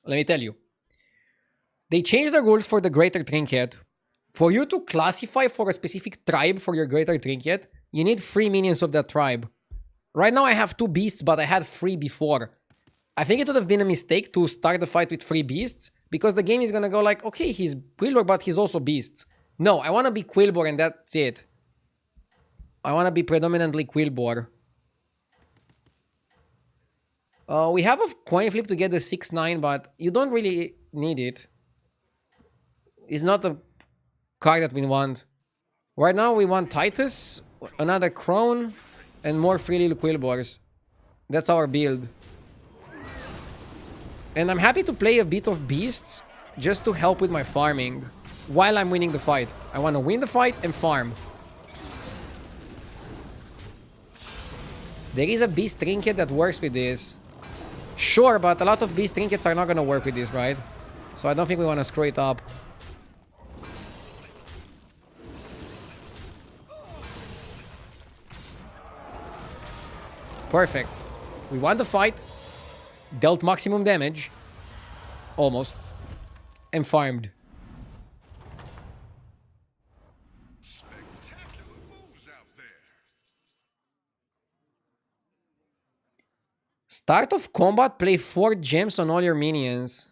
Let me tell you. They changed the rules for the Greater Trinket. For you to classify for a specific tribe for your Greater Trinket, you need 3 minions of that tribe. Right now I have 2 beasts, but I had 3 before. I think it would have been a mistake to start the fight with 3 beasts, because the game is gonna go like, okay, he's Quillbor, but he's also beasts. No, I wanna be Quillbor and that's it. I wanna be predominantly Quillbor. We have a coin flip to get the 6-9, but you don't really need it. It's not a card that we want. Right now we want Titus, another Crone, and more free little Quillbors. That's our build. And I'm happy to play a bit of beasts just to help with my farming while I'm winning the fight. I want to win the fight and farm. There is a beast trinket that works with this. Sure, but a lot of beast trinkets are not going to work with this, right? So I don't think we want to screw it up. Perfect. We won the fight. Dealt maximum damage. Almost. And farmed. Spectacular moves out there. Start of combat, play 4 gems on all your minions.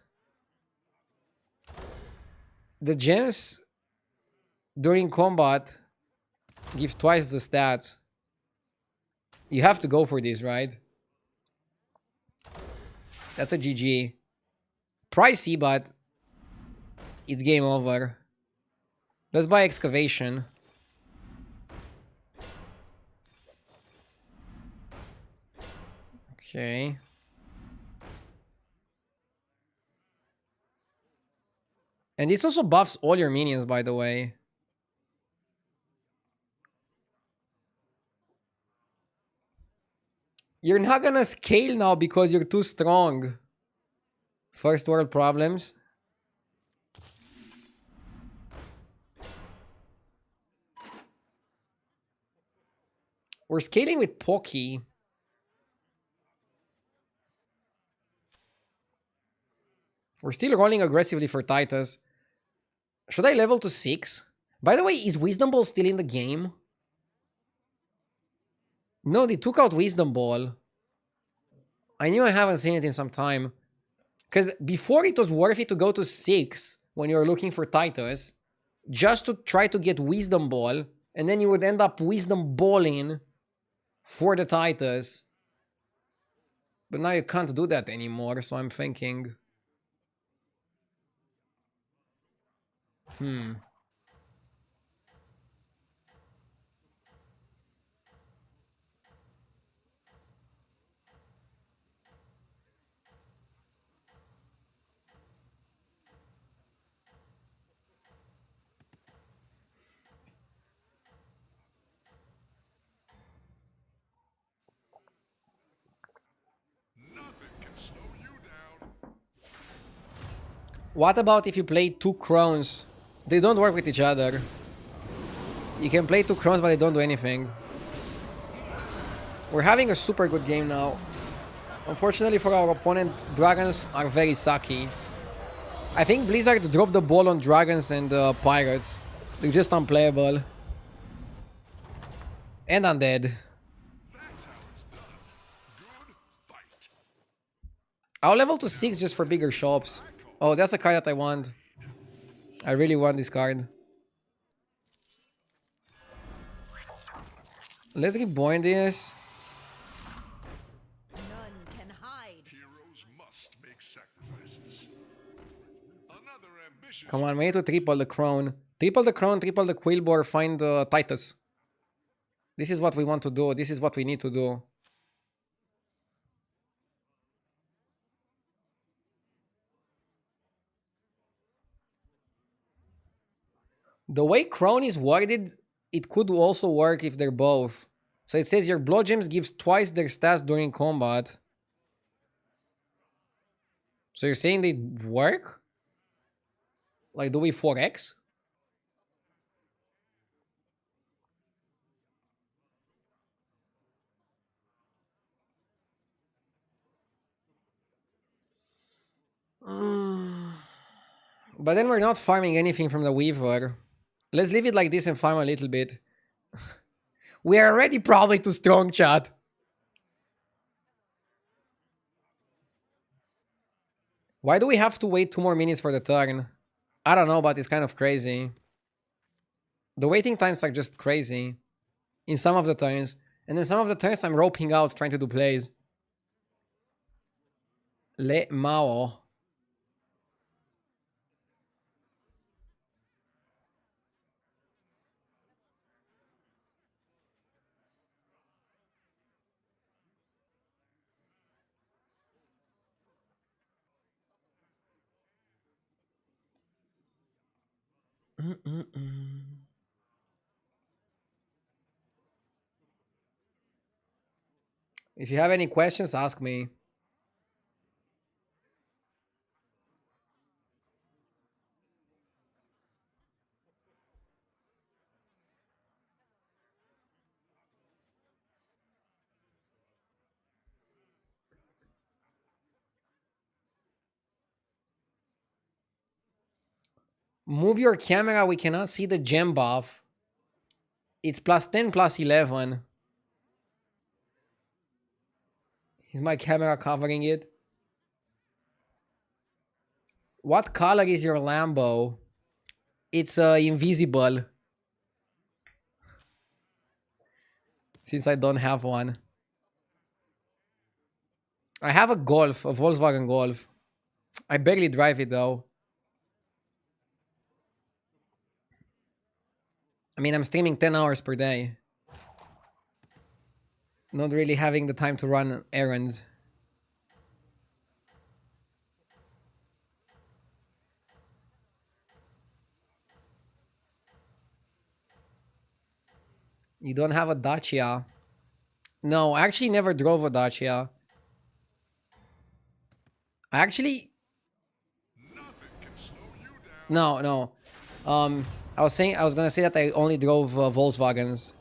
The gems during combat give twice the stats. You have to go for this, right? That's a GG. Pricey, but it's game over. Let's buy excavation. Okay. And this also buffs all your minions, by the way. You're not gonna scale now because you're too strong. First world problems. We're scaling with Pocky. We're still rolling aggressively for Titus. Should I level to 6? By the way, is Wisdom Ball still in the game? No, they took out Wisdom Ball. I knew I haven't seen it in some time. Because before it was worth it to go to 6 when you were looking for Titus, just to try to get Wisdom Ball, and then you would end up Wisdom Balling for the Titus. But now you can't do that anymore, so I'm thinking... Nothing can slow you down. What about if you play 2 Crones? They don't work with each other. You can play 2 Crones, but they don't do anything. We're having a super good game now. Unfortunately for our opponent, dragons are very sucky. I think Blizzard dropped the ball on dragons and pirates. They're just unplayable. And undead. That's how it's done. Good fight. I'll level to 6 just for bigger shops. Oh, that's a card that I want. I really want this card. Let's reborn this. None can hide. Heroes must make sacrifices. Another ambitious. Come on, we need to triple the crown. Triple the crown, triple the Quillbore, find Titus. This is what we want to do. This is what we need to do. The way crown is worded, it could also work if they're both. So it says your blood gems gives twice their stats during combat. So you're saying they work? Like, do we 4x? But then we're not farming anything from the Weaver. Let's leave it like this and farm a little bit. We are already probably too strong, chat. Why do we have to wait 2 more minutes for the turn? I don't know, but it's kind of crazy. The waiting times are just crazy. In some of the turns. And then some of the turns I'm roping out trying to do plays. Le Mao. If you have any questions, ask me. Move your camera. We cannot see the gem buff. It's +10, +11. Is my camera covering it? What color is your Lambo? It's invisible. Since I don't have one. I have a Golf, a Volkswagen Golf. I barely drive it though. I mean, I'm streaming 10 hours per day. Not really having the time to run errands. You don't have a Dacia? No, I actually never drove a Dacia. I actually... No. I was gonna say that I only drove Volkswagens.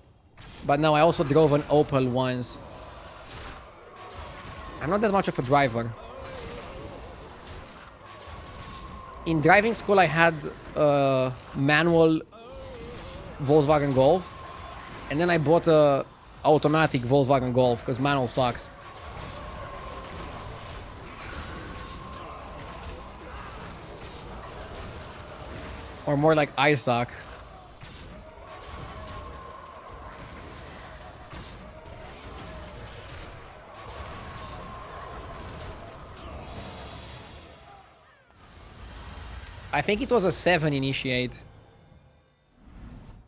But no, I also drove an Opel once. I'm not that much of a driver. In driving school, I had a manual Volkswagen Golf. And then I bought a automatic Volkswagen Golf because manual sucks. Or more like I suck. I think it was a 7 initiate.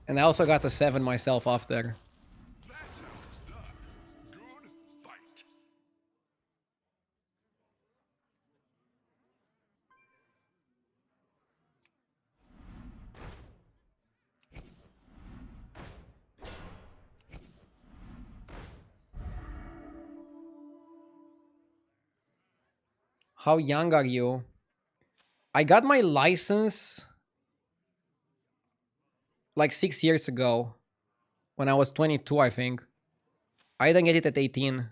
And I also got a 7 myself after. That's how it's done. Good fight. How young are you? I got my license like 6 years ago. When I was 22, I think. I didn't get it at 18.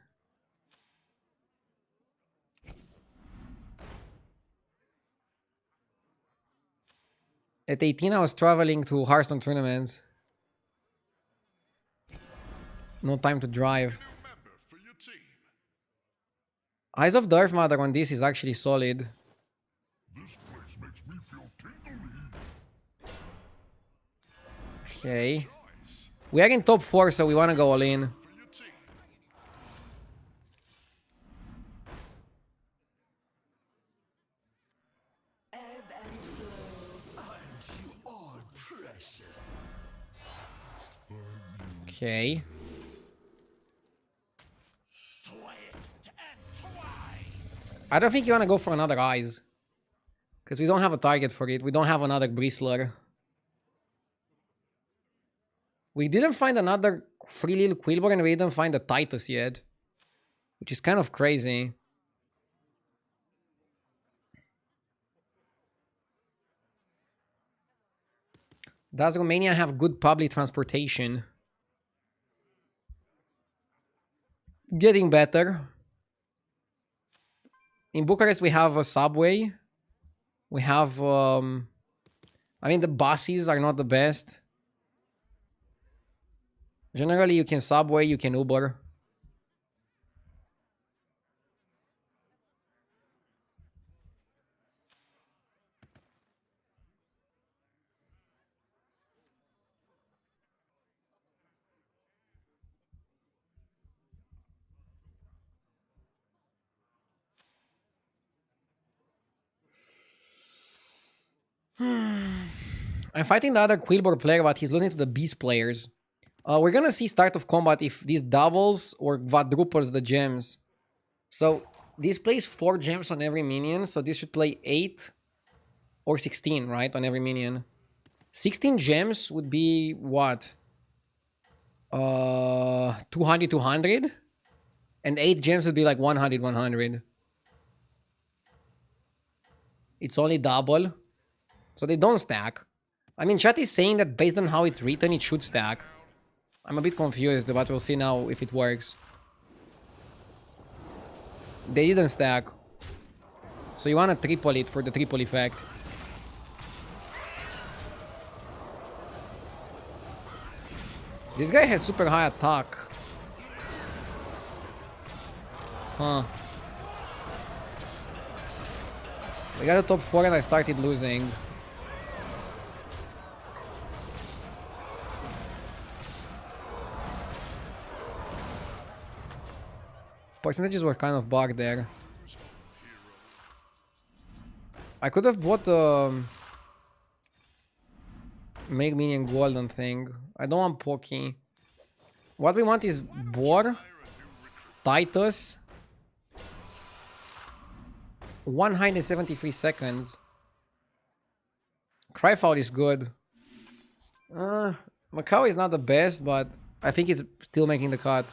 At 18, I was traveling to Hearthstone tournaments. No time to drive. New member for your team. Eyes of Darth Mother on this is actually solid. This place makes me feel tingly. Okay. Choice. We are in top 4, so we want to go all in. For your team. Okay. I don't think you want to go for another eyes. Because we don't have a target for it. We don't have another bristler. We didn't find another free little Quillbor and we didn't find a Titus yet. Which is kind of crazy. Does Romania have good public transportation? Getting better. In Bucharest we have a subway. We have I mean the buses are not the best. Generally you can subway, you can Uber. I'm fighting the other Quillbor player, but he's losing to the Beast players. We're gonna see start of combat if this doubles or quadruples the gems. So this plays 4 gems on every minion, so this should play 8 or 16, right, on every minion. 16 gems would be what? 200, 200? And 8 gems would be like 100, 100. It's only double. So they don't stack. I mean, chat is saying that based on how it's written, it should stack. I'm a bit confused, but we'll see now if it works. They didn't stack. So you want to triple it for the triple effect. This guy has super high attack. Huh. We got a top 4 and I started losing. Percentages were kind of bugged there. I could have bought the make minion golden thing. I don't want Poki. What we want is Boar, Titus, 173 seconds. Cryfout is good. Macau is not the best, but I think it's still making the cut.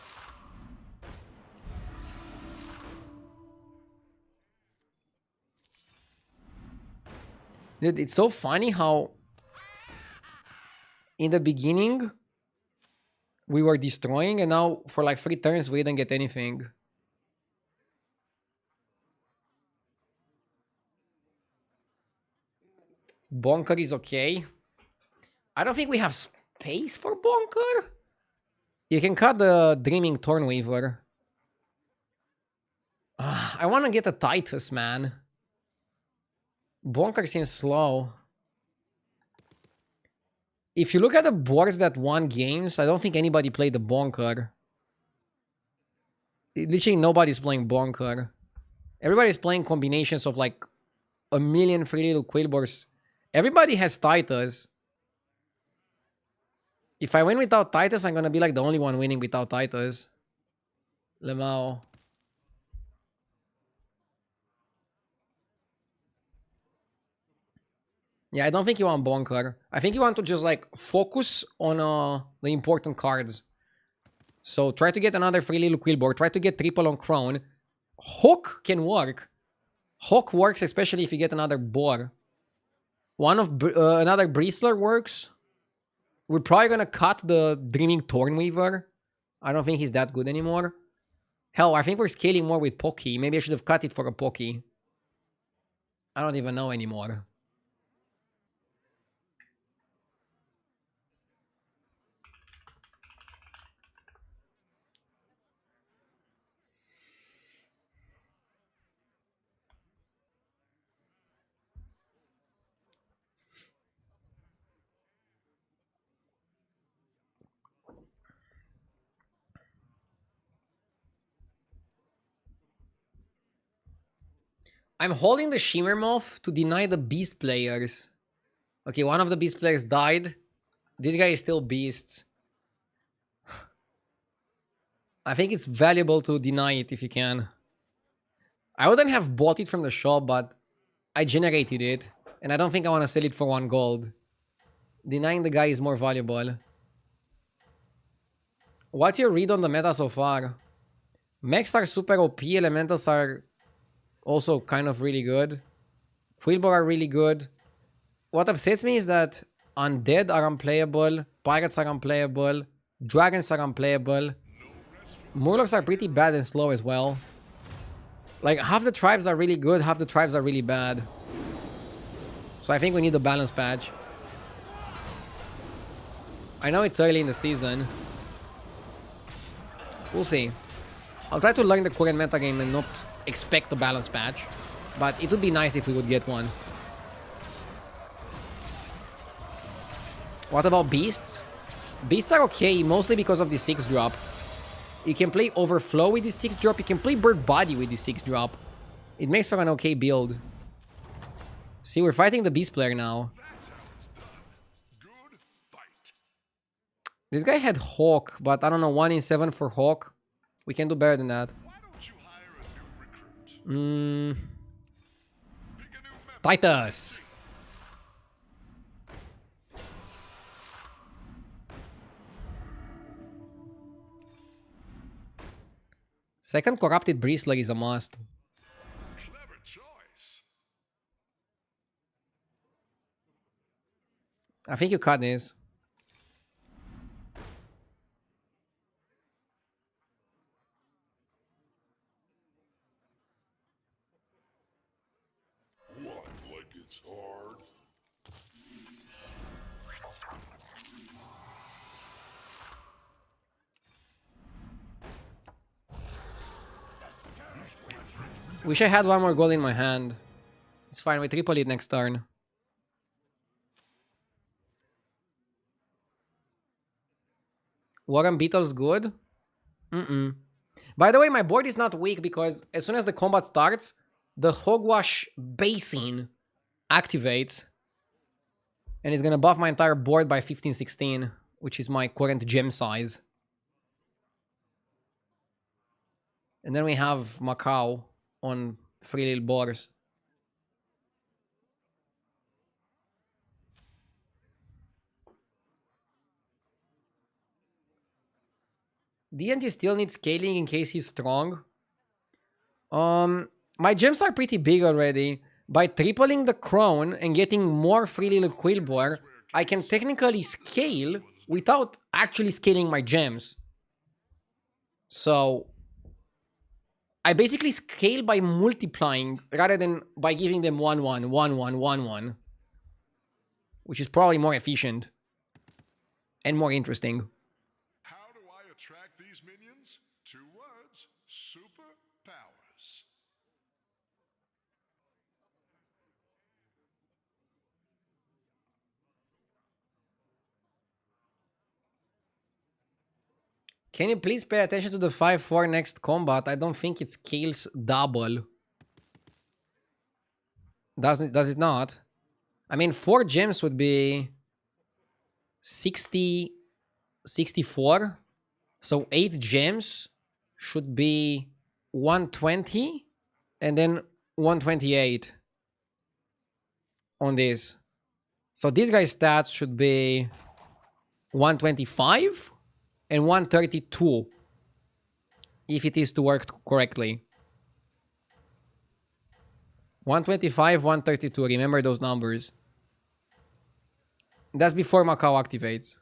Dude, it's so funny how in the beginning we were destroying and now for like 3 turns we didn't get anything. Bonker is okay. I don't think we have space for Bonker. You can cut the Dreaming Thornweaver. I want to get a Titus, man. Bonker seems slow. If you look at the boards that won games, I don't think anybody played the Bonker. Literally nobody's playing Bonker. Everybody's playing combinations of like a million free little Quillbors. Everybody has Titus. If I win without Titus, I'm gonna be like the only one winning without Titus. Lemao. Yeah, I don't think you want Bonker. I think you want to just like focus on the important cards. So try to get another free little Quillbor. Try to get triple on Crown. Hook can work. Hawk works especially if you get another Boar. One of another Bristler works. We're probably gonna cut the Dreaming Thornweaver. I don't think he's that good anymore. Hell, I think we're scaling more with Poki. Maybe I should have cut it for a Poki. I don't even know anymore. I'm holding the Shimmer moth to deny the beast players. Okay, one of the beast players died. This guy is still beasts. I think it's valuable to deny it if you can. I wouldn't have bought it from the shop, but I generated it. And I don't think I want to sell it for 1 gold. Denying the guy is more valuable. What's your read on the meta so far? Mechs are super OP, elementals are also kind of really good. Quillbor are really good. What upsets me is that undead are unplayable, pirates are unplayable, dragons are unplayable. Murlocs are pretty bad and slow as well. Like, half the tribes are really good, half the tribes are really bad. So I think we need a balance patch. I know it's early in the season. We'll see. I'll try to learn the current metagame and not expect a balance patch. But it would be nice if we would get one. What about beasts? Beasts are okay, mostly because of the 6-drop. You can play Overflow with the 6-drop. You can play Bird Body with the 6-drop. It makes for an okay build. See, we're fighting the beast player now. Good fight. This guy had Hawk, but I don't know, 1 in 7 for Hawk. We can do better than that. Why don't you hire a new recruit? Pick a new member. Titus! Second Corrupted Bristler is a must. Clever choice. I think you cut this. What, like it's hard? Wish I had 1 more goal in my hand. It's fine, we triple it next turn. Warren Beetle's good? By the way, my board is not weak because as soon as the combat starts, the Hogwash Basin activates. And it's gonna buff my entire board by 15-16, which is my current gem size. And then we have Macau on 3 little boars. D&D still needs scaling in case he's strong. My gems are pretty big already. By tripling the crown and getting more free little Quillbor, I can technically scale without actually scaling my gems. So I basically scale by multiplying rather than by giving them 1-1, 1-1, 1-1. Which is probably more efficient. And more interesting. How do I attract these minions? 2 words. Superpowers. Can you please pay attention to the 5-4 next combat? I don't think it scales double. Does it not? I mean, 4 gems would be 60, 64. So 8 gems should be 120 and then 128 on this. So this guy's stats should be 125 and 132 if it is to work correctly. 125, 132. Remember those numbers. That's before Macau activates.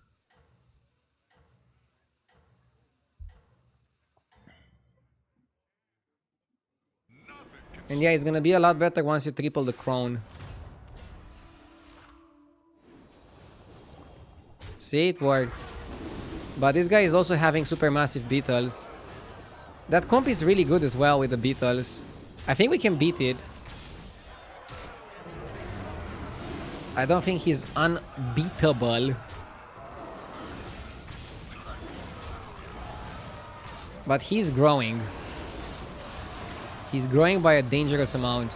And yeah, it's gonna be a lot better once you triple the crown. See, it worked. But this guy is also having supermassive beetles. That comp is really good as well with the beetles. I think we can beat it. I don't think he's unbeatable. But he's growing. He's growing by a dangerous amount.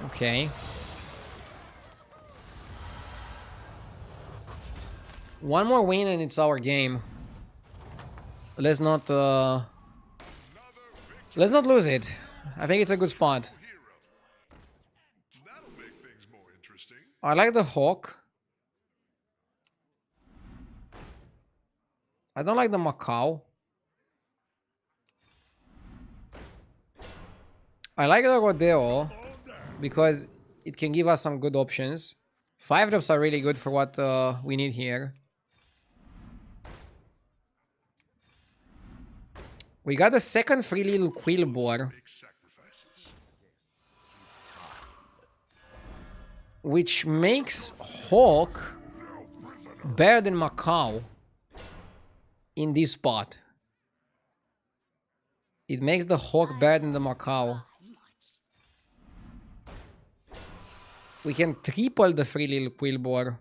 Okay. One more win and it's our game. Let's not lose it. I think it's a good spot. That'll make things more interesting. I like the hawk. I don't like the macaw. I like the rodeo because it can give us some good options. 5 drops are really good for what we need here. We got a second free little quill boar, Big sacrifices. which makes hawk better than macaw in this spot. It makes the hawk better than the macaw. We can triple the free little quill boar.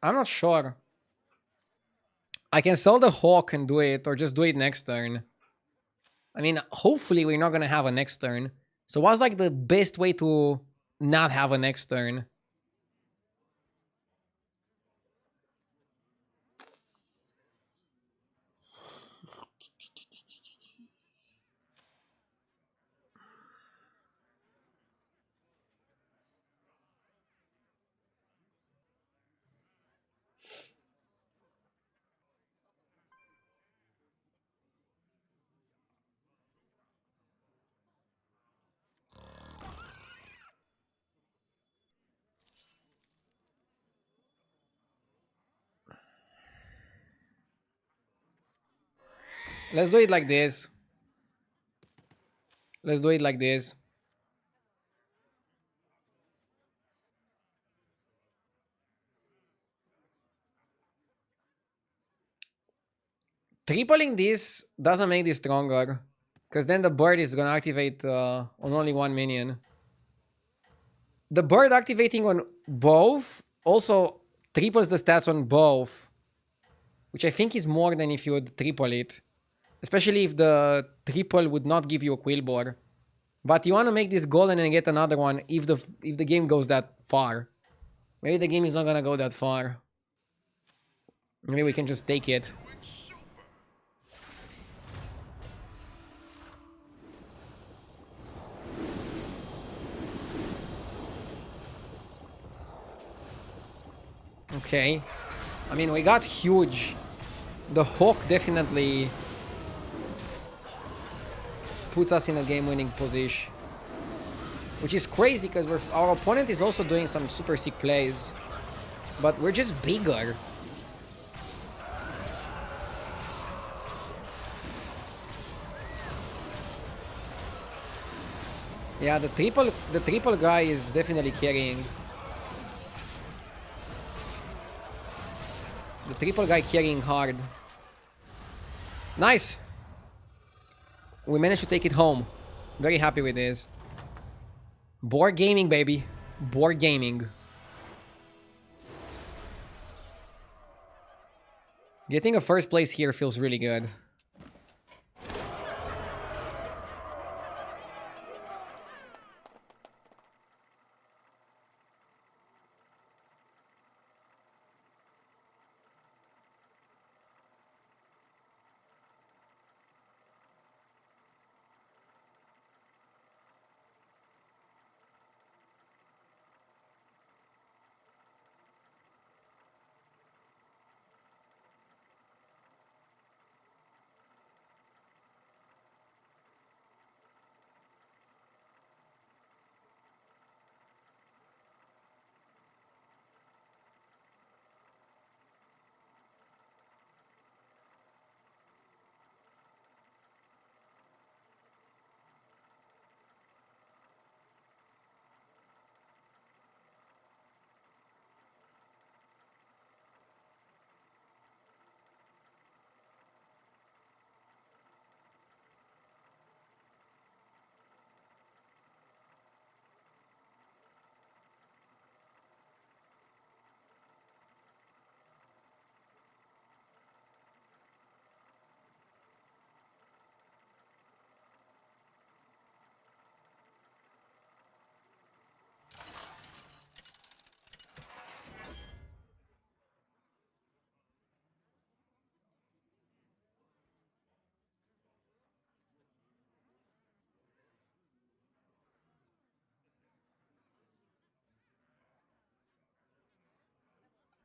I'm not sure. I can sell the hawk and do it, or just do it next turn. I mean, hopefully we're not gonna have a next turn. So what's like the best way to not have a next turn? Let's do it like this. Let's do it like this. Tripling this doesn't make this stronger, because then the bird is gonna activate on only one minion. The bird activating on both also triples the stats on both, which I think is more than if you would triple it. Especially if the triple would not give you a quill boar. But you want to make this golden and get another one if the game goes that far. Maybe the game is not gonna go that far. Maybe we can just take it. Okay. I mean, we got huge. The hawk definitely puts us in a game-winning position. Which is crazy because our opponent is also doing some super sick plays. But we're just bigger. Yeah, the triple guy is definitely carrying. The triple guy carrying hard. Nice! We managed to take it home. Very happy with this. Board gaming, baby. Board gaming. Getting a first place here feels really good.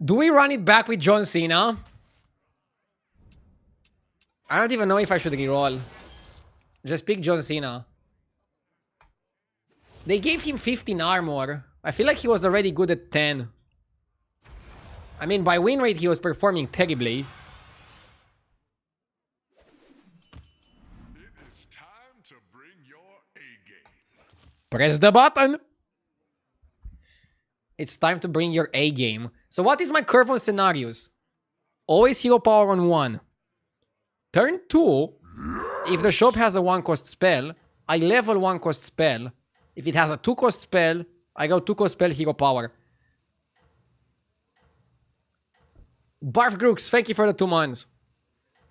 Do we run it back with John Cena? I don't even know if I should reroll. Just pick John Cena. They gave him 15 armor. I feel like he was already good at 10. I mean, by win rate, he was performing terribly. It is time to bring your A-game. Press the button. It's time to bring your A game. So what is my curve on scenarios? Always hero power on 1. Turn 2, if the shop has a 1-cost spell, I level 1-cost spell. If it has a 2-cost spell, I go 2-cost spell hero power. Barf Grooks, thank you for the 2 months.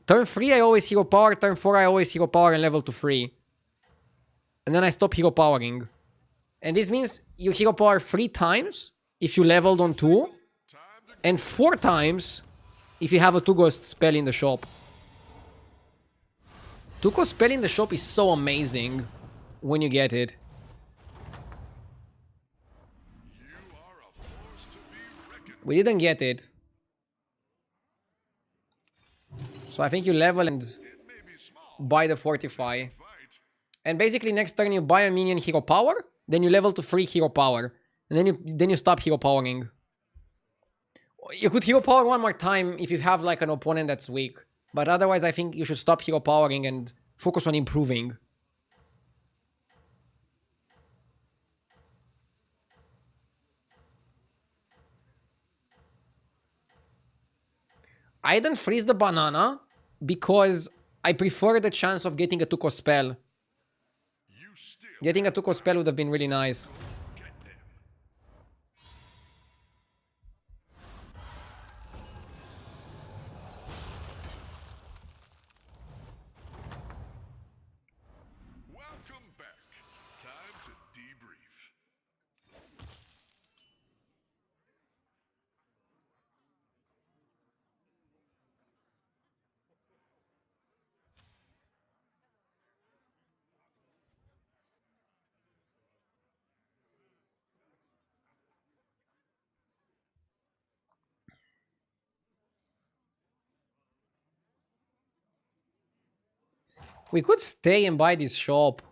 Turn 3, I always hero power. Turn 4, I always hero power and level to 3. And then I stop hero powering. And this means you hero power 3 times if you leveled on 2. And 4 times if you have a 2-cost spell in the shop. 2-cost spell in the shop is so amazing when you get it. You are a force to be reckoned We didn't get it. So I think you level and with. It may be small. buy the Fortify. Fight. And basically next turn you buy a minion hero power, then you level to 3 hero power. And then you stop hero powering. You could hero power 1 more time if you have like an opponent that's weak. But otherwise I think you should stop hero powering and focus on improving. I didn't freeze the banana because I prefer the chance of getting a 2-cost spell. You still Getting a 2-cost spell would have been really nice. get them. Welcome back. Time to debrief. We could stay and buy this shop.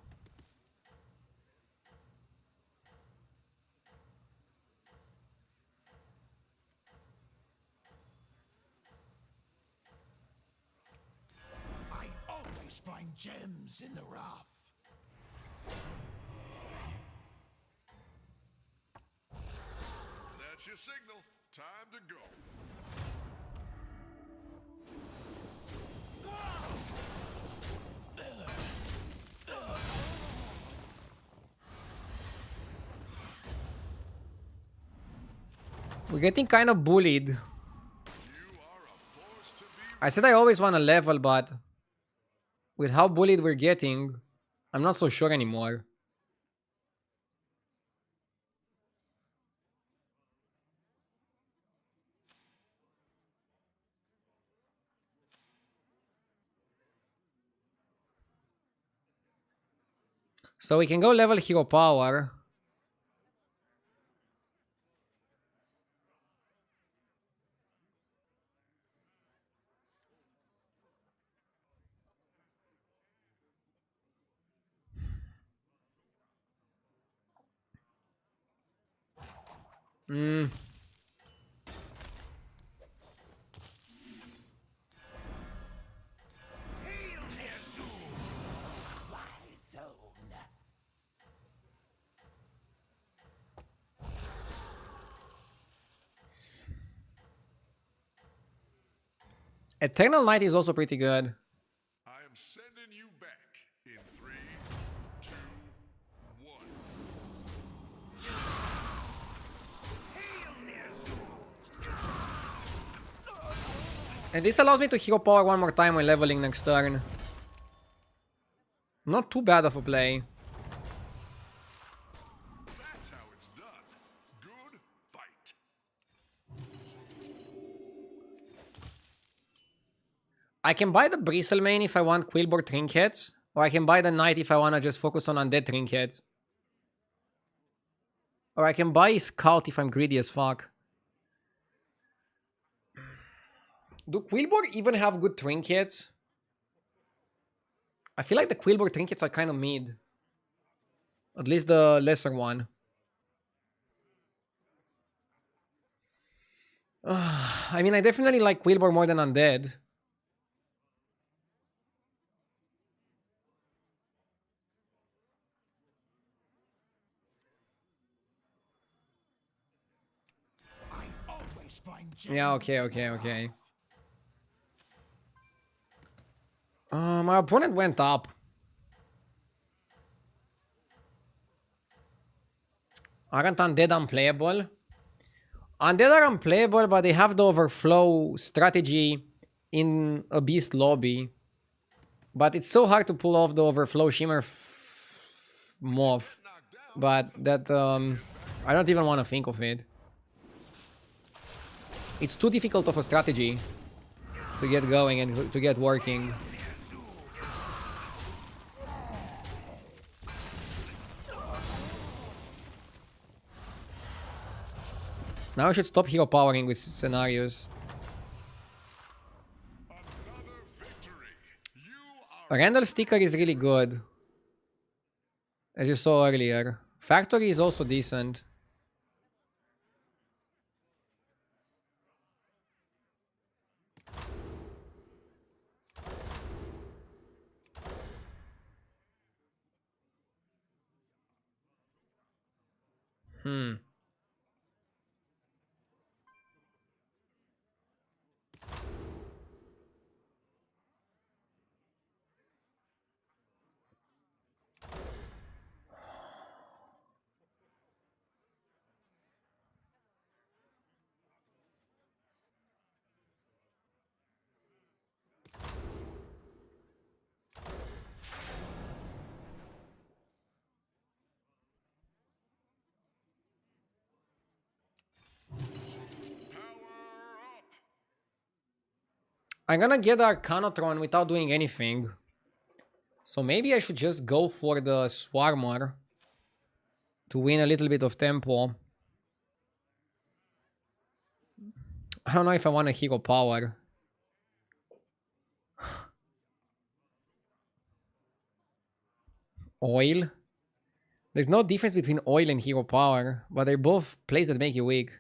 I always find gems in the rough. That's your signal. Time to go. We're getting kind of bullied. You are a force to be I said I always want to level, but with how bullied we're getting, I'm not so sure anymore. So we can go level hero power. Eternal Knight is also pretty good. I am sending you back in 3, 2, 1. And this allows me to hero power 1 more time when leveling next turn. Not too bad of a play. That's how it's done. Good fight. I can buy the Bristlemane if I want Quillboard Trinkets, or I can buy the Knight if I want to just focus on Undead Trinkets. Or I can buy Scout if I'm greedy as fuck. Do Quillbor even have good trinkets? I feel like the Quillbor trinkets are kind of mid. At least the lesser one. I mean, I definitely like Quillbor more than Undead. I always find Yeah, okay. My opponent went up. Aren't Undead unplayable? Undead are unplayable, but they have the overflow strategy in a beast lobby. But it's so hard to pull off the overflow Shimmer moth. But that, I don't even want to think of it. It's too difficult of a strategy to get going and to get working. Now I should stop hero powering with scenarios. Randall Sticker is really good, as you saw earlier. Factory is also decent. I'm gonna get Arcanotron without doing anything. So maybe I should just go for the Swarmer to win a little bit of tempo. I don't know if I want a hero power. Oil? There's no difference between oil and hero power, but they're both plays that make you weak.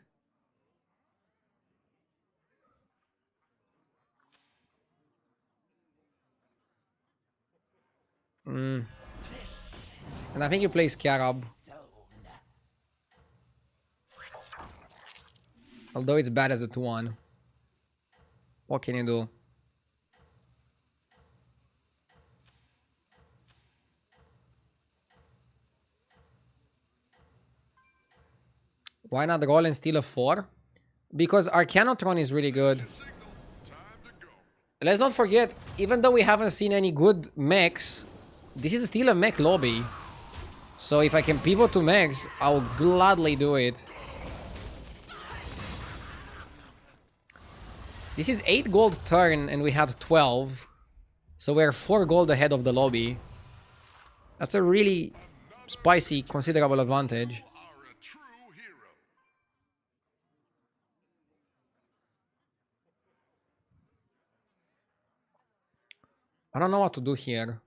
And I think you play Scarab. Although it's bad as a 2-1. What can you do? Why not roll and steal a 4? Because Arcanotron is really good. Let's not forget, even though we haven't seen any good mechs, this is still a mech lobby. So if I can pivot to mechs, I'll gladly do it. This is 8 gold turn and we had 12. So we're 4 gold ahead of the lobby. That's a really spicy, considerable advantage. I don't know what to do here.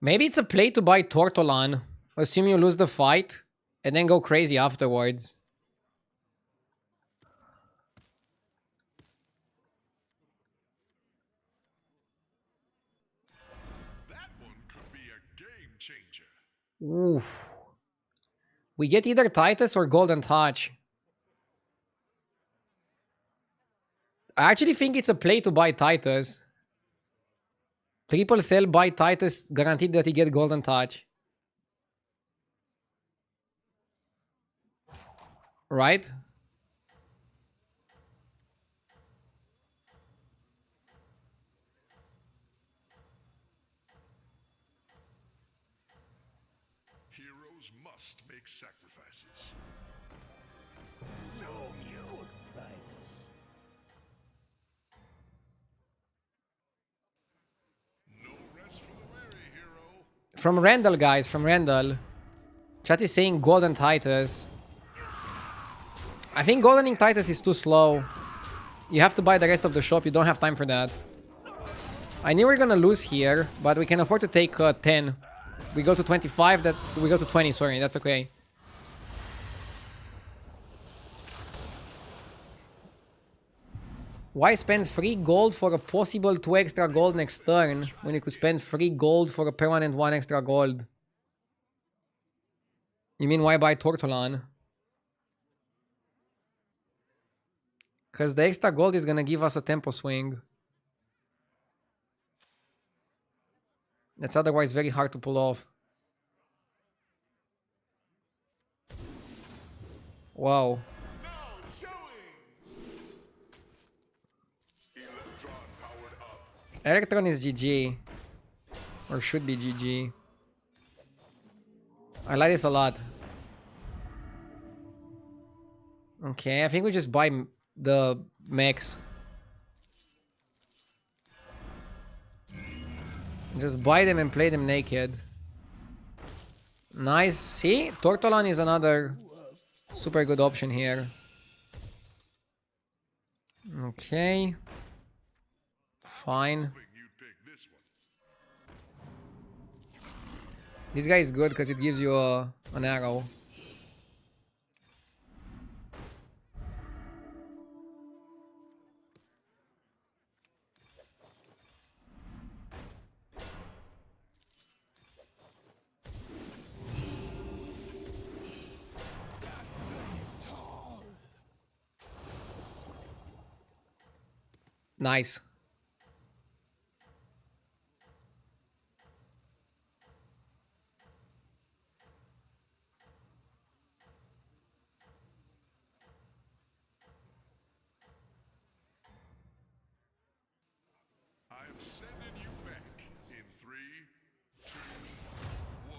Maybe it's a play to buy Tortolan. Assume you lose the fight and then go crazy afterwards. That one could be a game changer. Oof. We get either Titus or Golden Touch. I actually think it's a play to buy Titus. Triple sell, buy Titus, guaranteed that you get Golden Touch. Right? make sacrifices. No rest for the weary, hero. From Randall, guys, from Randall. Chat is saying Golden Titus. I think Goldening Titus is too slow. You have to buy the rest of the shop. You don't have time for that. I knew we were gonna lose here, but we can afford to take 10. We go to 25, we go to 20, sorry, that's okay. Why spend 3 gold for a possible 2 extra gold next turn when you could spend 3 gold for a permanent 1 extra gold? You mean why buy Tortolan? Because the extra gold is gonna give us a tempo swing. That's otherwise very hard to pull off. Wow. Electron is GG. Or should be GG. I like this a lot. Okay, I think we just buy the mechs. Just buy them and play them naked. Nice. See? Tortolan is another super good option here. Okay. Fine. This guy is good because it gives you an arrow. Nice. I'm sending you back in 3, 2, 1.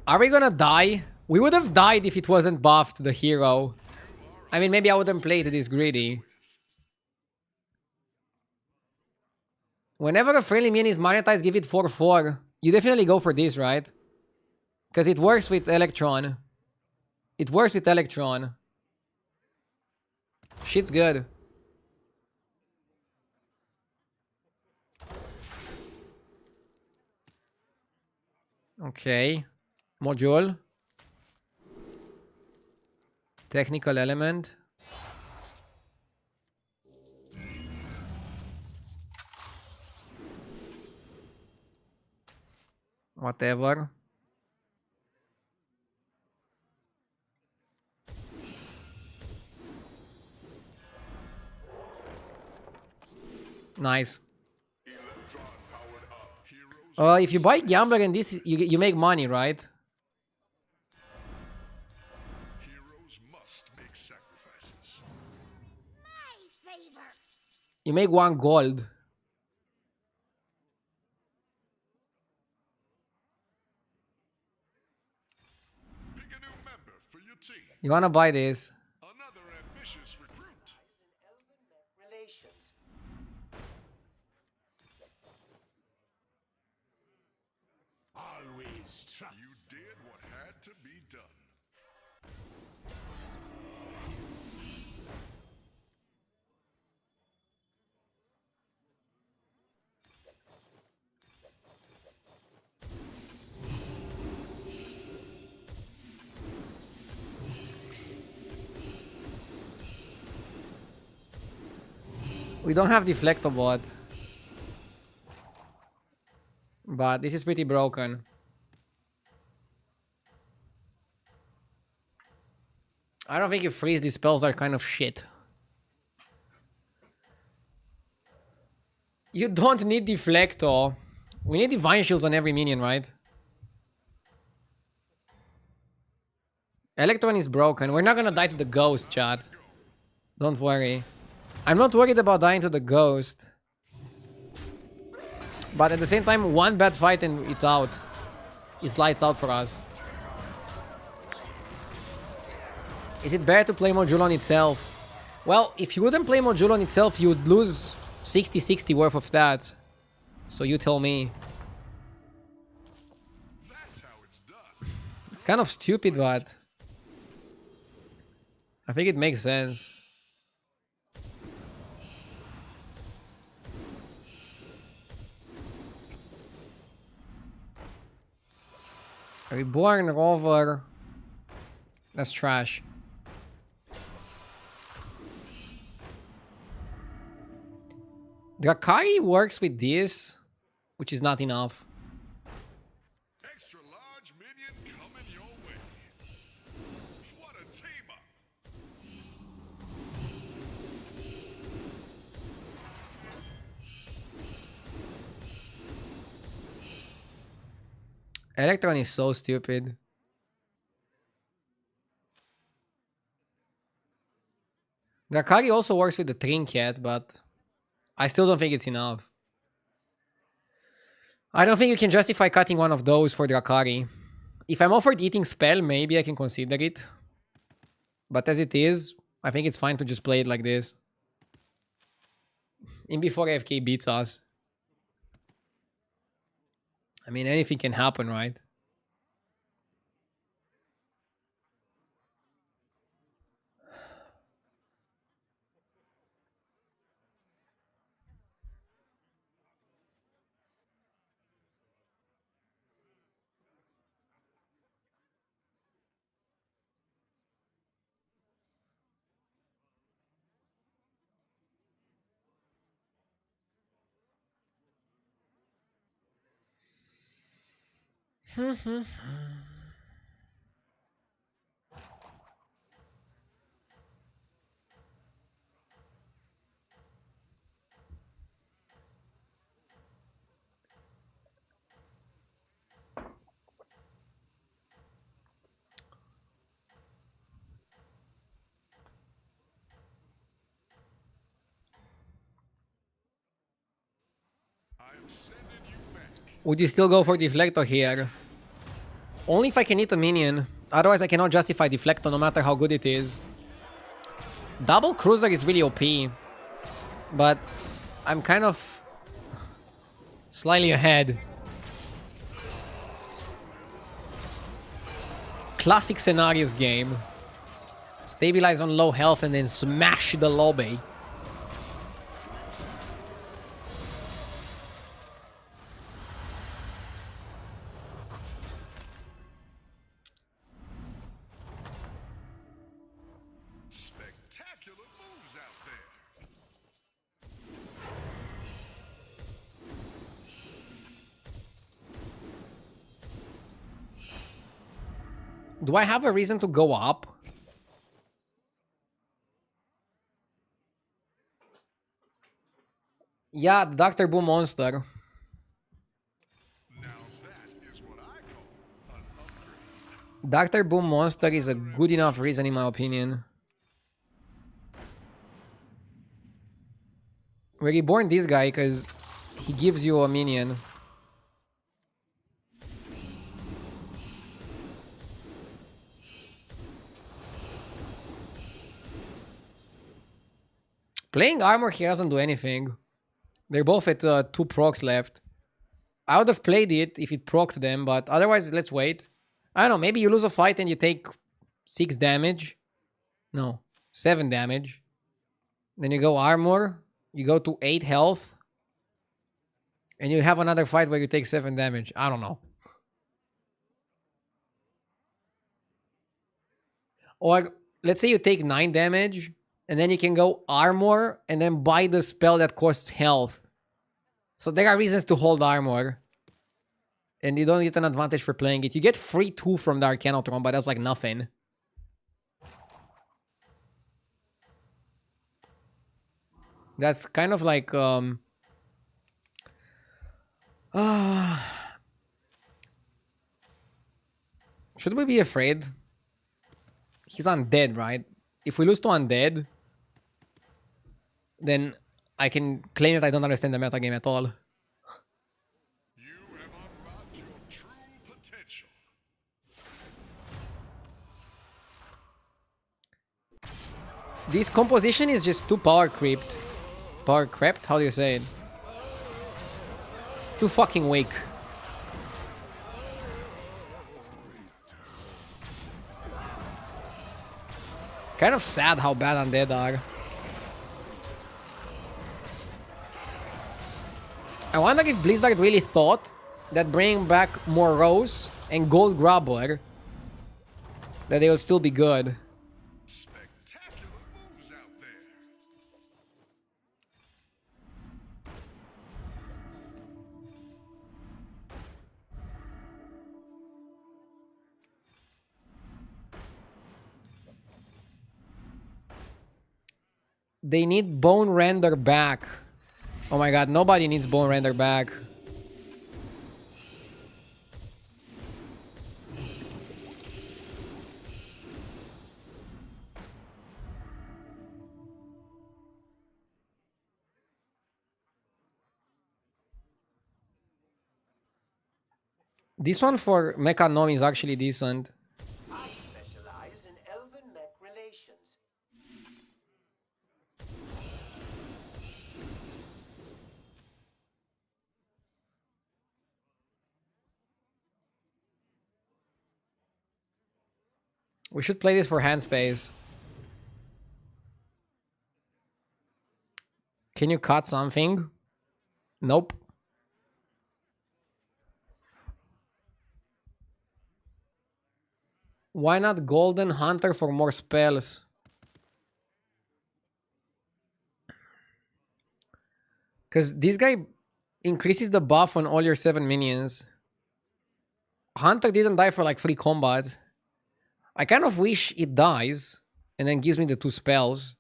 Are we gonna die? We would have died if it wasn't buffed, the hero. I mean, maybe I wouldn't play it this greedy. Whenever a friendly minion is monetized, give it 4/4. You definitely go for this, right? Because it works with Electron. It works with Electron. Shit's good. Okay. Module. Technical element. Whatever. Nice. If you buy Gambler and this, you make money, right? Heroes must make sacrifices. My favor. You make 1 gold. Pick a new member for your team. You wanna buy this? Another ambitious recruit. Always trust. You did what had to be done. We don't have Deflectobot. But this is pretty broken. I don't think if freeze these spells are kind of shit. You don't need Deflector. We need Divine Shields on every minion, right? Electron is broken. We're not gonna die to the ghost, chat. Don't worry. I'm not worried about dying to the ghost. But at the same time, one bad fight and it's out. It lights out for us. Is it better to play Module on itself? Well, if you wouldn't play Module on itself, you would lose 60-60 worth of stats. So you tell me. That's how it's done. It's kind of stupid, but I think it makes sense. Reborn Rover. That's trash. Drakari works with this, which is not enough. Extra large minion coming your way. What a team up. Electron is so stupid. Drakari also works with the trinket, but I still don't think it's enough. I don't think you can justify cutting one of those for Drakari. If I'm offered eating spell, maybe I can consider it. But as it is, I think it's fine to just play it like this. In before AFK beats us. I mean, anything can happen, right? I'm sending you back. Would you still go for Deflector here? Only if I can hit a minion. Otherwise, I cannot justify Deflector no matter how good it is. Double Cruiser is really OP. But I'm kind of slightly ahead. Classic scenarios game. Stabilize on low health and then smash the lobby. Spectacular moves out there. Do I have a reason to go up? Yeah, Dr. Boom Monster. Now that is what I call an upgrade. Dr. Boom Monster is a good enough reason in my opinion. We reborn this guy because he gives you a minion. Playing armor here doesn't do anything. They're both at 2 procs left. I would have played it if it procced them, but otherwise, let's wait. I don't know, maybe you lose a fight and you take 6 damage. No, 7 damage. Then you go armor. You go to 8 health. And you have another fight where you take 7 damage. I don't know. Or let's say you take 9 damage. And then you can go armor and then buy the spell that costs health. So there are reasons to hold armor. And you don't get an advantage for playing it. You get free 2 from the Arcanotron, but that's like nothing. That's kind of like Should we be afraid? He's undead, right? If we lose to undead, then I can claim that I don't understand the metagame at all. You have unlocked your true potential. This composition is just too power creeped. Power crept? How do you say it? It's too fucking weak. Kind of sad how bad undead are. I wonder if Blizzard really thought that bringing back more Rose and Gold Grubber, that they will still be good. Spectacular moves out there. They need Bone Render back. Oh my god, nobody needs Bone Render back. This one for Mecha Gnome is actually decent. I specialize in elven mech relations. We should play this for hand space. Can you cut something? Nope. Why not Golden Hunter for more spells? Because this guy increases the buff on all your 7 minions. Hunter didn't die for like 3 combats. I kind of wish it dies and then gives me the 2 spells.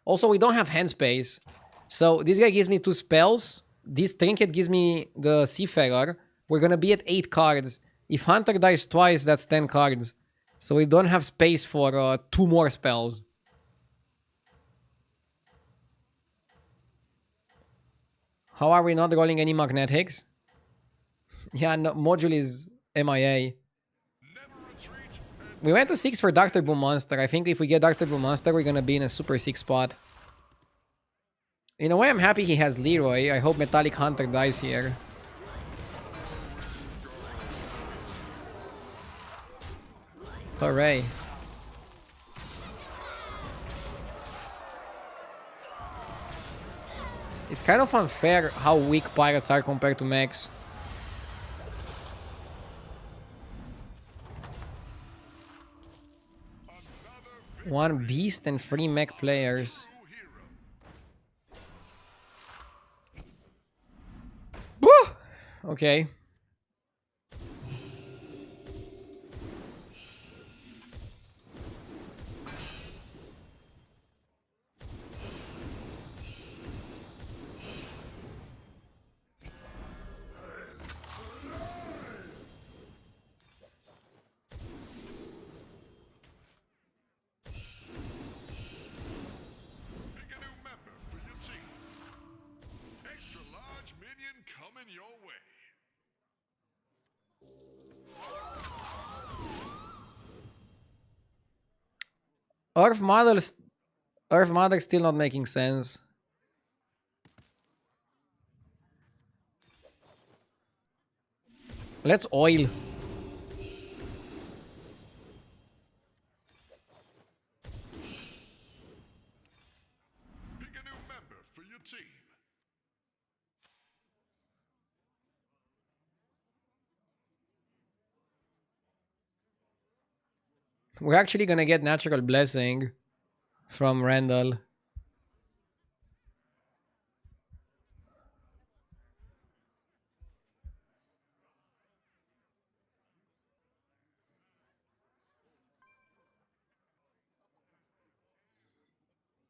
Also, we don't have hand space. So this guy gives me 2 spells. This trinket gives me the Seafarer. We're gonna be at 8 cards. If Hunter dies twice, that's 10 cards. So we don't have space for 2 more spells. How are we not rolling any magnetics? Yeah, no, module is MIA. We went to 6 for Dr. Boom Monster. I think if we get Dr. Boom Monster, we're gonna be in a super sick spot. In a way, I'm happy he has Leroy. I hope Metallic Hunter dies here. Hooray. It's kind of unfair how weak pirates are compared to mechs. One beast and 3 mech players. Woo! Okay. Pick a new member for your team. Extra large minion coming your way. Earth Mother still not making sense. Let's oil. Pick a new member for your team. We're actually gonna get Natural Blessing from Randall.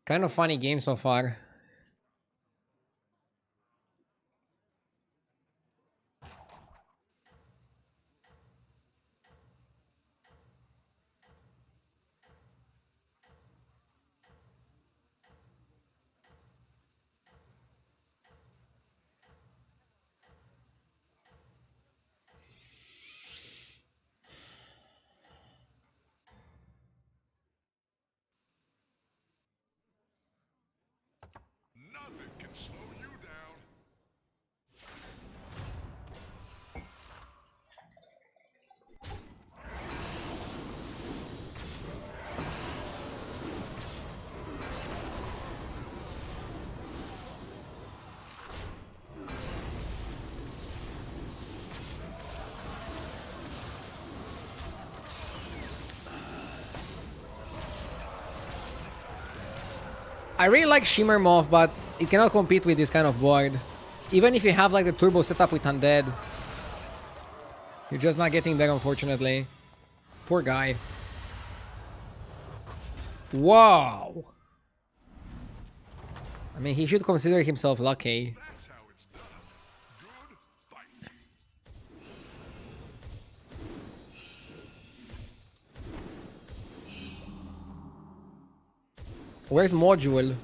Kind of funny game so far. I really like Shimmer Moth, but it cannot compete with this kind of board. Even if you have like the turbo setup with Undead. You're just not getting there, unfortunately. Poor guy. Wow. I mean, he should consider himself lucky. That's how it's done. Good fight. Where's Module?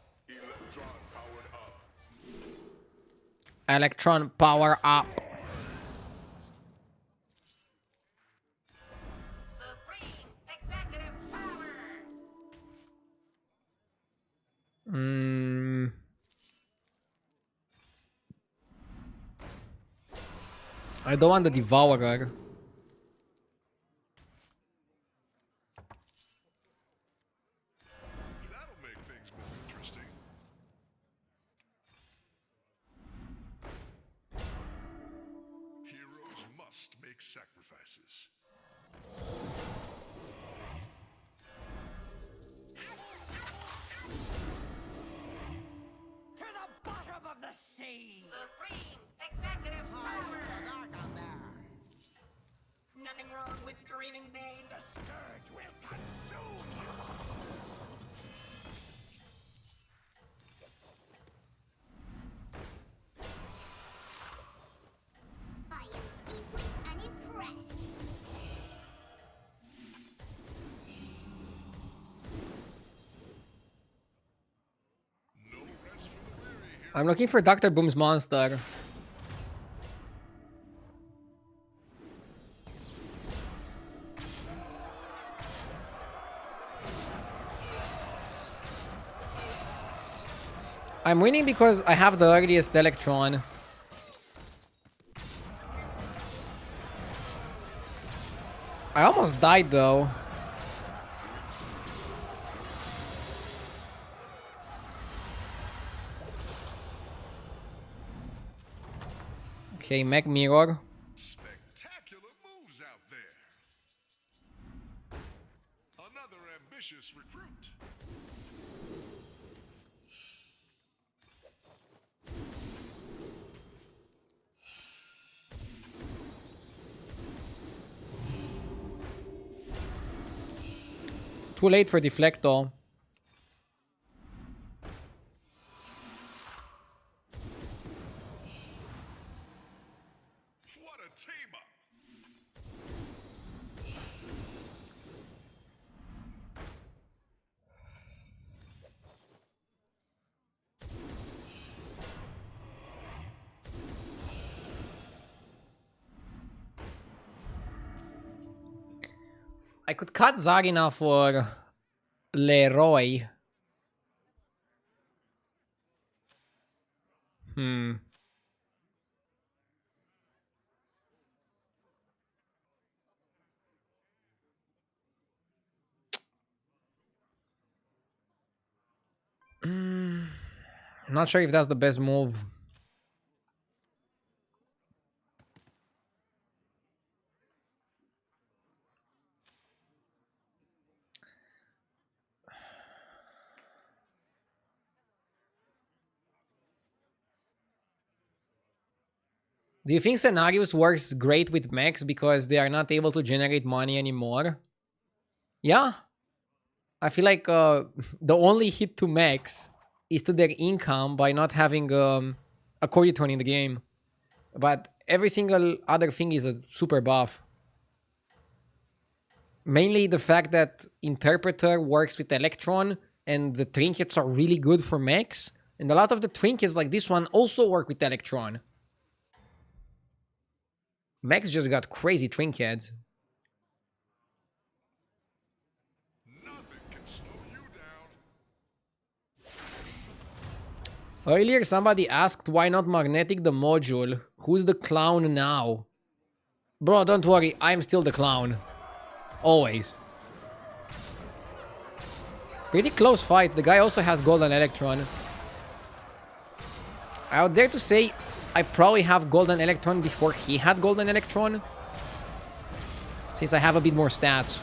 Electron powered up. Electron power up. Supreme executive power. I don't want the Devourer. That'll make things more interesting. Heroes must make sacrifices. To the bottom of the sea! Supreme executive power. It's so dark out there. Nothing wrong with dreaming, babe. The scourge will consume you! I am deeply unimpressed. No rest for the weary here. I'm looking for Dr. Boom's monster. I'm winning because I have the earliest Electron. I almost died though. Okay, Mech Mirror. Spectacular moves out there. Another ambitious recruit. Too late for Deflector. What a team up. I could cut Zarina for Leroy. Not sure if that's the best move. Do you think Scenarios works great with mechs because they are not able to generate money anymore? Yeah. I feel like the only hit to mechs is to their income by not having a Coryton in the game. But every single other thing is a super buff. Mainly the fact that Interpreter works with Electron and the trinkets are really good for mechs. And a lot of the trinkets like this one also work with Electron. Mechs just got crazy trinkets. Nothing can slow you down. Earlier somebody asked why not magnetic the module. Who's the clown now? Bro, don't worry, I'm still the clown. Always. Pretty close fight. The guy also has golden electron. I would dare to say I probably have Golden Electron before he had Golden Electron. Since I have a bit more stats.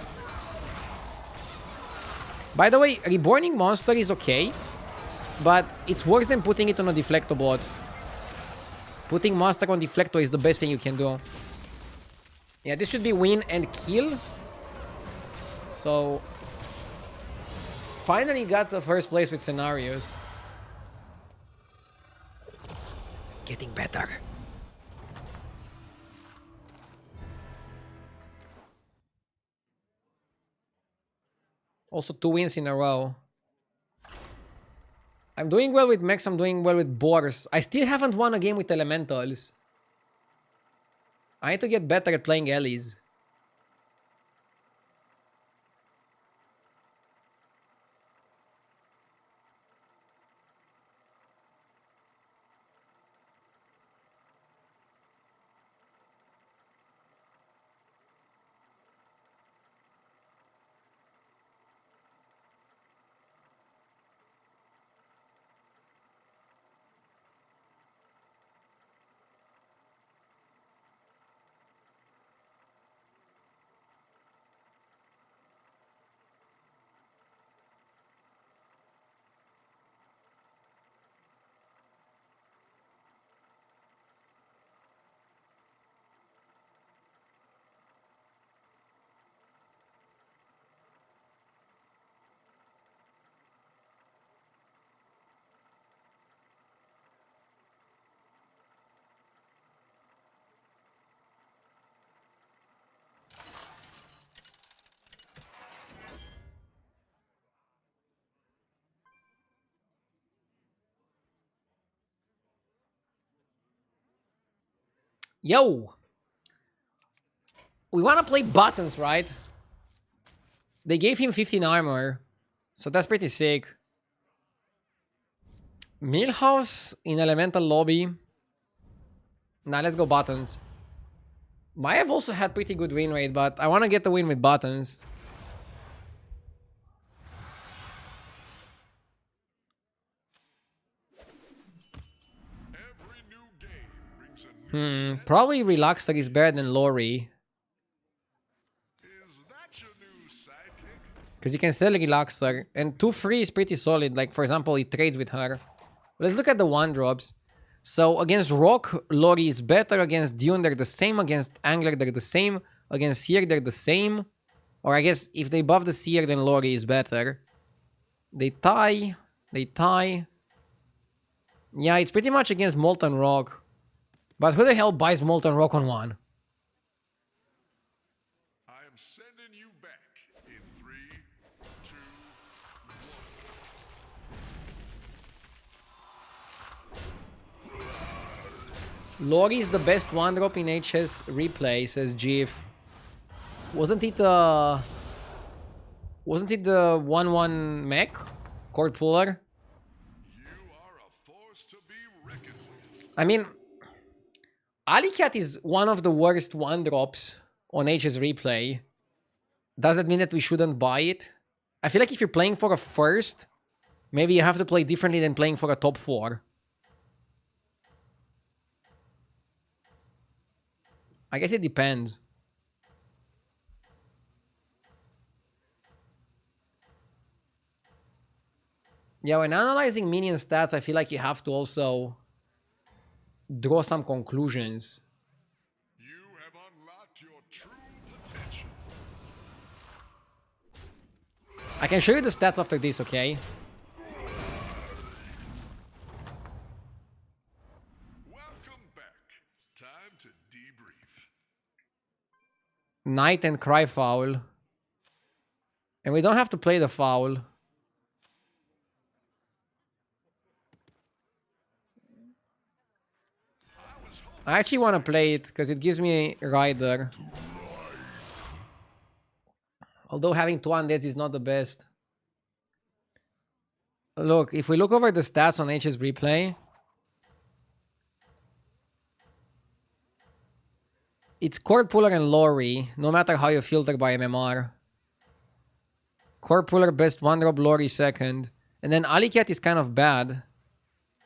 By the way, reborning monster is okay. But it's worse than putting it on a Deflector bot. Putting monster on Deflector is the best thing you can do. Yeah, this should be win and kill. So... finally got the first place with scenarios. Getting better. Also 2 wins in a row. I'm doing well with mechs, I'm doing well with boars. I still haven't won a game with elementals. I need to get better at playing Ellies. Yo! We want to play buttons, right? They gave him 15 armor. So that's pretty sick. Millhouse in elemental lobby. Nah, let's go buttons. Might have also had pretty good win rate, but I want to get the win with buttons. Every new game brings a new Probably Relaxer is better than Lori. Is that your new sidekick? Because you can sell Relaxer. And 2-3 is pretty solid. Like, for example, he trades with her. Let's look at the 1-drops. So, against Rock, Lori is better. Against Dune, they're the same. Against Angler, they're the same. Against Seer, they're the same. Or I guess, if they buff the Seer, then Lori is better. They tie. They tie. Yeah, it's pretty much against Molten Rock. But who the hell buys Molten Rock on 1? I am sending you back in 3, 2, 1. Lori is the best 1-drop in HS replay, says GIF. Wasn't it the 1-1 mech? Cord puller? You are a force to be reckoned with. I mean, Alicat is one of the worst 1-drops on HS replay. Does that mean that we shouldn't buy it? I feel like if you're playing for a first, maybe you have to play differently than playing for a top 4. I guess it depends. Yeah, when analyzing minion stats, I feel like you have to also draw some conclusions. You have unlocked your true potential. I can show you the stats after this, okay? Welcome back. Time to debrief. Knight and Cry Foul. And we don't have to play the foul. I actually want to play it because it gives me a rider. Although having 2 undeads is not the best. Look, if we look over the stats on HS replay, it's Cord Puller and Lori, no matter how you filter by MMR. Cord Puller best 1-drop, Lori second. And then Alicat is kind of bad.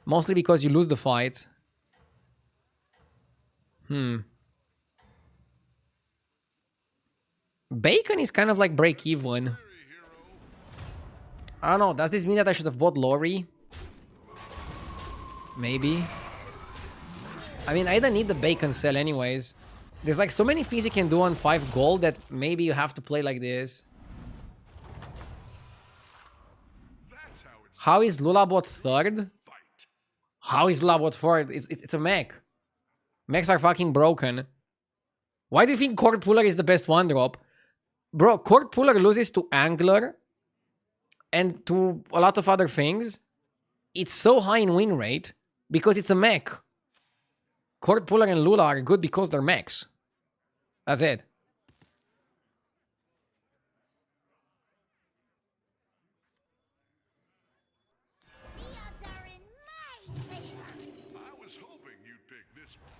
Mostly because you lose the fight. Bacon is kind of like break even. I don't know. Does this mean that I should have bought Lori? Maybe. I mean, I don't need the bacon cell anyways. There's like so many things you can do on 5 gold that maybe you have to play like this. How is Lulabot third? How is Lulabot fourth? It's a mech. Mechs are fucking broken. Why do you think Court Puller is the best one drop? Bro, Court Puller loses to Angler and to a lot of other things. It's so high in win rate because it's a mech. Court Puller and Lula are good because they're mechs. That's it. I was hoping you'd pick this one.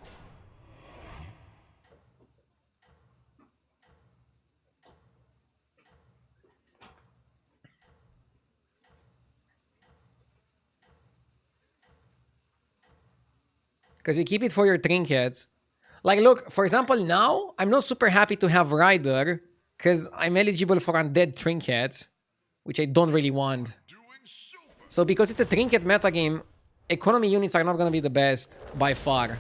Because you keep it for your trinkets. Like, look, for example, now, I'm not super happy to have Rider, because I'm eligible for undead trinkets, which I don't really want. So because it's a trinket metagame, economy units are not going to be the best, by far.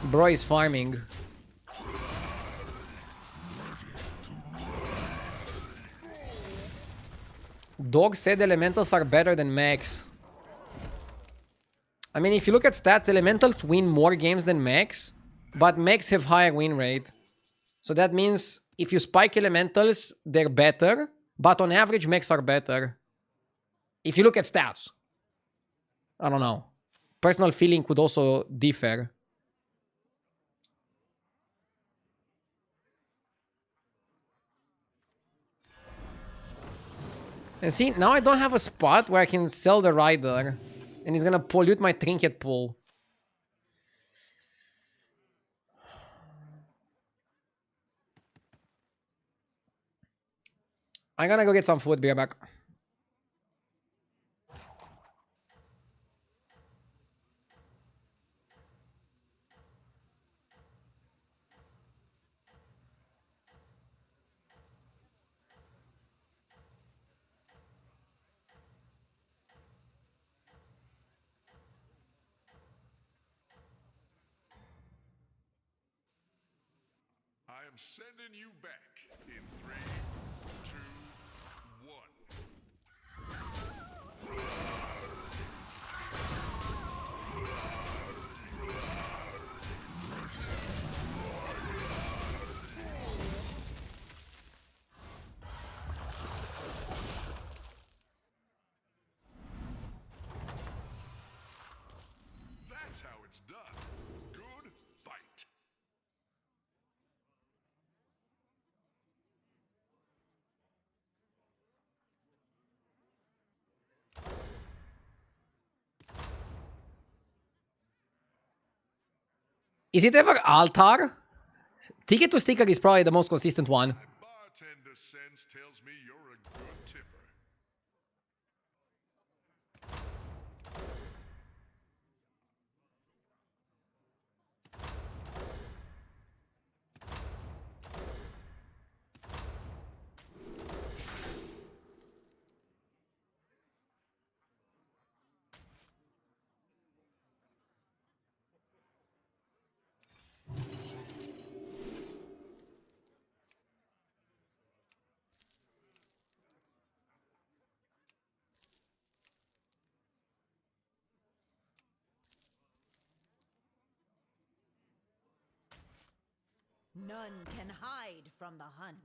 Bro is farming. Dog said elementals are better than mechs. I mean, if you look at stats, elementals win more games than mechs, but mechs have higher win rate. So that means if you spike elementals, they're better, but on average, mechs are better. If you look at stats. I don't know. Personal feeling could also differ. And see, now I don't have a spot where I can sell the rider. And it's gonna pollute my trinket pool. I'm gonna go get some food, be right back. I am sending you back in 3, 2, 1. That's how it's done. Good fight. Is it ever Altar? Ticket to Sticker is probably the most consistent one. My bartender sense tells me you're a good tipper. None can hide from the hunt.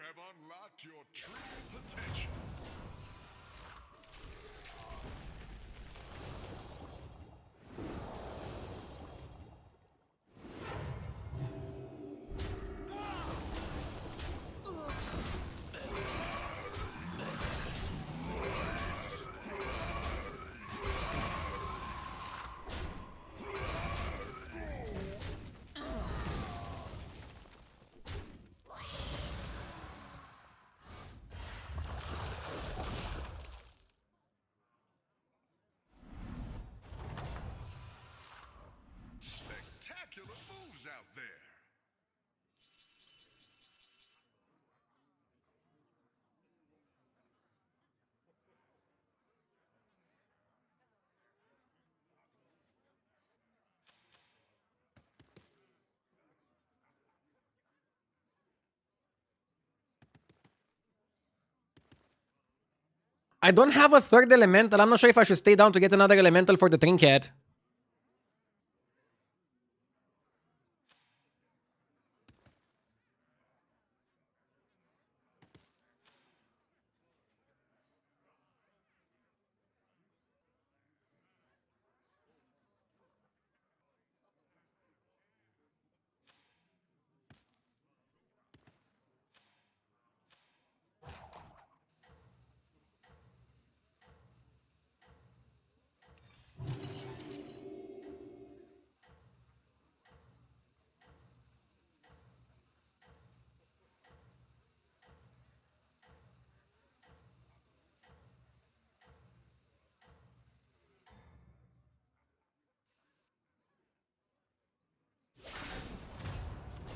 have unlocked your true potential. Spectacular moves out there. I don't have a third elemental. I'm not sure if I should stay down to get another elemental for the trinket.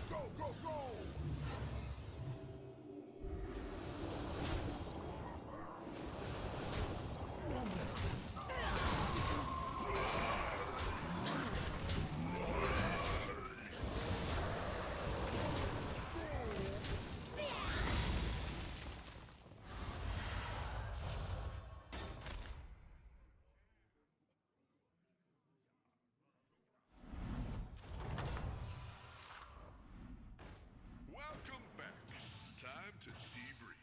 Go, go, go! Welcome back. Time to debrief.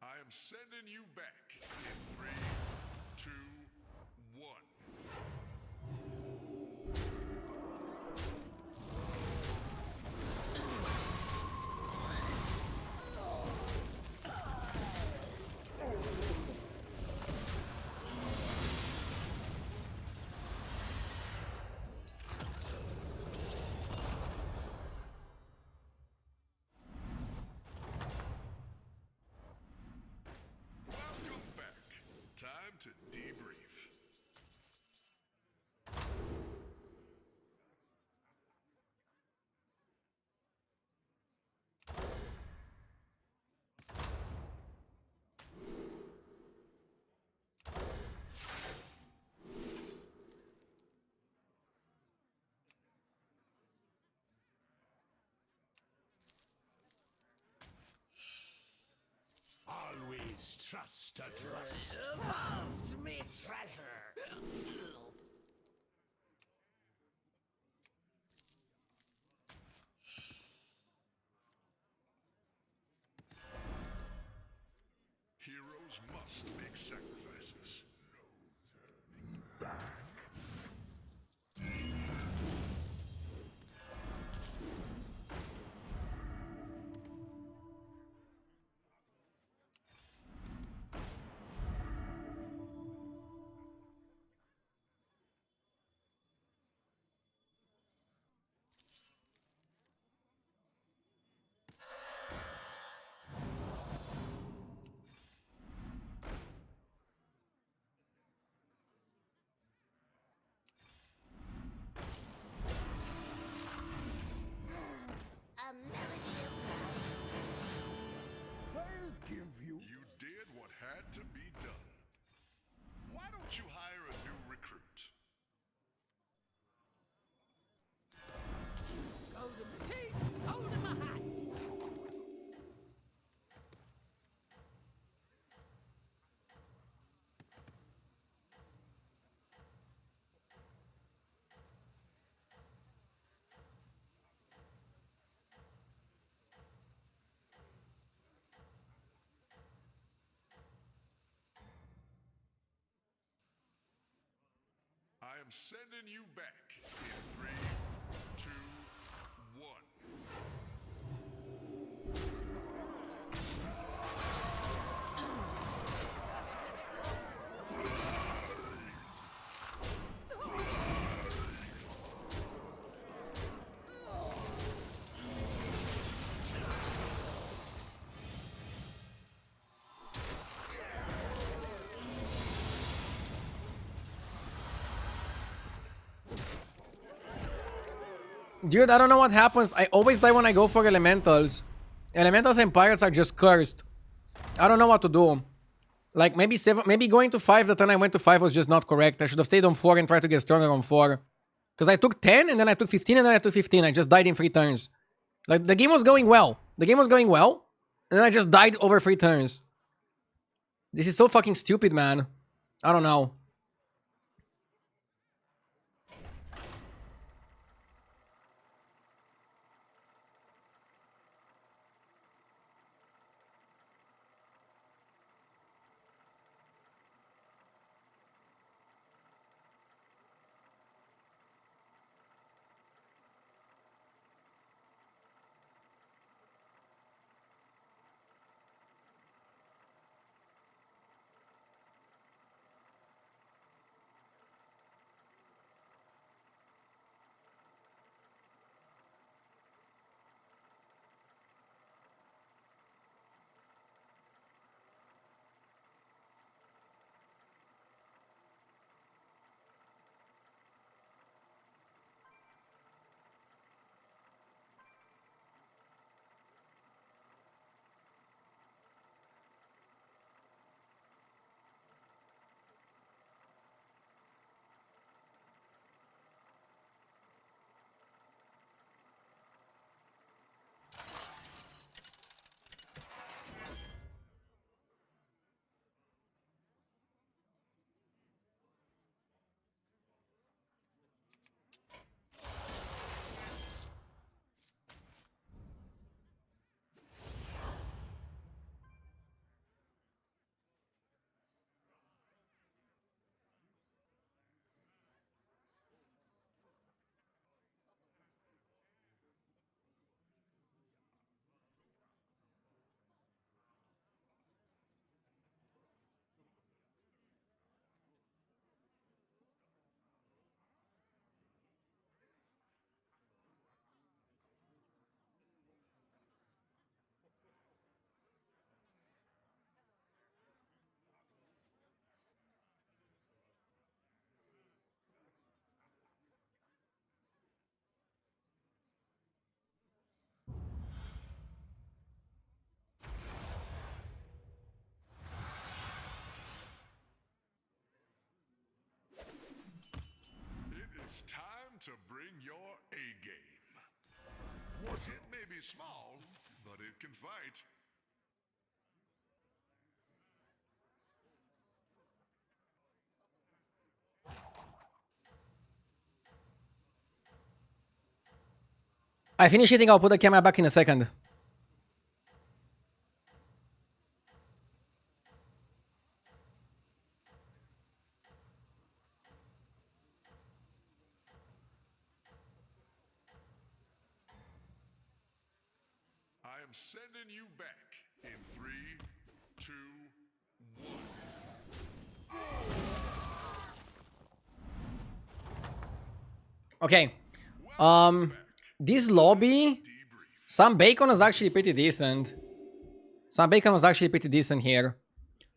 I am sending you back in 3, 2, 1. Welcome back. Time to debrief. Just a trust. Pass me treasure. Heroes must make sacrifices. No turning back. A melody of I'll give you. You did what had to be done. Why don't you hire a new recruit? Golden teeth, holding my hat. I am sending you back in 3, 2, 1. Dude, I don't know what happens. I always die when I go for elementals. Elementals and pirates are just cursed. I don't know what to do. Like maybe 7, maybe going to 5 the turn I went to 5 was just not correct. I should have stayed on 4 and tried to get stronger on 4. Because I took 10 and then I took 15 and then I took 15. I just died in 3 turns. Like the game was going well. The game was going well. And then I just died over 3 turns. This is so fucking stupid, man. I don't know. It is time to bring your A game. It may be small, but it can fight. I finish eating, I'll put the camera back in a second. I am sending you back in 3, 2, 1. Okay. This lobby, some bacon was actually pretty decent. Some bacon was actually pretty decent here.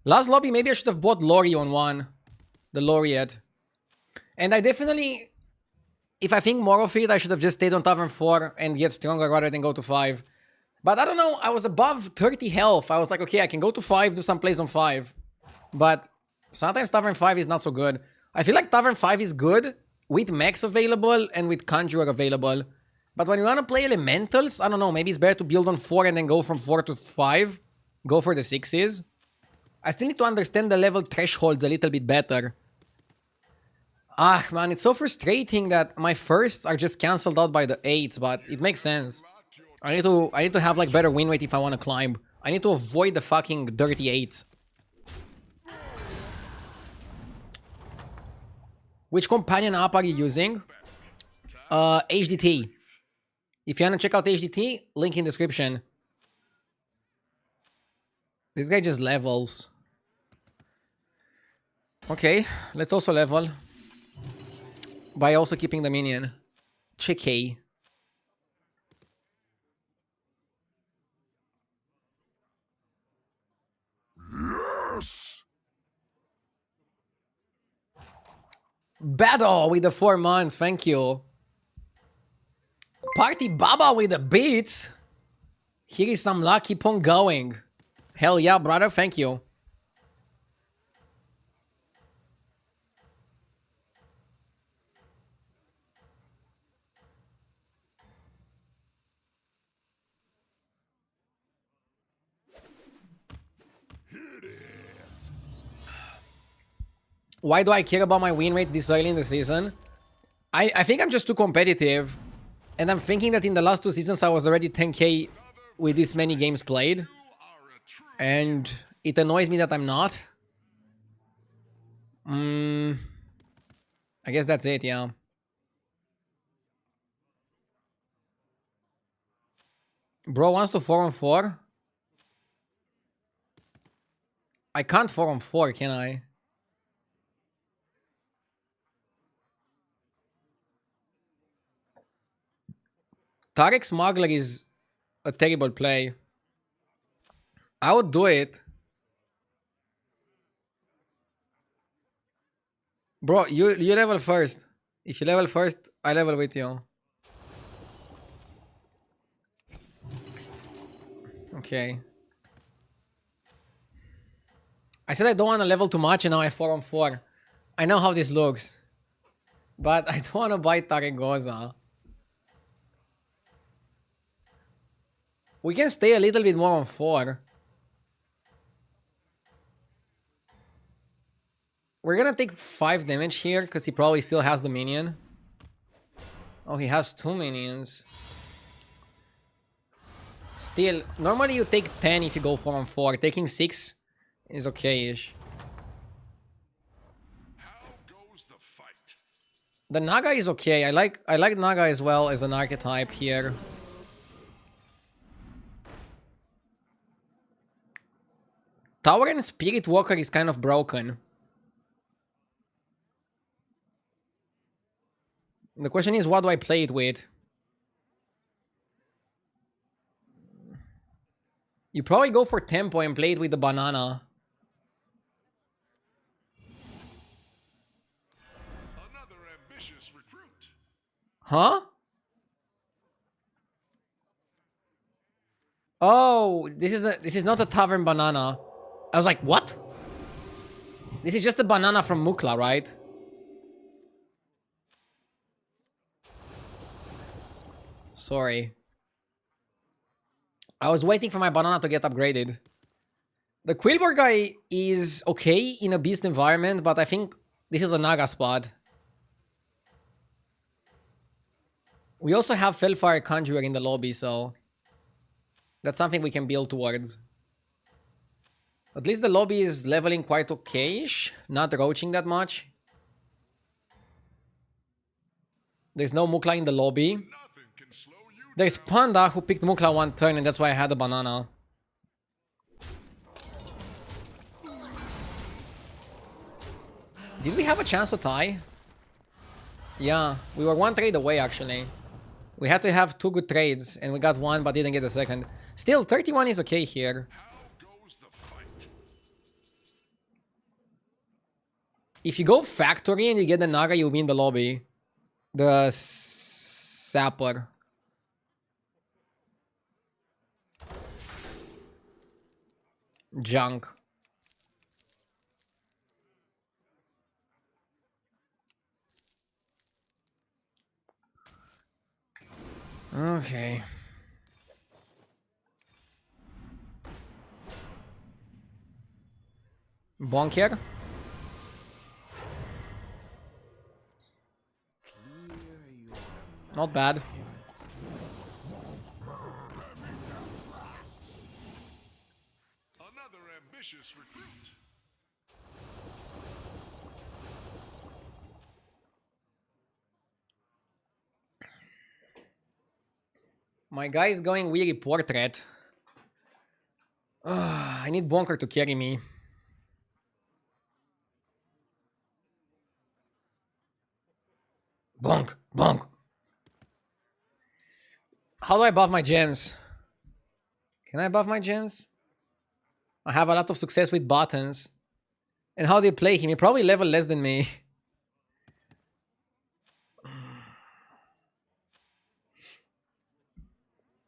Last lobby, maybe I should have bought Lori on one. The Laureate. And I definitely, if I think more of it, I should have just stayed on Tavern 4 and get stronger rather than go to 5. But I don't know, I was above 30 health. I was like, okay, I can go to 5, do some plays on 5. But sometimes Tavern 5 is not so good. I feel like Tavern 5 is good with mechs available and with Conjurer available. But when you want to play elementals, I don't know, maybe it's better to build on 4 and then go from 4 to 5. Go for the 6s. I still need to understand the level thresholds a little bit better. Ah, man, it's so frustrating that my firsts are just cancelled out by the 8s, but it makes sense. I need to have like better win rate if I want to climb. I need to avoid the fucking dirty 8s. Which companion app are you using? HDT. If you want to check out HDT, link in description. This guy just levels. Okay, let's also level. By also keeping the minion. Cheeky. Yes! Battle with the 4 months, thank you. Party Baba with the beats. Here is some luck, keep on going. Hell yeah, brother, thank you. Why do I care about my win rate this early in the season? I think I'm just too competitive. And I'm thinking that in the last 2 seasons I was already 10k with this many games played. And it annoys me that I'm not. I guess that's it, yeah. Bro wants to 4 on 4. I can't 4 on 4, can I? Tarek Smuggler is a terrible play. I would do it. Bro, you level first. If you level first, I level with you. Okay. I said I don't want to level too much and now I 4 on 4. I know how this looks. But I don't want to buy Tarek Goza. We can stay a little bit more on 4. We're gonna take 5 damage here because he probably still has the minion. Oh, he has 2 minions. Still, normally you take 10 if you go 4 on 4. Taking 6 is okay-ish. How goes the fight? The Naga is okay. I like Naga as well as an archetype here. Tower and Spirit Walker is kind of broken. The question is, what do I play it with? You probably go for tempo and play it with the banana. Another ambitious recruit. Huh? Oh, this is not a Tavern banana. I was like, what? This is just a banana from Mukla, right? Sorry. I was waiting for my banana to get upgraded. The Quillbor guy is okay in a beast environment, but I think this is a Naga spot. We also have Felfire Conjurer in the lobby, so that's something we can build towards. At least the lobby is leveling quite okay-ish, not roaching that much. There's no Mukla in the lobby. Nothing can slow you There's down. Panda who picked Mukla one turn, and that's why I had a banana. Did we have a chance to tie? Yeah, we were one trade away actually. We had to have 2 good trades, and we got one but didn't get a second. Still, 31 is okay here. How goes the fight? If you go factory and you get the Naga, you win the lobby. The sapper. Junk. Okay. Bonk here. Not bad. Another ambitious recruit. My guy is going weary portrait. I need Bonker to carry me. Bonk, bonk. How do I buff my gems? Can I buff my gems? I have a lot of success with buttons. And how do you play him? He probably level less than me.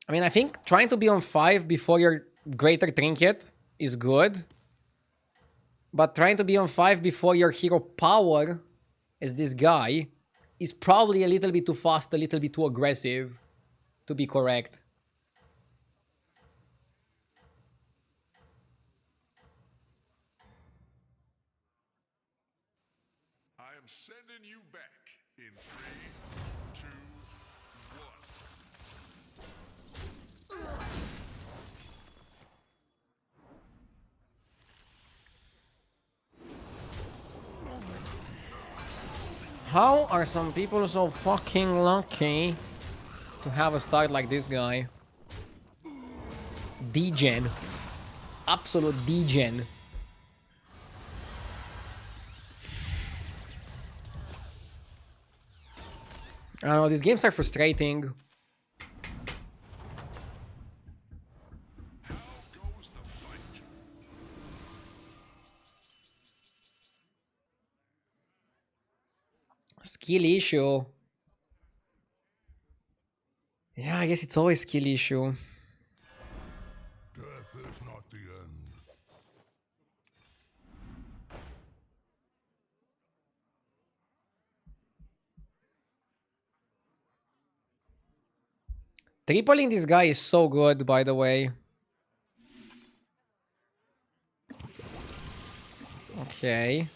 I mean, I think trying to be on 5 before your greater trinket is good. But trying to be on 5 before your hero power, as this guy, is probably a little bit too fast, a little bit too aggressive to be correct. I am sending you back in 3, 2, 1. How are some people so fucking lucky to have a start like this guy? D-gen. Absolute D-gen. I don't know, these games are frustrating. How goes the fight? Skill issue. Yeah, I guess it's always skill issue. Death is not the end. Tripling this guy is so good, by the way. Okay.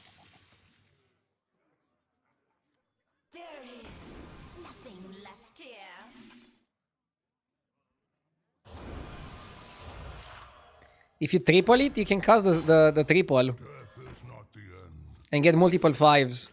There is nothing left here. If you triple it, you can cast the triple Death is not the end. and get multiple 5s.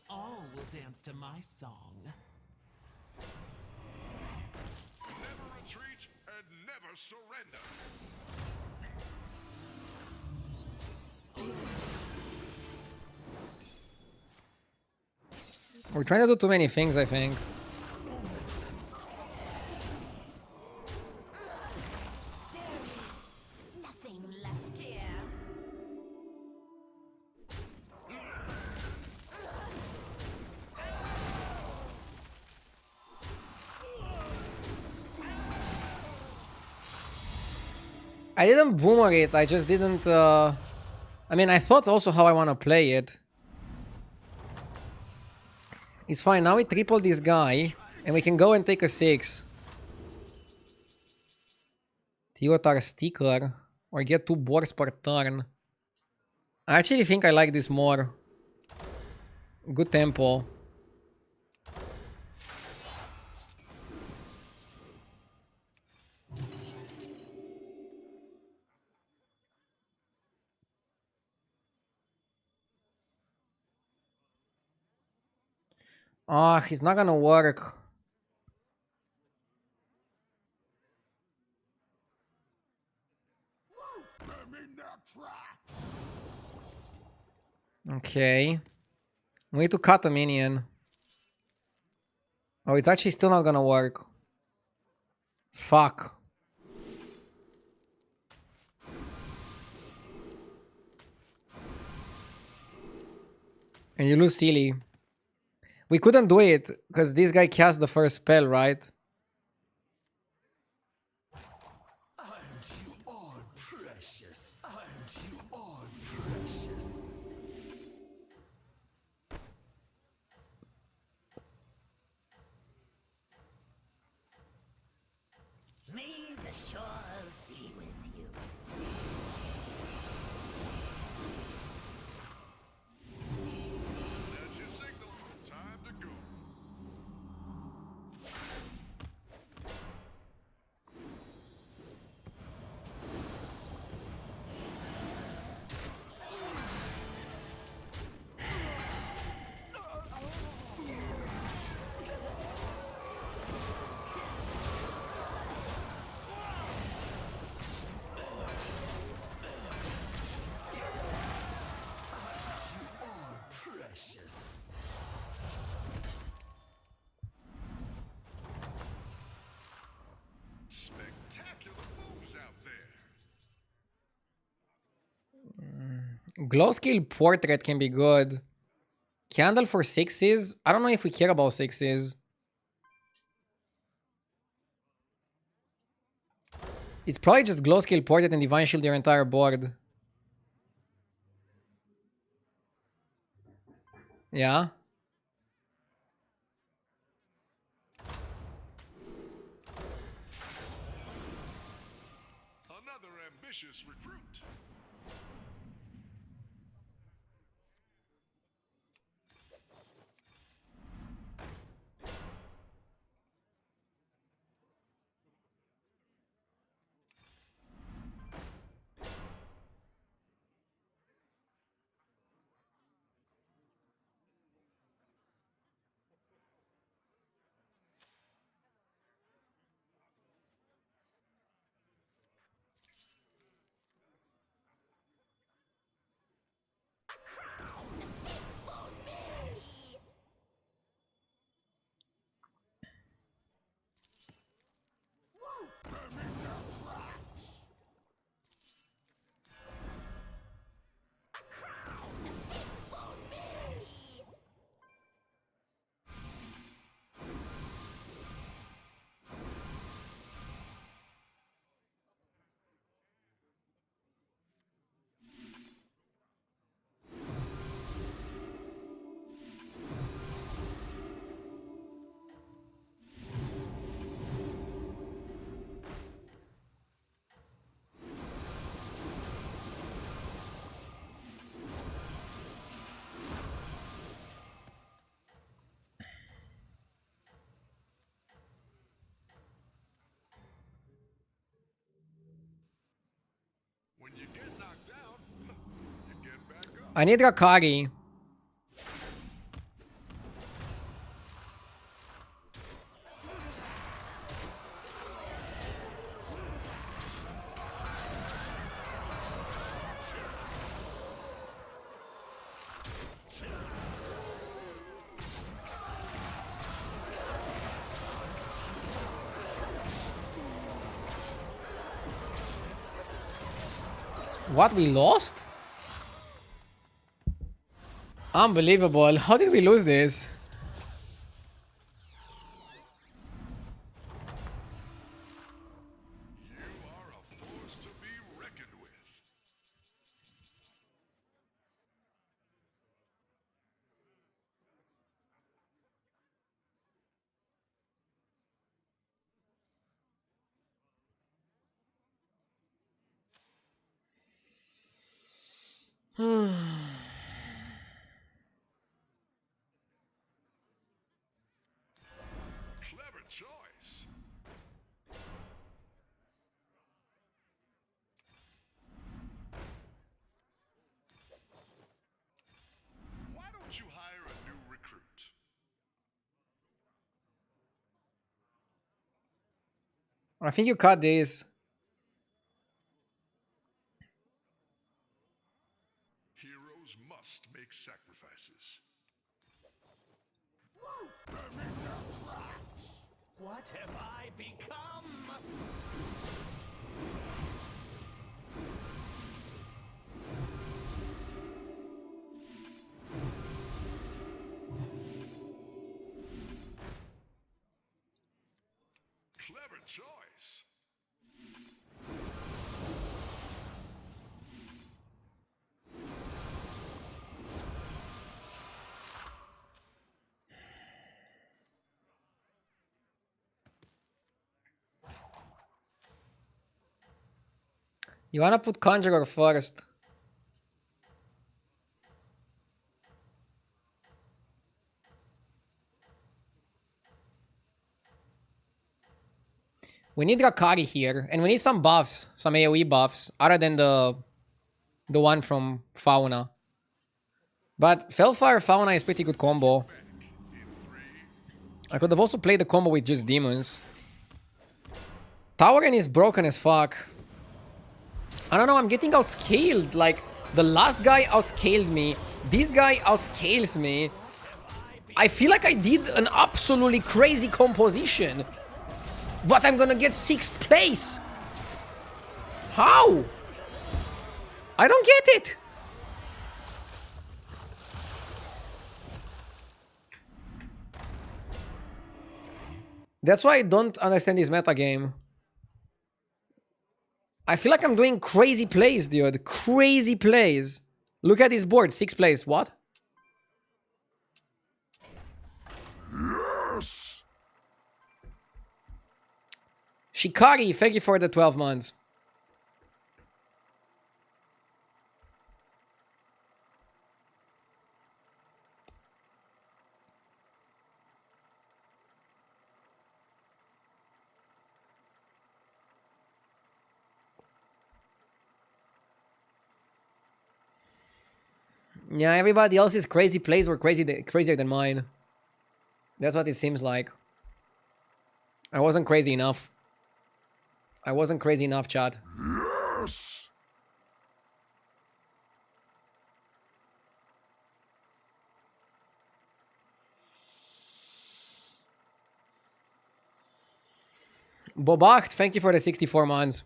All will dance to my song. Never retreat and never surrender. We're trying to do too many things, I think. Nothing left here. I didn't boomer it, I just didn't... I mean, I thought also how I want to play it. It's fine, now we triple this guy, and we can go and take a 6. Tiotar Sticker, or get 2 boars per turn. I actually think I like this more. Good tempo. Ah, he's not gonna work. Okay. We need to cut a minion. Oh, it's actually still not gonna work. Fuck. And you lose Sealy. We couldn't do it, because this guy cast the first spell, right? Aren't you all precious? Aren't you all precious? May the shores be with you. That's your signal. Time to go. All precious. Spectacular moves out there. Glow skill portrait can be good. Candle for 6s? I don't know if we care about 6s. It's probably just glow skill portrait and divine shield your entire board. Yeah. Another ambitious recruit. When you get knocked down, you get back up. I need Rakari. What, we lost? Unbelievable. How did we lose this? You are a force to be Clever choice. Why don't you hire a new recruit? I think you cut this. Heroes must make sacrifices. What have I become? Clever choice. You wanna put Conjurer first. We need Rakari here, and we need some buffs, some AoE buffs, other than the one from Fauna. But Felfire Fauna is pretty good combo. I could have also played the combo with just demons. Tavern is broken as fuck. I don't know, I'm getting outscaled. Like, the last guy outscaled me. This guy outscales me. I feel like I did an absolutely crazy composition. But I'm gonna get 6th place. How? I don't get it. That's why I don't understand this meta game. I feel like I'm doing crazy plays, dude. Crazy plays. Look at this board. 6th place. What? Yes. Shikari, thank you for the 12 months. Yeah, everybody else's crazy plays were crazier than mine. That's what it seems like. I wasn't crazy enough. I wasn't crazy enough, chat. Yes. Bobacht, thank you for the 64 months.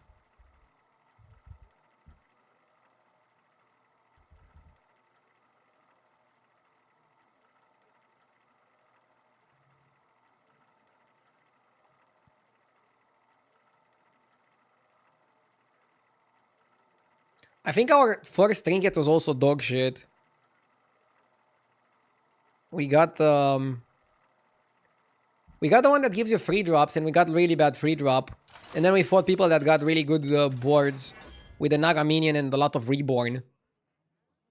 I think our first trinket was also dog shit. We got the one that gives you free drops, and we got really bad free drop. And then we fought people that got really good boards with the Naga minion and a lot of reborn.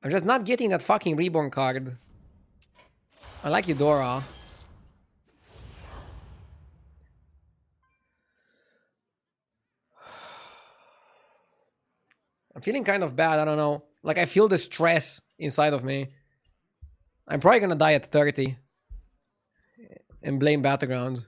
I'm just not getting that fucking reborn card. I like Eudora. I'm feeling kind of bad, I don't know. Like, I feel the stress inside of me. I'm probably gonna die at 30. And blame battlegrounds.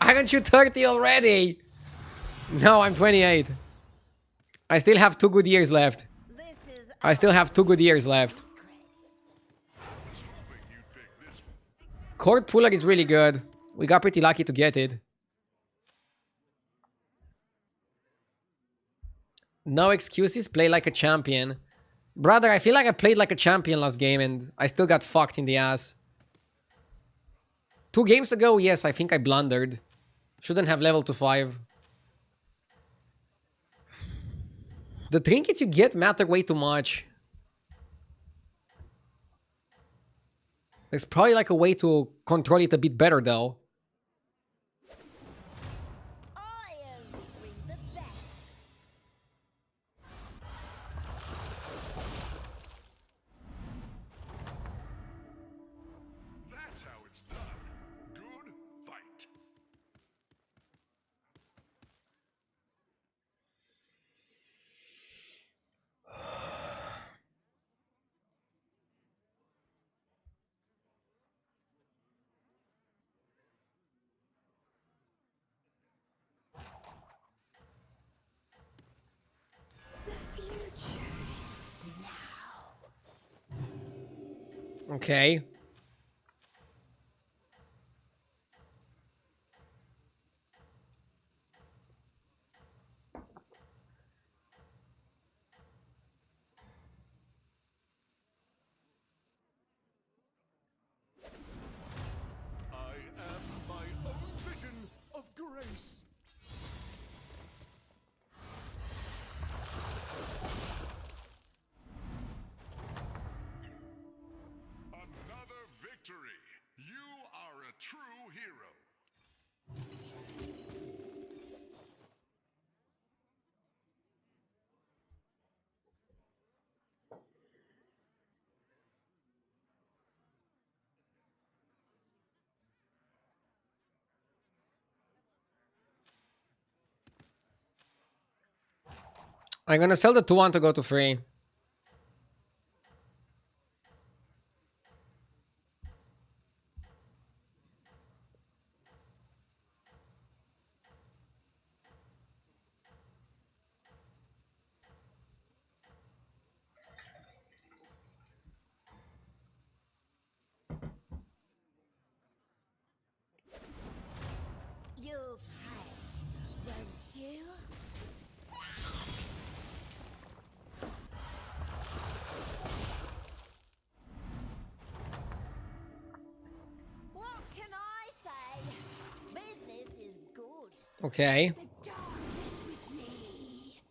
Aren't you 30 already? No, I'm 28. I still have 2 good years left. This is I still have 2 good years left. Court Puller is really good. We got pretty lucky to get it. No excuses, play like a champion. Brother, I feel like I played like a champion last game and I still got fucked in the ass. 2 games ago, yes, I think I blundered. Shouldn't have leveled to 5. The trinkets you get matter way too much. There's probably like a way to control it a bit better though. I only bring the best. That's how it's done. Good fight. Okay. I am my own vision of grace. Another victory. You are a true hero. I'm gonna sell the 2-1 to go to 3. You'll pay, won't you? What can I say? Business is good. Okay. The dark is with me.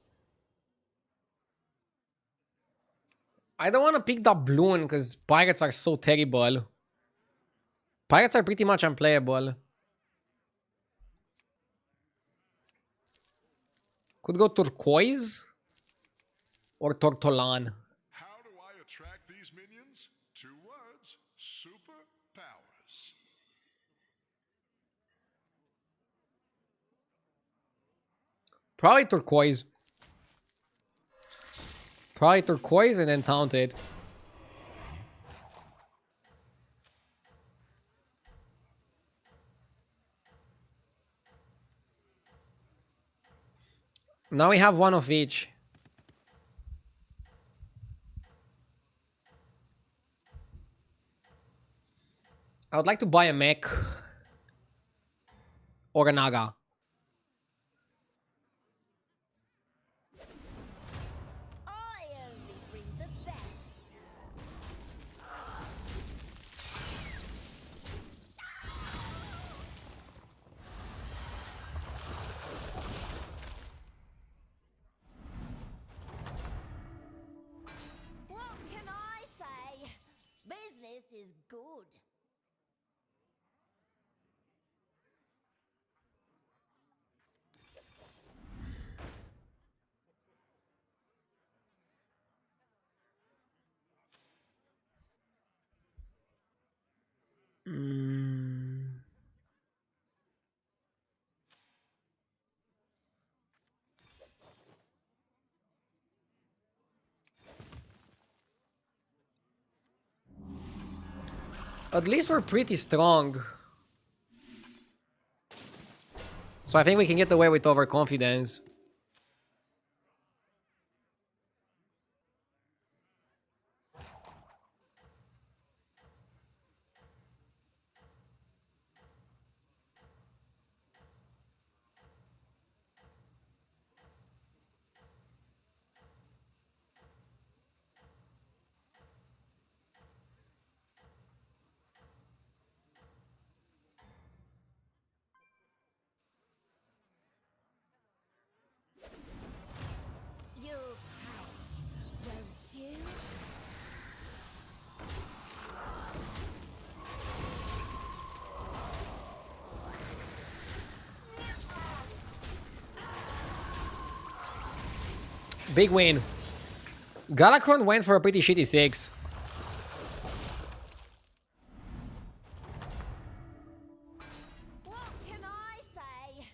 I don't want to pick the balloon because pirates are so terrible. Pirates are pretty much unplayable. Could go turquoise or tortolan. How do I attract these minions? 2 words. Superpowers. Probably turquoise. Probably turquoise and then taunted. Now we have one of each. I would like to buy a mech or a Naga. I only bring the best. What can I say? Business is good. At least we're pretty strong. So I think we can get away with overconfidence. Big win. Galakron went for a pretty shitty 6. What can I say?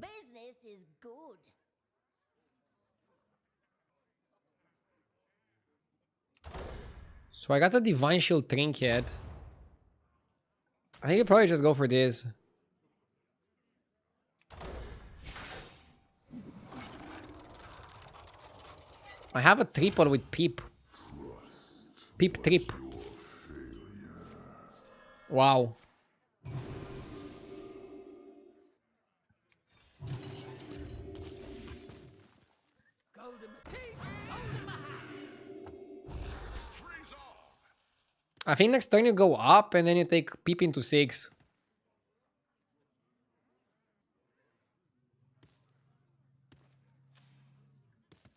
Business is good. So I got the Divine Shield Trinket. I think I'll probably just go for this. I have a triple with Peep. Peep Trip. Wow. Gold in my teeth, gold in my hat. Freeze all! I think next turn you go up and then you take Peep into 6.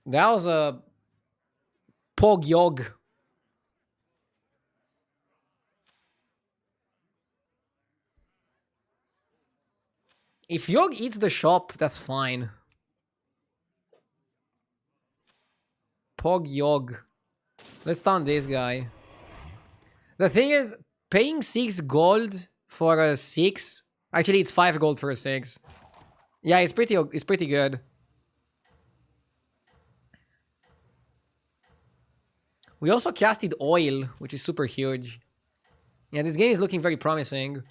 That was a Pog Yog. If Yog eats the shop, that's fine. Pog Yog. Let's stun this guy. The thing is, paying 6 gold for a 6. Actually, it's 5 gold for a 6. Yeah, it's pretty good. We also casted Oil, which is super huge. Yeah, this game is looking very promising.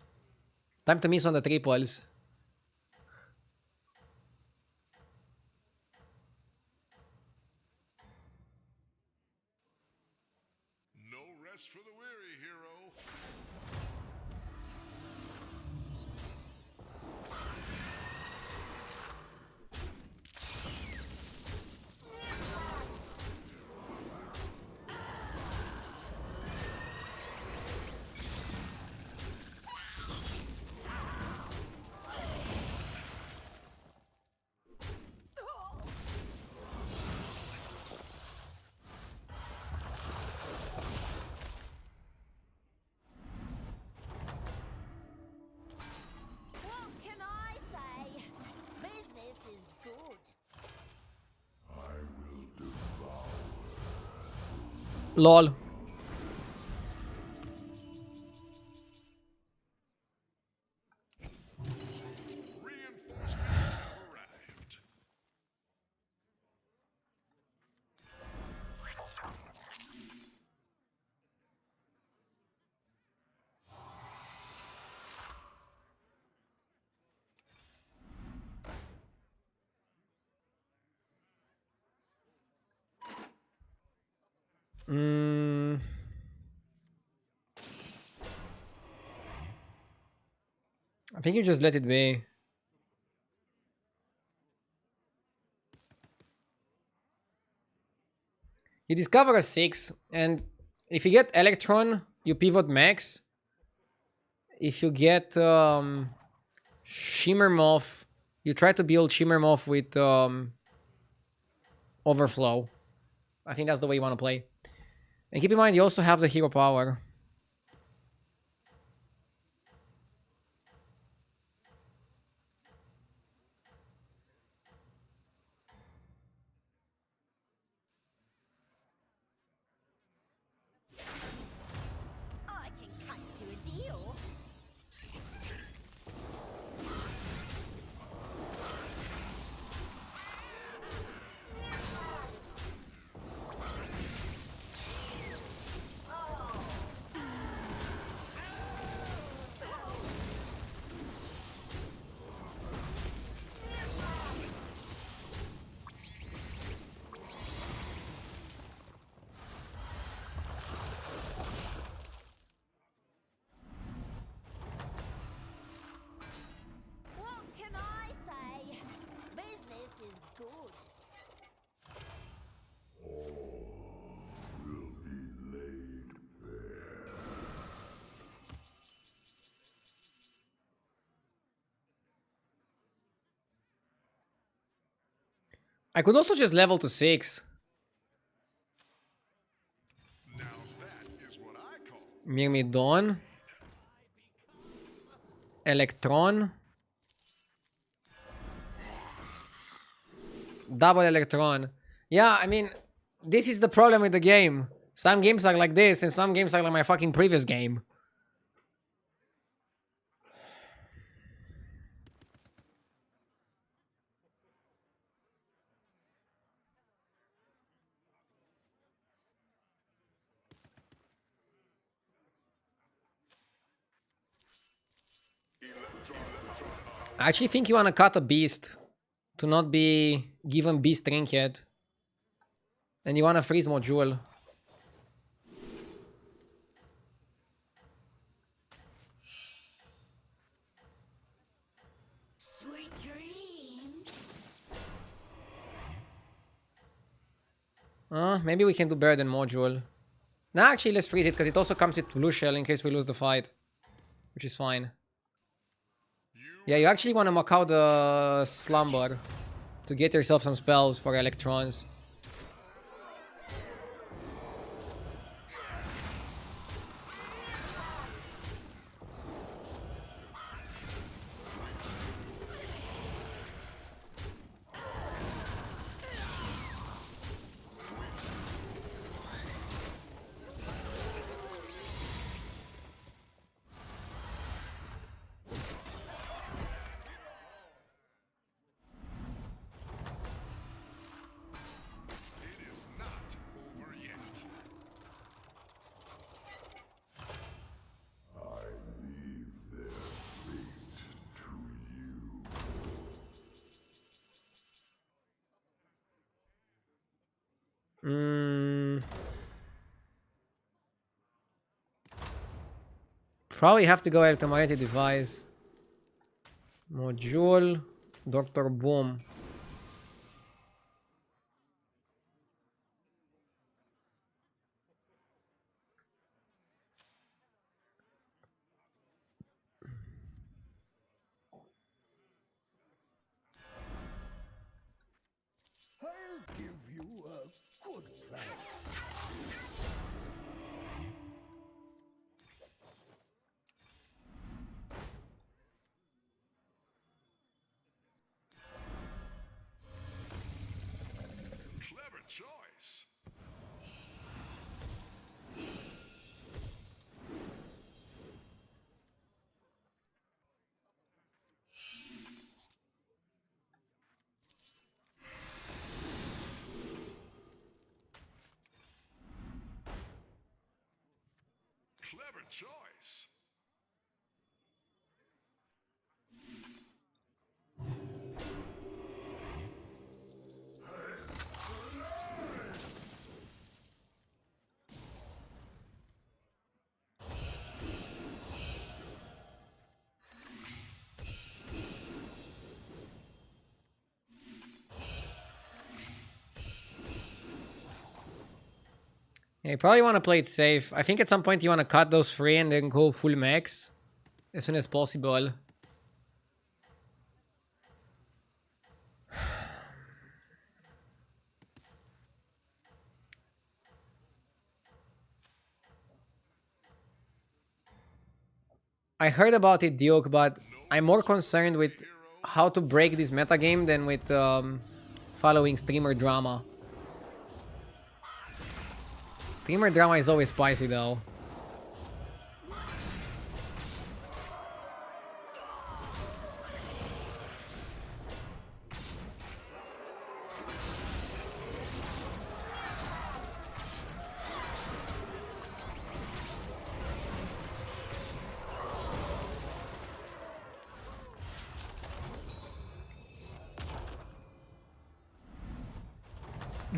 Time to miss on the triples. No rest for the weary, hero. What can I say? Business is good. LOL. Reinforcements have arrived. I think you just let it be. You discover a 6, and if you get Electron, you pivot Max. If you get Shimmer Moth, you try to build Shimmer Moth with Overflow. I think that's the way you want to play. And keep in mind, you also have the hero power. I can cut you a deal. What can I say? Business is good. I could also just level to 6. Now that is what I call Myrmidon. Electron. Double Electron. Yeah, I mean, this is the problem with the game. Some games are like this, and some games are like my fucking previous game. I actually think you want to cut a beast to not be given beast trinket. And you want to freeze module. Sweet dreams. Maybe we can do better than module. Nah, actually, let's freeze it, because it also comes with blue shell in case we lose the fight. Which is fine. Yeah, you actually want to mock out the slumber to get yourself some spells for electrons. It is not over yet. Probably have to go electromagnetic device. Module. Dr. Boom. I'll give you a good price. Clever choice. Clever choice. Yeah, you probably want to play it safe. I think at some point you want to cut those free and then go full max as soon as possible. I heard about it, Duke, but I'm more concerned with how to break this metagame than with following streamer drama. Streamer drama is always spicy, though.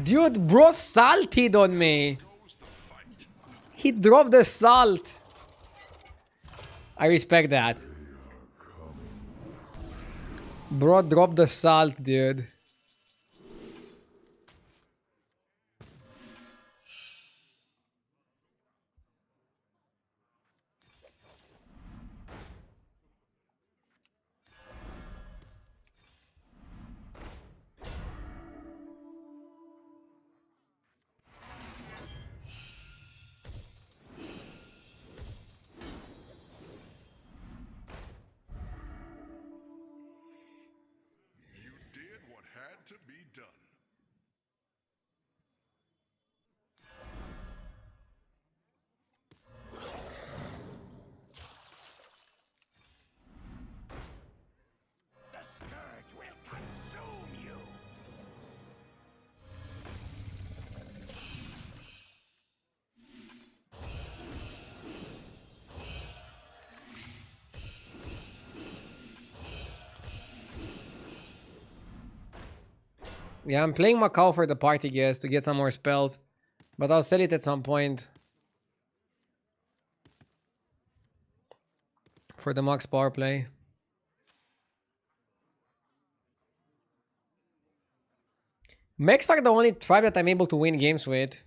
Dude, bro salted on me. He dropped the salt. I respect that. Bro dropped the salt, dude. You did what had to be done. Yeah, I'm playing Macau for the party guest to get some more spells. But I'll sell it at some point. For the max power play. Mechs are the only tribe that I'm able to win games with.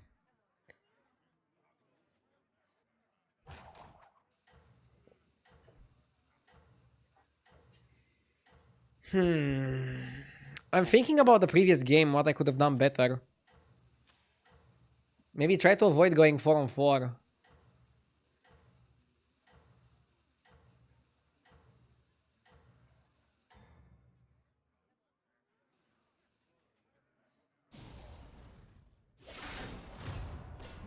I'm thinking about the previous game, what I could have done better. Maybe try to avoid going 4-on-4.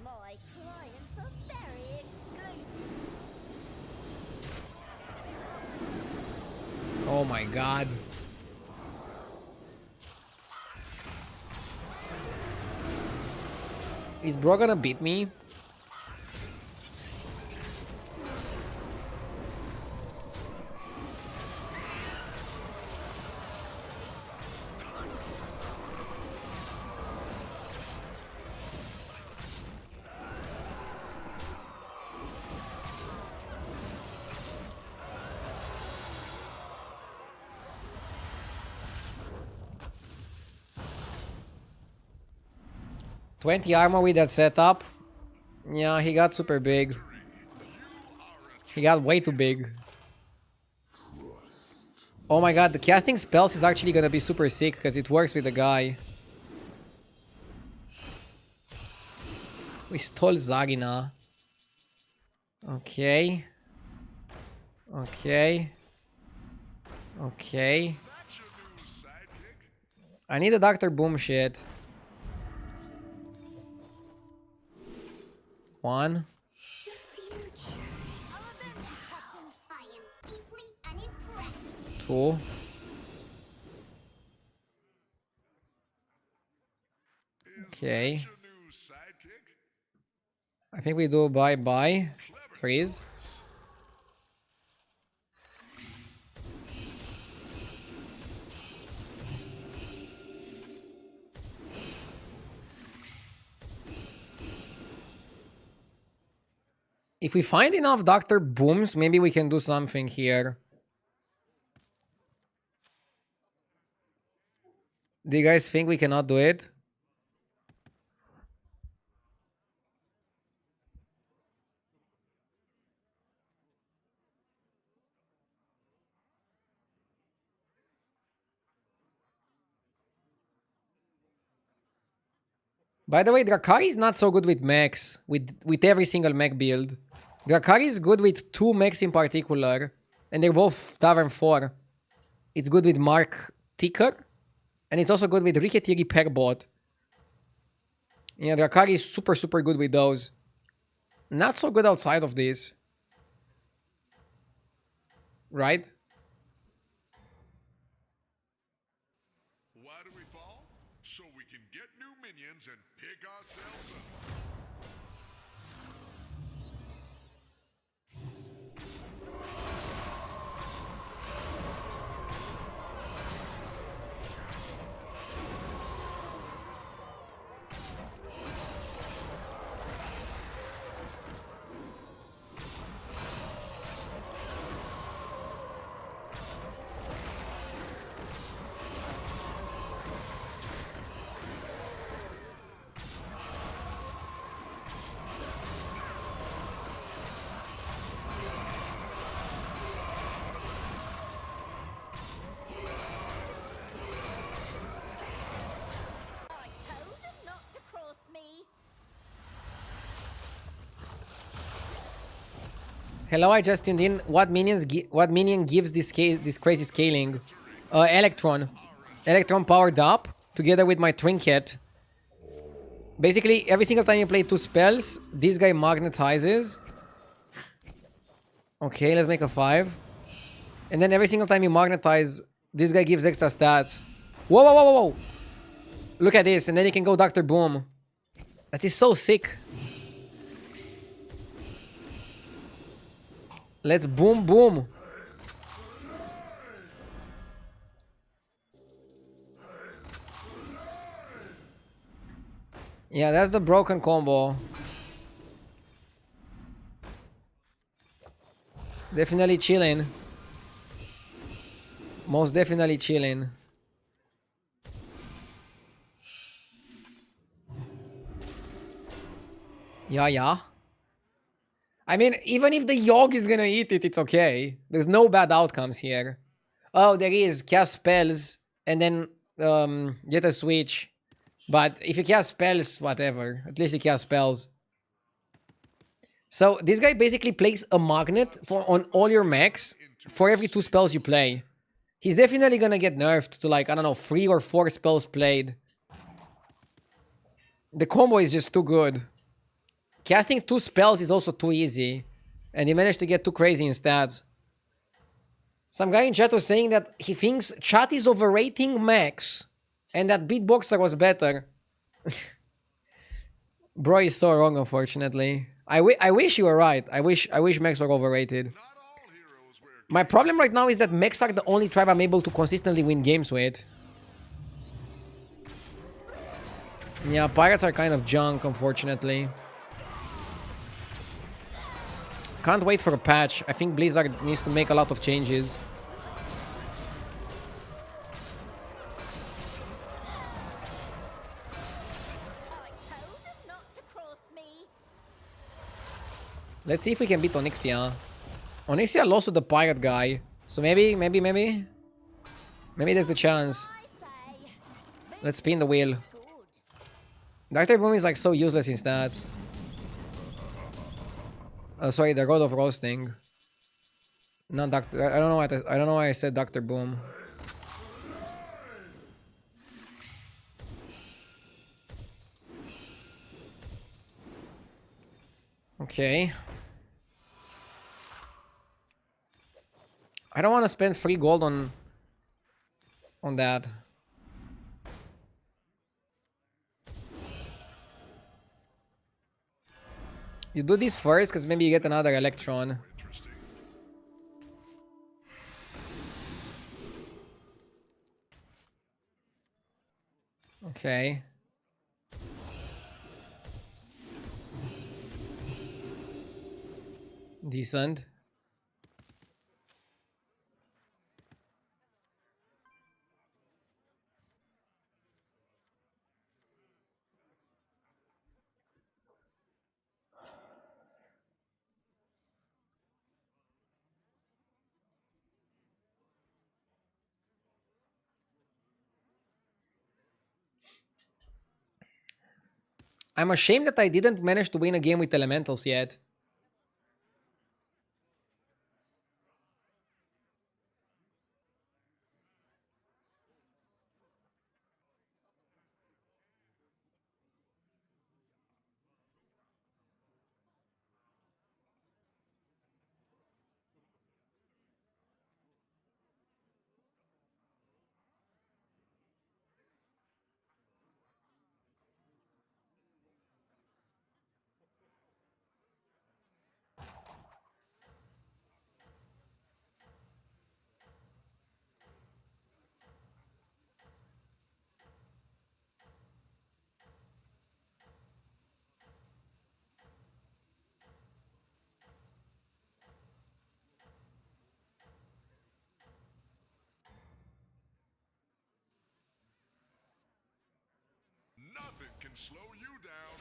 My clients are very exclusive. Oh my god. Is bro gonna beat me? $20 armor with that setup. Yeah, he got super big. He got way too big. Oh my god, the casting spells is actually gonna be super sick because it works with the guy. We stole Zagina. Okay. Okay. Okay. I need a Dr. Boom shit. One. Two. Okay. I think we do bye-bye. Freeze. If we find enough Dr. Booms, maybe we can do something here. Do you guys think we cannot do it? By the way, Drakari is not so good with mechs, with every single mech build. Drakari is good with 2 mechs in particular, and they're both Tavern 4. It's good with Mark Ticker, and it's also good with Rickety Repair Bot. Yeah, Drakari is super, super good with those. Not so good outside of this. Right? Why do we fall? So we can get new minions and pick ourselves up. I told them not to cross me. Hello, I just tuned in. What minion gives this crazy scaling? Electron. Electron powered up together with my trinket. Basically, every single time you play 2 spells, this guy magnetizes. Okay, let's make a 5. And then every single time you magnetize, this guy gives extra stats. Whoa, whoa, whoa, whoa, whoa! Look at this, and then you can go Dr. Boom. That is so sick. Let's boom, boom. Yeah, that's the broken combo. Definitely chilling. Most definitely chilling. Yeah, yeah. I mean, even if the Yogg is gonna eat it, it's okay. There's no bad outcomes here. Oh, there is. Cast spells and then get a switch. But if you cast spells, whatever. At least you cast spells. So this guy basically plays a magnet on all your mechs for every 2 spells you play. He's definitely gonna get nerfed to like, I don't know, 3 or 4 spells played. The combo is just too good. Casting 2 spells is also too easy. And he managed to get too crazy in stats. Some guy in chat was saying that he thinks chat is overrating mechs. And that Beatboxer was better. Bro is so wrong, unfortunately. I wish you were right. I wish mechs were overrated. My problem right now is that mechs are the only tribe I'm able to consistently win games with. Yeah, pirates are kind of junk, unfortunately. Can't wait for a patch. I think Blizzard needs to make a lot of changes. Let's see if we can beat Onyxia. Onyxia lost to the pirate guy. So maybe there's a chance. Let's spin the wheel. Dr. Boom is like so useless in stats. Oh, sorry, the God of Roasting. Not Doctor. I don't know why I said Dr. Boom. Okay. I don't want to spend free gold on that. You do this first, because maybe you get another Electron. Okay. Decent. I'm ashamed that I didn't manage to win a game with elementals yet. Nothing can slow you down.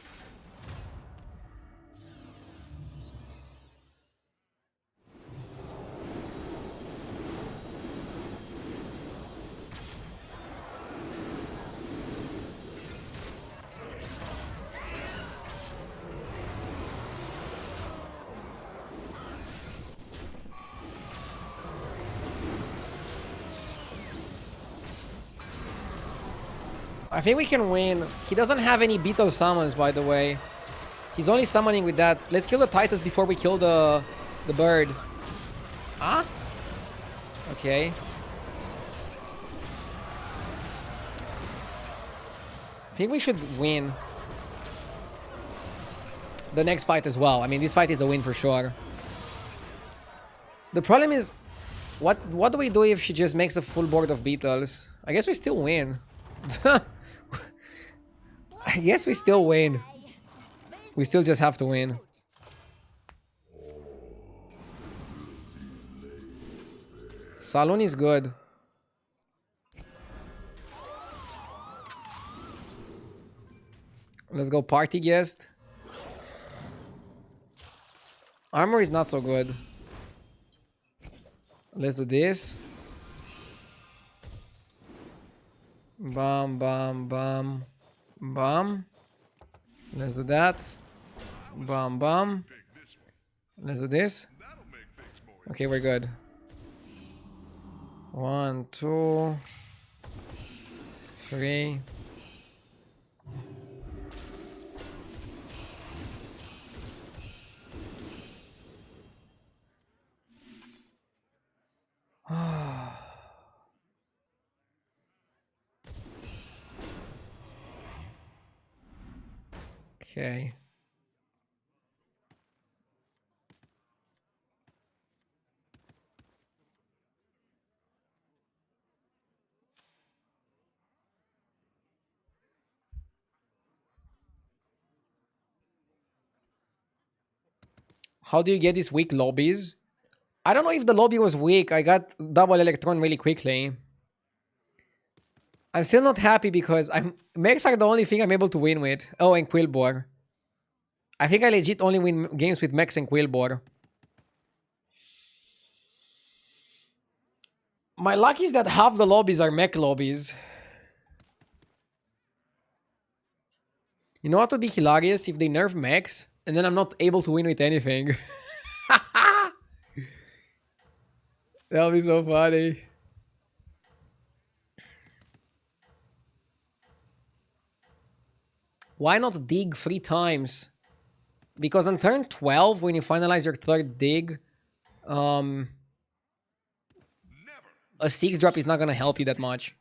I think we can win. He doesn't have any beetle summons, by the way. He's only summoning with that. Let's kill the Titus before we kill the bird. Ah? Okay. I think we should win the next fight as well. I mean, this fight is a win for sure. The problem is, what do we do if she just makes a full board of beetles? I guess we still win. I guess we still win. We still just have to win. Saloon is good. Let's go party guest. Armor is not so good. Let's do this. Bam, bam, bam, bam. Let's do that. Bam, bam. Let's do this. Okay, we're good. 1, 2, 3. Okay. How do you get these weak lobbies? I don't know if the lobby was weak. I got double electron really quickly. I'm still not happy because mechs are the only thing I'm able to win with. Oh, and Quillbore. I think I legit only win games with mechs and Quillbore. My luck is that half the lobbies are mech lobbies. You know what would be hilarious? If they nerf mechs and then I'm not able to win with anything. That'll be so funny. Why not dig 3 times? Because on turn 12, when you finalize your third dig, a 6 drop is not gonna help you that much.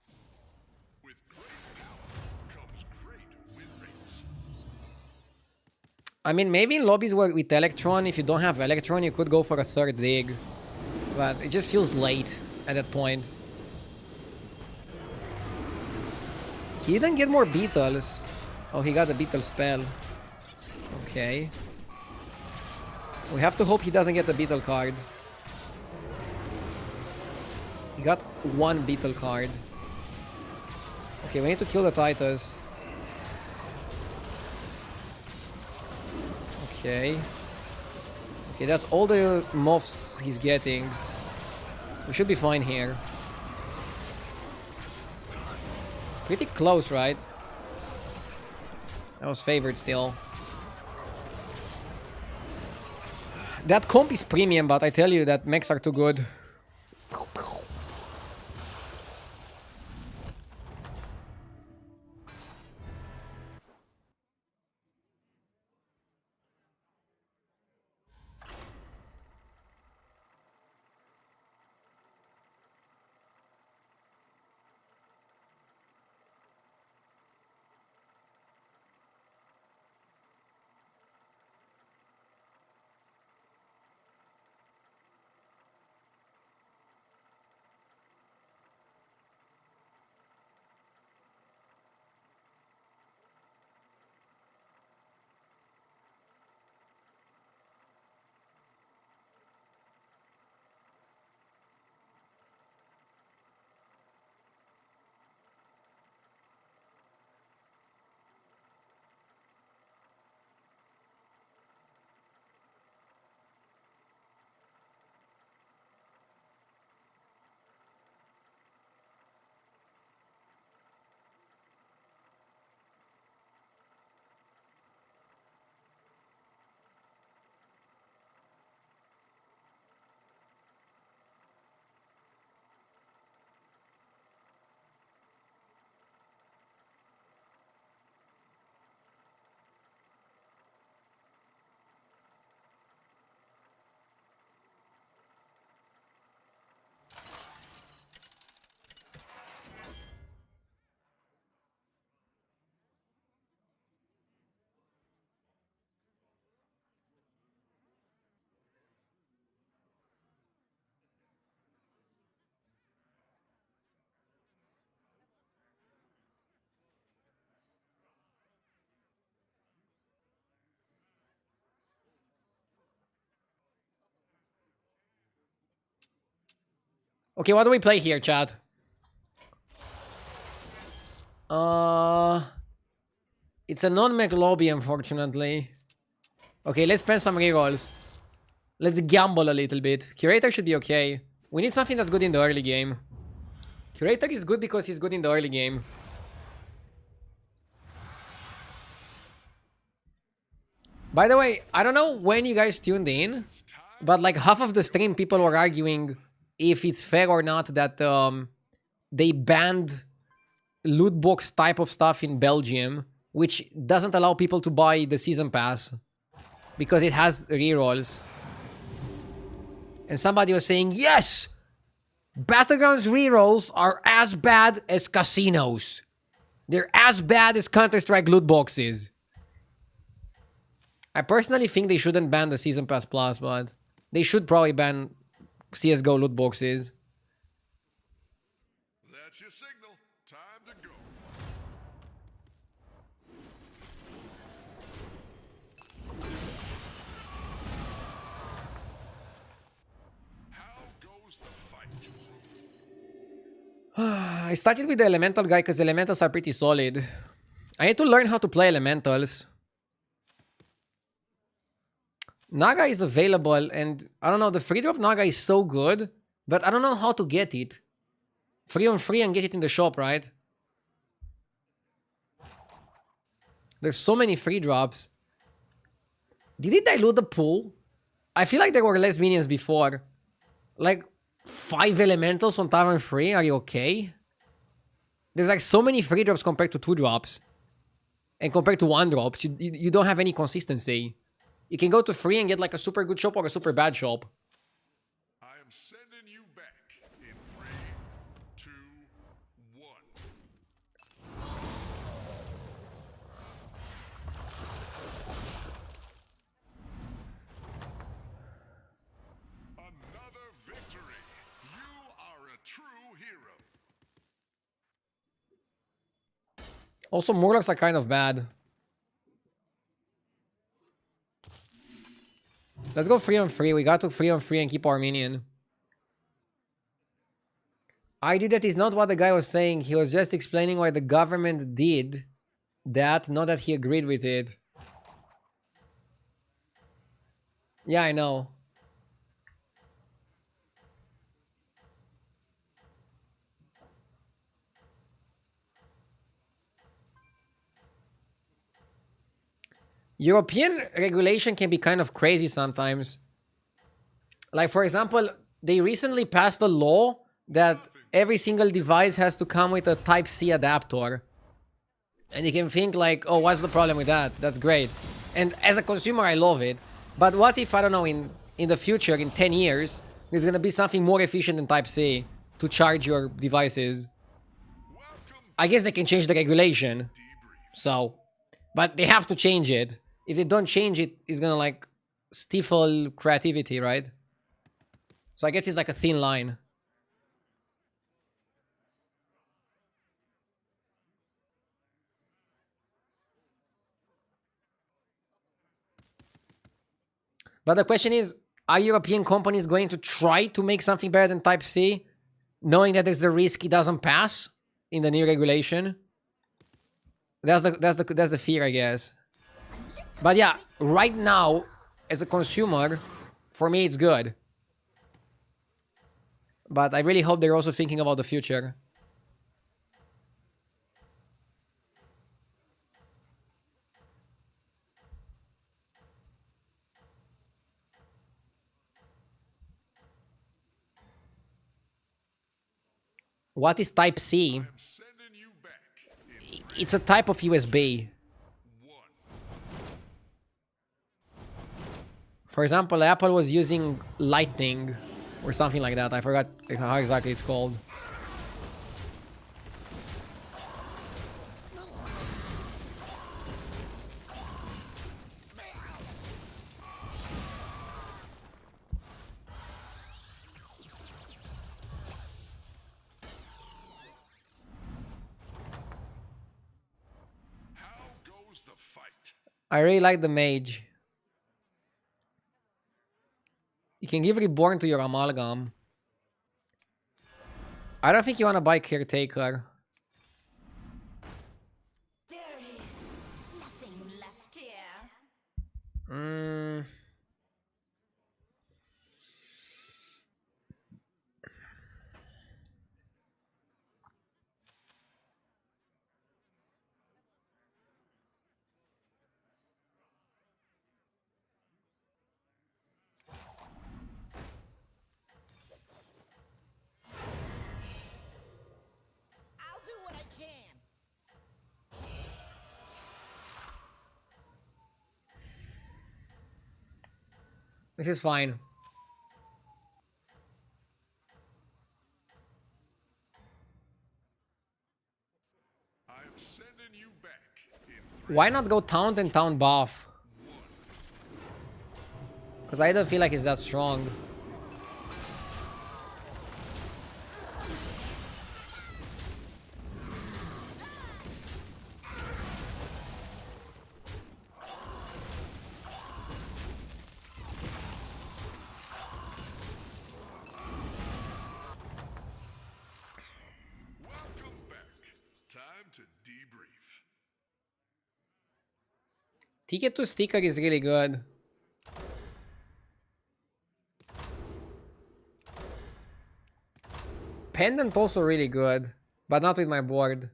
I mean, maybe in lobbies where with Electron, if you don't have Electron, you could go for a third dig. But it just feels late at that point. He didn't get more beetles. Oh, he got the beetle spell. Okay. We have to hope he doesn't get the beetle card. He got 1 beetle card. Okay, we need to kill the Titus. Okay. Okay, that's all the moths he's getting. We should be fine here. Pretty close, right? That was favored still. That comp is premium, but I tell you that mechs are too good. Okay, what do we play here, chat? It's a non-mech lobby, unfortunately. Okay, let's spend some rerolls. Let's gamble a little bit. Curator should be okay. We need something that's good in the early game. Curator is good because he's good in the early game. By the way, I don't know when you guys tuned in, but like half of the stream people were arguing if it's fair or not that they banned loot box type of stuff in Belgium, which doesn't allow people to buy the season pass because it has rerolls. And somebody was saying, yes, battlegrounds rerolls are as bad as casinos. They're as bad as Counter-Strike loot boxes. I personally think they shouldn't ban the Season Pass Plus, but they should probably ban CSGO loot boxes. That's your signal. Time to go. How goes the fight? I started with the Elemental guy because Elementals are pretty solid. I need to learn how to play Elementals. Naga is available, and I don't know, the free drop Naga is so good, but I don't know how to get it. Free on free and get it in the shop, right? There's so many free drops. Did it dilute the pool? I feel like there were less minions before. Like 5 elementals on Tavern free, are you okay? There's like so many free drops compared to 2 drops. And compared to 1 drops, you don't have any consistency. You can go to free and get like a super good shop or a super bad shop. I am sending you back in 3, 2, 1. Another victory. You are a true hero. Also, Murlocs are kind of bad. Let's go free on free. We got to free on free and keep our minion. I did that is not what the guy was saying. He was just explaining why the government did that, not that he agreed with it. Yeah, I know. European regulation can be kind of crazy sometimes. Like, for example, they recently passed a law that every single device has to come with a Type-C adapter. And you can think like, oh, what's the problem with that? That's great. And as a consumer, I love it. But what if, I don't know, in the future, in 10 years, there's going to be something more efficient than Type-C to charge your devices? I guess they can change the regulation. So, but they have to change it. If they don't change it, it's gonna like stifle creativity, right? So I guess it's like a thin line. But the question is, are European companies going to try to make something better than Type-C, knowing that there's a risk it doesn't pass in the new regulation? That's the fear, I guess. But yeah, right now, as a consumer, for me it's good. But I really hope they're also thinking about the future. What is Type-C? It's a type of USB. For example, Apple was using Lightning or something like that. I forgot how exactly it's called. How goes the fight? I really like the mage. You can give Reborn to your Amalgam. I don't think you want to buy Caretaker. There is nothing left here. Mm. I'll do what I can. This is fine. I am sending you back in Why not go Taunt and Taunt buff? Because I don't feel like it's that strong. welcome back. Time to debrief. Ticket to Sticker is really good. Pendant also really good, but not with my board.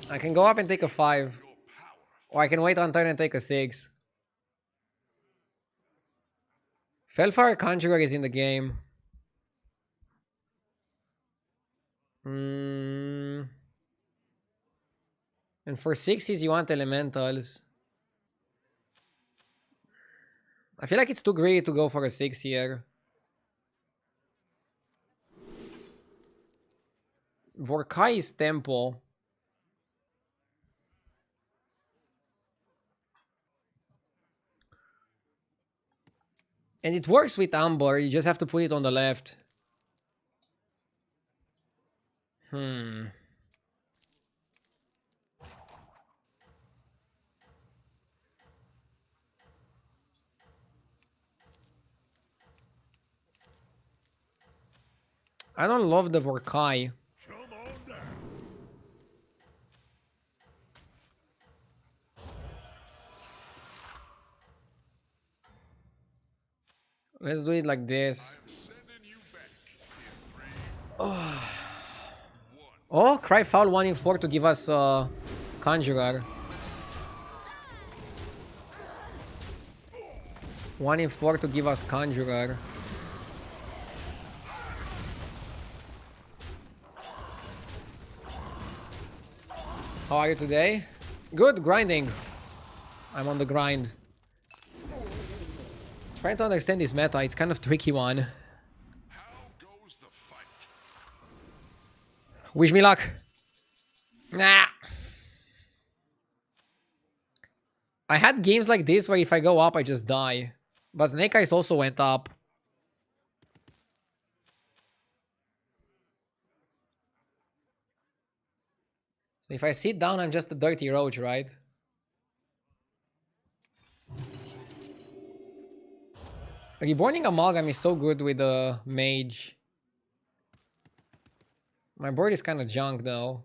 I can go up and take a 5. Or I can wait on turn and take a 6. Felfire Conjurer is in the game. And for 6s, you want elementals. I feel like it's too greedy to go for a 6 here. Vorkai is Temple. And it works with Amber, you just have to put it on the left. I don't love the Vorkai. Come on down. Let's do it like this. I'm sending you back in 3, Oh, Cry Foul 1 in 4 to give us Conjurer. 1 in 4 to give us Conjurer. How are you today? Good, grinding. I'm on the grind. Trying to understand this meta, it's kind of tricky one. How goes the fight? Wish me luck. Nah. I had games like this where if I go up, I just die. But Snake Eyes also went up. So if I sit down, I'm just a dirty roach, right? Reborning Amalgam is so good with the mage. My board is kind of junk though.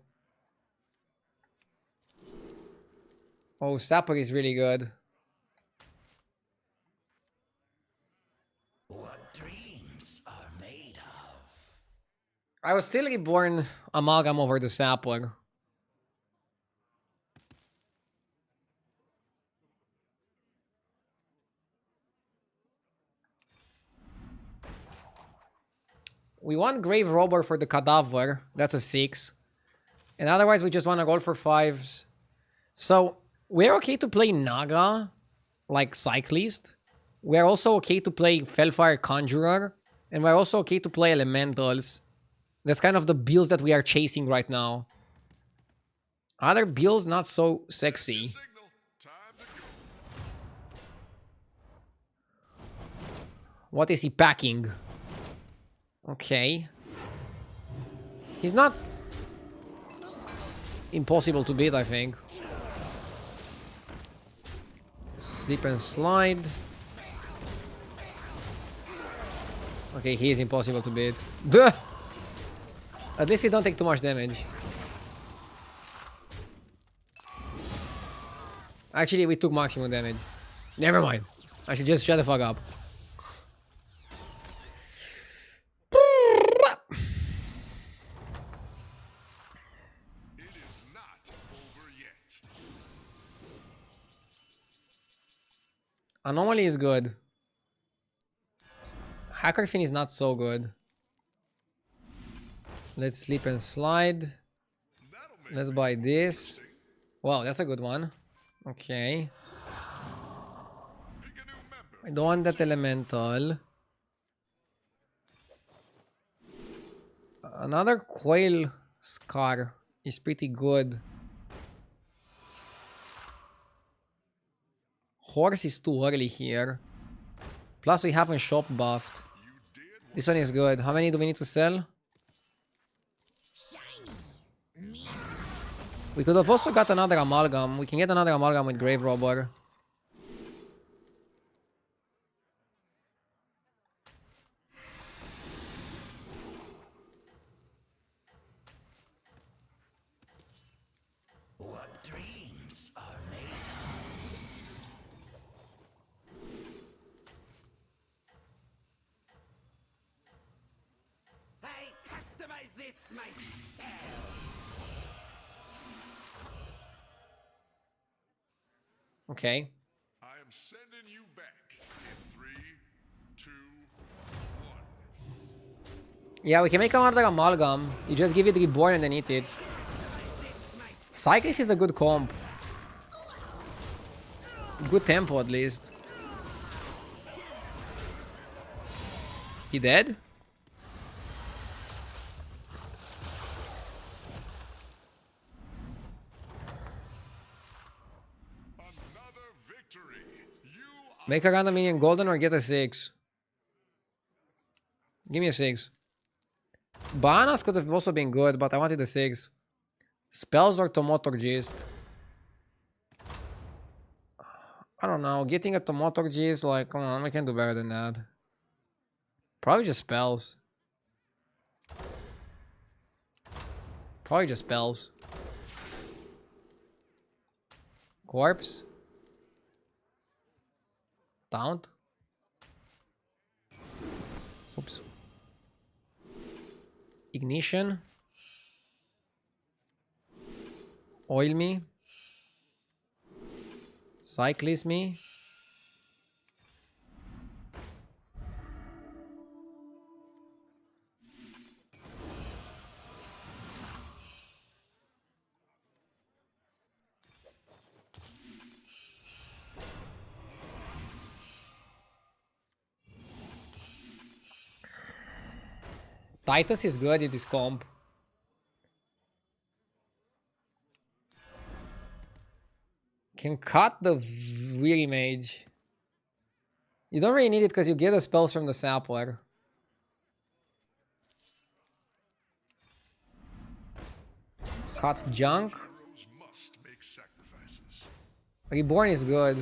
Oh, Sapper is really good. What dreams are made of? I was still Reborn Amalgam over the Sapper. We want Grave Robber for the Cadaver. That's a 6. And otherwise, we just want to roll for 5s. So, we're okay to play Naga, like Cyclist. We're also okay to play Felfire Conjurer. And we're also okay to play Elementals. That's kind of the builds that we are chasing right now. Other builds, not so sexy. Signal. Time to go. What is he packing? Okay. He's not... impossible to beat, I think. Slip and slide. Okay, he is impossible to beat. Duh! At least he don't take too much damage. Actually, we took maximum damage. Never mind. I should just shut the fuck up. It is not over yet. Anomaly is good. Hacker Fin is not so good. Let's slip and slide. Let's buy this. Wow, that's a good one. Okay. Pick a new member. I don't want that elemental. Another Quail Scar is pretty good. Horse is too early here. Plus we haven't shop buffed. This one is good. How many do we need to sell? We could have also got another amalgam. We can get another amalgam with Grave Robber. What dreams are made I customize this myself. Okay. I am sending you back in 3, 2, 1. Yeah, we can make another amalgam. You just give it reborn and then eat it. Cyclist is a good comp. Good tempo at least. He dead? Another victory. You are Make a random minion golden or get a 6. Give me a 6. Bananas could have also been good, but I wanted a 6. Spells or Tomotorgist? I don't know. Getting a Tomotorgist, like, come on, we can do better than that. Probably just spells. Probably just spells. Corpse. Taunt. Oops. Ignition. Oil me. Cyclist me. Titus is good in this comp. Can cut the Weary Mage. You don't really need it because you get the spells from the Sapler. Cut junk. heroes must make sacrifices. Reborn is good.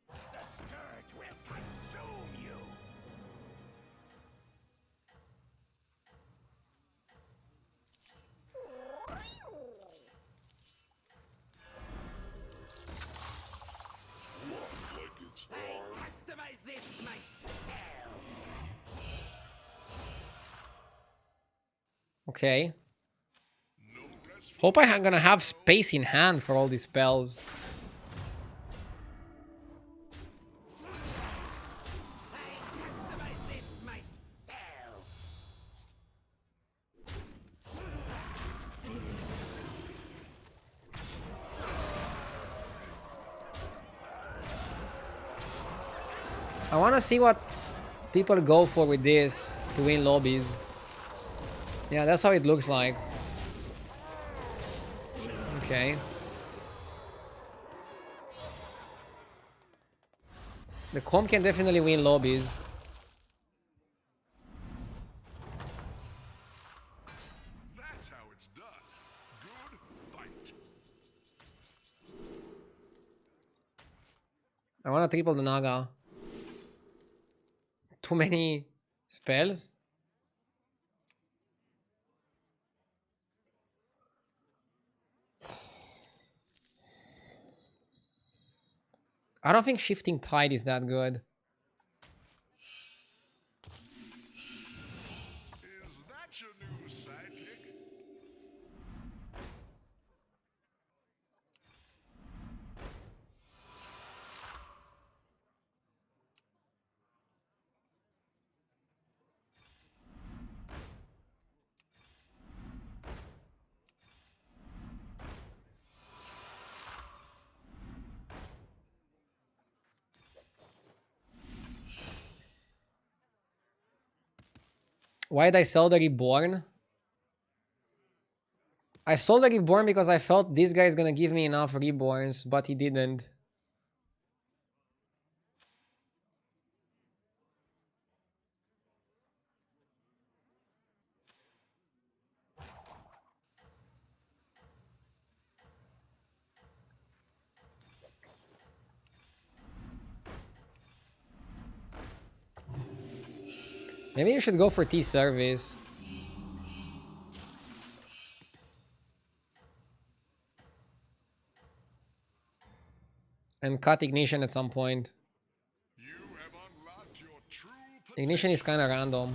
The scourge will consume you. I customize this myself. Okay. No rest for Hope I'm gonna have space in hand for all these spells. I customize this myself. I wanna see what people go for with this to win lobbies. Yeah, that's how it looks like. Okay. The comp can definitely win lobbies. I want to triple the Naga. Too many spells. I don't think Shifting Tide is that good. Is that your new sidekick? Why did I sell the Reborn? I sold the Reborn because I felt this guy is gonna give me enough Reborns, but he didn't. Maybe you should go for T-Service. And cut Ignition at some point. You have unlocked your true Ignition is kind of random.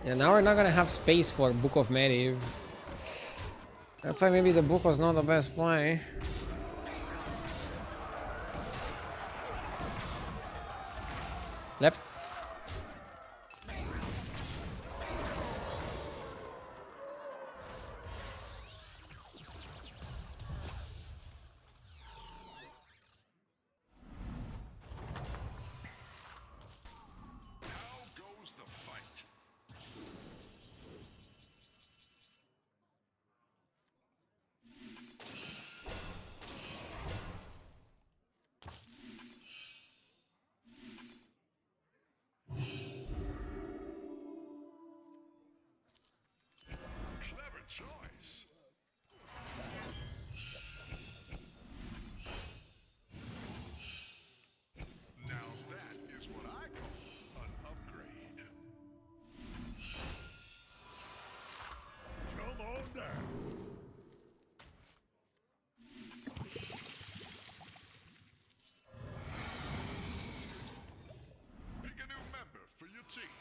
Yeah, now we're not gonna have space for Book of Medivh. That's why maybe the book was not the best play. Left. Now goes the fight. Clever choice. Now that is what I call an upgrade. Come on down. Pick a new member for your team.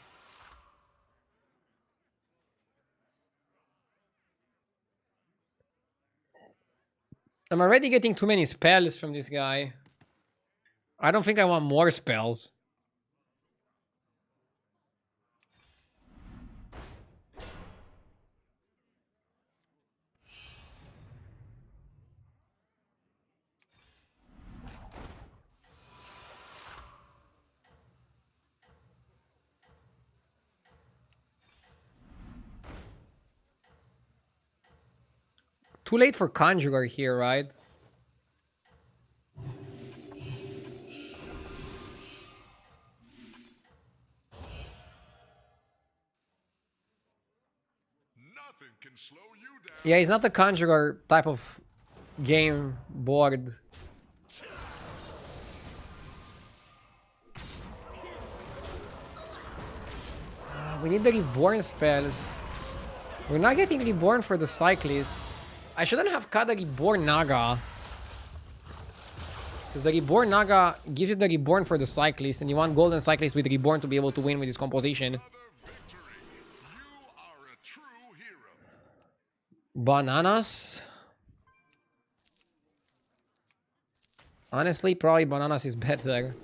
I'm already getting too many spells from this guy. I don't think I want more spells. Too late for Conjurer here, right? Nothing can slow you down. Yeah, he's not the Conjurer type of game board. We need the Reborn spells. We're not getting Reborn for the Cyclist. I shouldn't have cut the Reborn Naga. Because the Reborn Naga gives you the Reborn for the Cyclist, and you want Golden Cyclist with Reborn to be able to win with his composition. Another victory. You are a true hero. Bananas. Honestly, probably Bananas is better.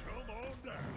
Come on down.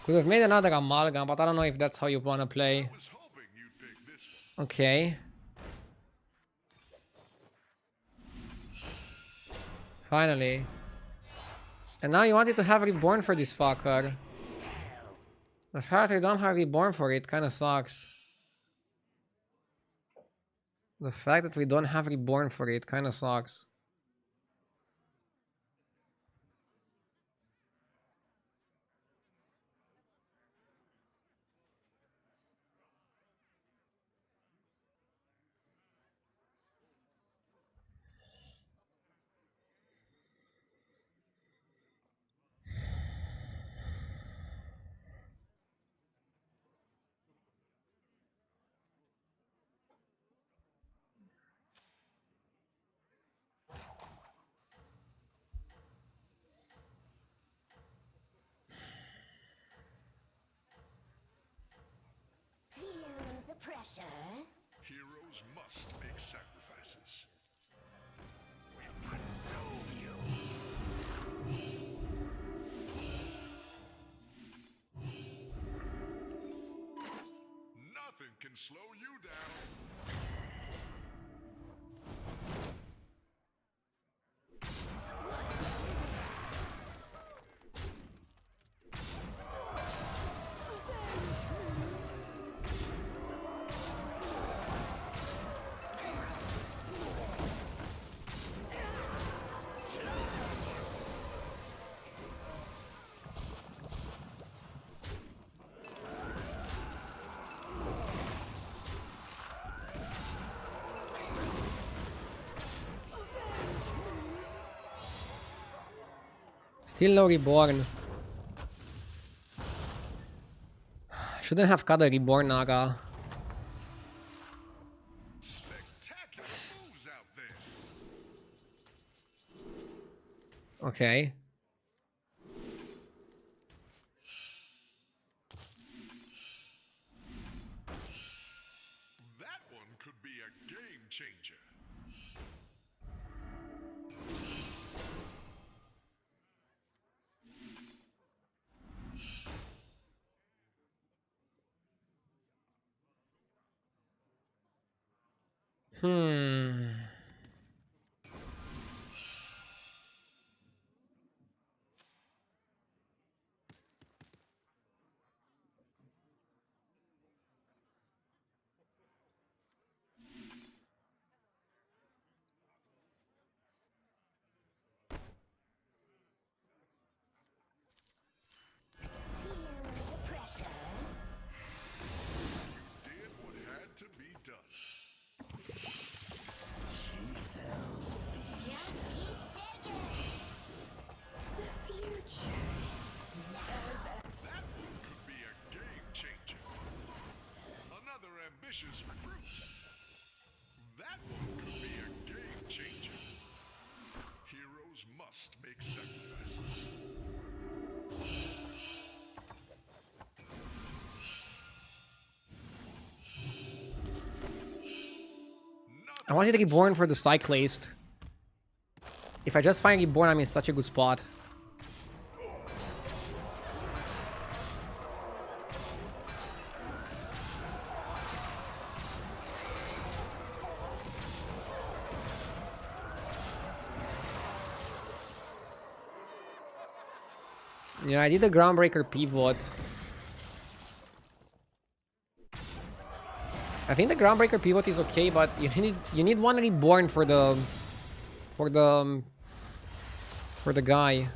Could have made another amalgam, but I don't know if that's how you wanna play. I was hoping you'd pick this one. Okay. Finally. And now you wanted to have Reborn for this fucker. The fact we don't have Reborn for it kinda sucks. The fact that we don't have Reborn for it kinda sucks. Feel the pressure. Heroes must make sacrifices. Nothing can slow you down. Still no Reborn. Shouldn't have cut a Reborn Naga. Spectacular moves out there. Okay. That one could be a game changer. Hmm. Feel the pressure. Did what had to be done. The future is now. That one could be a game changer. Another ambitious fruit. That one could be a game changer. Heroes must make sacrifices. I wanted to Reborn for the Cyclist. If I just find Reborn, I'm in such a good spot. Yeah, I did the Groundbreaker pivot. I think the Groundbreaker pivot is okay, but you need one Reborn for the guy,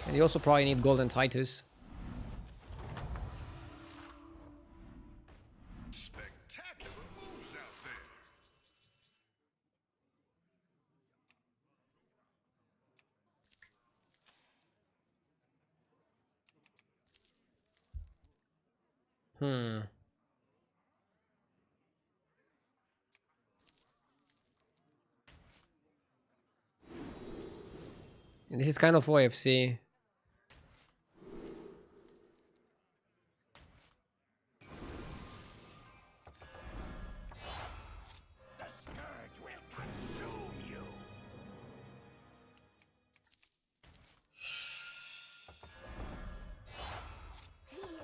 and you also probably need Golden Titus. Spectacular moves out there. Hmm. This is kind of OFC. The scourge will consume you. Feel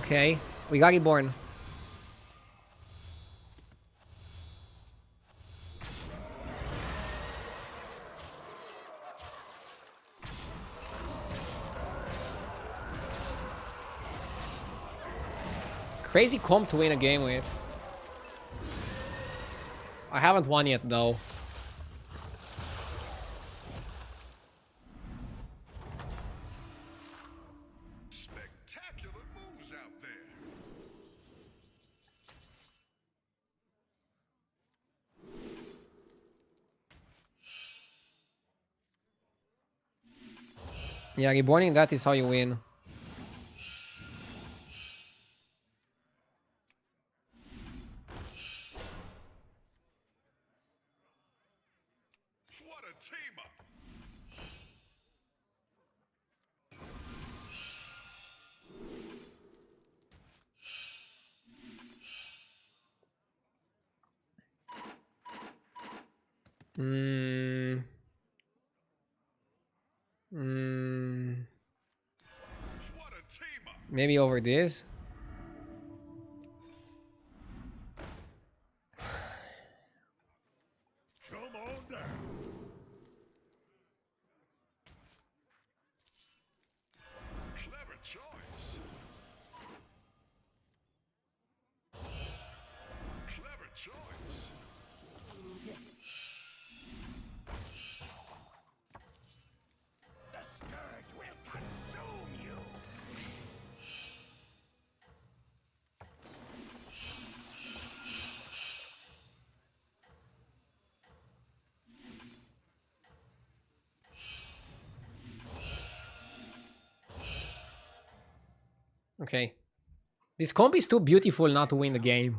Okay, we got reborn. Crazy comp to win a game with. I haven't won yet though. Spectacular moves out there. Yeah, reborning that is how you win. What a team up. Mm. What a team up. Maybe over this. Come on down. Clever choice. Clever choice. The scourge will consume you. Okay. This comp is too beautiful not to win the game.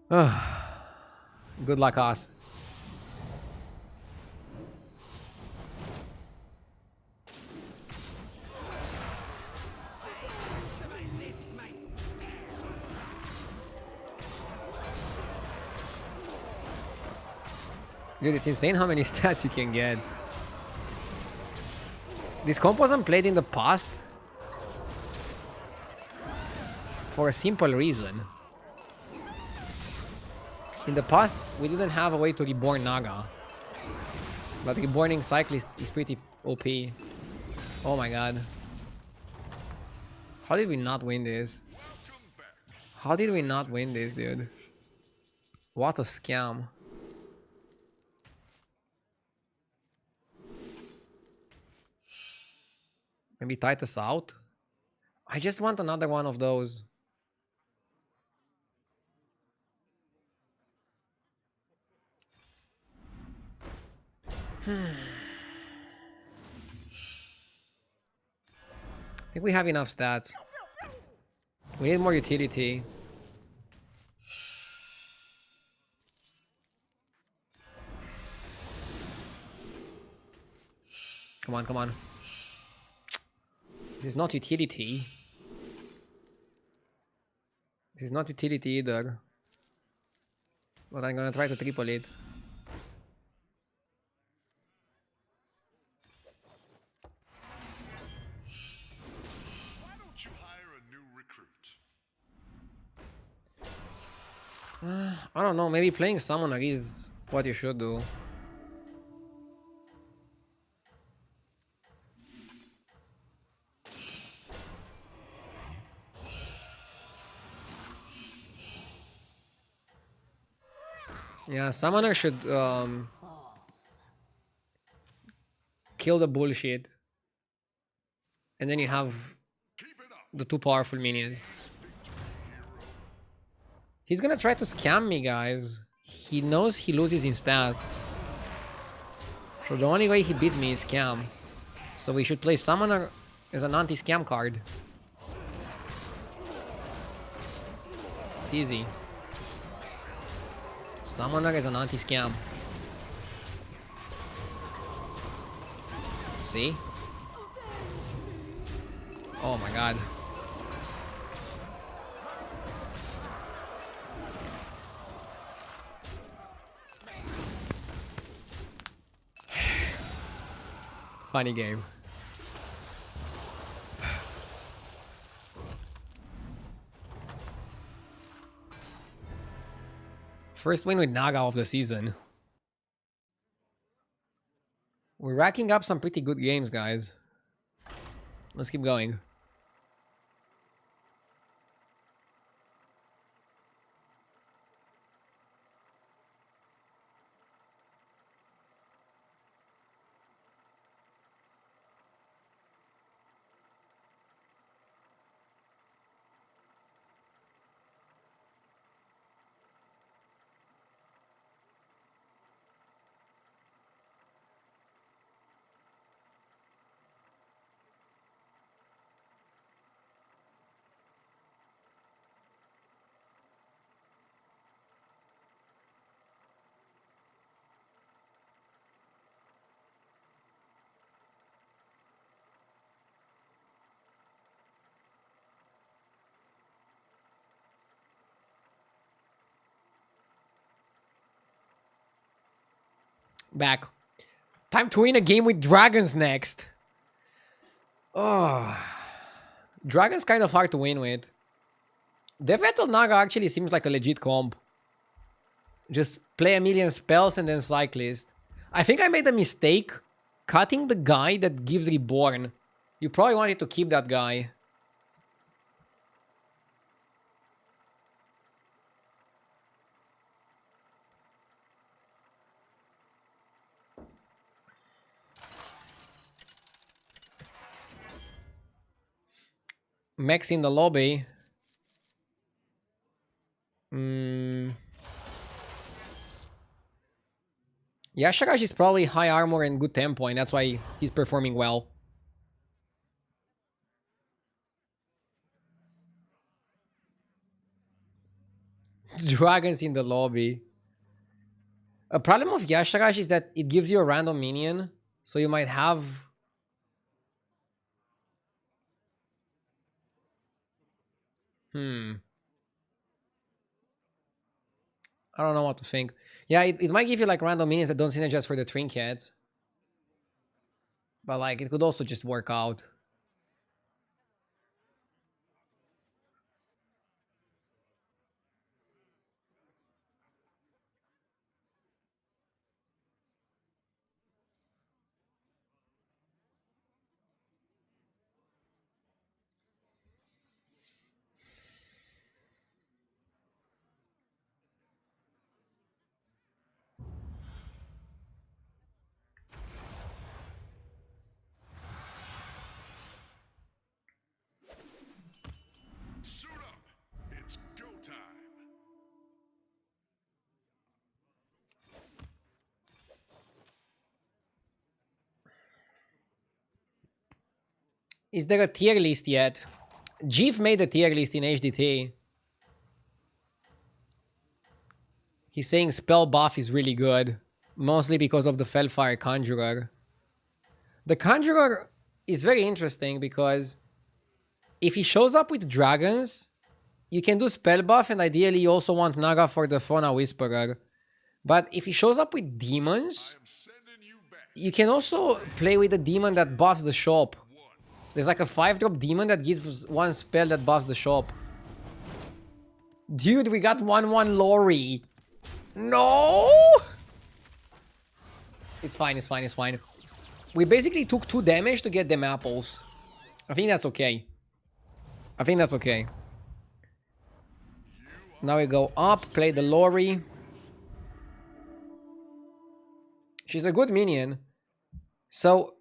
Good luck, us. Dude, it's insane how many stats you can get. This comp wasn't played in the past for a simple reason. In the past, we didn't have a way to reborn Naga. But reborning Cyclist is pretty OP. Oh my god. How did we not win this? How did we not win this, dude? What a scam. Maybe Titus out? I just want another one of those. I think we have enough stats. We need more utility. Come on, come on. This is not utility. This is not utility either. But I'm gonna try to triple it. Why don't you hire a new recruit? I don't know, maybe playing Summoner is what you should do. Yeah, Summoner should kill the bullshit. And then you have the two powerful minions. He's gonna try to scam me, guys. He knows he loses in stats. So the only way he beats me is scam. So we should play Summoner as an anti-scam card. It's easy. Summoner is an anti-scam. See? Oh my god. Funny game. First win with Naga of the season. We're racking up some pretty good games, guys. Let's keep going. Back. Time to win a game with dragons next. Oh. Dragons kind of hard to win with. Devetal Naga actually seems like a legit comp. Just play a million spells and then cyclist. I think I made a mistake cutting the guy that gives reborn. You probably wanted to keep that guy. Mech's in the lobby. Yasharash is probably high armor and good tempo, and that's why he's performing well. Dragons in the lobby. A problem of Yasharash is that it gives you a random minion, so you might have... I don't know what to think. Yeah, it might give you like random minions that don't synergize for the trinkets. But like, it could also just work out. Suit up. It's go time. Is there a tier list yet? Jeef made a tier list in HDT. He's saying spell buff is really good. Mostly because of the Felfire Conjurer. The Conjurer is very interesting because if he shows up with dragons, you can do spell buff, and ideally you also want Naga for the Fauna Whisperer. But if he shows up with demons, I'm sending you back. you can also play with a demon that buffs the shop. There's like a 5-drop demon that gives one spell that buffs the shop. Dude, we got 1-1 Lori. No! It's fine, it's fine, it's fine. We basically took 2 damage to get them apples. I think that's okay. I think that's okay. Now we go up, play the Lori. She's a good minion. So,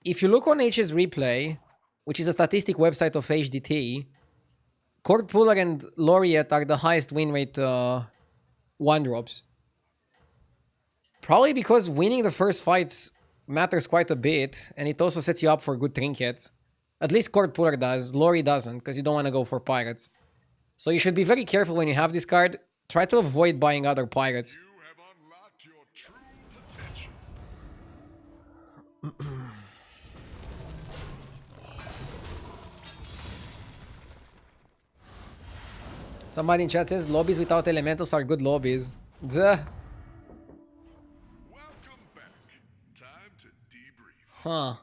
if you look on H's replay, which is a statistic website of HDT, Court Puller and Laureate are the highest win rate 1-drops. Probably because winning the first fights matters quite a bit, and it also sets you up for good trinkets. At least Court Puller does, Lori doesn't, because you don't want to go for pirates. So you should be very careful when you have this card. Try to avoid buying other pirates. You have unlocked your true potential. Somebody in chat says lobbies without elementals are good lobbies. Duh. Welcome back. Time to debrief. Huh.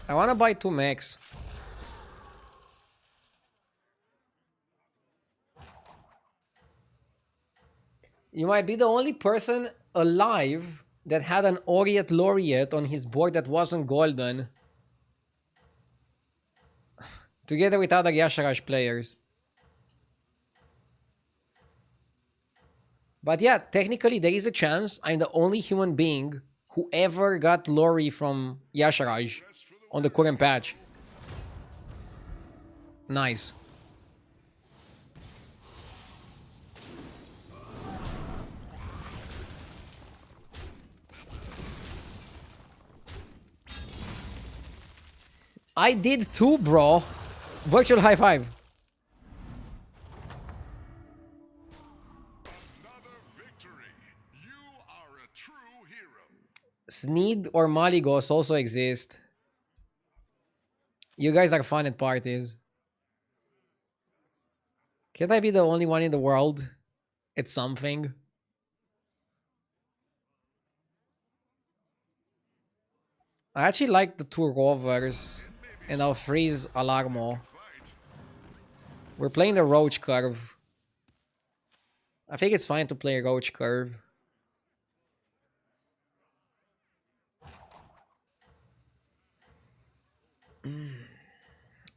I want to buy 2 mechs. You might be the only person alive that had an Aureate Laureate on his board that wasn't golden. Together with other Yasharash players. But yeah, technically there is a chance I'm the only human being who ever got Lori from Yasharaj on the current patch. Nice. I did too, bro. Virtual high five. Another victory. You are a true hero. Sneed or Maligos also exist. You guys are fun at parties. Can't I be the only one in the world at something? I actually like the 2 rovers, and I'll freeze Alarmo. We're playing the Roach Curve. I think it's fine to play Roach Curve.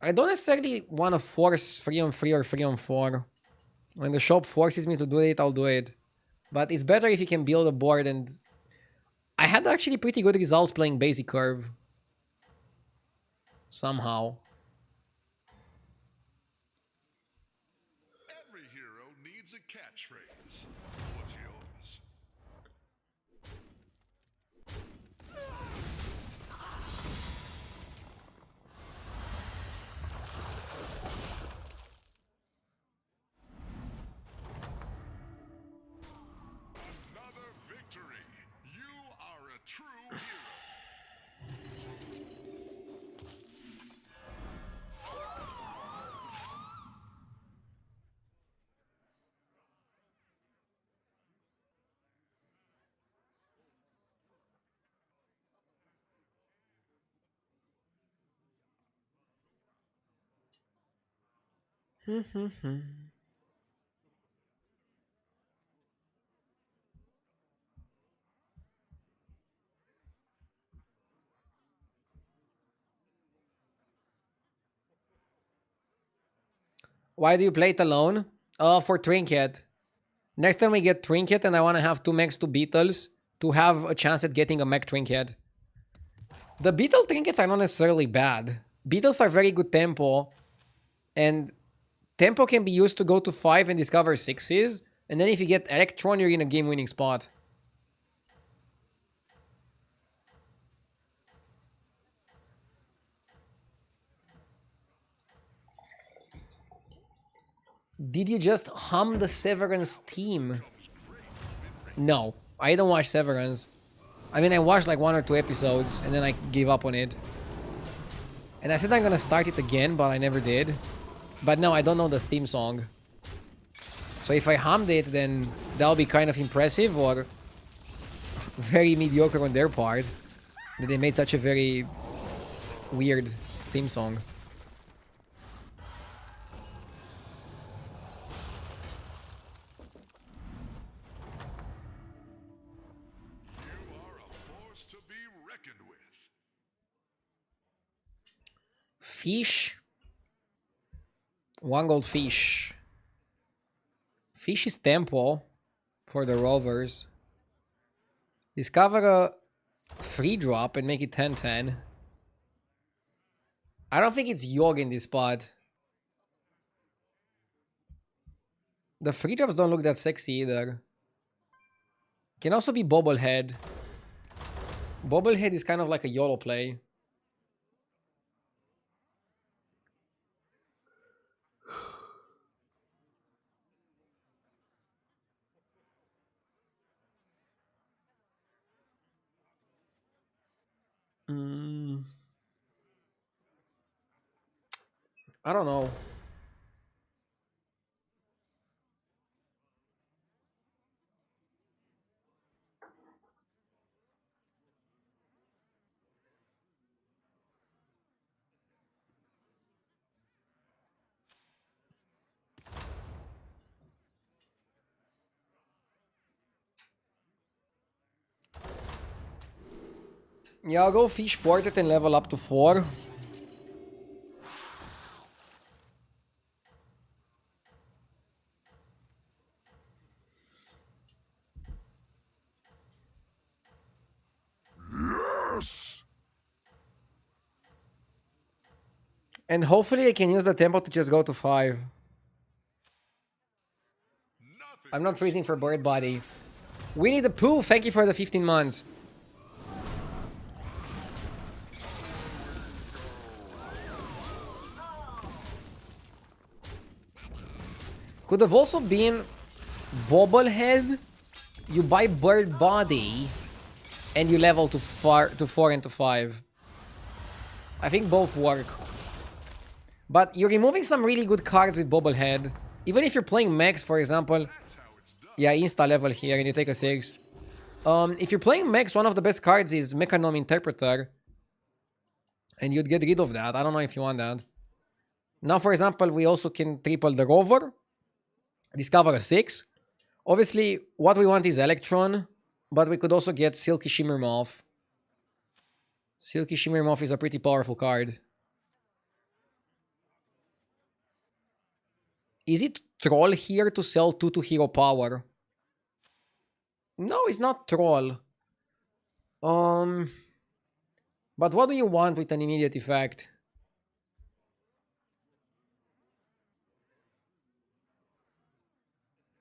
I don't necessarily want to force 3-on-3 or 3-on-4. When the shop forces me to do it, I'll do it. But it's better if you can build a board, and I had actually pretty good results playing basic curve. Somehow. Every hero needs a catchphrase. What's yours? Another victory. You are a true hero. Why do you play it alone? For Trinket. Next time we get Trinket, and I want to have 2 mechs, 2 Beetles, to have a chance at getting a mech Trinket. The Beetle Trinkets are not necessarily bad. Beetles are very good tempo, and tempo can be used to go to 5 and discover 6s, and then if you get Electron, you're in a game-winning spot. Did you just hum the Severance theme? No, I don't watch Severance. I mean, I watched like 1 or 2 episodes, and then I gave up on it. And I said I'm gonna start it again, but I never did. But no, I don't know the theme song. So if I hummed it, then that'll be kind of impressive, or very mediocre on their part, that they made such a very weird theme song. You are a force to be reckoned with. Fish. 1 gold fish. Fish is tempo for the rovers. Discover a free drop and make it 10-10. I don't think it's Yogg in this spot. The free drops don't look that sexy either. Can also be Bobblehead. Bobblehead is kind of like a YOLO play. I don't know. Yeah, I'll go fish ported and level up to 4. Yes! And hopefully I can use the tempo to just go to 5. Nothing I'm not freezing for bird body. We need a poo. Thank you for the 15 months. Could have also been bobblehead. You buy bird body and you level to 4 and to 5. I think both work. But you're removing some really good cards with bobblehead. Even if you're playing mechs, for example. Yeah, insta level here and you take a 6. If you're playing mechs, one of the best cards is Mechanom Interpreter. And you'd get rid of that. I don't know if you want that. Now, for example, we also can triple the rover. Discover a 6. Obviously, what we want is Electron. But we could also get Silky Shimmer Moth. Silky Shimmer Moth is a pretty powerful card. Is it troll here to sell 2 to hero power? No, it's not troll. But what do you want with an immediate effect?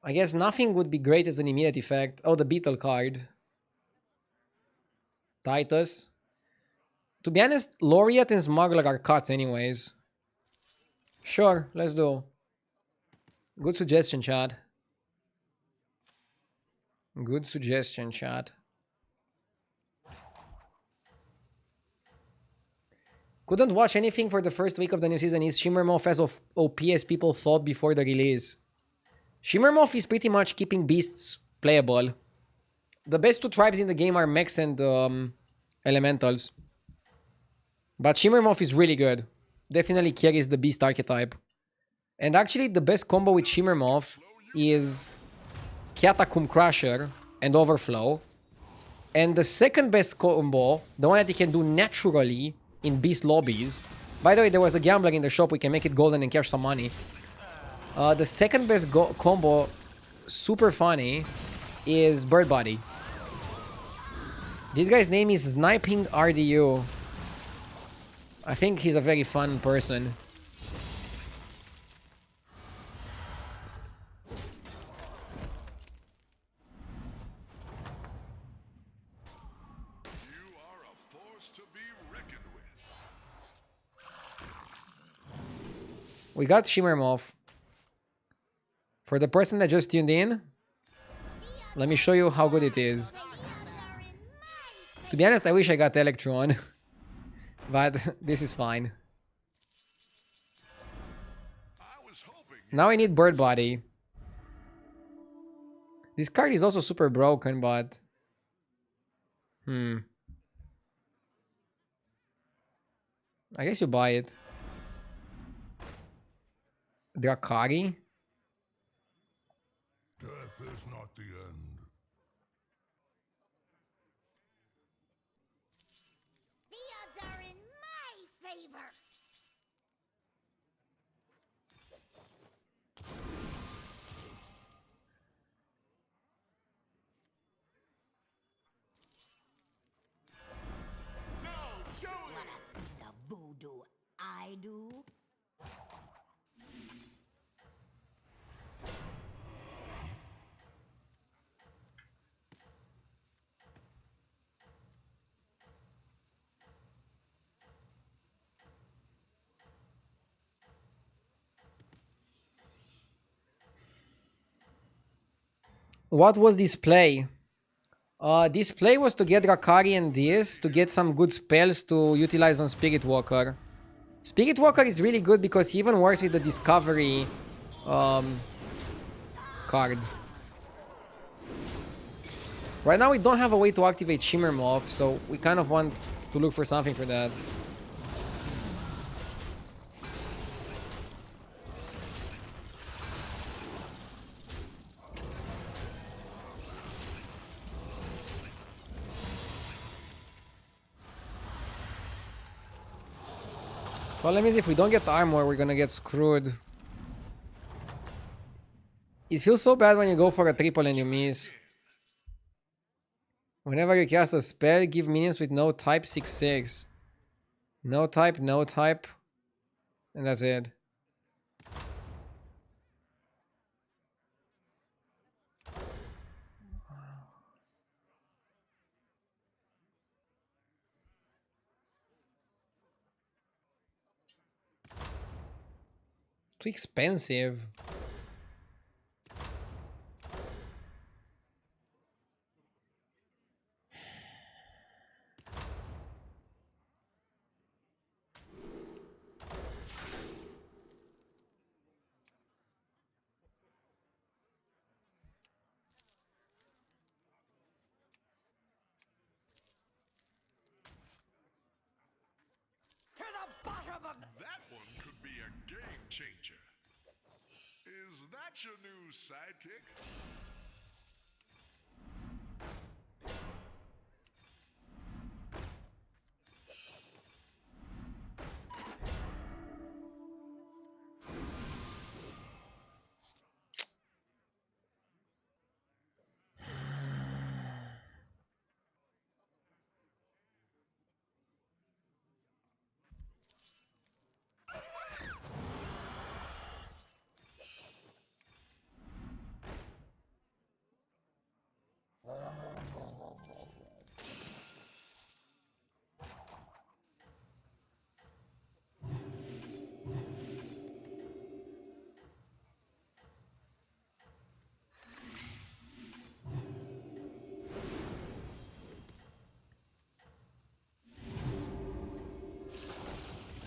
I guess nothing would be great as an immediate effect. Oh, the Beetle card. Titus. To be honest, Laureate and Smuggler are cuts anyways. Sure, let's do. Good suggestion, chat. Good suggestion, chat. Couldn't watch anything for the first week of the new season. Is Shimmer Moth as OP as people thought before the release? Shimmer Moth is pretty much keeping beasts playable. The best 2 tribes in the game are mechs and elementals. But Shimmer Moth is really good. Definitely carries the beast archetype. And actually the best combo with Shimmer Moth is Catacomb Crusher and Overflow. And the second best combo, the one that you can do naturally in beast lobbies. By the way, there was a gambler in the shop. We can make it golden and cash some money. The second best combo, super funny, is Bird Body. This guy's name is Sniping RDU. I think he's a very fun person. You are a force to be reckoned with. We got Shimmer Moth. For the person that just tuned in, let me show you how good it is. To be honest, I wish I got Electron. But this is fine. Now I need Bird Body. This card is also super broken, but... I guess you buy it. Drakari? Death is not the end. The odds are in my favor. Let us see the voodoo I do. What was this play? This play was to get Rakari and this, to get some good spells to utilize on Spirit Walker. Spirit Walker is really good because he even works with the Discovery card. Right now we don't have a way to activate Shimmer Moth, so we kind of want to look for something for that. Problem is, if we don't get armor, we're gonna get screwed. It feels so bad when you go for a triple and you miss. Whenever you cast a spell, give minions with no type 6/6. No type, no type. And that's it. Too expensive. To the bottom of the... That one could be a game changer. Is that your new sidekick?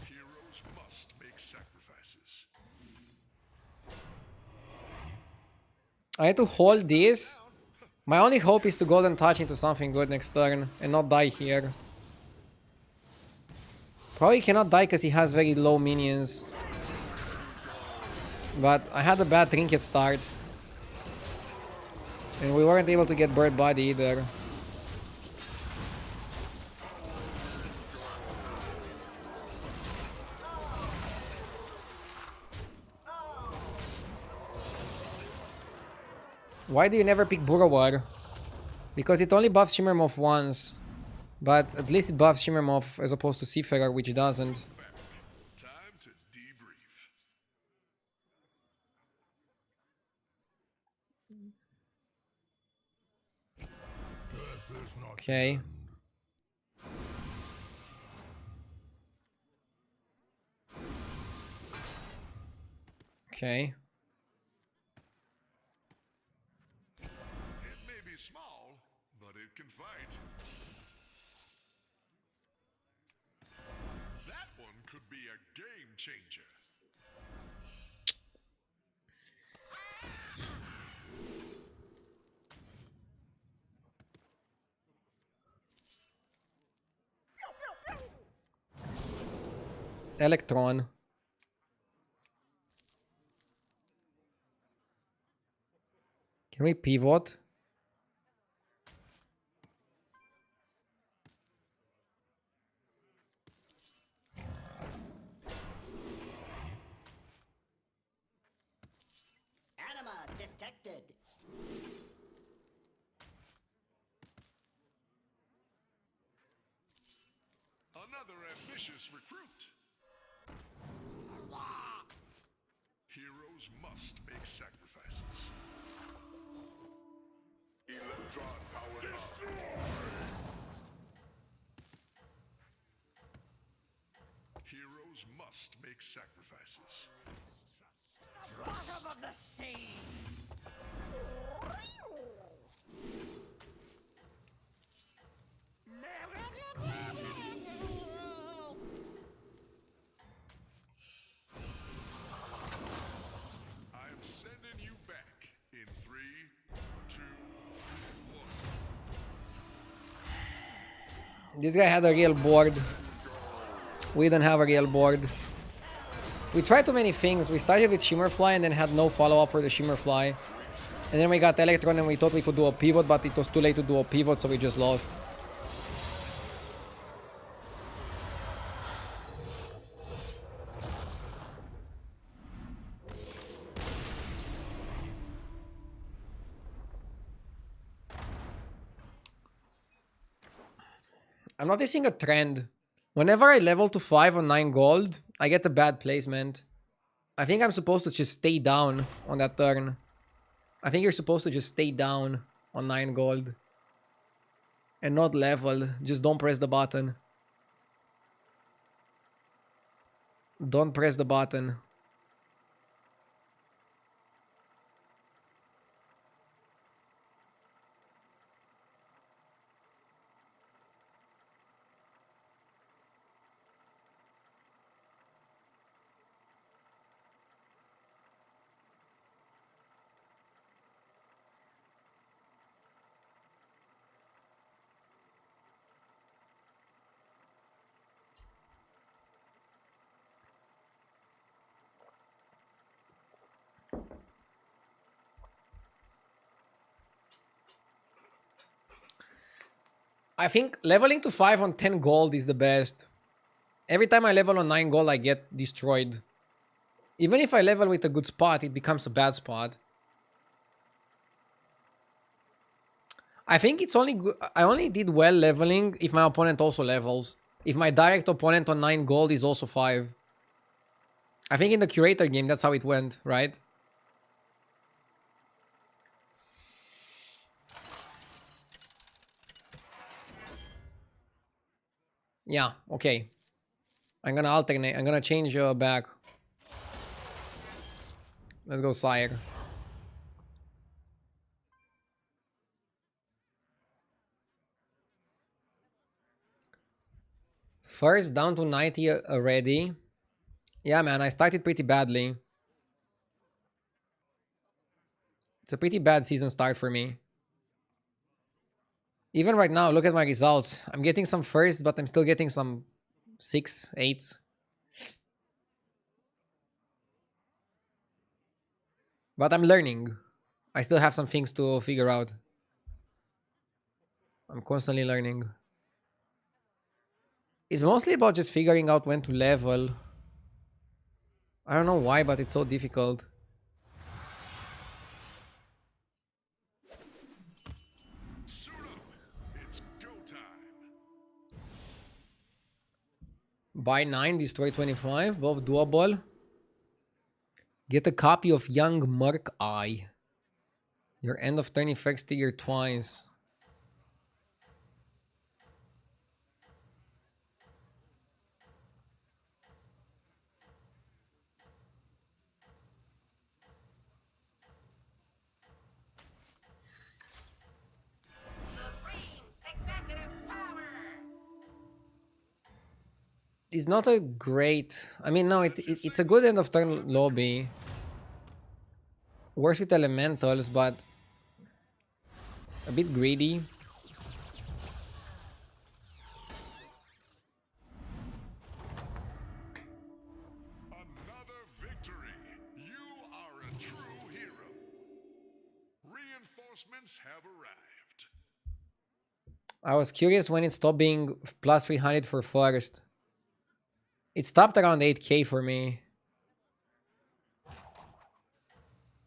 Heroes must make sacrifices. I had to hold this. My only hope is to golden touch into something good next turn and not die here. Probably cannot die because he has very low minions. But I had a bad trinket start. And we weren't able to get bird body either. Why do you never pick Burrowar? Because it only buffs Shimmer Moth once. But at least it buffs Shimmer Moth as opposed to Seafarer, which doesn't. Time to debrief. Okay. Okay. It may be small, but it can fight. That one could be a game changer. Electron. Can we pivot? Anima detected. Another ambitious recruit. Heroes must make sacrifices. Electron powered Heroes must make sacrifices. Bottom of the sea. I'm sending you back in 3, 2, 1. This guy had a real board. We don't have a real board. We tried too many things. We started with Shimmerfly and then had no follow-up for the Shimmerfly. And then we got Electron and we thought we could do a pivot, but it was too late to do a pivot, so we just lost. I'm noticing a trend. Whenever I level to 5 on 9 gold, I get a bad placement. I think I'm supposed to just stay down on that turn. I think you're supposed to just stay down on 9 gold. And not level. Just don't press the button. Don't press the button. I think leveling to 5 on 10 gold is the best. Every time I level on 9 gold, I get destroyed. Even if I level with a good spot, it becomes a bad spot. I think it's only good. I only did well leveling if my opponent also levels. If my direct opponent on 9 gold is also 5. I think in the curator game, that's how it went, right? Yeah, okay. I'm gonna alternate. I'm gonna change back. Let's go Sire. First down to 90 already. Yeah, man, I started pretty badly. It's a pretty bad season start for me. Even right now, look at my results. I'm getting some firsts, but I'm still getting some 6, 8s. But I'm learning. I still have some things to figure out. I'm constantly learning. It's mostly about just figuring out when to level. I don't know why, but it's so difficult. Suit up. It's go time. Buy 9, destroy 25, both doable. Get a copy of Young Merc Eye. Your end of turn effects trigger twice. Supreme executive power. It's not a great... I mean, no, it's a good end of turn lobby. Worse with elementals, but a bit greedy. Another victory. You are a true hero. Reinforcements have arrived. I was curious when it stopped being plus 300 for first. It stopped around 8k for me.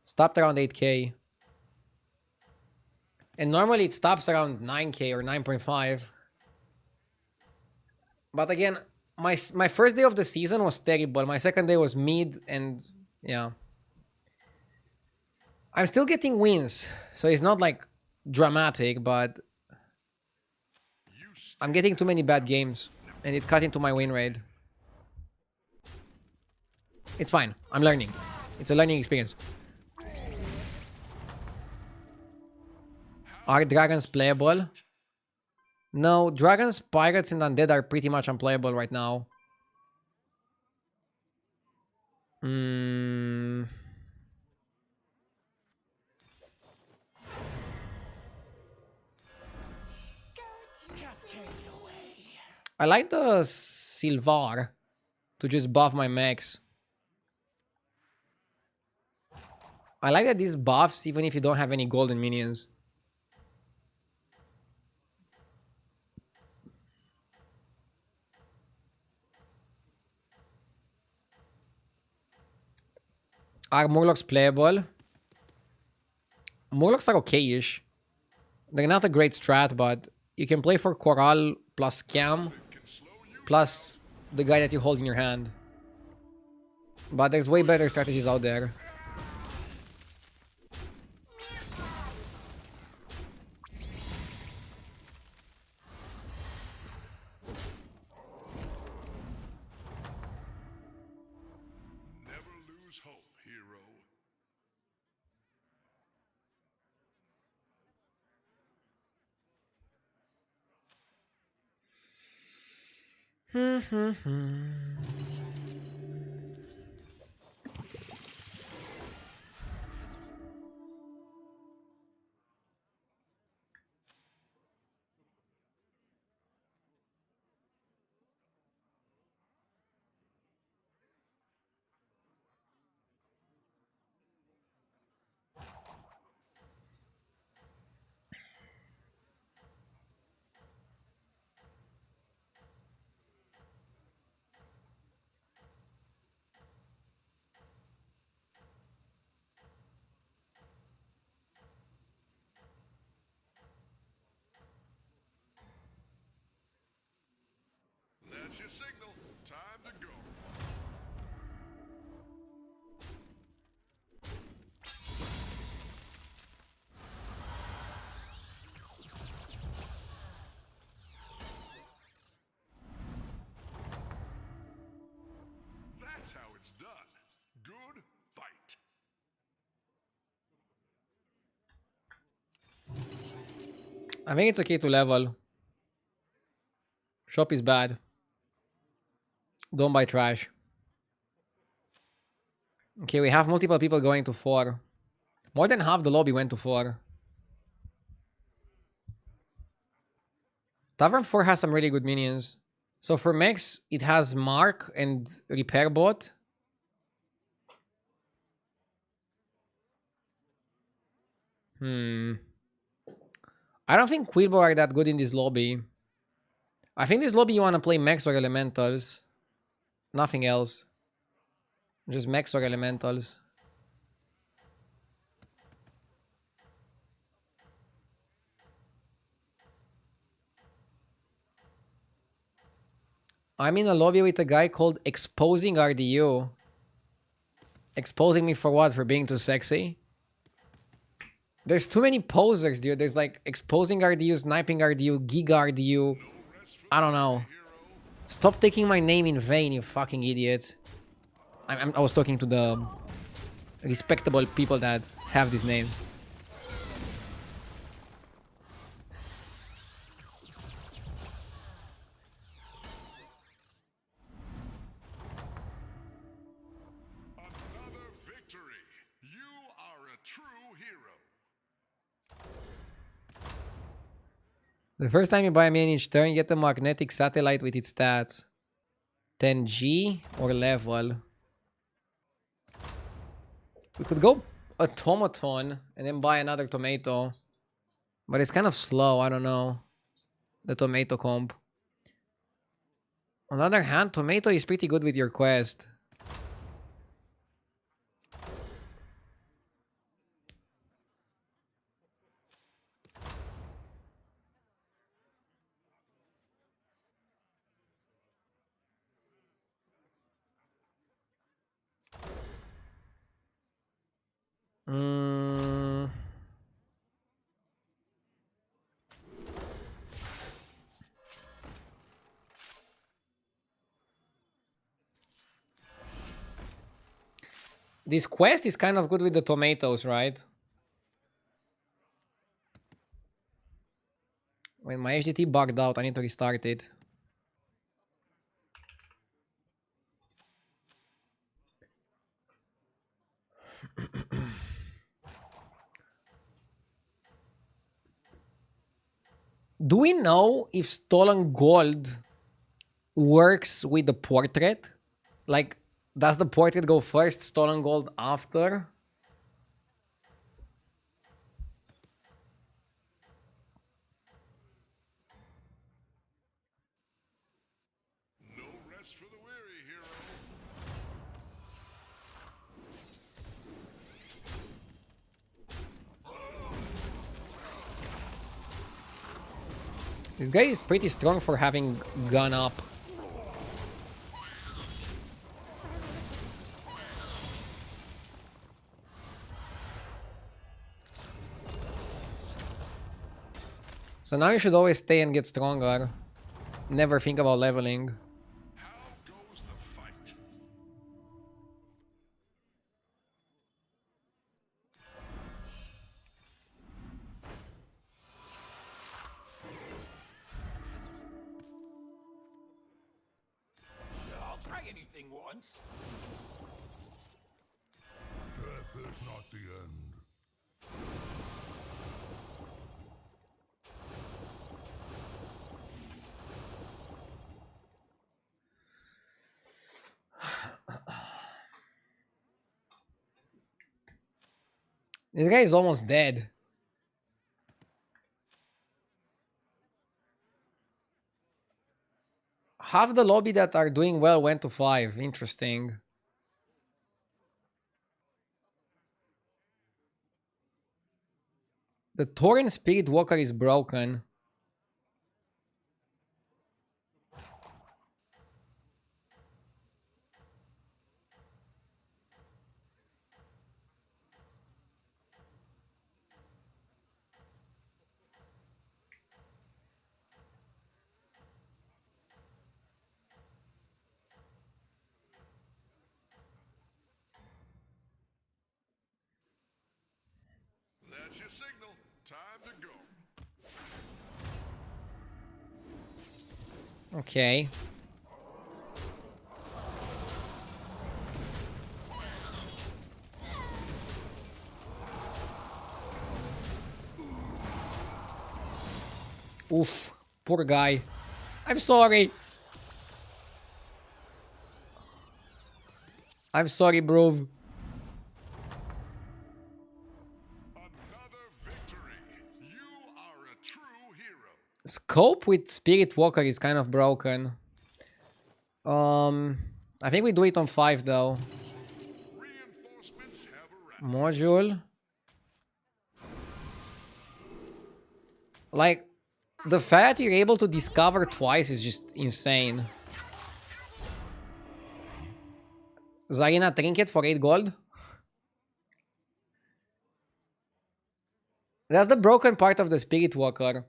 Stopped around 8k. And normally it stops around 9k or 9.5. But again, my first day of the season was terrible. My second day was mid, and yeah. I'm still getting wins, so it's not like dramatic, but I'm getting too many bad games, and it cut into my win rate. It's fine. I'm learning. It's a learning experience. Are dragons playable? No, dragons, pirates, and undead are pretty much unplayable right now. I like the Silvar to just buff my mechs. I like that these buffs even if you don't have any golden minions. Are Murlocs playable? Murlocs are okay-ish. They're not a great strat, but you can play for Corral plus scam, plus the guy that you hold in your hand. But there's way better strategies out there. Never lose hope, hero. That's your signal. Time to go. That's how it's done. Good fight. I think it's okay to level. Shop is bad. Don't buy trash. Okay, we have multiple people going to 4. More than half the lobby went to 4. Tavern 4 has some really good minions. So for Mechs, it has Mark and Repair Bot. I don't think Quilbo are that good in this lobby. I think this lobby you want to play Mechs or Elementals. Nothing else. Just Mechs or Elementals. I'm in a lobby with a guy called Exposing RDU. Exposing me for what? For being too sexy? There's too many posers, dude. There's like Exposing RDU, Sniping RDU, Giga RDU. I don't know. Stop taking my name in vain, you fucking idiots. I was talking to the respectable people that have these names. Another victory. You are a true hero. The first time you buy a minion each turn, you get a magnetic satellite with its stats. 10G or level. We could go automaton and then buy another tomato. But it's kind of slow, I don't know. The tomato comp. On the other hand, tomato is pretty good with your quest. This quest is kind of good with the tomatoes, right? When my HDT bugged out, I need to restart it. Do we know if stolen gold works with the portrait? Like, does the portrait go first, stolen gold after? No rest for the weary, hero. This guy is pretty strong for having gone up. So now you should always stay and get stronger. Never think about leveling. How goes the fight? I'll try anything once. Death is not the end. This guy is almost dead. Half the lobby that are doing well went to 5. Interesting. The Tauren Spirit Walker is broken. That's your signal. Time to go. Okay. Oof. Poor guy. I'm sorry. I'm sorry, bro. Another victory. You are a true hero. Scope with Spirit Walker is kind of broken. I think we do it on 5 though. Reinforcements have arrived. Module. Like, the fact you're able to discover twice is just insane. Zarina Trinket for 8 gold. That's the broken part of the Spirit Walker.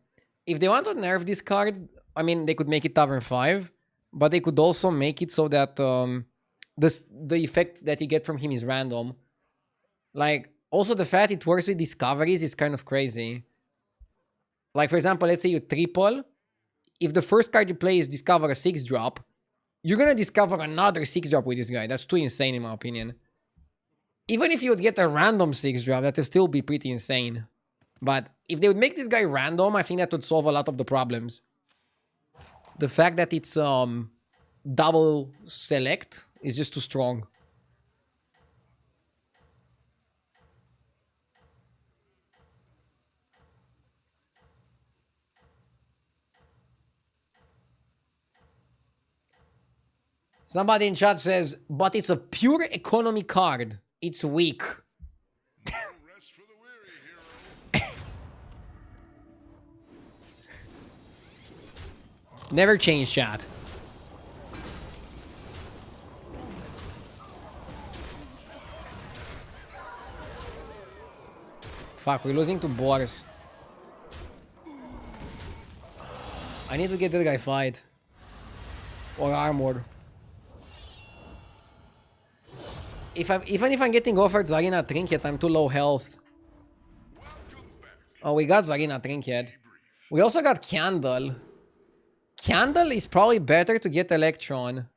If they want to nerf this card, I mean, they could make it Tavern 5, but they could also make it so that the effect that you get from him is random. Like, also the fact it works with discoveries is kind of crazy. Like, for example, let's say you triple. If the first card you play is discover a 6-drop, you're gonna discover another 6-drop with this guy. That's too insane in my opinion. Even if you would get a random 6-drop, that would still be pretty insane. But if they would make this guy random, I think that would solve a lot of the problems. The fact that it's double select is just too strong. Somebody in chat says, but it's a pure economy card. It's weak. No rest for the weary, hero. Never change chat. Fuck, we're losing to Boars. I need to get that guy fight. Or armor. Even if I'm getting offered Zarina Trinket, I'm too low health. Oh, we got Zarina Trinket. We also got Candle. Candle is probably better to get Electron.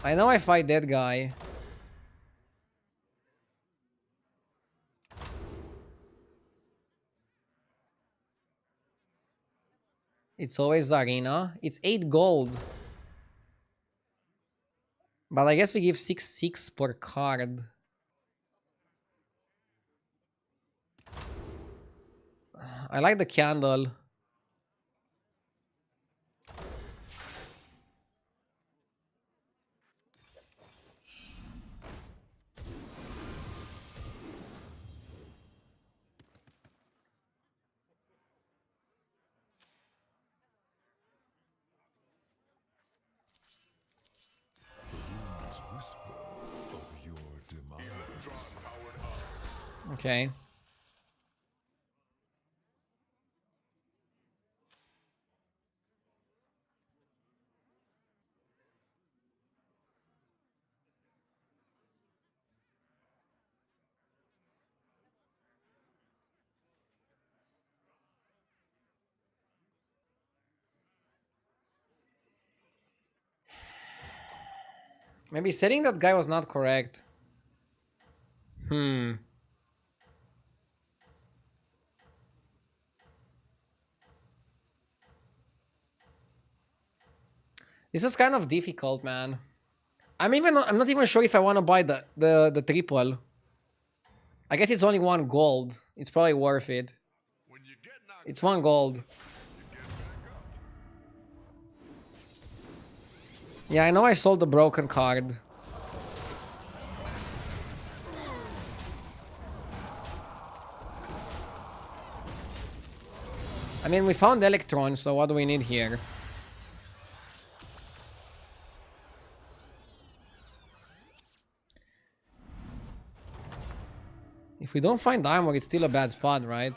I know I fight that guy. It's always Zarina. It's 8 gold. But I guess we give 6/6 per card. I like the Candle. Okay. Maybe setting that guy was not correct. Hmm. This is kind of difficult, man. I'm not even sure if I want to buy the triple. I guess it's only 1 gold. It's probably worth it. When you get knocked It's 1 gold. you get back up. Yeah, I know I sold the broken card. I mean, we found Electron, so what do we need here? If we don't find armor, it's still a bad spot, right?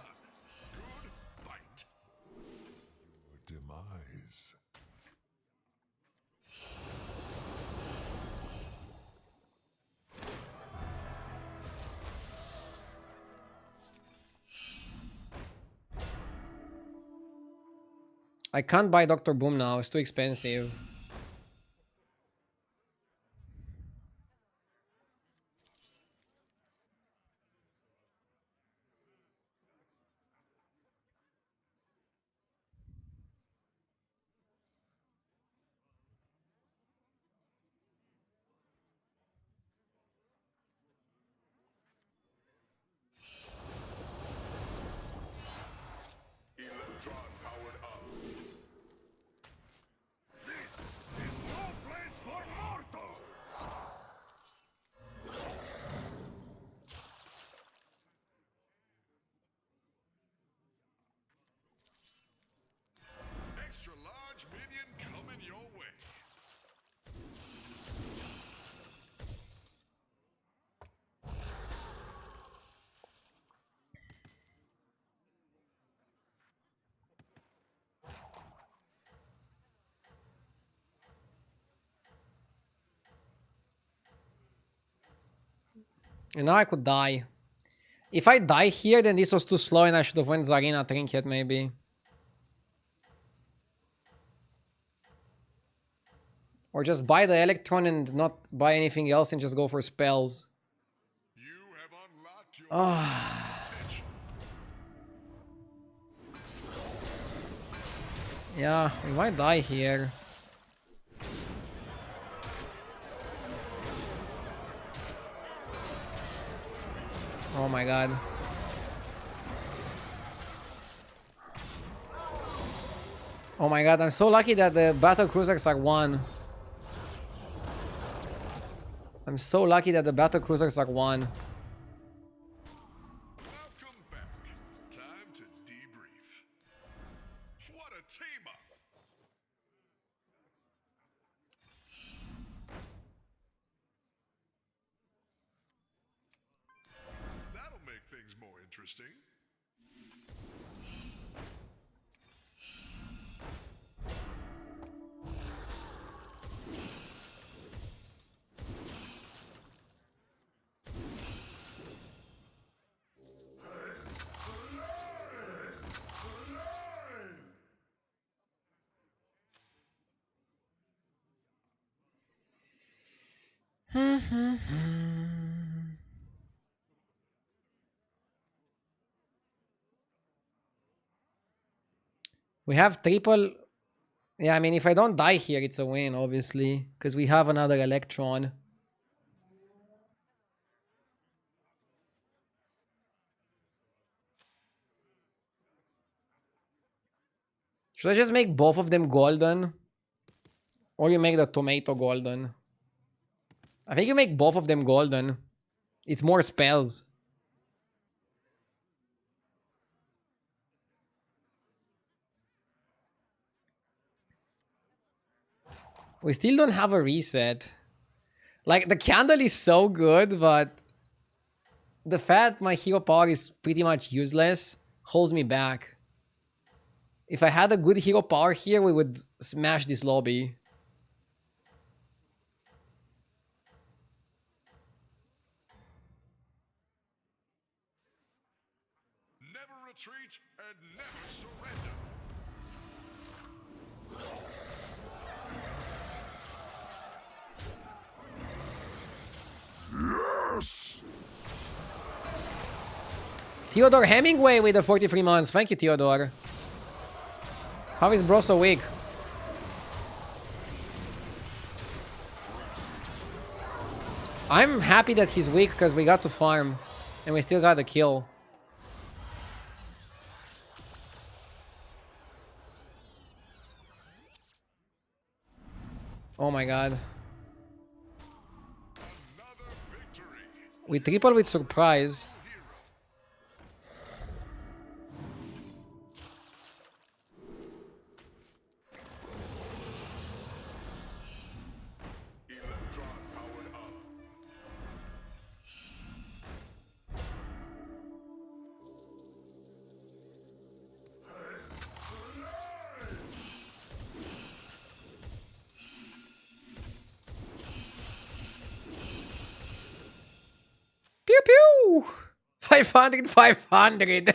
Demise. I can't buy Dr. Boom now, it's too expensive. Electron powered up. This is no place for mortals! Extra large minion coming your way. And now I could die. If I die here, then this was too slow and I should have went Zarina Trinket maybe. Or just buy the Electron and not buy anything else and just go for spells. You have unlocked your potential. Yeah, we might die here. Oh my god. Oh my god, I'm so lucky that the battle cruisers are 1. I'm so lucky that the battle cruisers are 1. Welcome back. Time to debrief. What a team up. That'll make things more interesting. We have triple. Yeah, I mean, if I don't die here, it's a win, obviously. Because we have another Electron. Should I just make both of them golden? Or you make the tomato golden? I think you make both of them golden. It's more spells. We still don't have a reset. Like, the candle is so good, but the fact my hero power is pretty much useless holds me back. If I had a good hero power here, we would smash this lobby. Never retreat and never surrender. Yes! Theodore Hemingway with the 43 months. Thank you, Theodore. How is bro so weak? I'm happy that he's weak because we got to farm. And we still got the kill. Oh my god. We triple with surprise. Pew pew! 500, 500.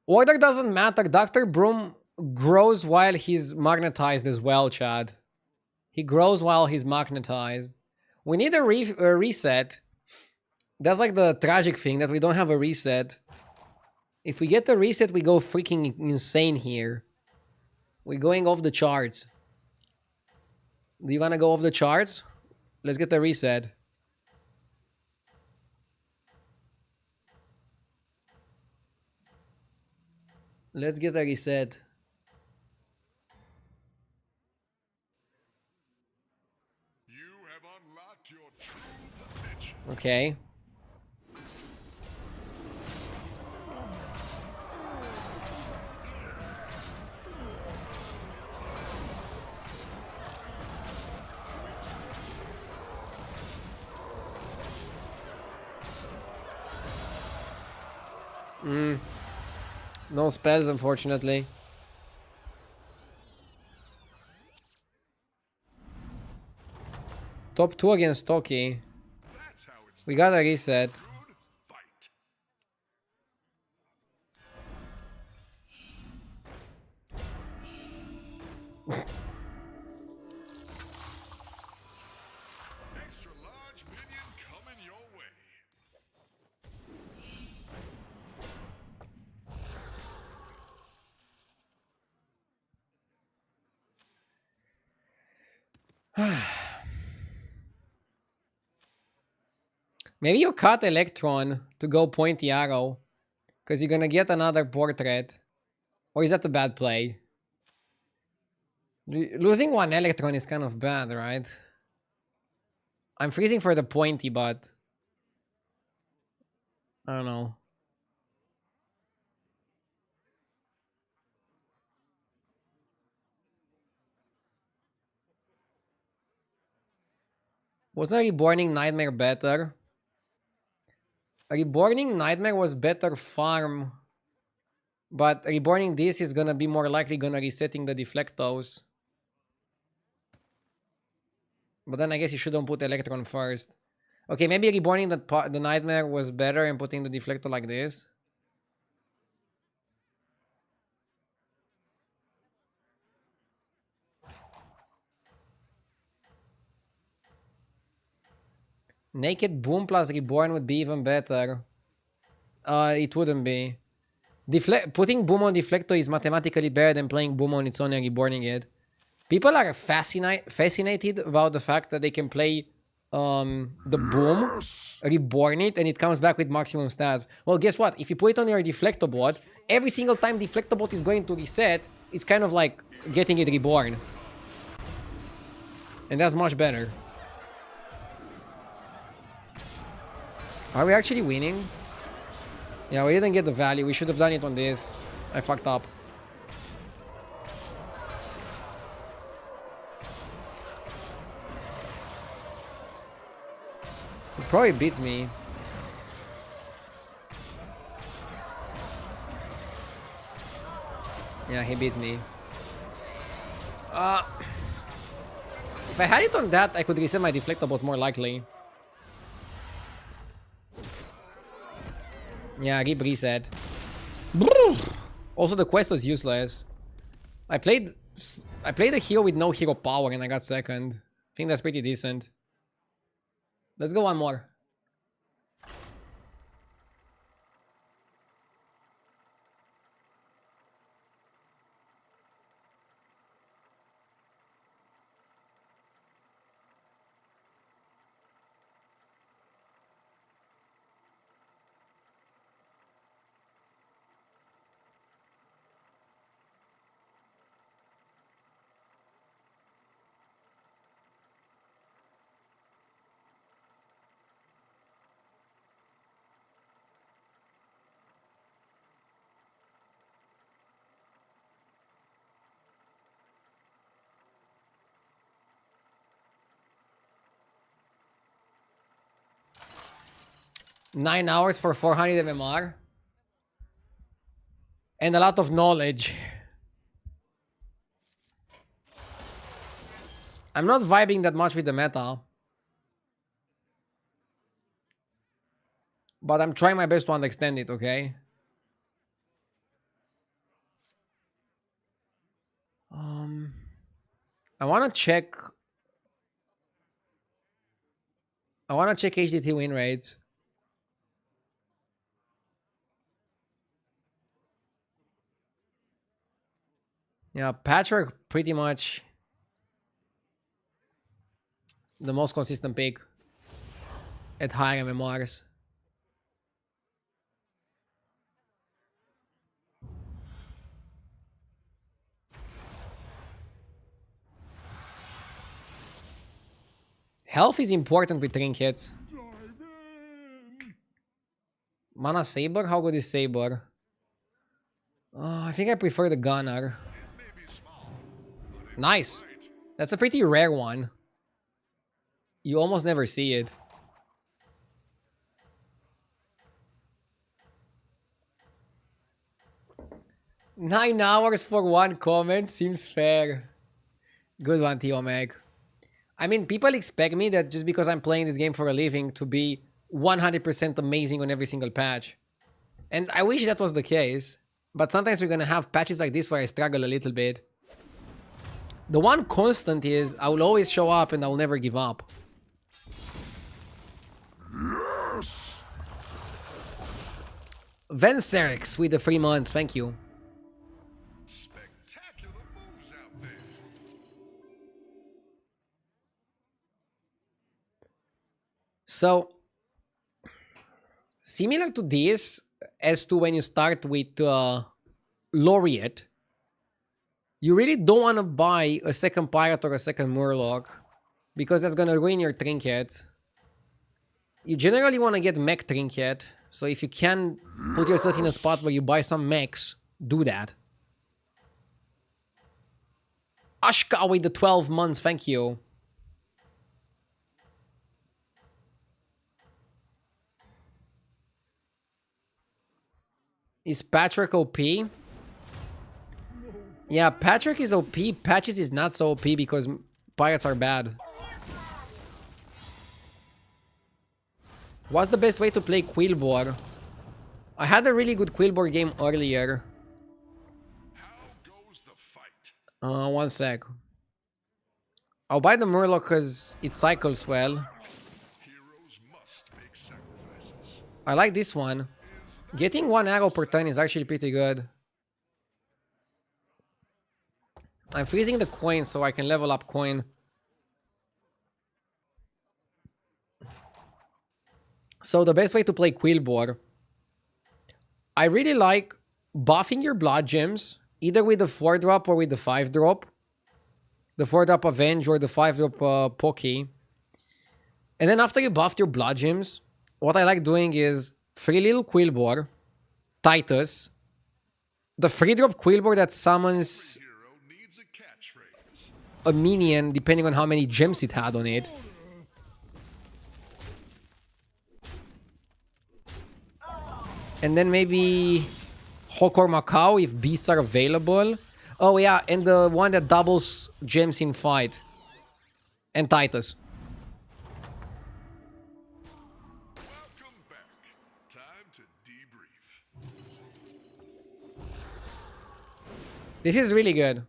Order doesn't matter. Dr. Broom grows while he's magnetized as well, Chad. He grows while he's magnetized. We need a reset. That's like the tragic thing, that we don't have a reset. If we get the reset, we go freaking insane here. We're going off the charts. Do you want to go off the charts? Let's get the reset. Let's get a reset. You have unlocked your true potential. Okay. No spells, unfortunately. Top 2 against Toki. That's how it's We got a reset. good fight. Extra large minion coming your way. Maybe you cut Electron to go Pointy Arrow. Because you're gonna get another portrait. Or is that a bad play? Losing one Electron is kind of bad, right? I'm freezing for the Pointy, but... I don't know. Wasn't Reborning Nightmare better? Reborning Nightmare was better farm. But Reborning this is gonna be more likely gonna resetting the Deflectos. But then I guess you shouldn't put Electron first. Okay, maybe Reborning the Nightmare was better and putting the Deflector like this. Naked Boom plus Reborn would be even better. It wouldn't be. Putting Boom on Deflector is mathematically better than playing Boom on its own and reborning it. People are fascinated about the fact that they can play the Boom, reborn it, and it comes back with maximum stats. Well, guess what? If you put it on your Deflector bot, every single time Deflector bot is going to reset, it's kind of like getting it reborn. And that's much better. Are we actually winning? Yeah, we didn't get the value. We should have done it on this. I fucked up. He probably beats me. Yeah, he beats me. If I had it on that, I could reset my deflectables more likely. Yeah, keep reset. Also, the quest was useless. I played a hero with no hero power and I got second. I think that's pretty decent. Let's go one more. Nine hours for 400 MMR. And a lot of knowledge. I'm not vibing that much with the meta. But I'm trying my best to understand it, okay? I wanna check HDT win rates. Yeah, Patchwork pretty much the most consistent pick at high MMRs. Health is important with trinkets. Mana Saber? How good is Saber? I think I prefer the Gunner. Nice. That's a pretty rare one. You almost never see it. Nine hours for one comment seems fair. Good one, Tio Meg. I mean, people expect me that just because I'm playing this game for a living to be 100% amazing on every single patch. And I wish that was the case. But sometimes we're gonna have patches like this where I struggle a little bit. The one constant is I will always show up and I will never give up. Yes! Venserix with the 3 months, thank you. Spectacular moves out there. So, similar to this, as to when you start with Laureate, you really don't want to buy a second Pirate or a second Murloc, because that's going to ruin your trinket. You generally want to get Mech trinket, so if you can put yourself in a spot where you buy some Mechs, do that. Ashka with the 12 months, thank you. Is Patrick OP? Yeah, Patrick is OP. Patches is not so OP because pirates are bad. What's the best way to play Quillbor? I had a really good Quillbor game earlier. How goes the fight? 1 sec. I'll buy the Murloc because it cycles well. Heroes must make sacrifices. I like this one. Getting 1 arrow per turn is actually pretty good. I'm freezing the coin so I can level up coin. So the best way to play Quillbor. I really like buffing your blood gems either with the 4-drop or with the 5-drop. The 4-drop Avenge or the 5-drop Poke. And then after you buffed your Blood Gems, what I like doing is 3 little Quillbor, Titus, the 3-drop Quillbor that summons Hero needs a catchphrase. a minion depending on how many gems it had on it. And then maybe Hokor Macau if beasts are available. Oh yeah, and the one that doubles gems in fight. And Titus. Welcome back. Time to debrief. This is really good.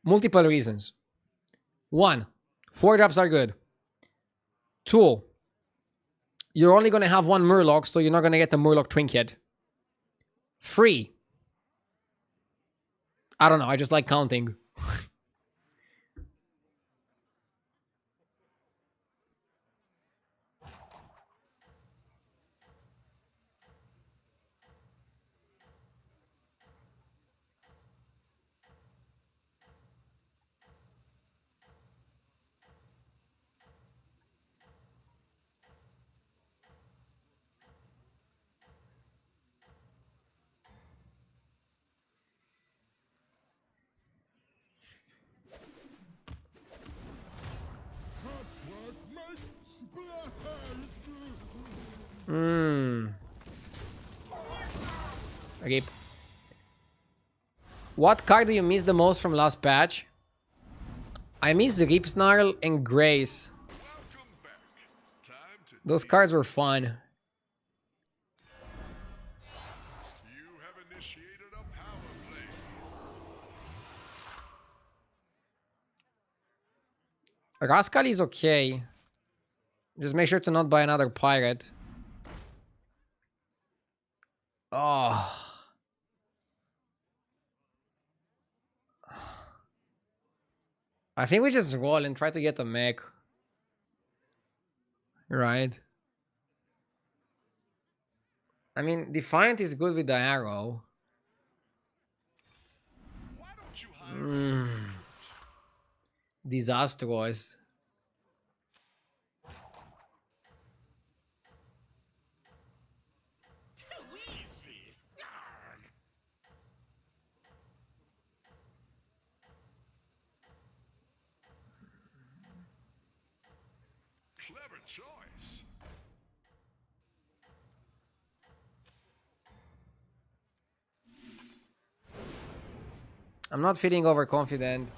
Multiple reasons. 1, 4-drops are good. 2, you're only going to have one Murloc, so you're not going to get the Murloc Trinket. 3, I don't know, I just like counting. Okay. What card do you miss the most from last patch? I miss Rip Snarl and Grace. Welcome back. Time to Those cards were fun. You have initiated a power play. Rascal is okay. Just make sure to not buy another pirate. Oh. I think we just roll and try to get the mech. Right. I mean, Defiant is good with the arrow. Why don't you hire Disastrous. Too easy. Arrgh. clever choice? I'm not feeling overconfident.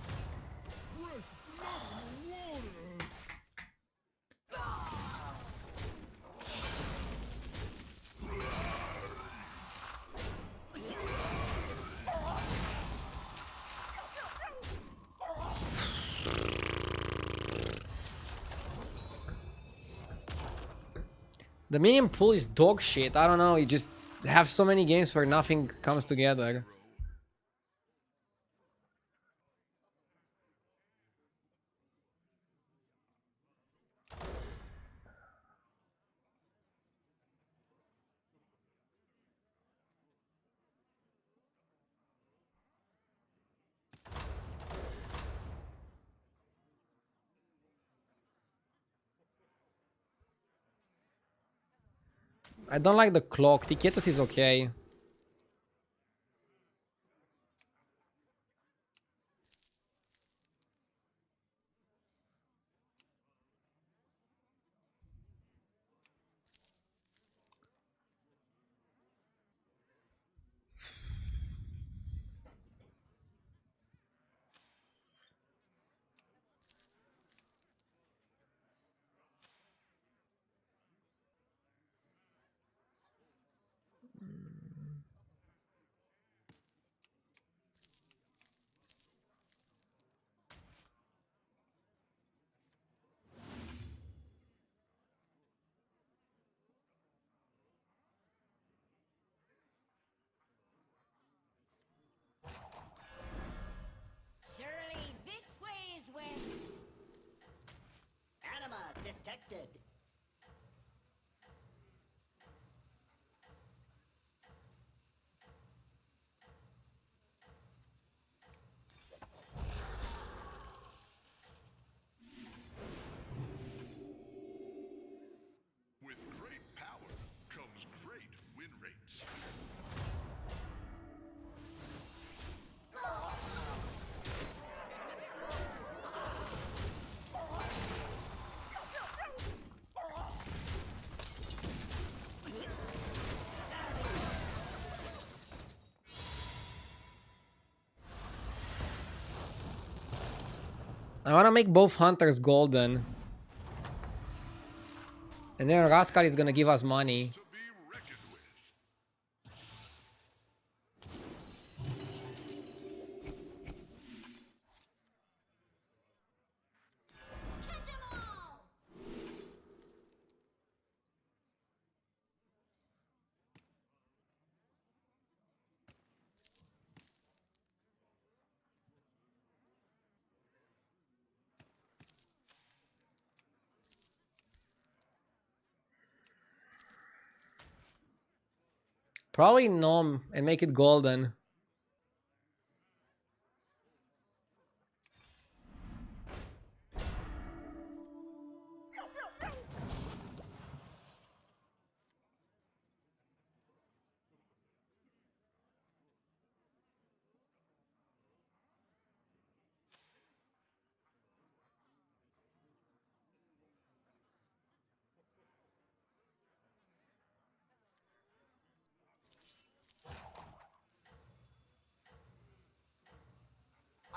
The minion pool is dog shit. I don't know. You just have so many games where nothing comes together. I don't like the clock. Tiketos is okay. I want to make both hunters golden. And then Rascal is gonna give us money. To be reckoned with. Probably Gnome and make it golden.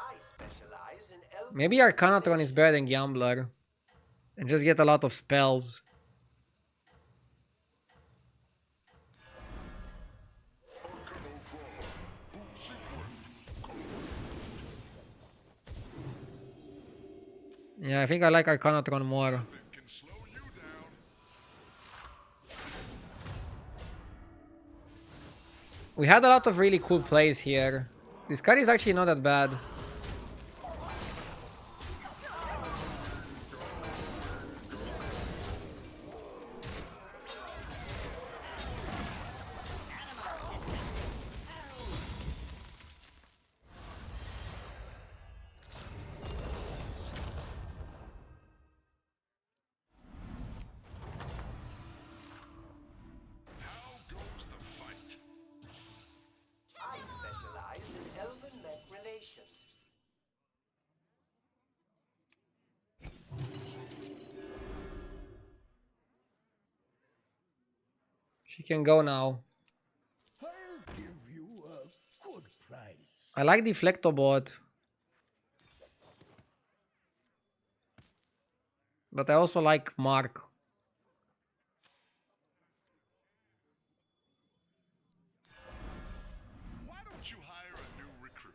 I specialize in elven Maybe Arcanatron is better than Gambler. And just get a lot of spells. Yeah, I think I like Arcanatron more. It can slow you down. We had a lot of really cool plays here. This card is actually not that bad. How goes the fight? I specialize in elven mech relations. She can go now. I'll give you a good price. I like Deflectobot. But I also like Mark. Why don't you hire a new recruit?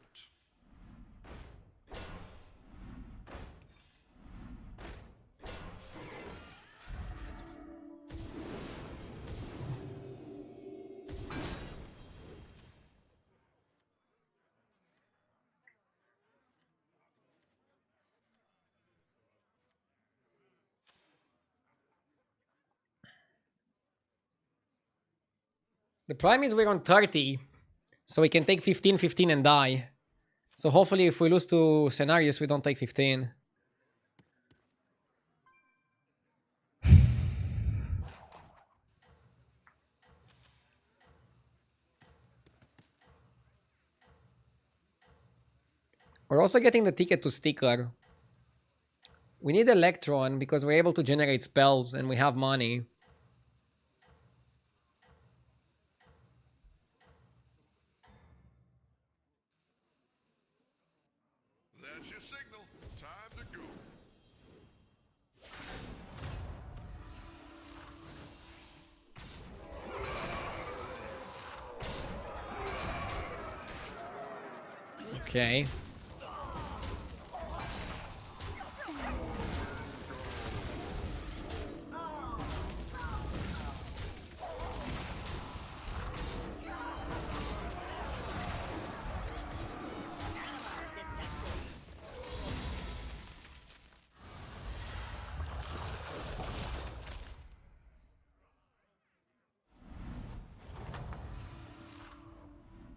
The problem is we're on 30. So we can take 15, 15 and die. So hopefully if we lose to scenarios, we don't take 15. We're also getting the ticket to Sticker. We need Electron because we're able to generate spells and we have money. That's your signal. Time to go. Okay.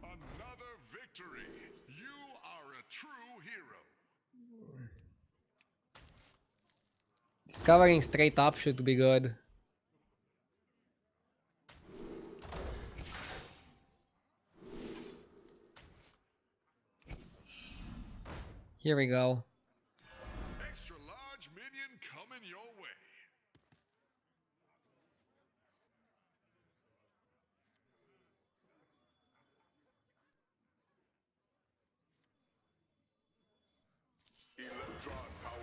Another victory. You are a true hero. Discovering straight up should be good. Here we go. Extra large minion coming your way. Electron power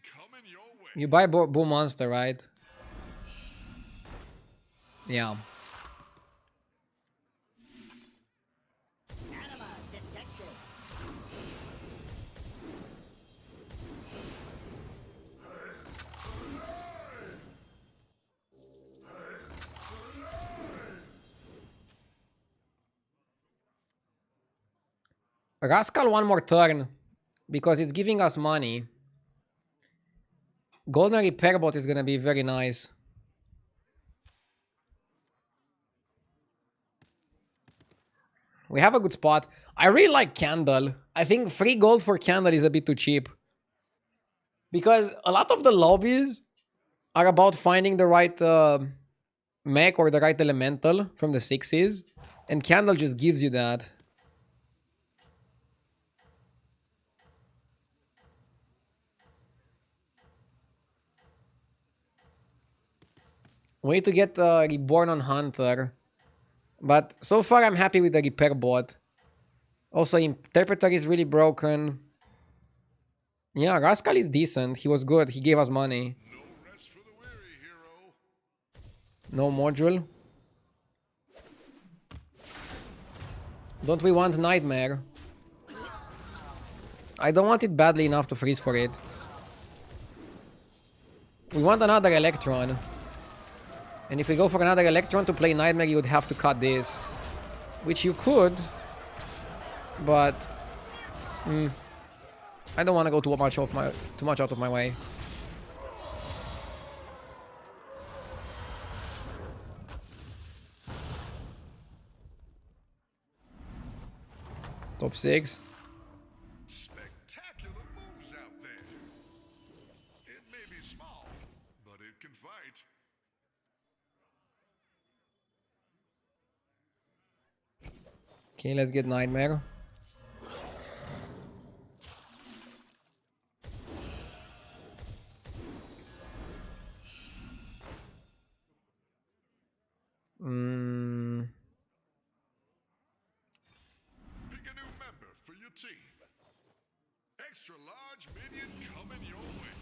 coming your way. You buy Boom Monster, right? Yeah. Anima detected. Rascal one more turn because it's giving us money. Golden Repair Bot is gonna be very nice. We have a good spot. I really like Candle. I think 3 gold for Candle is a bit too cheap. Because a lot of the lobbies are about finding the right mech or the right elemental from the 6s. And Candle just gives you that. We need to get Reborn on Hunter. But so far I'm happy with the Repair Bot. Also, Interpreter is really broken. Yeah, Rascal is decent. He was good. He gave us money. No rest for the weary, hero. No module. Don't we want Nightmare? I don't want it badly enough to freeze for it. We want another Electron. And if we go for another Electron to play Nightmare, you would have to cut this. Which you could. But... I don't want to go too much out of my way. Top 6. Spectacular moves out there. It may be small, but it can fight. Okay, let's get Nightmare. Pick a new member for your team. Extra large minion coming your way.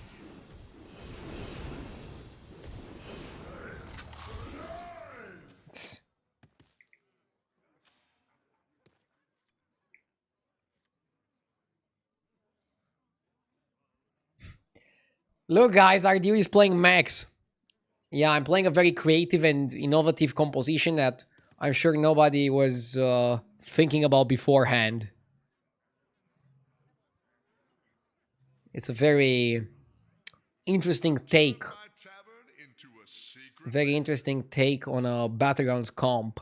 Look, guys, RDU is playing Max. Yeah, I'm playing a very creative and innovative composition that I'm sure nobody was thinking about beforehand. It's a very interesting take. My tavern into a secret. Very interesting take on a battlegrounds comp.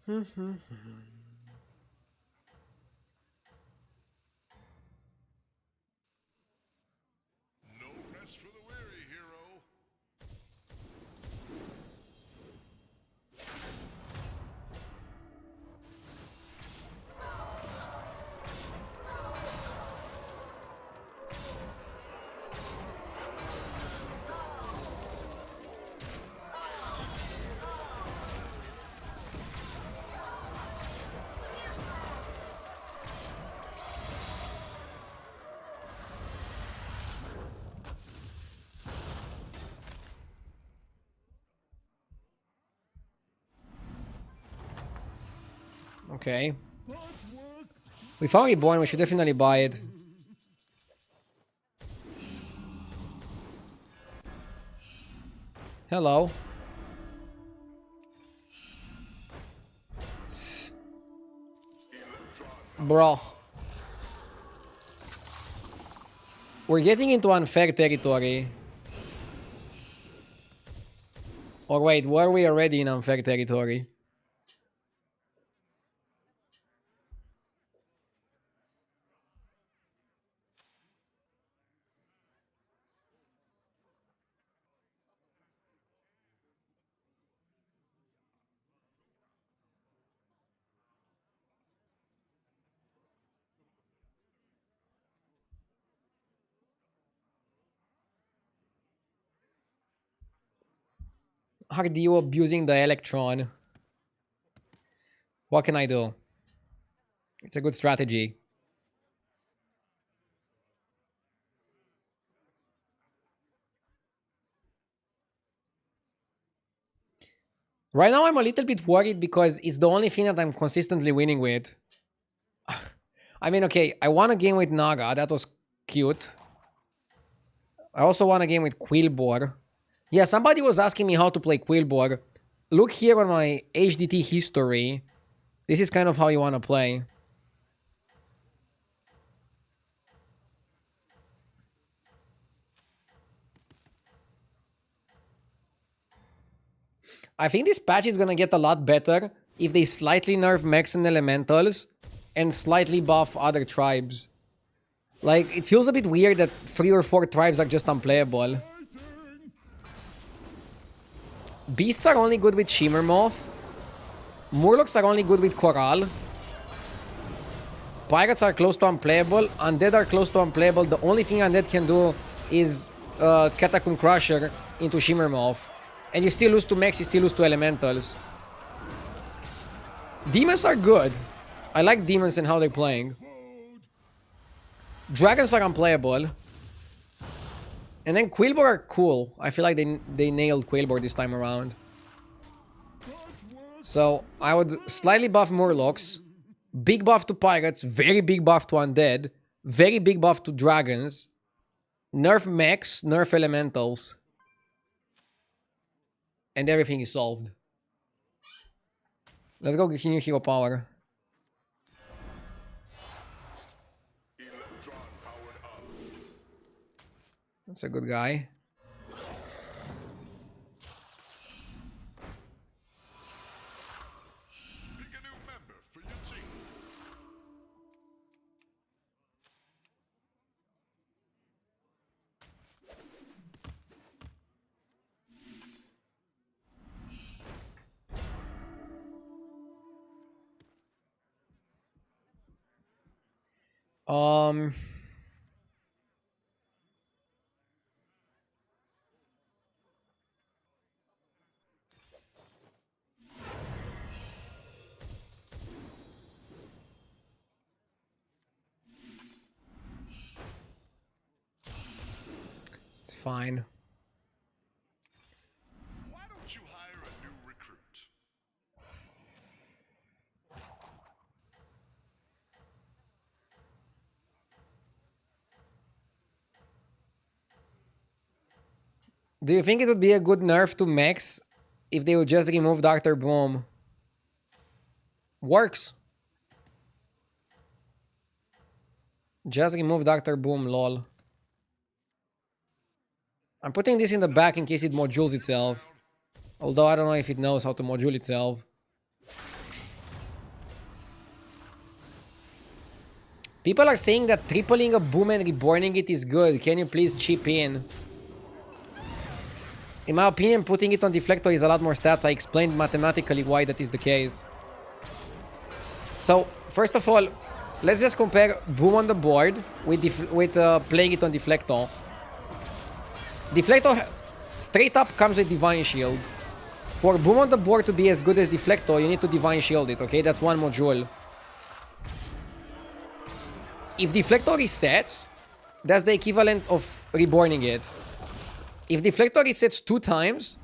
No rest for the weary, hero. Okay. We found Reborn, we should definitely buy it. Hello. Bro. We're getting into unfair territory. Or wait, were we already in unfair territory? are you abusing the electron? What can I do? It's a good strategy. Right now, I'm a little bit worried because it's the only thing that I'm consistently winning with. I mean, okay, I won a game with Naga. That was cute. I also won a game with Quillbor. Yeah, somebody was asking me how to play Quillbor. Look here on my HDT history. This is kind of how you want to play. I think this patch is gonna get a lot better if they slightly nerf mechs and elementals and slightly buff other tribes. Like, it feels a bit weird that 3 or 4 tribes are just unplayable. Beasts are only good with Shimmer Moth. Murlocs are only good with Coral. Pirates are close to unplayable. Undead are close to unplayable. The only thing Undead can do is Catacomb Crusher into Shimmer Moth. And you still lose to mechs, you still lose to elementals. Demons are good. I like demons and how they're playing. Dragons are unplayable. And then Quillbor are cool. I feel like they nailed Quillbor this time around. So I would slightly buff Murlocs. Big buff to Pirates. Very big buff to Undead. Very big buff to Dragons. Nerf mechs. Nerf elementals. And everything is solved. Let's go get new hero power. That's a good guy. Pick a new member for your team. It's fine. Why don't you hire a new recruit? Do you think it would be a good nerf to mechs if they would just remove Dr. Boom? Works. Just remove Dr. Boom, lol. I'm putting this in the back in case it modules itself. Although I don't know if it knows how to module itself. People are saying that tripling a boom and reborning it is good. Can you please chip in? In my opinion, putting it on Deflector is a lot more stats. I explained mathematically why that is the case. So, first of all, let's just compare Boom on the board with playing it on Deflector. Deflector straight up comes with Divine Shield. For Boom on the board to be as good as Deflector, you need to Divine Shield it, okay? That's one module. If Deflector resets, that's the equivalent of reborning it. If Deflector resets 2 times,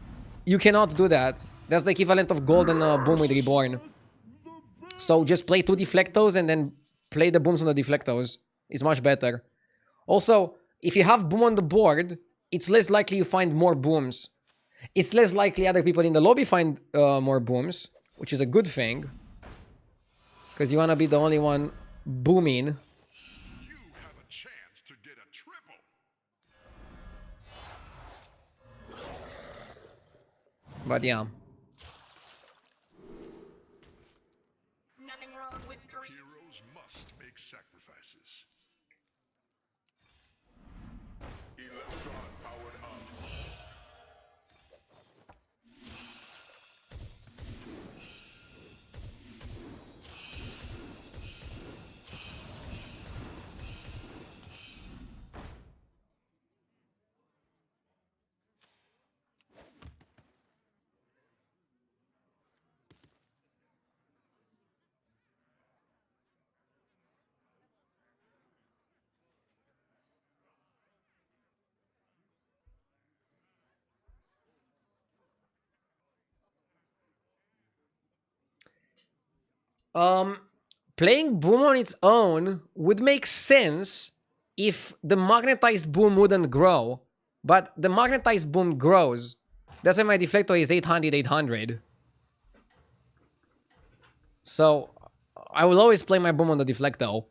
you cannot do that. That's the equivalent of Golden Boom with Reborn. So just play 2 Deflectors and then play the booms on the Deflectors. It's much better. Also, if you have Boom on the board, it's less likely you find more booms. It's less likely other people in the lobby find more booms, which is a good thing. Because you want to be the only one booming. You have a chance to get a triple. But yeah. Nothing wrong with dreaming. Heroes must make sacrifices. Electron powered up. Playing boom on its own would make sense if the magnetized boom wouldn't grow, but the magnetized boom grows. That's why my deflector is 800. So I will always play my boom on the deflector.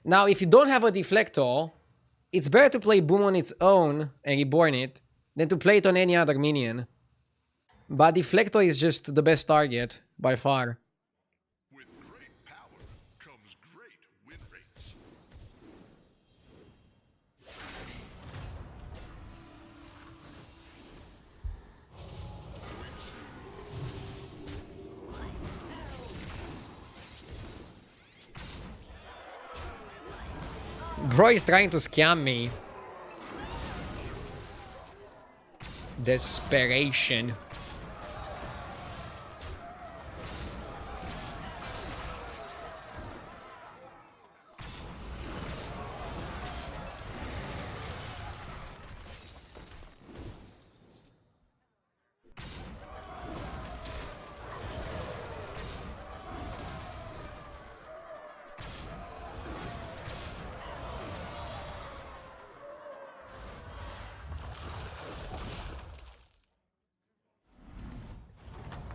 Now, if you don't have a deflector, it's better to play boom on its own and reborn it than to play it on any other minion. But deflector is just the best target by far. With great power comes great win rates. Bro is trying to scam me. Desperation.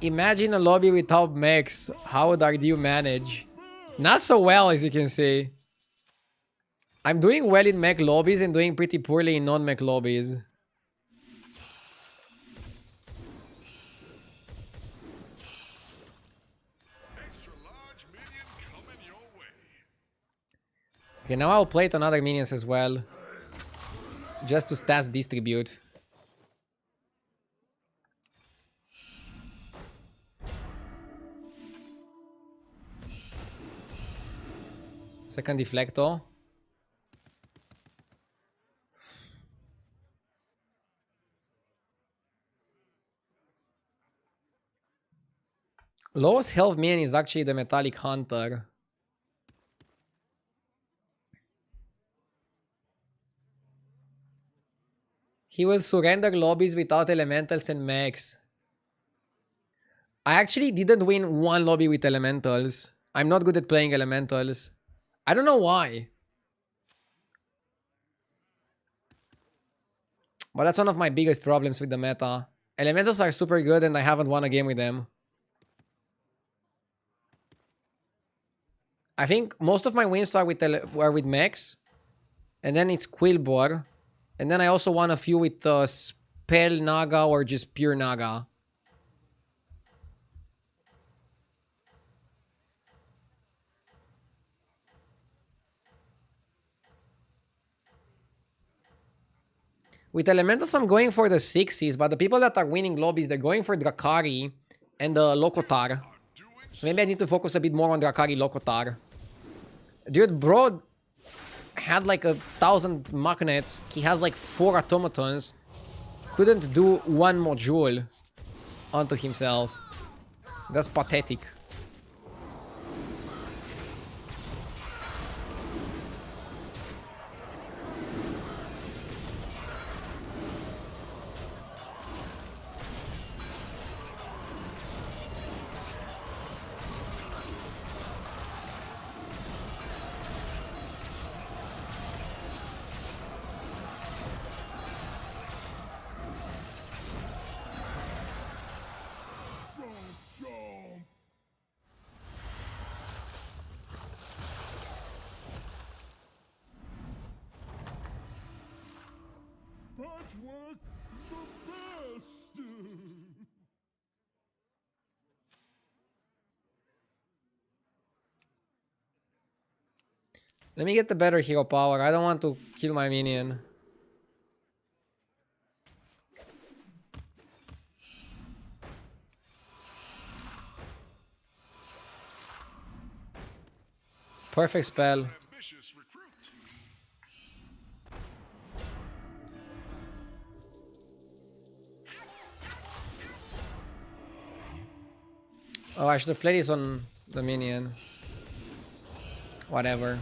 Imagine a lobby without mechs. How would RDU manage? Not so well, as you can see. I'm doing well in mech lobbies and doing pretty poorly in non-mech lobbies. Extra large minion coming your way. Okay, now I'll play it on other minions as well. Just to stats distribute. Second deflector. Lowest health minion is actually the Metallic Hunter. He will surrender lobbies without elementals and mechs. I actually didn't win one lobby with elementals. I'm not good at playing elementals. I don't know why. But that's one of my biggest problems with the meta. Elementals are super good and I haven't won a game with them. I think most of my wins are with mechs. And then it's Quillbor. And then I also won a few with Spell Naga or just pure Naga. With Elementals, I'm going for the 60s, but the people that are winning lobbies, they're going for Drakari and the Lokotar. So maybe I need to focus a bit more on Drakari Lokotar. Dude, bro had like 1,000 magnets. He has like 4 automatons. Couldn't do one module onto himself. That's pathetic. Patchwork the best! Let me get the better hero power. I don't want to kill my minion. Perfect spell. Ambitious recruit. Oh, I should have played this on the minion. Whatever.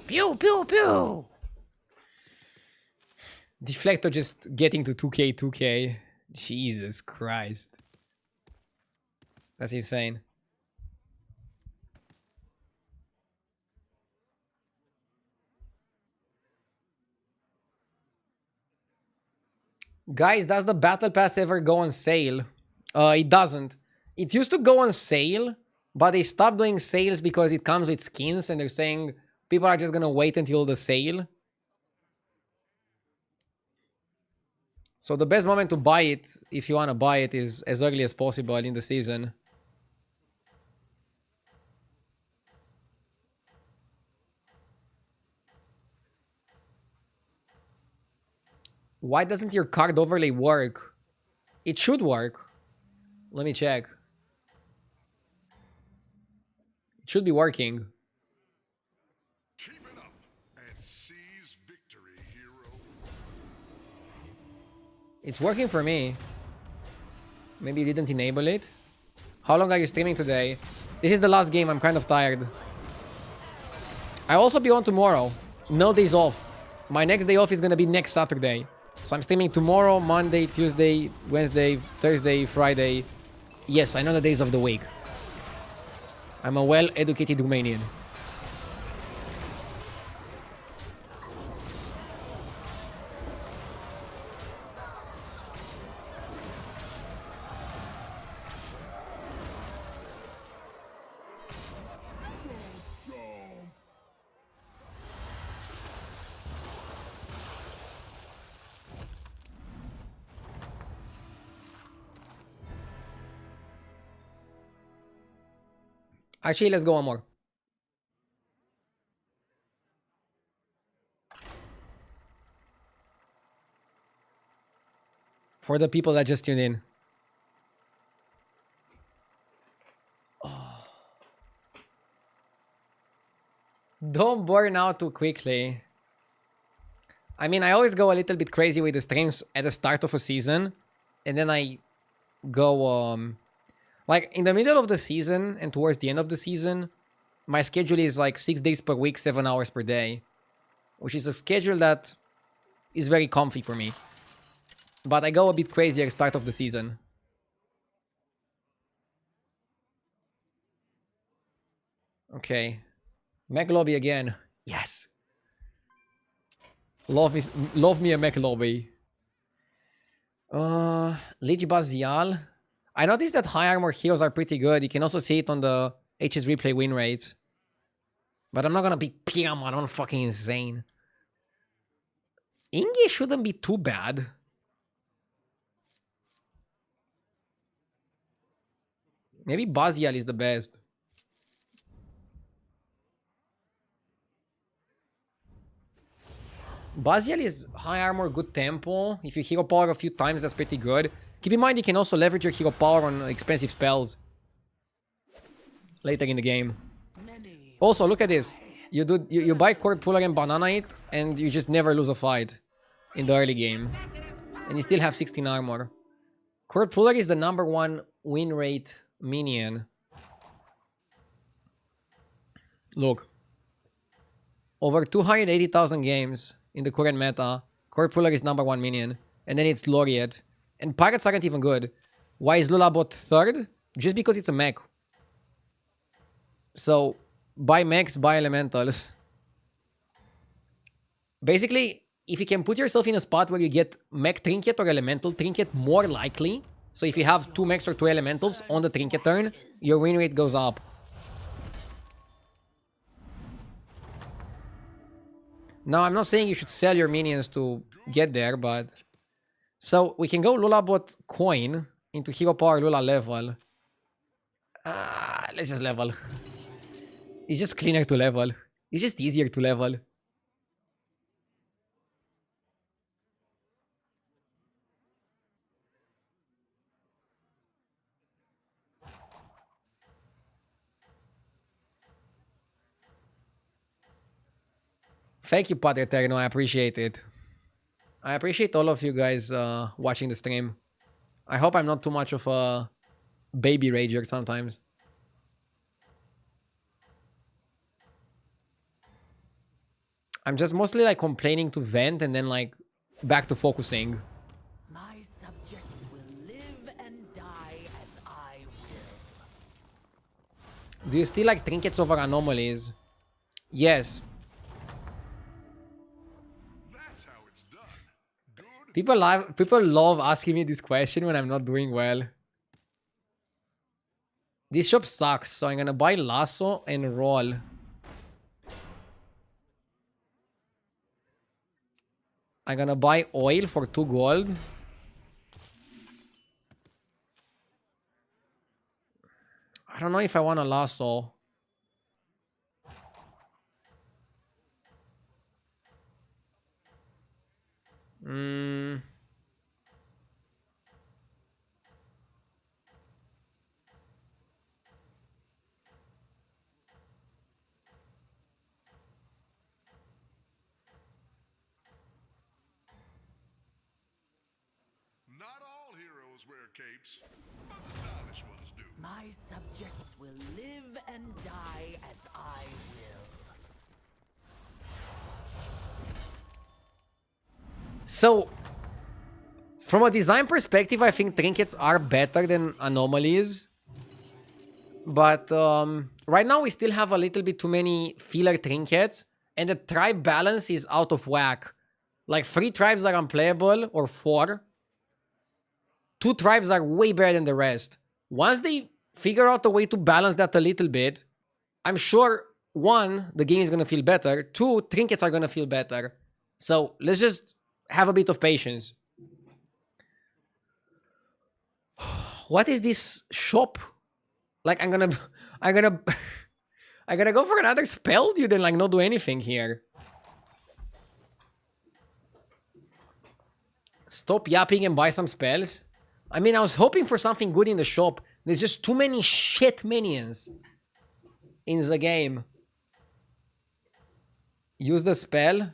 Pew, pew, pew! Deflector just getting to 2k, 2k. Jesus Christ. That's insane. Guys, does the battle pass ever go on sale? It doesn't. It used to go on sale, but they stopped doing sales because it comes with skins and they're saying people are just gonna wait until the sale. So the best moment to buy it, if you want to buy it, is as early as possible in the season. Why doesn't your card overlay work? It should work. Let me check. It should be working. Keep it up and seize victory, hero. It's working for me. Maybe you didn't enable it. How long are you streaming today? This is the last game. I'm kind of tired. I'll also be on tomorrow. No days off. My next day off is gonna be next Saturday. So I'm streaming tomorrow, Monday, Tuesday, Wednesday, Thursday, Friday. Yes, I know the days of the week. I'm a well-educated Romanian. Actually, let's go one more. For the people that just tuned in. Oh. Don't burn out too quickly. I mean, I always go a little bit crazy with the streams at the start of a season. And then I go, like, in the middle of the season and towards the end of the season, my schedule is like 6 days per week, 7 hours per day. Which is a schedule that is very comfy for me. But I go a bit crazy at the start of the season. Okay. Mech lobby again. Yes. Love me a mech lobby. Lich Bazial. I noticed that high armor heroes are pretty good. You can also see it on the HS replay win rates. But I'm not gonna pick Piam. I don't fucking insane. Inge shouldn't be too bad. Maybe Bazial is the best. Bazial is high armor, good tempo. If you hero power a few times, that's pretty good. Keep in mind you can also leverage your hero power on expensive spells later in the game. Also, look at this. You buy Cord Puller and Banana it, and you just never lose a fight in the early game. And you still have 16 armor. Cord Puller is the #1 win rate minion. Look. Over 280,000 games in the current meta. Cord Puller is #1 minion. And then it's Laureate. And Pirates aren't even good. Why is Lulabot 3rd? Just because it's a mech. So, buy mechs, buy elementals. Basically, if you can put yourself in a spot where you get mech trinket or elemental trinket more likely. So if you have 2 mechs or 2 elementals on the trinket turn, your win rate goes up. Now, I'm not saying you should sell your minions to get there, but... So, we can go Lulabot coin into hero power Lula level. Let's just level. It's just cleaner to level. It's just easier to level. Thank you, Padre Eterno. I appreciate it. I appreciate all of you guys watching the stream. I hope I'm not too much of a baby rager sometimes. I'm just mostly like complaining to vent and then like back to focusing. My subjects will live and die as I will. Do you still like trinkets over anomalies? Yes. That's how it's done. Good. People love asking me this question when I'm not doing well. This shop sucks, so I'm gonna buy lasso and roll. I'm gonna buy oil for 2 gold. I don't know if I want a lasso. Not all heroes wear capes, but the stylish ones do. My subjects will live and die as I will. So, from a design perspective, I think trinkets are better than anomalies. But right now we still have a little bit too many filler trinkets, and the tribe balance is out of whack. Like 3 tribes are unplayable, or 4. 2 tribes are way better than the rest. Once they figure out a way to balance that a little bit, I'm sure 1, the game is gonna feel better. 2, trinkets are gonna feel better. So let's just have a bit of patience. What is this shop? Like I'm gonna go for another spell, dude, and like not do anything here. Stop yapping and buy some spells. I mean, I was hoping for something good in the shop. There's just too many shit minions in the game. Use the spell.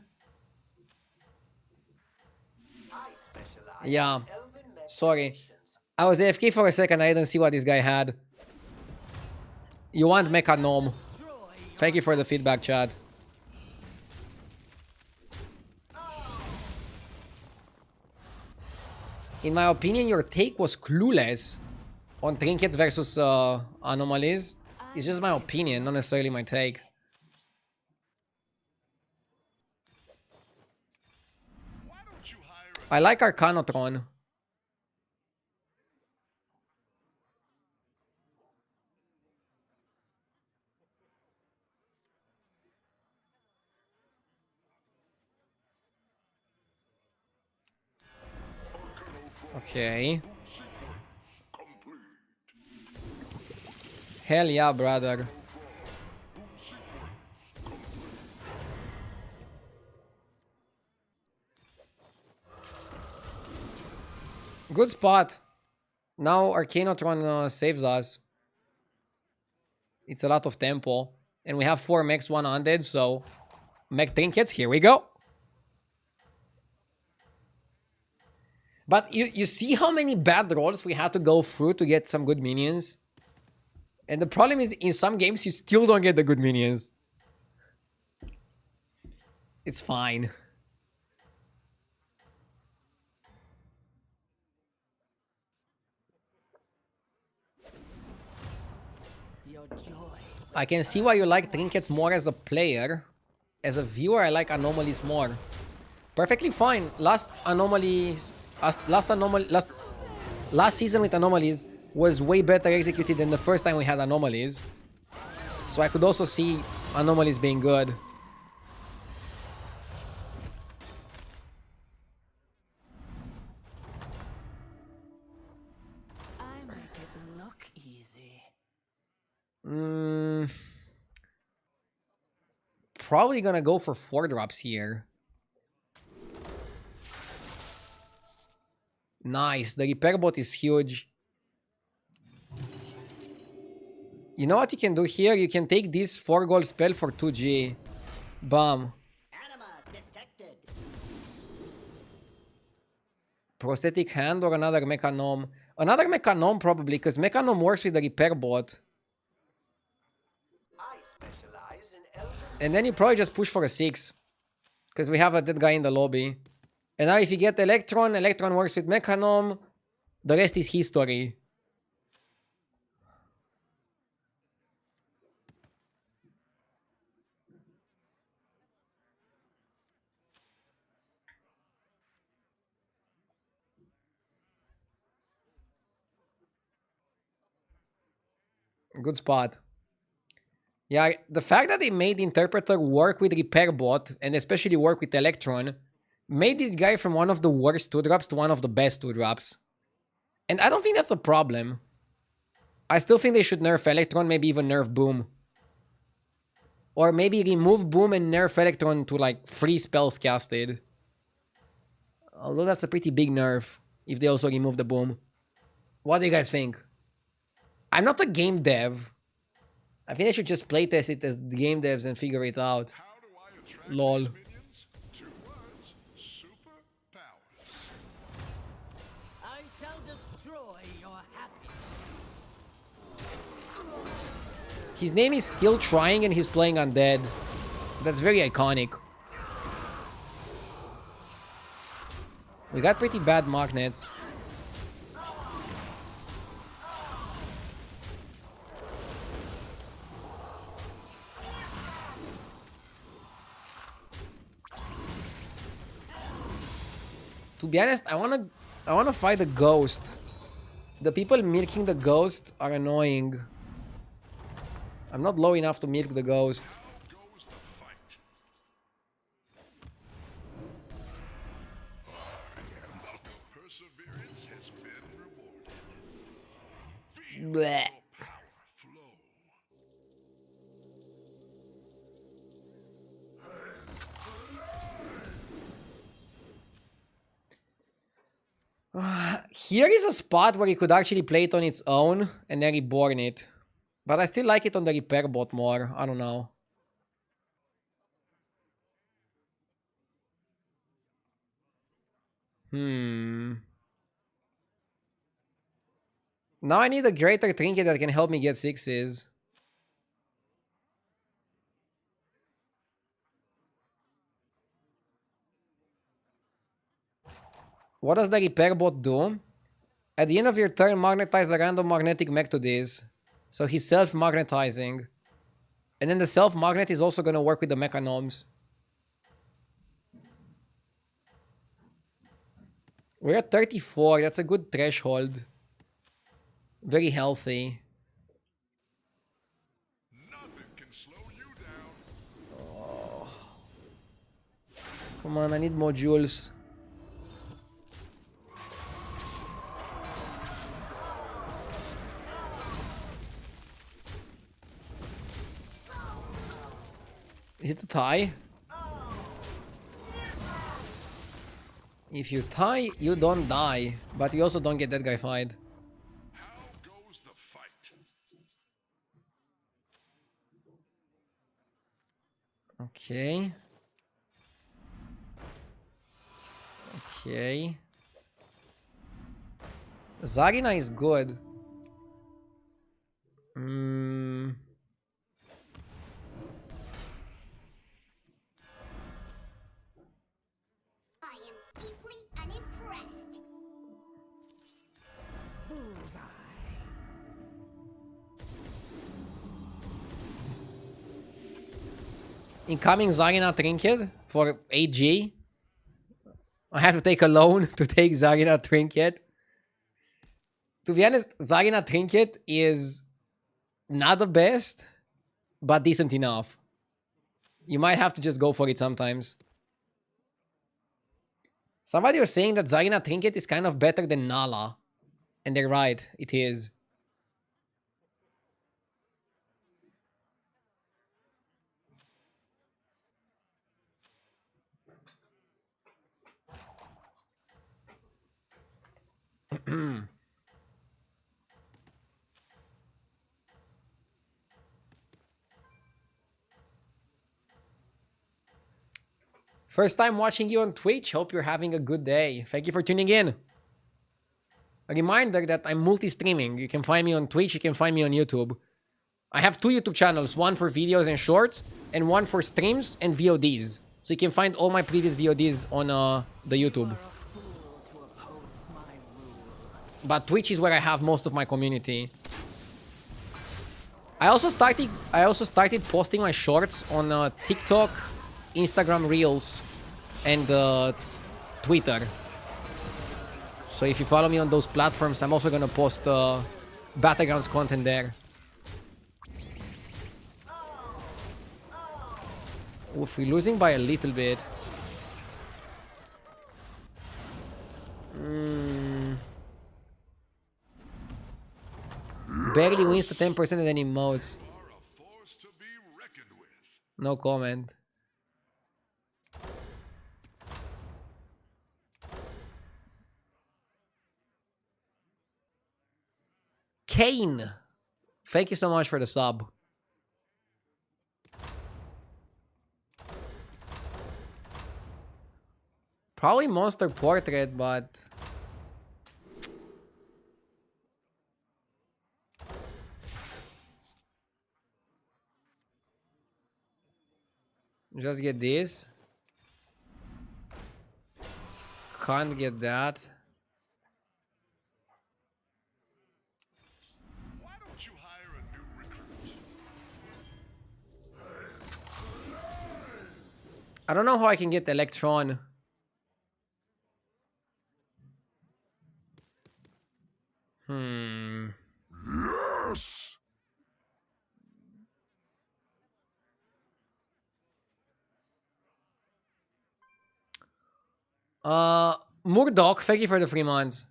Yeah. Sorry. I was AFK for a second. I didn't see what this guy had. You want Mecha Gnome. Thank you for the feedback, chat. In my opinion, your take was clueless on trinkets versus anomalies. It's just my opinion, not necessarily my take. Why don't you hire I like Arcanotron. Okay. Hell yeah, brother. Good spot. Now Arcanotron saves us. It's a lot of tempo. And we have 4 mechs, 1 undead, so... Mech trinkets, here we go. But you see how many bad rolls we had to go through to get some good minions? And the problem is, in some games, you still don't get the good minions. It's fine. Your joy. I can see why you like trinkets more as a player. As a viewer, I like anomalies more. Perfectly fine. Last season with anomalies was way better executed than the first time we had anomalies. So I could also see anomalies being good. I make it look easy. Probably gonna go for 4 drops here. Nice. The repair bot is huge. You know what you can do here? You can take this 4 gold spell for 2G. Bam. Anima detected. Prosthetic hand or another Mecha Gnome. Another Mecha Gnome probably, because Mecha Gnome works with the repair bot. I specialize in elven. And then you probably just push for a 6. Because we have a dead guy in the lobby. And now if you get Electron, Electron works with Mechanom. The rest is history. Good spot. Yeah, the fact that they made Interpreter work with Repair Bot, and especially work with Electron, made this guy from one of the worst 2-drops to one of the best 2-drops. And I don't think that's a problem. I still think they should nerf Electron, maybe even nerf Boom. Or maybe remove Boom and nerf Electron to like 3 spells casted. Although that's a pretty big nerf if they also remove the Boom. What do you guys think? I'm not a game dev. I think I should just playtest it as game devs and figure it out. How do I attract Lol. these minions? 2 words. Superpowers. I shall destroy your happiness. His name is Still Trying and he's playing Undead. That's very iconic. We got pretty bad magnets. To be honest, I wanna fight the ghost. The people milking the ghost are annoying. I'm not low enough to milk the ghost. How goes the fight? Perseverance has been rewarded. Feel Blech. power flow. Here is a spot where you could actually play it on its own and then reborn it. But I still like it on the repair bot more. I don't know. Now I need a greater trinket that can help me get 6s. What does the repair bot do? At the end of your turn, magnetize a random magnetic mech to this. So he's self-magnetizing. And then the self-magnet is also going to work with the mechanomes. We're at 34. That's a good threshold. Very healthy. Nothing can slow you down. Oh. Come on, I need more jewels. Is it a tie? If you tie, you don't die. But you also don't get that guy fight. How goes the fight? Okay. Okay. Zarina is good. I am deeply unimpressed. Incoming Zarina Trinket for 8G. I have to take a loan to take Zarina Trinket. To be honest, Zarina Trinket is not the best, but decent enough. You might have to just go for it sometimes. Somebody was saying that Zarina Trinket is kind of better than Nala. And they're right, it is. First time watching you on Twitch. Hope you're having a good day. Thank you for tuning in. A reminder that I'm multi-streaming. You can find me on Twitch. You can find me on YouTube. I have 2 YouTube channels. One for videos and shorts. And one for streams and VODs. So you can find all my previous VODs on the YouTube. But Twitch is where I have most of my community. I also started posting my shorts on TikTok, Instagram Reels, and Twitter. So if you follow me on those platforms, I'm also gonna post battlegrounds content there. Oof, we're losing by a little bit. Barely wins the 10% and then emotes. No comment. Kane! Thank you so much for the sub. Probably Monster Portrait, but... Just get this. Can't get that. Why don't you hire a new recruit? I don't know how I can get Electron. Yes! Murdoch, thank you for the 3 months.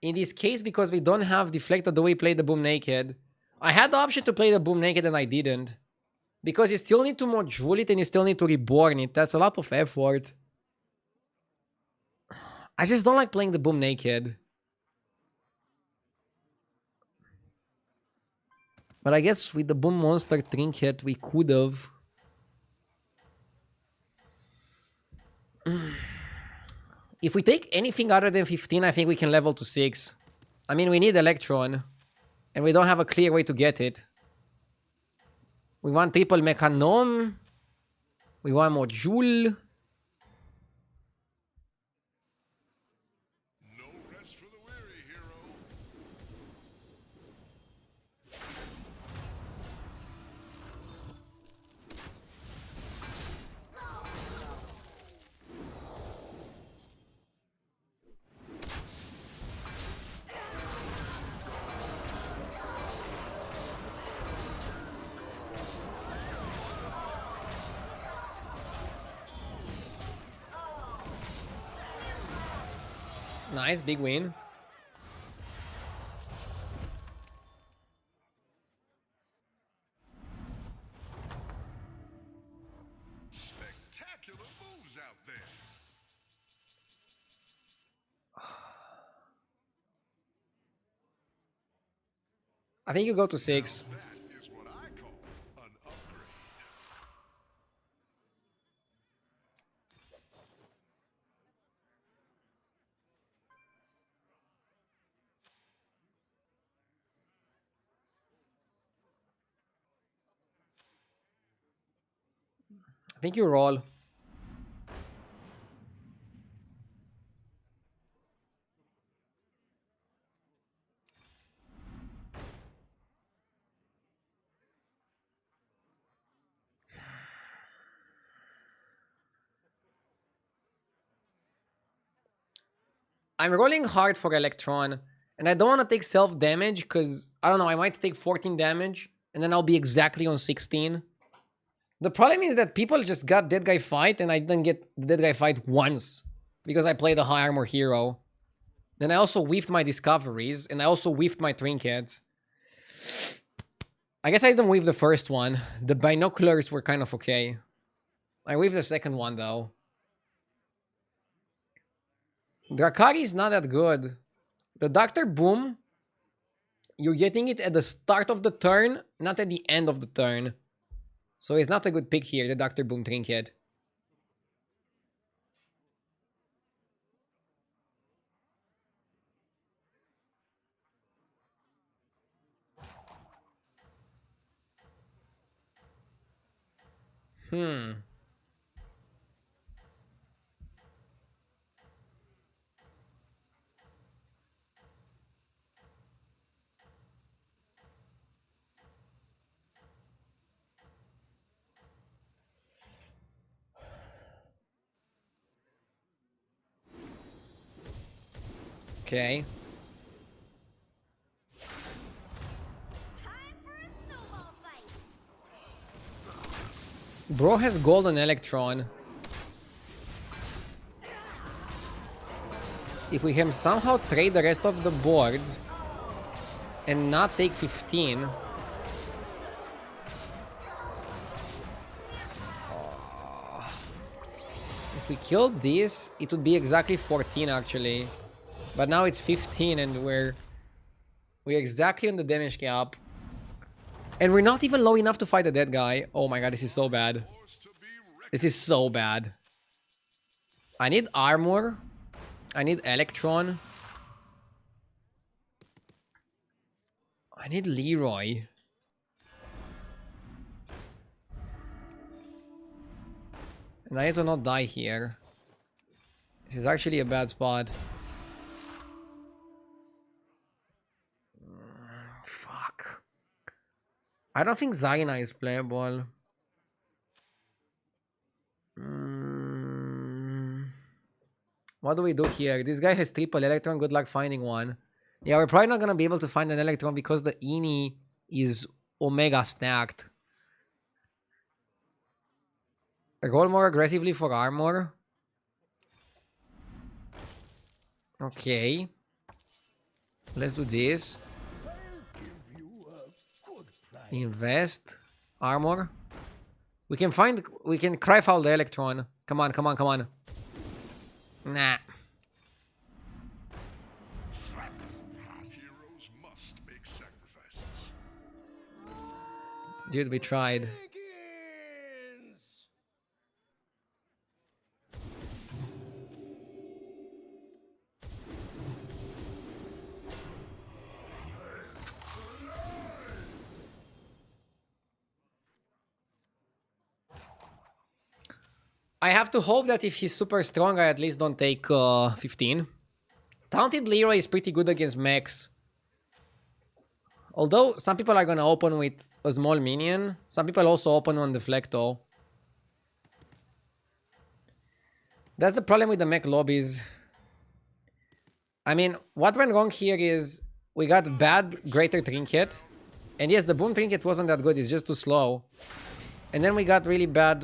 In this case, because we don't have Deflector the way we play the Boom Naked, I had the option to play the Boom Naked and I didn't. Because you still need to module it and you still need to reborn it. That's a lot of effort. I just don't like playing the Boom Naked. But I guess with the Boom Monster Trinket, we could have. If we take anything other than 15, I think we can level to 6. I mean, we need Electron. And we don't have a clear way to get it. We want triple Mechanom. We want module. No rest for the weary, hero. Nice, big win. Spectacular moves out there. I think you go to 6. That is what I call an upgrade. I think you roll. I'm rolling hard for Electron. And I don't want to take self-damage because, I don't know, I might take 14 damage. And then I'll be exactly on 16. The problem is that people just got Dead Guy Fight and I didn't get Dead Guy Fight once. Because I played a high armor hero. Then I also whiffed my discoveries. And I also whiffed my trinkets. I guess I didn't whiff the first one. The binoculars were kind of okay. I whiffed the second one though. Drakari is not that good. The Dr. Boom, you're getting it at the start of the turn, not at the end of the turn. So it's not a good pick here, the Dr. Boom Trinket. Okay. Time for a snowball fight. Bro has golden electron. If we can somehow trade the rest of the board and not take 15. If we killed this, it would be exactly 14 actually. But now it's 15 and we're exactly on the damage cap. And we're not even low enough to fight the dead guy. Oh my god, this is so bad. This is so bad. I need armor. I need electron. I need Leroy. And I need to not die here. This is actually a bad spot. Fuck. I don't think Zaina is playable. What do we do here? This guy has triple electron. Good luck finding one. Yeah, we're probably not gonna be able to find an electron because the Ini is omega stacked. Roll more aggressively for armor. Okay. Let's do this. Invest. Armor. We can cry foul the electron. Come on, come on, come on. Nah. Heroes must make sacrifices. Dude, we tried. I have to hope that if he's super strong, I at least don't take 15. Taunted Leroy is pretty good against mechs. Although some people are gonna open with a small minion, some people also open on Deflecto. That's the problem with the mech lobbies. I mean, what went wrong here is we got bad Greater Trinket. And yes, the Boom Trinket wasn't that good, it's just too slow. And then we got really bad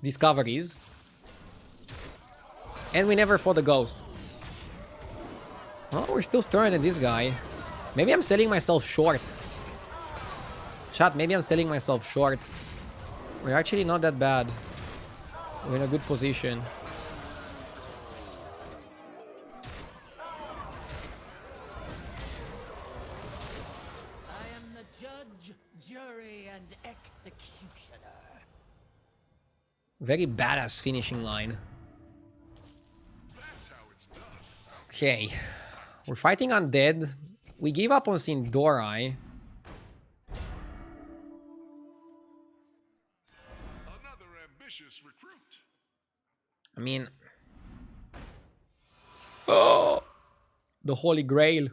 discoveries. And we never fought the ghost. Oh, we're still stronger than this guy. Maybe I'm selling myself short. Chat, maybe I'm selling myself short. We're actually not that bad. We're in a good position. I am the judge, jury, and executioner. Very badass finishing line. Okay. We're fighting undead. We gave up on Sindorai. Another ambitious recruit. I mean... Oh! The Holy Grail.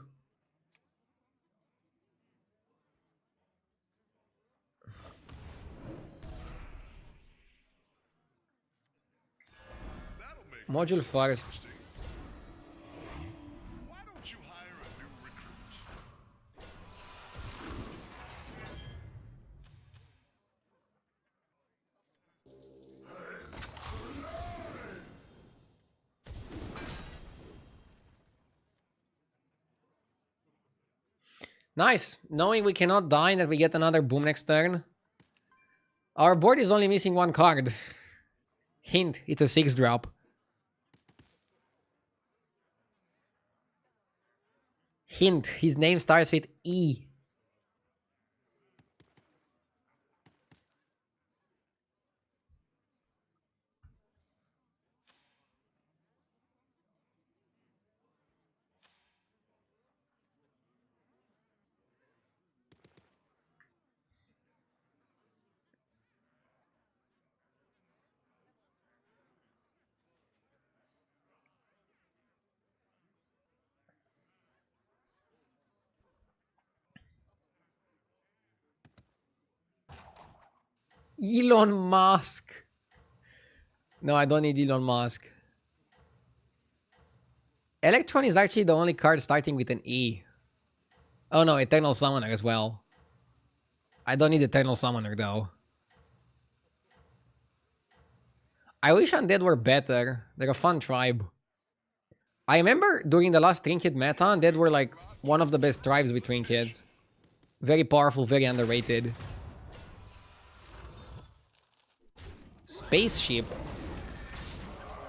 That'll make Module first. Why don't you hire a new recruit? Nice. Knowing we cannot die and that we get another boom next turn. Our board is only missing one card. Hint, it's a 6-drop. Hint, his name starts with E. Elon Musk. No, I don't need Elon Musk. Electron is actually the only card starting with an E. Oh no, Eternal Summoner as well. I don't need Eternal Summoner though. I wish Undead were better. They're a fun tribe. I remember during the last Trinket meta, Undead were like one of the best tribes with Trinkets. Very powerful, very underrated. Spaceship?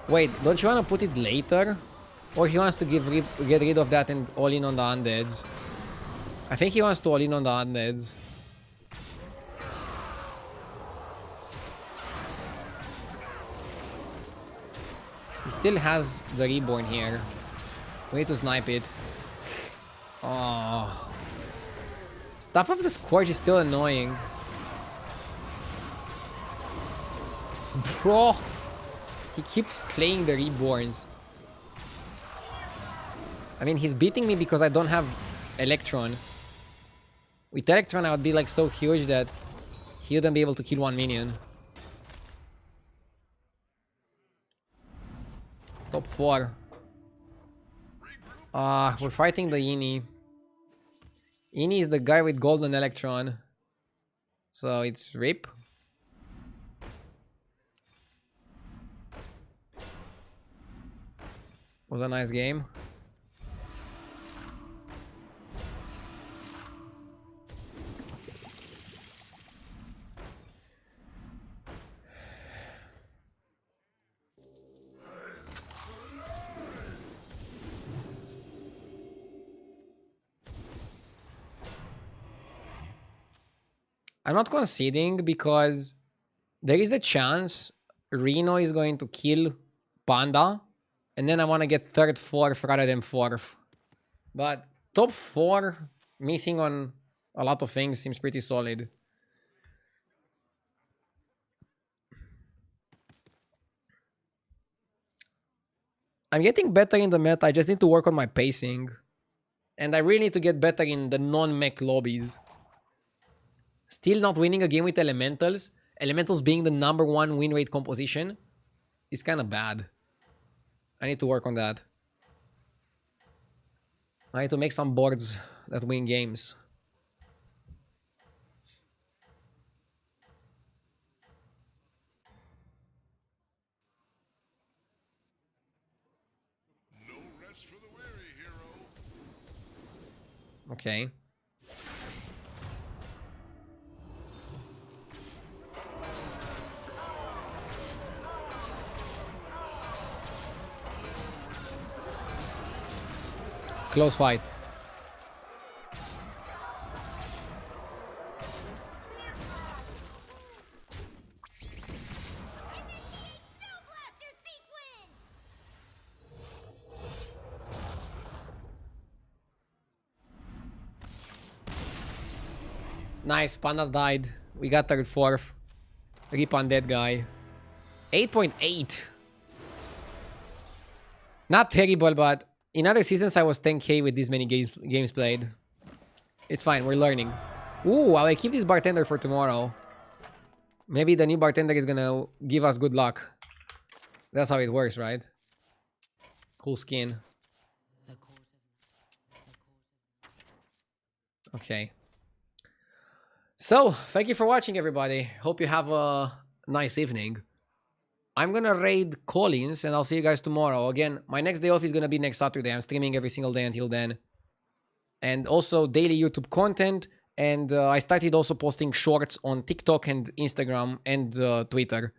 Wait, don't you want to put it later? Or he wants to get rid of that and all in on the Undeads? I think he wants to all in on the Undeads. He still has the Reborn here. We need to snipe it. Oh. Stuff of the Scourge is still annoying. Bro. He keeps playing the Reborns. I mean, he's beating me because I don't have Electron. With Electron, I would be like so huge that he wouldn't be able to kill one minion. Top 4. We're fighting the Ini. Ini is the guy with golden Electron. So it's RIP. Was a nice game. I'm not conceding because there is a chance Reno is going to kill Panda and then I want to get 3rd, 4th rather than 4th. But top 4 missing on a lot of things seems pretty solid. I'm getting better in the meta. I just need to work on my pacing. And I really need to get better in the non-mech lobbies. Still not winning a game with Elementals. Elementals being the #1 win rate composition is kind of bad. I need to work on that. I need to make some boards that win games. No rest for the weary, hero. Okay. Close fight. Nice, Panda died. We got 3rd, 4th. Rip on that guy. 8.8. Not terrible, but in other seasons I was 10k with this many games played. It's fine, we're learning. Ooh, I'll keep this bartender for tomorrow. Maybe the new bartender is gonna give us good luck. That's how it works, right? Cool skin. Okay. So, thank you for watching, everybody. Hope you have a nice evening. I'm gonna raid Collins, and I'll see you guys tomorrow. Again, my next day off is gonna be next Saturday. I'm streaming every single day until then. And also daily YouTube content. And I started also posting shorts on TikTok and Instagram and Twitter.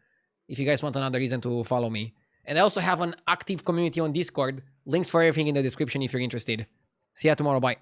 If you guys want another reason to follow me. And I also have an active community on Discord. Links for everything in the description if you're interested. See ya tomorrow. Bye.